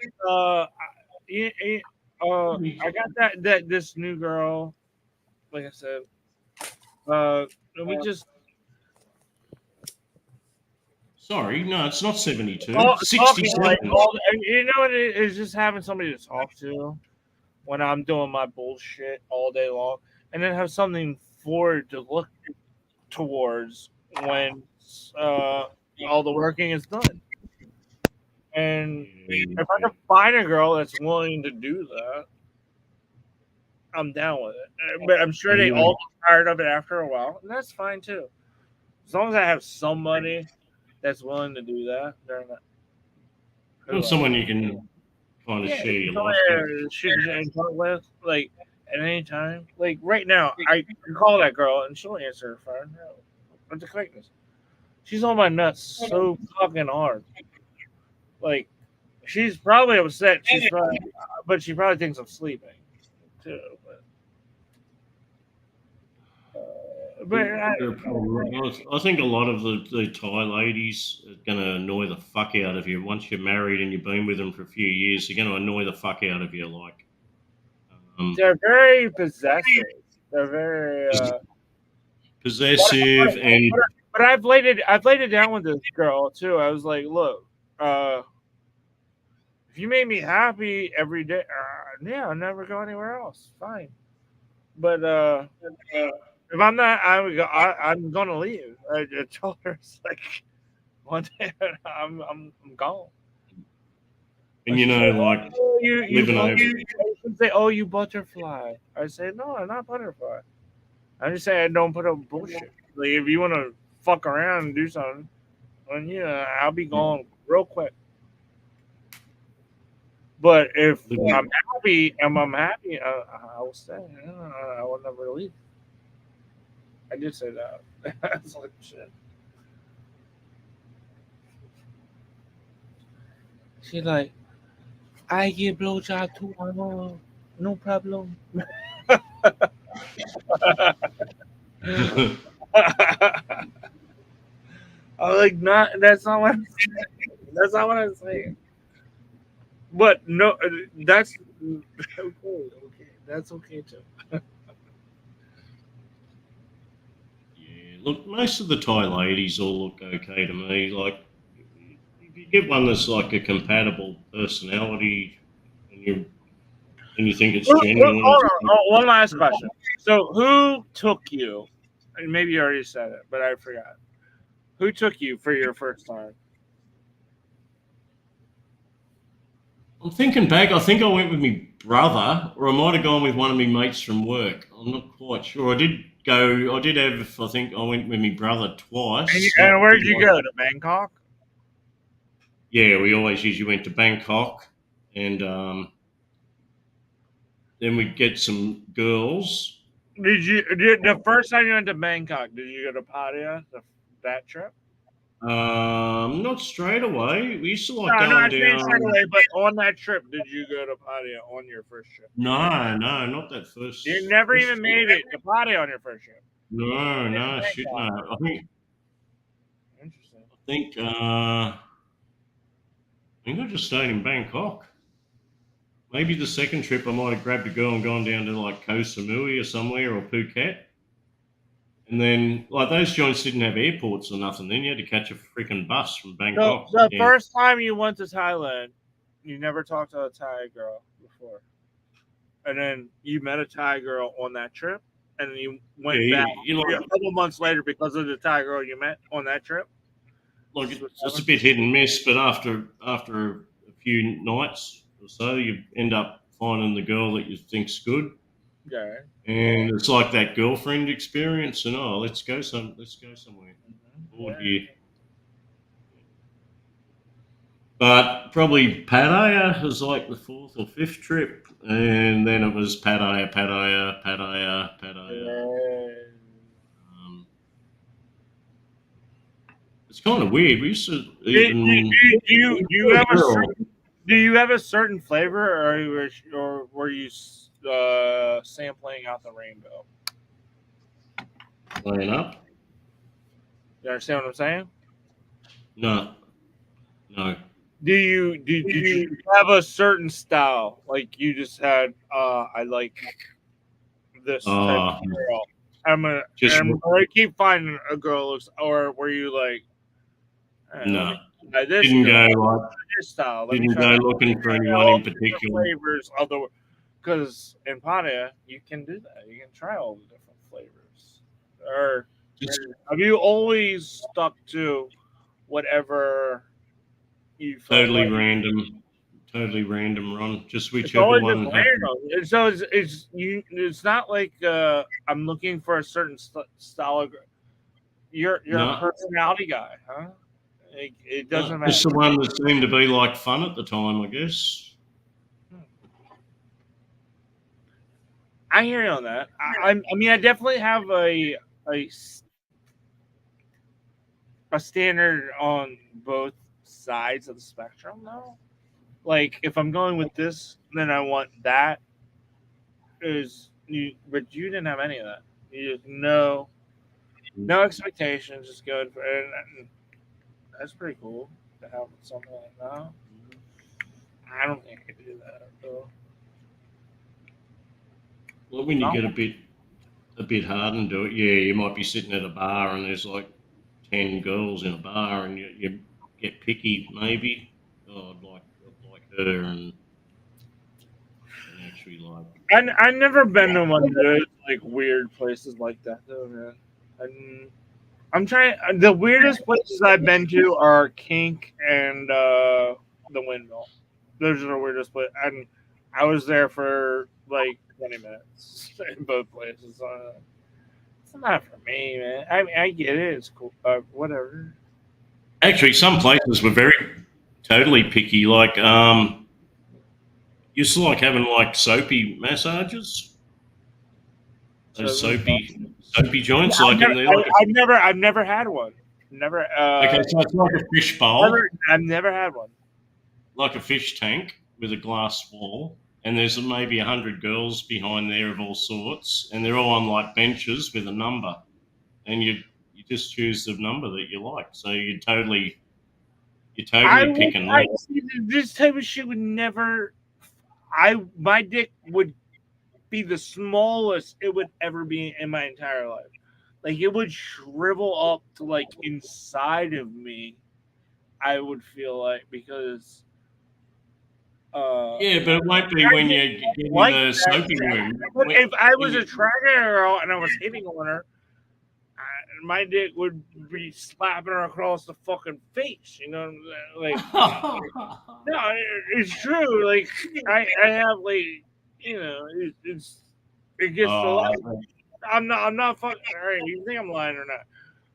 I got that this new girl. Like I said, and we just. Sorry, no, it's not 72. Talking, 67. like, you know what it is? Just having somebody to talk to when I'm doing my bullshit all day long, and then have something forward to look towards when all the working is done. And if I can find a girl that's willing to do that, I'm down with it. But I'm sure they all get tired of it after a while, and that's fine too. As long as I have somebody that's willing to do that, they're not. Well, someone you can kind of share your life with. Shoot and talk with, like at any time. Like right now, I can call that girl and she'll answer her phone. What's the quickness? She's on my nuts so fucking hard. Like she's probably upset. But she probably thinks I'm sleeping too. I think a lot of the Thai ladies are going to annoy the fuck out of you. Once you're married and you've been with them for a few years, they're going to annoy the fuck out of you. Like, they're very possessive. They're very possessive, but I've laid it down with this girl too. I was like, look, if you made me happy every day, yeah, I'll never go anywhere else. Fine, but if I'm not, I'm gonna leave. I told her it's like one day I'm gone. And you know, like living over. You say, "Oh, you butterfly." I say, "No, I'm not butterfly." I just say I don't put up bullshit. Like if you want to fuck around and do something, then yeah, I'll be gone real quick. But if I'm happy, I will stay. I will never leave. I did say that. That's like shit. She's like, I give blowjob too. No problem. I'm like, that's not what I'm saying. That's not what I'm saying. But no, that's okay. That's okay too. Look, most of the Thai ladies all look okay to me. Like, if you get one that's like a compatible personality, and you think it's genuine. One last question. So, who took you? And maybe you already said it, but I forgot. Who took you for your first time? I'm thinking back. I think I went with my brother, or I might have gone with one of my mates from work. I'm not quite sure. I did have. I think I went with my brother twice. And where did you go? To Bangkok? Yeah, we always usually went to Bangkok, and then we'd get some girls. The first time you went to Bangkok, did you go to Pattaya? That trip? Not straight away. We used to like No, going not down. straight away, but on that trip, did you go to Pattaya on your first trip? No, not that first. You never first even trip. made it to Pattaya on your first trip. No, shit, no. I think I just stayed in Bangkok. Maybe the second trip I might have grabbed a girl and gone down to like Koh Samui or somewhere, or Phuket. And then, like, those joints didn't have airports or nothing. Then you had to catch a freaking bus from Bangkok. So the first time you went to Thailand, you never talked to a Thai girl before. And then you met a Thai girl on that trip. And then you went back a couple months later because of the Thai girl you met on that trip. Like, it's a bit hit and miss, but after a few nights or so, you end up finding the girl that you think's good. Okay. And it's like that girlfriend experience, and let's go somewhere. Yeah. But probably Pattaya was like the fourth or fifth trip, and then it was Pattaya. It's kind of weird. We used to Do even. you have a certain flavor, or were you sampling out the rainbow? Laying up? You understand what I'm saying? No. Did you have a certain style? Like you just had, I like this type of girl. I'm gonna keep finding a girl looks, or were you like, No. this Didn't girl, go like. this style. Didn't go looking for anyone in particular. Flavors of the, because in Pattaya you can do that. You can try all the different flavors. Or have you always stuck to whatever you felt Totally like? Totally random, Ron. Just It's whichever always one. just random. And so it's not like I'm looking for a certain style of. You're No. a personality guy, huh? It doesn't matter. Just the one that seemed to be like fun at the time, I guess. I hear you on that. I mean, I definitely have a standard on both sides of the spectrum, though. Like, if I'm going with this, then I want that. But you didn't have any of that. You just no expectations, just good for, and that's pretty cool to have something like that. I don't think I could do that though. Well, when you get a bit hardened to it, yeah, you might be sitting at a bar and there's like 10 girls in a bar, and you get picky, maybe. Oh, I'd like her, and actually like. I've never been to one of those like weird places like that though, man. I'm trying. The weirdest places I've been to are Kink and the Windmill. Those are the weirdest places. And I was there for like 20 minutes in both places. It's not for me, man. I mean, I get it. It's cool. Whatever. Actually, some places were totally picky. Like, used to like having like soapy massages. Those soapy joints, Yeah, like in the. I've never had one. Never. Okay, so it's like a fish bowl. I've never had one. Like a fish tank with a glass wall, and there's maybe 100 girls behind there of all sorts, and they're all on like benches with a number, and you just choose the number that you like. So you totally picking. This type of shit would never. My dick would be the smallest it would ever be in my entire life. Like it would shrivel up to like inside of me. I would feel like because. Yeah, but it won't be when you get in the soapy room. If I was a track girl and I was hitting on her, my dick would be slapping her across the fucking face. You know, like no, it's true. Like I have like it gets to like I'm not fucking. All right, you think I'm lying or not?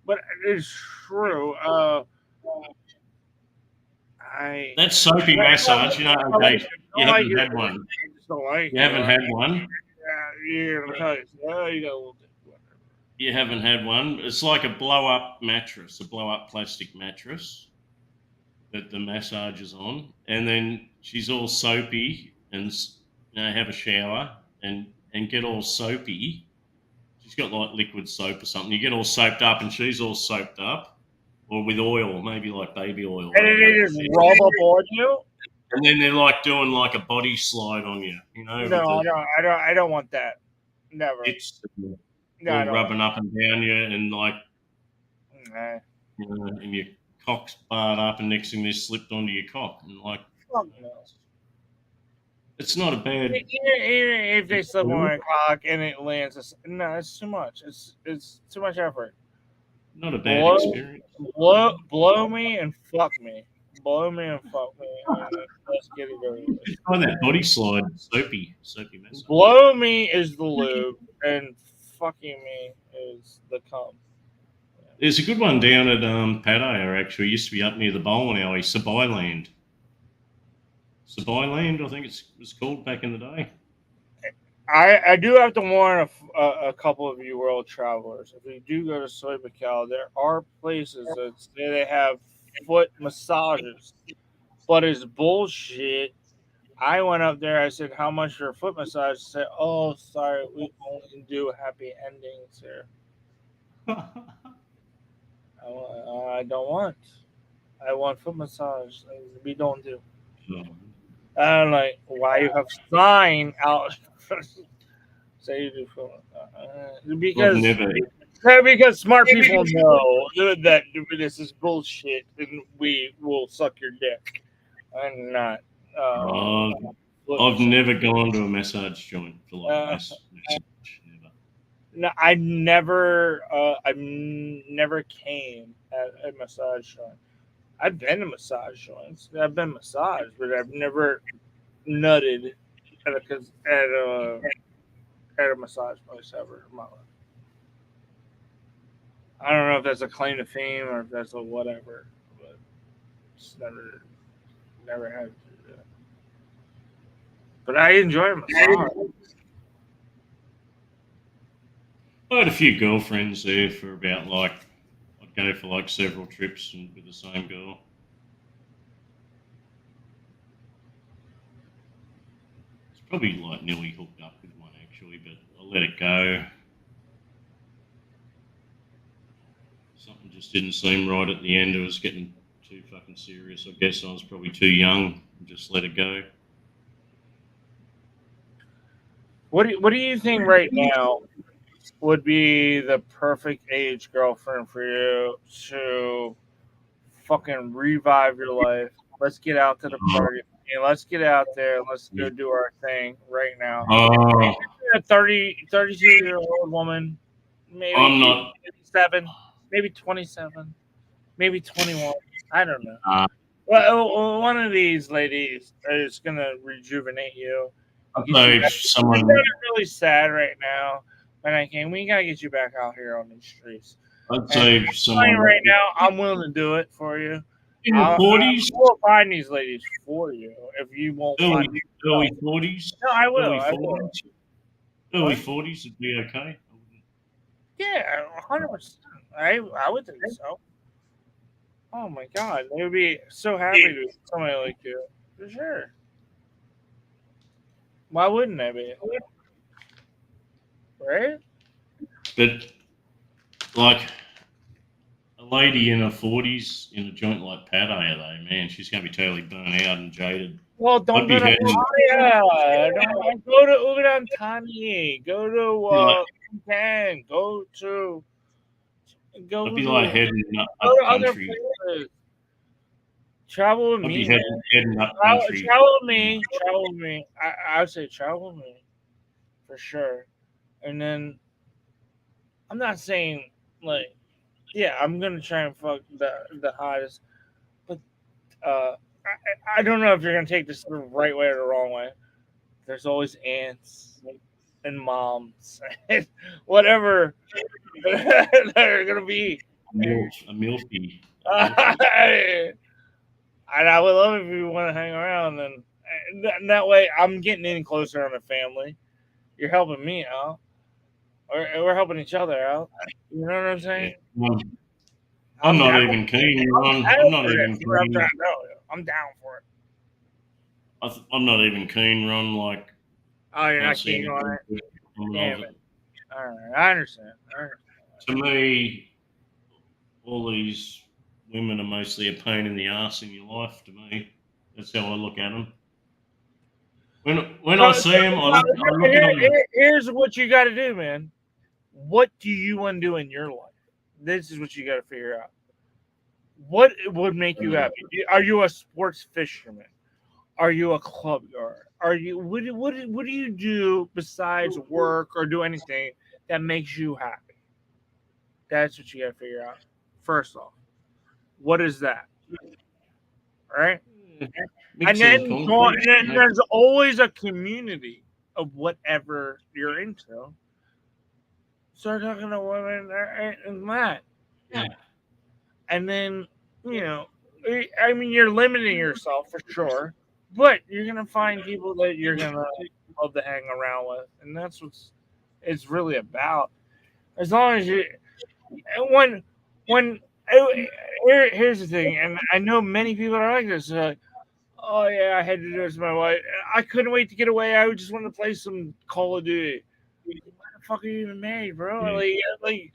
But it's true. That soapy massage, okay, you haven't had one. You haven't had one. Yeah, I'm telling you. Oh, you got a little bit. You haven't had one. It's like a blow-up mattress, a blow-up plastic mattress that the massage is on, and then she's all soapy and have a shower and get all soapy. She's got like liquid soap or something. You get all soaped up, and she's all soaped up. Or with oil, maybe like baby oil. And they just rub up on you? And then they're like doing like a body slide on you, No, I don't want that. Never. It's rubbing up and down you, and like, and your cock's barred up, and next thing they slipped onto your cock, and like, it's not a bad. Even if they slip on my cock and it lands, no, it's too much. It's too much effort. Not a bad experience. Blow me and fuck me. Blow me and fuck me. Let's get it over with. Just find that body slide soapy mess. Blow me is the lube, and fucking me is the cum. There's a good one down at Pattaya, actually. It used to be up near the bowling alley, Sabai Land, I think it was called back in the day. I do have to warn a couple of you world travelers. If you do go to Soybecal, there are places that say they have foot massages, but it's bullshit. I went up there. I said, "How much for a foot massage?" They said, "Oh, sorry, we only do happy endings here." I don't want. I want foot massage. We don't do. I'm like, why you have sign out? Say you do foot because smart people know that this is bullshit and we will suck your dick. I'm not. I've never gone to a massage joint for like massage. No, I never came at a massage joint. I've been to massage joints. I've been massaged, but I've never nutted at a massage place ever in my life. I don't know if that's a claim to fame or if that's a whatever, but just never had to do that. But I enjoy massage. I had a few girlfriends there for about like, I'd go for like several trips with the same girl. It's probably like nearly hooked up with one actually, but I let it go. Something just didn't seem right at the end. It was getting too fucking serious. I guess I was probably too young and just let it go. What do you think right now would be the perfect age girlfriend for you to fucking revive your life? Let's get out to the party. And let's get out there. Let's go do our thing right now. A 32-year-old woman, maybe 27, maybe 27, maybe 21. I don't know. Well, one of these ladies is going to rejuvenate you. Someone really sad right now. And we gotta get you back out here on these streets. I'd say someone right now. I'm willing to do it for you. In the 40s? I will find these ladies for you if you won't find them. Early 40s? No, I will. Early 40s would be okay. Yeah, 100%. I would think so. Oh my god, they would be so happy to meet somebody like you. For sure. Why wouldn't they be? Right? But like a lady in her 40s in a joint like Pate, though, man, she's going to be totally burnt out and jaded. Well, don't go to Pattaya. Go to Udon Thani. Go to Japan. Go to. I'd be like heading up country. Travel with me. Heading up country. Travel with me. Travel with me. I would say travel with me for sure. And then I'm not saying like, yeah, I'm gonna try and fuck the hottest, but I don't know if you're gonna take this the right way or the wrong way. There's always aunts and moms, and whatever they're gonna be. A milfy. And I would love if you want to hang around, and that way I'm getting in closer on the family. You're helping me out. We're helping each other out. You know what I'm saying? I'm not even keen, Ron. I'm not even keen. I'm down for it. I'm not even keen, Ron. Like, oh, you're not keen on it? Damn it. All right, I understand. To me, all these women are mostly a pain in the ass in your life. To me, that's how I look at them. When I see them, I look at them. Here's what you got to do, man. What do you want to do in your life? This is what you got to figure out. What would make you happy? Are you a sports fisherman? Are you a club guard? Are you what do you do besides work or do anything that makes you happy? That's what you got to figure out. First off, what is that? All right. And then there's always a community of whatever you're into. Start talking to women and that. Yeah. And then, you know, I mean, you're limiting yourself for sure. But you're gonna find people that you're gonna love to hang around with, and that's what's it's really about. As long as you, when here's the thing, and I know many people are like this. Like, oh yeah, I had to do this with my wife. I couldn't wait to get away. I just wanted to play some Call of Duty. Why the fuck are you even married, bro? Like you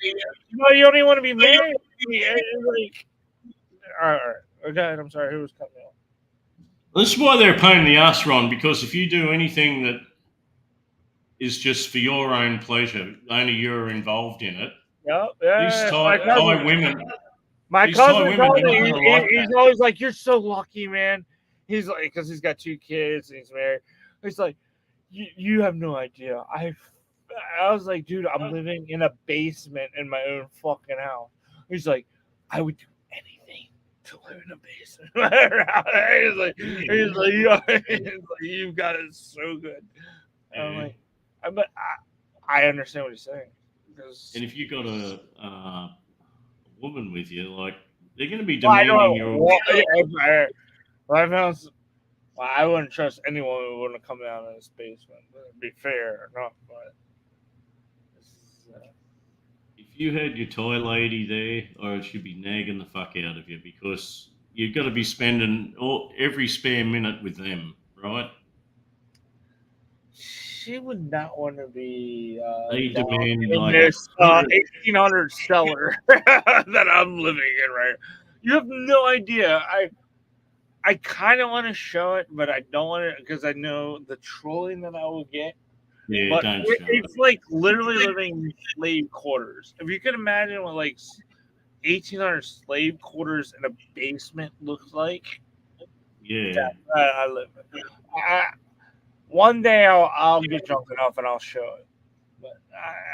don't even want to be married. Like, all right. Okay, I'm sorry. Who was cutting me off? This is why they're a pain in the ass, Ron, because if you do anything that is just for your own pleasure, only you're involved in it, Yeah. these Thai women... My These Thai cousin women told are not me gonna like he's that. always like, "You're so lucky, man." He's like, because he's got 2 kids and he's married. He's like, "You have no idea." I was like, "Dude, I'm living in a basement in my own fucking house." He's like, "I would do anything to live in a basement." he's like, "You've got it so good." And I'm like, but I understand what he's saying. Because And if you got a woman with you, like, they're going to be well, I demanding don't. your... I wouldn't trust anyone who wouldn't come down in this basement. To be fair, not. But If you had your toy lady there, or she'd be nagging the fuck out of you because you've got to be spending every spare minute with them, right? she would not want to be They down demand in like this 100... 1800 cellar that I'm living in right. You have no idea. I kind of want to show it, but I don't want to because I know the trolling that I will get. Yeah, But don't show it's like literally living in slave quarters. If you could imagine what like 1800 slave quarters in a basement looks like, Yeah. I live in. One day I'll get drunk enough and I'll show it, but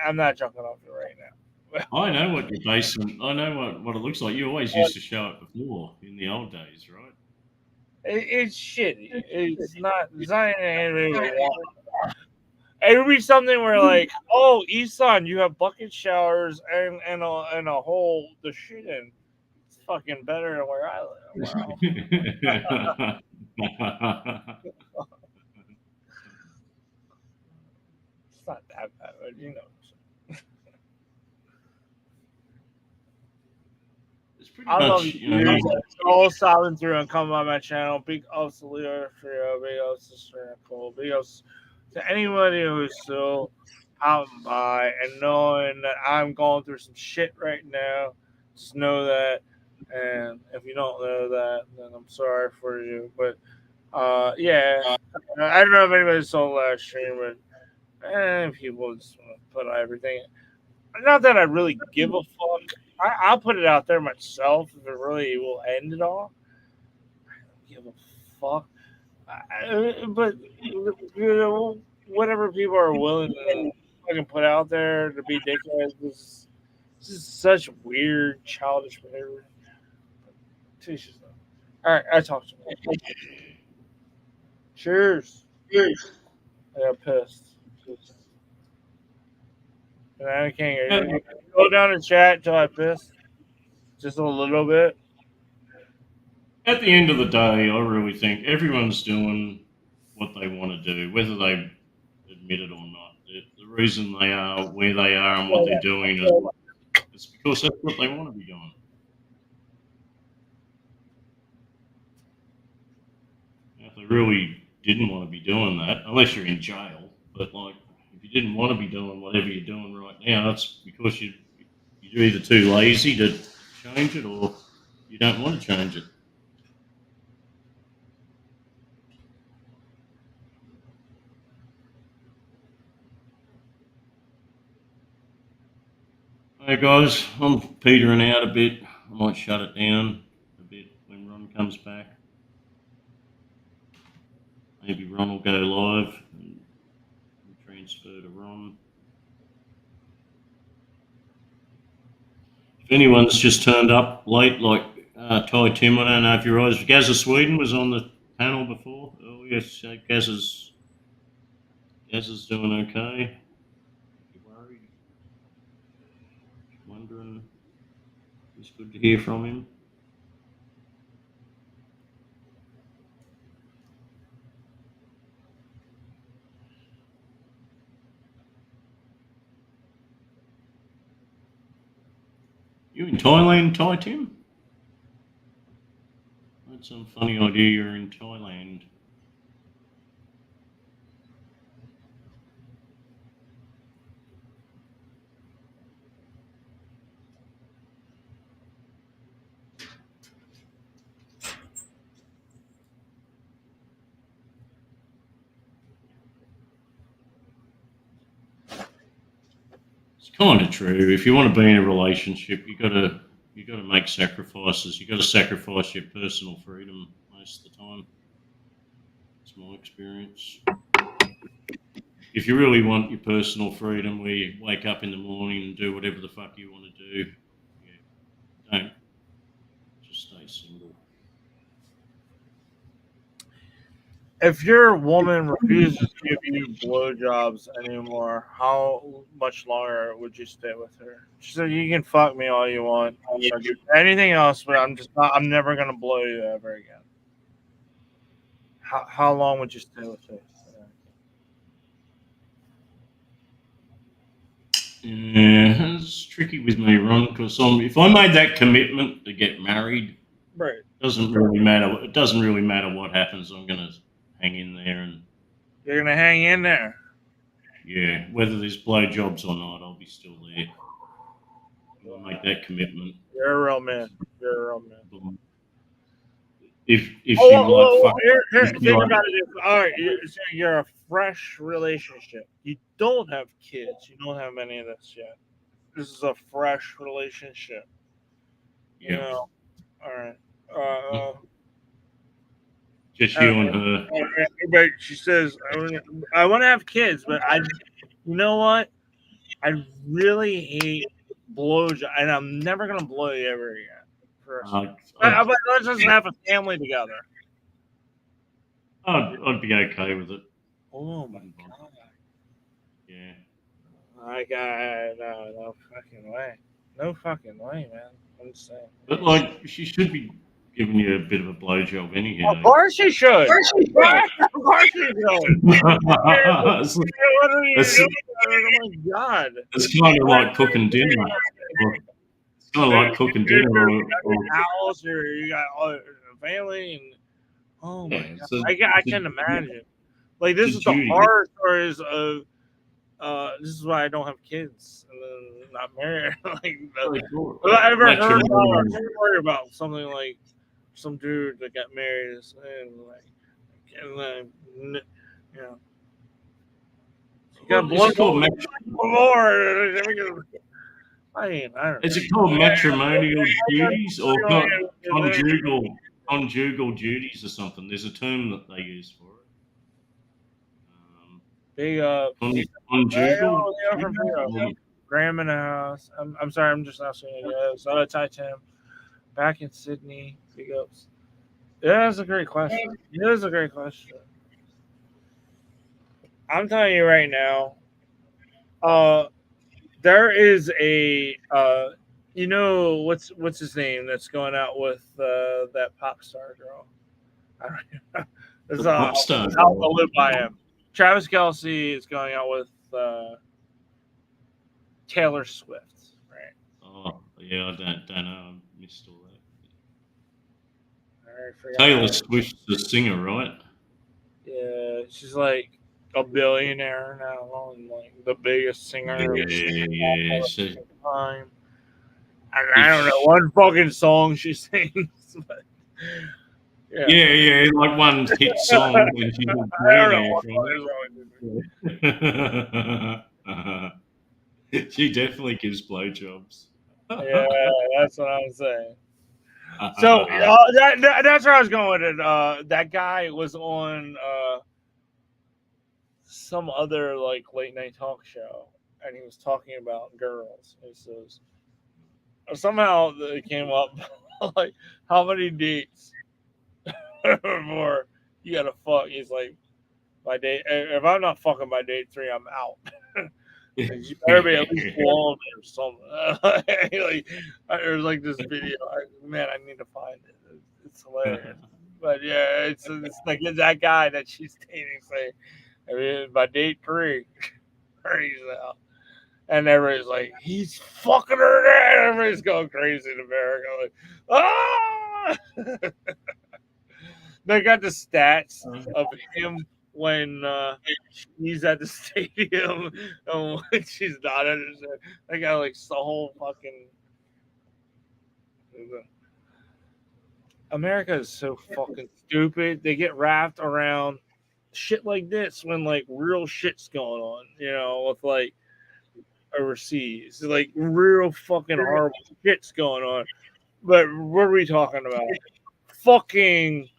I'm not drunk enough right now. I know what your basement... I know what it looks like. You always used to show it before in the old days, right? It's shitty. It's not anything we want. It would be something where like, oh, Isan, you have bucket showers and a hole to shit in. It's fucking better than where I live. It's not that bad, but you know. It's pretty I love much, you. All stopping through and coming on my channel. Big ups to Leo Frio, big ups to Sir Nicole, big ups to anybody who's still out by and knowing that I'm going through some shit right now. Just know that. And if you don't know that, then I'm sorry for you. But yeah, I don't know if anybody saw the last stream, but people just want to put everything. Not that I really give a fuck. I'll put it out there myself if it really will end it all. I don't give a fuck. But you know, whatever people are willing to fucking put out there to be dickheads, this is such weird, childish behavior. All right, I talked to him. Cheers. Cheers. I got pissed. And I can't go down and chat until I piss. Just a little bit. At the end of the day, I really think everyone's doing what they want to do, whether they admit it or not. The reason they are where they are and what they're doing is because that's what they want to be doing. If they really didn't want to be doing that, unless you're in jail, but like if you didn't want to be doing whatever you're doing right now, it's because you're either too lazy to change it or you don't want to change it. Hey guys, I'm petering out a bit. I might shut it down a bit when Ron comes back. Maybe Ron will go live and transfer to Ron. If anyone's just turned up late, like Ty Tim, I don't know if you realise, Gaz of Sweden was on the panel before. Oh yes, Gaz is doing okay. You're worried? Wondering? It's good to hear from him. You in Thailand, Thai Tim? That's some funny idea. You're in Thailand. It's kind of true. If you want to be in a relationship, you got to make sacrifices. You got to sacrifice your personal freedom most of the time. It's my experience. If you really want your personal freedom, where you wake up in the morning and do whatever the fuck you want to do, don't just stay single. If your woman refuses to give you blowjobs anymore, how much longer would you stay with her? She said, "You can fuck me all you want. I'll do anything else, but I'm never gonna blow you ever again." How long would you stay with her? Yeah, it's tricky with me, Ron, because if I made that commitment to get married, right, it doesn't really matter. It doesn't really matter what happens. I'm gonna hang in there, and You're gonna hang in there. yeah, whether there's blowjobs or not, I'll be still there. I'll make that commitment. You're a real man. You're a real man. If you like, fuck, think about it. All right, you're a fresh relationship. You don't have kids. You don't have any of this yet. This is a fresh relationship. You Yeah. know. All right. Just you and her. But she says, I want to have kids, but you know what? I really hate blowjob, and I'm never gonna blow you ever again. But let's just have a family together. I'd be okay with it. Oh my god. Yeah. No fucking way. No fucking way, man. I'm just saying. But like, she should be giving you a bit of a blowjob anyhow. Of course she should. Of course she should. What are you doing? Oh my god. It's kind of like cooking dinner. It's kind of like cooking dinner. You got your house, or you got a family, and oh my god, I can't imagine. Like, this is the horror stories of. This is why I don't have kids and then not married. Like, I ever heard about a story about something like some dude that got married and then you know. Got blood more. I don't Is it called matrimonial duties or conjugal duties or something? There's a term that they use for it. Big conjugal. Graham in the house. I'm sorry. I'm just asking you guys. Ty Tim, back in Sydney. Big ups. Yeah, that's a great question. It is a great question. I'm telling you right now. There is a you know what's his name that's going out with that pop star girl. I don't know. There's pop star. I'll live by him. Travis Kelce is going out with Taylor Swift, right? Oh yeah, I don't know. I missed all that. Right, Taylor Swift's the singer, right? Yeah, she's like a billionaire now, and like the biggest singer of time. And I don't know one fucking song she sings, but yeah, like one hit song when she was billionaire. She definitely gives blowjobs. Yeah, that's what I'm saying. So that's where I was going with it. That guy was on some other like late night talk show, and he was talking about girls. He says somehow it came up like how many dates before you gotta fuck. He's like, by date, if I'm not fucking by date 3, I'm out. You better be at least blonde or something. Like, there's like this video. Man, I need to find it. It's hilarious. But yeah, it's like that guy that she's dating saying, I mean, by date 3, he's out. And everybody's like, he's fucking her there. Everybody's going crazy in America. Like, ah! They got the stats of him when he's at the stadium and when she's not at it. They got like the whole fucking. America is so fucking stupid. They get wrapped around shit like this when like real shit's going on, you know, with like overseas, like real fucking horrible shit's going on. But what are we talking about? Fucking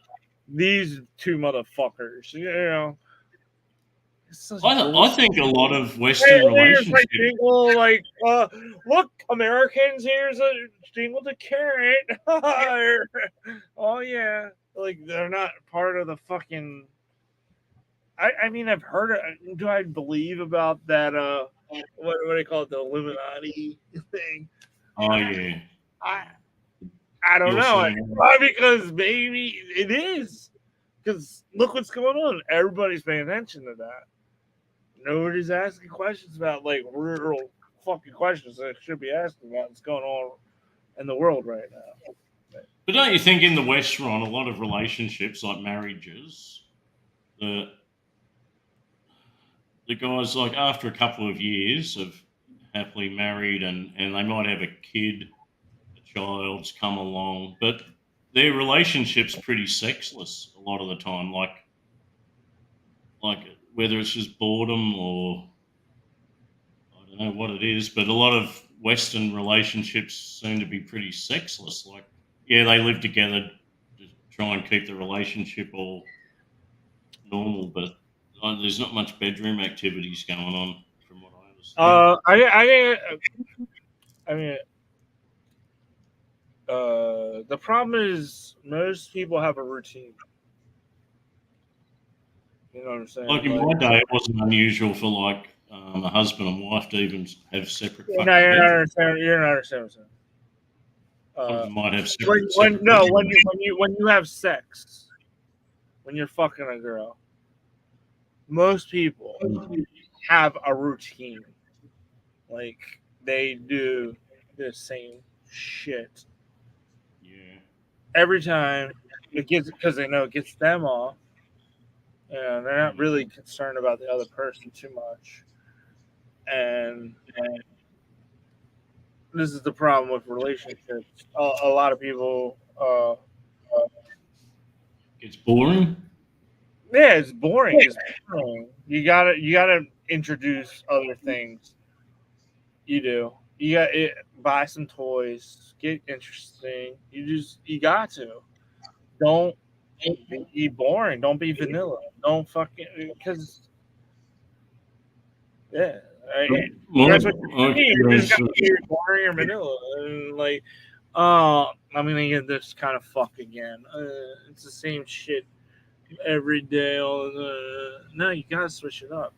these two motherfuckers, you know. I think a lot of Western relationships. Like, look, Americans, here's a jingle the carrot. Oh yeah, like they're not part of the fucking. I mean, I've heard it. Do I believe about that? What do they call it? The Illuminati thing. Oh yeah. I don't know. Why? Because maybe it is. Because look what's going on. Everybody's paying attention to that. Nobody's asking questions about like real fucking questions that should be asking about what's going on in the world right now. But don't you think in the West, Ron, a lot of relationships like marriages, the guys like after a couple of years of happily married and they might have a kid, a child's come along, but their relationship's pretty sexless a lot of the time, like whether it's just boredom or I don't know what it is, but a lot of Western relationships seem to be pretty sexless. Like, yeah, they live together to try and keep the relationship all normal, but there's not much bedroom activities going on from what I understand. I mean, the problem is most people have a routine. You know what I'm saying? Like in my day, it wasn't unusual for like a husband and wife to even have separate. You're not understanding. You're not understanding. You might have separate. When you have sex, when you're fucking a girl, most people have a routine. Like they do the same shit. Yeah. Every time it gets because they know it gets them off. And they're not really concerned about the other person too much. And this is the problem with relationships. A lot of people it's boring. Yeah, it's boring. It's boring. You gotta introduce other things. You do. You got to buy some toys. Get interesting. You got to. Don't be boring. Don't be vanilla. Don't fucking because yeah. That's what you mean. You just got to be boring or vanilla. And like, I'm gonna get this kind of fuck again. It's the same shit every day. No, you gotta switch it up.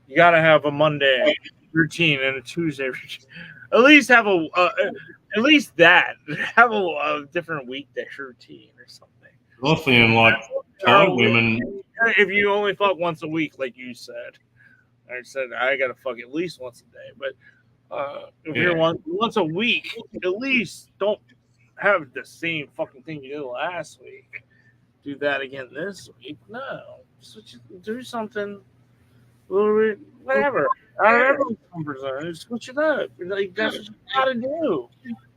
You gotta have a Monday routine and a Tuesday routine. At least have at least that. Have a different weekday routine or something. Roughly, and like Thai women. If you only fuck once a week, like you said, I said I gotta fuck at least once a day. But if you're once a week, at least don't have the same fucking thing you did last week. Do that again this week. No, do something. Whatever. Out of everyone's comfort zone, switch it up. Like that's what you gotta do.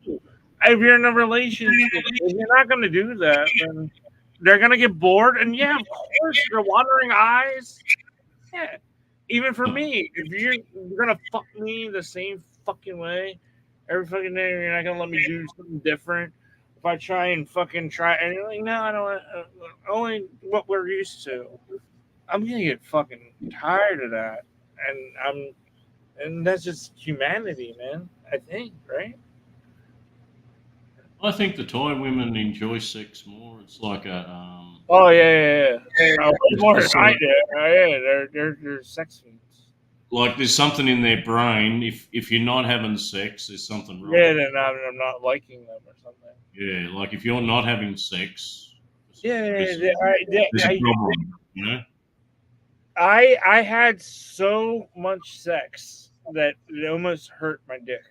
If you're in a relationship, if you're not gonna do that, then they're gonna get bored. And yeah, of course, they're wandering eyes. Yeah. Even for me, if you're gonna fuck me the same fucking way every fucking day, you're not gonna let me do something different. If I try and you're like, no, I don't. Only what we're used to. I'm gonna get fucking tired of that, and that's just humanity, man. I think, right? I think the Thai women enjoy sex more. It's like a. Oh yeah. More than I do. Oh, yeah, they're sex fiends. Like there's something in their brain. If you're not having sex, there's something wrong. Yeah, then I'm not liking them or something. Yeah, like if you're not having sex. There's a problem, you know. I had so much sex that it almost hurt my dick.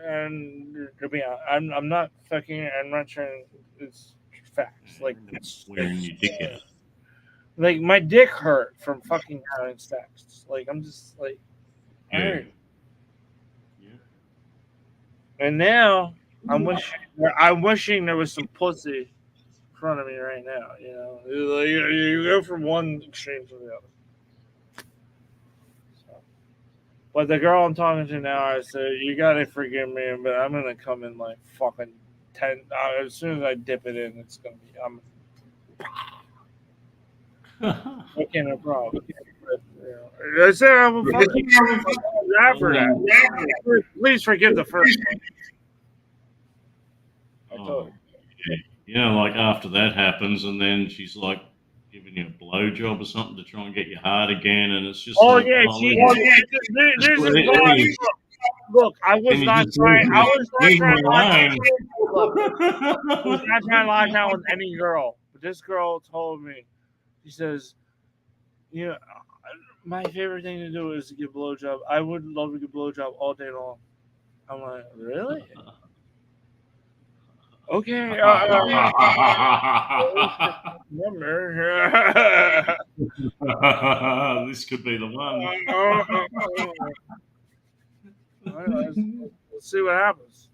And to be honest, I'm not fucking. I'm not trying. It's facts. Like it's Wearing your dick out. like my dick hurt from fucking having sex. Like I'm just like, Yeah. alright. And now I'm wishing there was some pussy in front of me right now. You know, like, you go from one extreme to the other. So. But the girl I'm talking to now, I said, you gotta forgive me, but I'm gonna come in like fucking 10. As soon as I dip it in, it's gonna be. Okay, no problem. I said I'm a fucking rapper. Please forgive the first one. Oh, yeah. Like after that happens, and then she's like giving you a blowjob or something to try and get you hard again, and it's just. Oh like, yeah, look, I was not trying. I was not trying to lie down with any girl, but this girl told me. She says, "You know, my favorite thing to do is to give blowjob. I would love to give blowjob all day long." I'm like, really? Okay. This could be the one. Let's see what happens.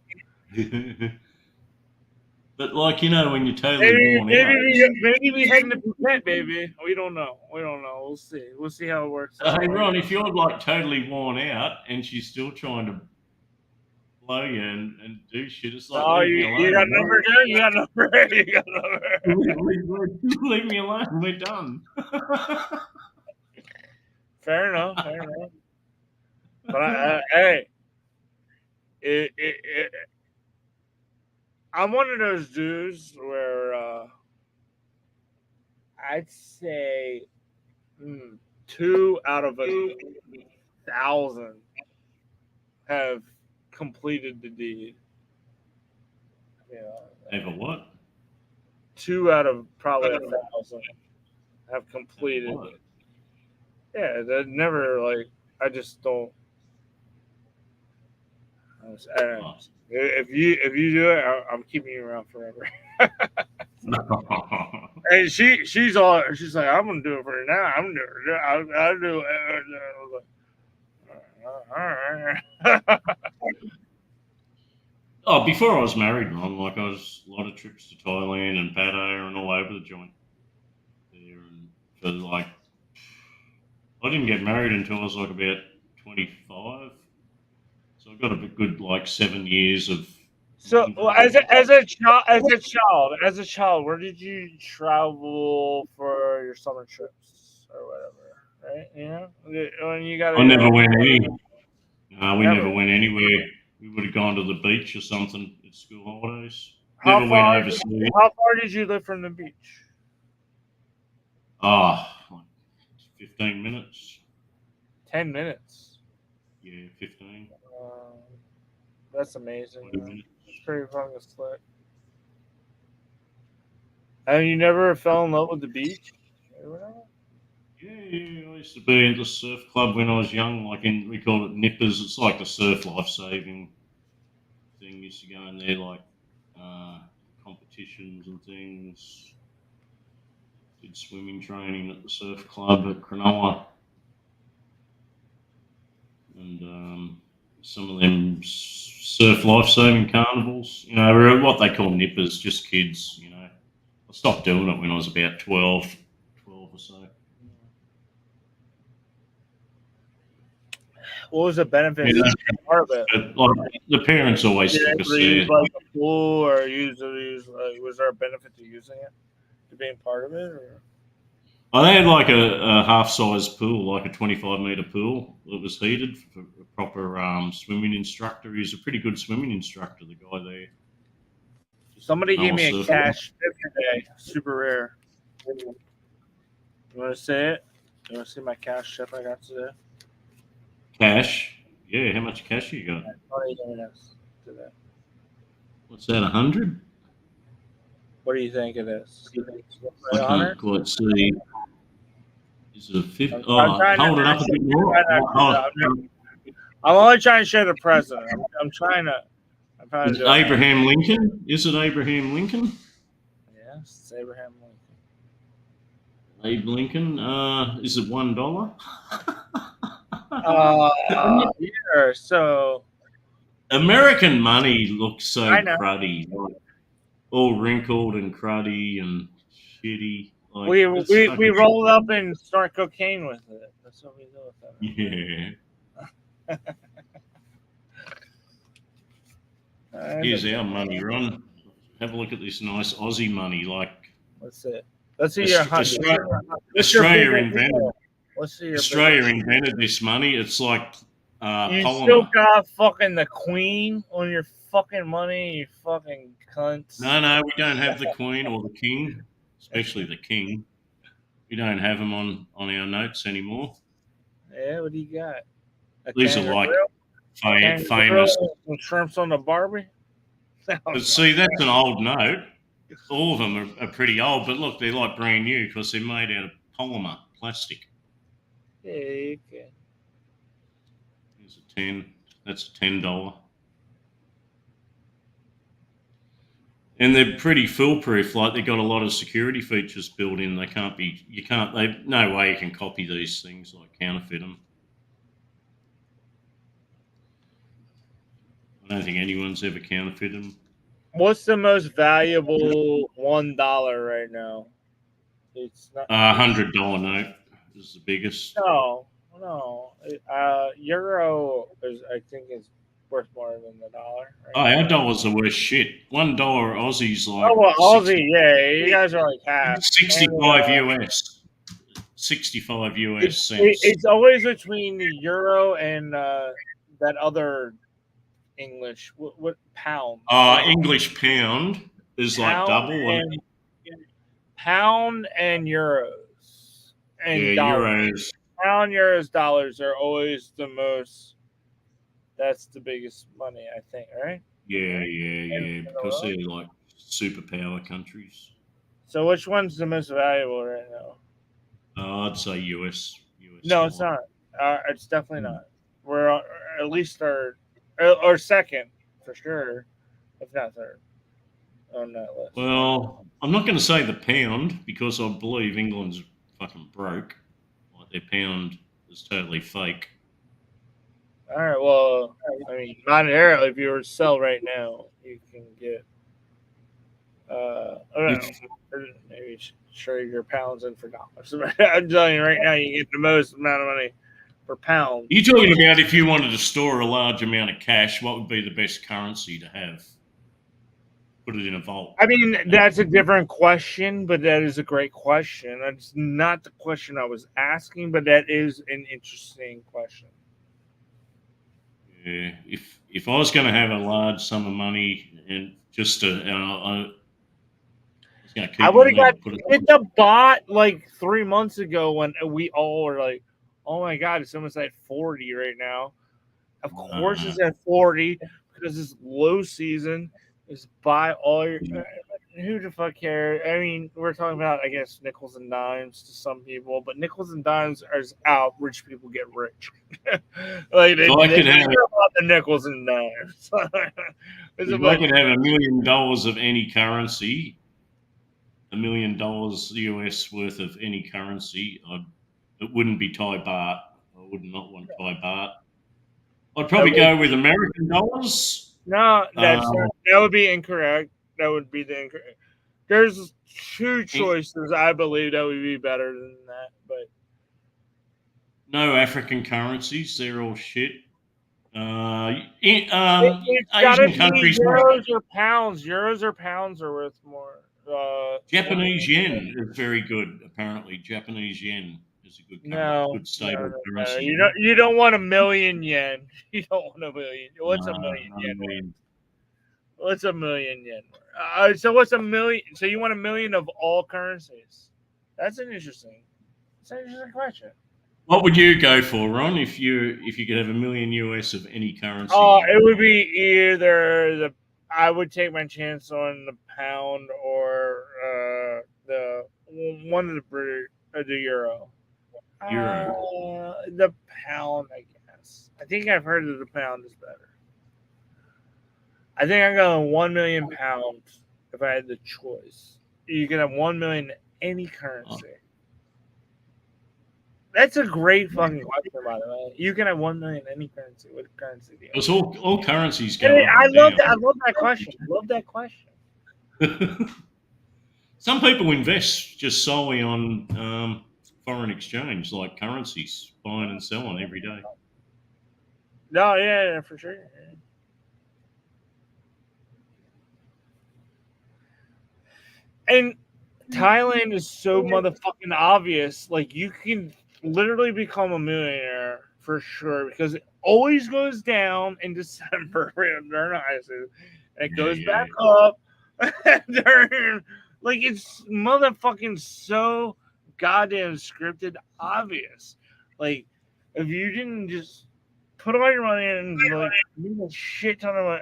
But like when you're totally worn out. Maybe we heading to Phuket, baby. We don't know. We'll see. We'll see how it works. Hey Ron, if you're like totally worn out and she's still trying to blow you and do shit, it's like you got number there? You got number. Leave me alone. We're done. Fair enough. But hey, I'm one of those dudes where I'd say 2 out of 1,000 have completed the deed. Ever what? 2 out of probably 1,000 have completed it. Yeah, they're never like. I just don't. If you do it, I'm keeping you around forever. And she's like, I'm gonna do it for you now. I'm gonna do it. I'll do it. All right. Oh, before I was married, Ron, like I was a lot of trips to Thailand and Pattaya and all over the joint. There and for like, I didn't get married until I was like about 25. So I've got a good like 7 years of. So as a child, where did you travel for your summer trips or whatever? Right? When you got. I never went anywhere. No, we never went anywhere. We would have gone to the beach or something at school holidays. Never went overseas. How far did you live from the beach? Like 15 minutes. 10 minutes. Yeah, 15. That's amazing. It's pretty fucking slick. And you never fell in love with the beach? Yeah, I used to be in the surf club when I was young. We call it Nippers. It's like the surf life-saving thing. Used to go in there like competitions and things. Did swimming training at the surf club at Cronulla. And some of them surf life-saving carnivals, what they call nippers, just kids, I stopped doing it when I was about 12 or so. What was the benefit of being part of it? Like, the parents always took us there. Use like a pool or use was there a benefit to using it, to being part of it? Or? They had like a half-size pool, like a 25-metre pool that was heated for a proper swimming instructor. He was a pretty good swimming instructor, the guy there. Somebody gave me a cash tip today, super rare. You want to say it? You want to see my cash tip I got today? Cash? Yeah, how much cash you got? Today. What's that, 100? What do you think it is? Let's see. Is it a 50? Oh, hold it up a bit more. I'm only trying to show the president. I'm trying to. I'm trying Is to it do it. Abraham Lincoln? Is it Abraham Lincoln? Yes, it's Abraham Lincoln. Abe Lincoln. Is it $1? Yeah. So American money looks so I know. cruddy, like, all wrinkled and cruddy and shitty. Like, we it's we fucking- roll up and start cocaine with it. That's what we do with it. Yeah. Here's our money, Ron. Have a look at this nice Aussie money. Like, What's it? Let's see your hundred. Australia invented. Let's see your Australia invented this money. It's like You polymer. still got fucking the Queen on your fucking money, you fucking cunts. No, we don't have the Queen or the King, especially the King. We don't have them on our notes anymore. Yeah, what do you got? A These are like kangaroo? famous. Some shrimps on the Barbie? But see, that's an old note. All of them are pretty old, but look, they're like brand new because they're made out of polymer, plastic. Yeah, okay. Here's a 10. That's a $10. And they're pretty foolproof. Like, they've got a lot of security features built in. No way you can copy these things, like counterfeit them. I don't think anyone's ever counterfeited them. What's the most valuable $1 right now? It's not $100 note is the biggest. No. Euro I think is worth more than the dollar. Right? Our dollars are worth shit. $1 Aussie's like. Oh well, Aussie, yeah, you guys are like half. 65 US. 65 US cents. It's always between the euro and that other English. What pound? English pound is like double. Pound and euros. And dollars. Euros. Pound, euros, dollars are always the most. That's the biggest money, I think, right? Yeah. Because they're like superpower countries. So which one's the most valuable right now? I'd say US. No, it's not. It's definitely not. We're at least our second for sure, if not third, on that list. Well, I'm not going to say the pound because I believe England's fucking broke. Like, their pound is totally fake. All right. Well, I mean, monetarily, if you were to sell right now, you can get. I don't know. Maybe you should trade your pounds in for dollars. I'm telling you right now, you can get the most amount of money per pound. You're talking about if you wanted to store a large amount of cash, what would be the best currency to have? Put it in a vault. I mean, that's a different question, but that is a great question. That's not the question I was asking, but that is an interesting question. Yeah, if I was going to have a large sum of money and just to, I would have got hit the bot like 3 months ago when we all were like, "Oh my god, it's almost at 40 right now." Of course, it's at 40 because it's low season. Just buy all your. Who the fuck cares? I mean, we're talking about, I guess, nickels and dimes to some people, but nickels and dimes are how rich people get rich. Like they care about the nickels and dimes. If I could have $1 million of any currency, $1 million US worth of any currency, it wouldn't be Thai baht. I would not want Thai baht. I'd probably go with American dollars. No, that would be incorrect. That would be the incorrect. There's two choices I believe that would be better than that, but no African currencies. They're all shit. It's Asian countries. Euros or pounds. Euros or pounds are worth more. Japanese yen is very good. Apparently, Japanese yen is a good stable currency. You don't want 1 million yen. You don't want 1 million. What's 1 million yen? What's 1 million yen? So what's 1 million? So you want 1 million of all currencies? That's an interesting question. What would you go for, Ron, if you could have $1 million US of any currency? It would be either I would take my chance on the pound or the euro. Euro. The pound, I guess. less. I think I've heard that the pound is better. I think I'm going 1 million pounds if I had the choice. You can have 1 million in any currency. That's a great fucking question, by the way. You can have 1 million in any currency. What currency do you have? Because all currencies go Hey, up I and love down. that. I love that question. I love that question. Some people invest just solely on foreign exchange, like currencies, buying and selling every day. No, yeah, for sure. And Thailand is so motherfucking obvious. Like, you can literally become a millionaire for sure because it always goes down in December during high season. And it goes back up during, like, it's motherfucking so goddamn scripted obvious. Like, if you didn't just put all your money in and, like, make a shit ton of money,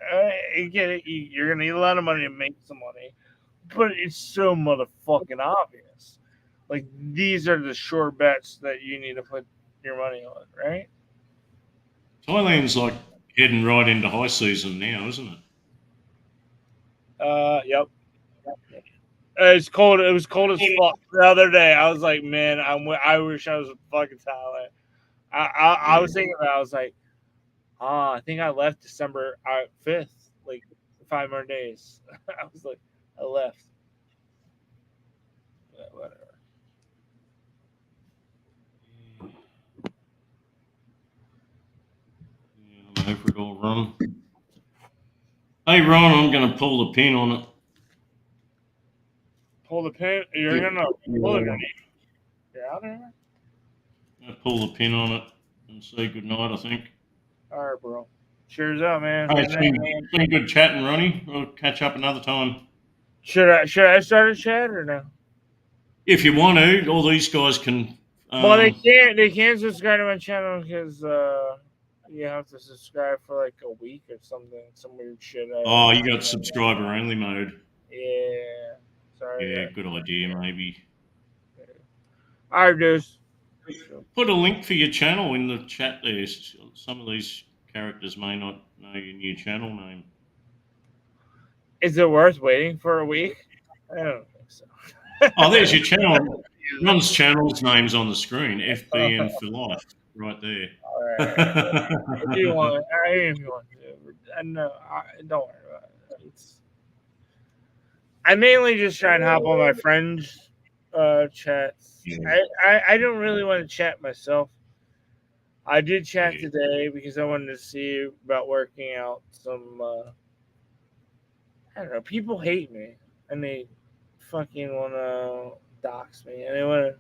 I get it, you're going to need a lot of money to make some money. But it's so motherfucking obvious. Like, these are the sure bets that you need to put your money on, right? Thailand's like heading right into high season now, isn't it? Yep. It's cold. It was cold as fuck the other day. I was like, man, I wish I was in fucking Thailand. I was thinking about it. I was like, I think I left December 5th, like 5 more days. I was like, I left. Yeah, whatever. I'm over it all, Ron. Hey, Ron, I'm going to pull the pin on it. Pull the pin. You're gonna pull it. You're out there. I'm going to pull the pin on it and say goodnight, I think. All right, bro. Cheers out, man. Hey, it's been good chatting, Ronnie. We'll catch up another time. Should I start a chat or no? If you want to, all these guys can. Well, they can't subscribe to my channel because you have to subscribe for like a week or something. Some weird shit. Oh, you got subscriber only mode. Yeah. Sorry. Yeah, good idea, maybe. All right, dudes. Put a link for your channel in the chat there. Some of these characters may not know your new channel name. Is it worth waiting for a week? I don't think so. Oh, there's your channel. Ron's channel's name's on the screen. FBN for life, right there. All right. If you want, if you want to. No, don't worry about it. I mainly just try and hop on my friends' chats. I don't really want to chat myself. I did chat today because I wanted to see about working out some. I don't know. People hate me and they fucking want to dox me and they want to.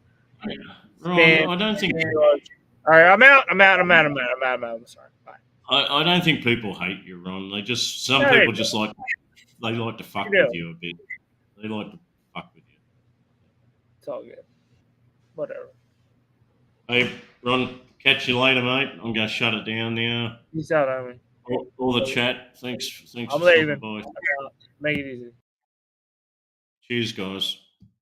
I don't think. All right, I'm out. I'm sorry. Bye. I don't think people hate you, Ron. They just people just like to fuck with you a bit. They like to fuck with you. It's all good. Whatever. Hey, Ron, catch you later, mate. I'm going to shut it down now. Peace out, homie. All the chat. Thanks I'm for leaving. stopping by. Make it easy. Cheers, guys.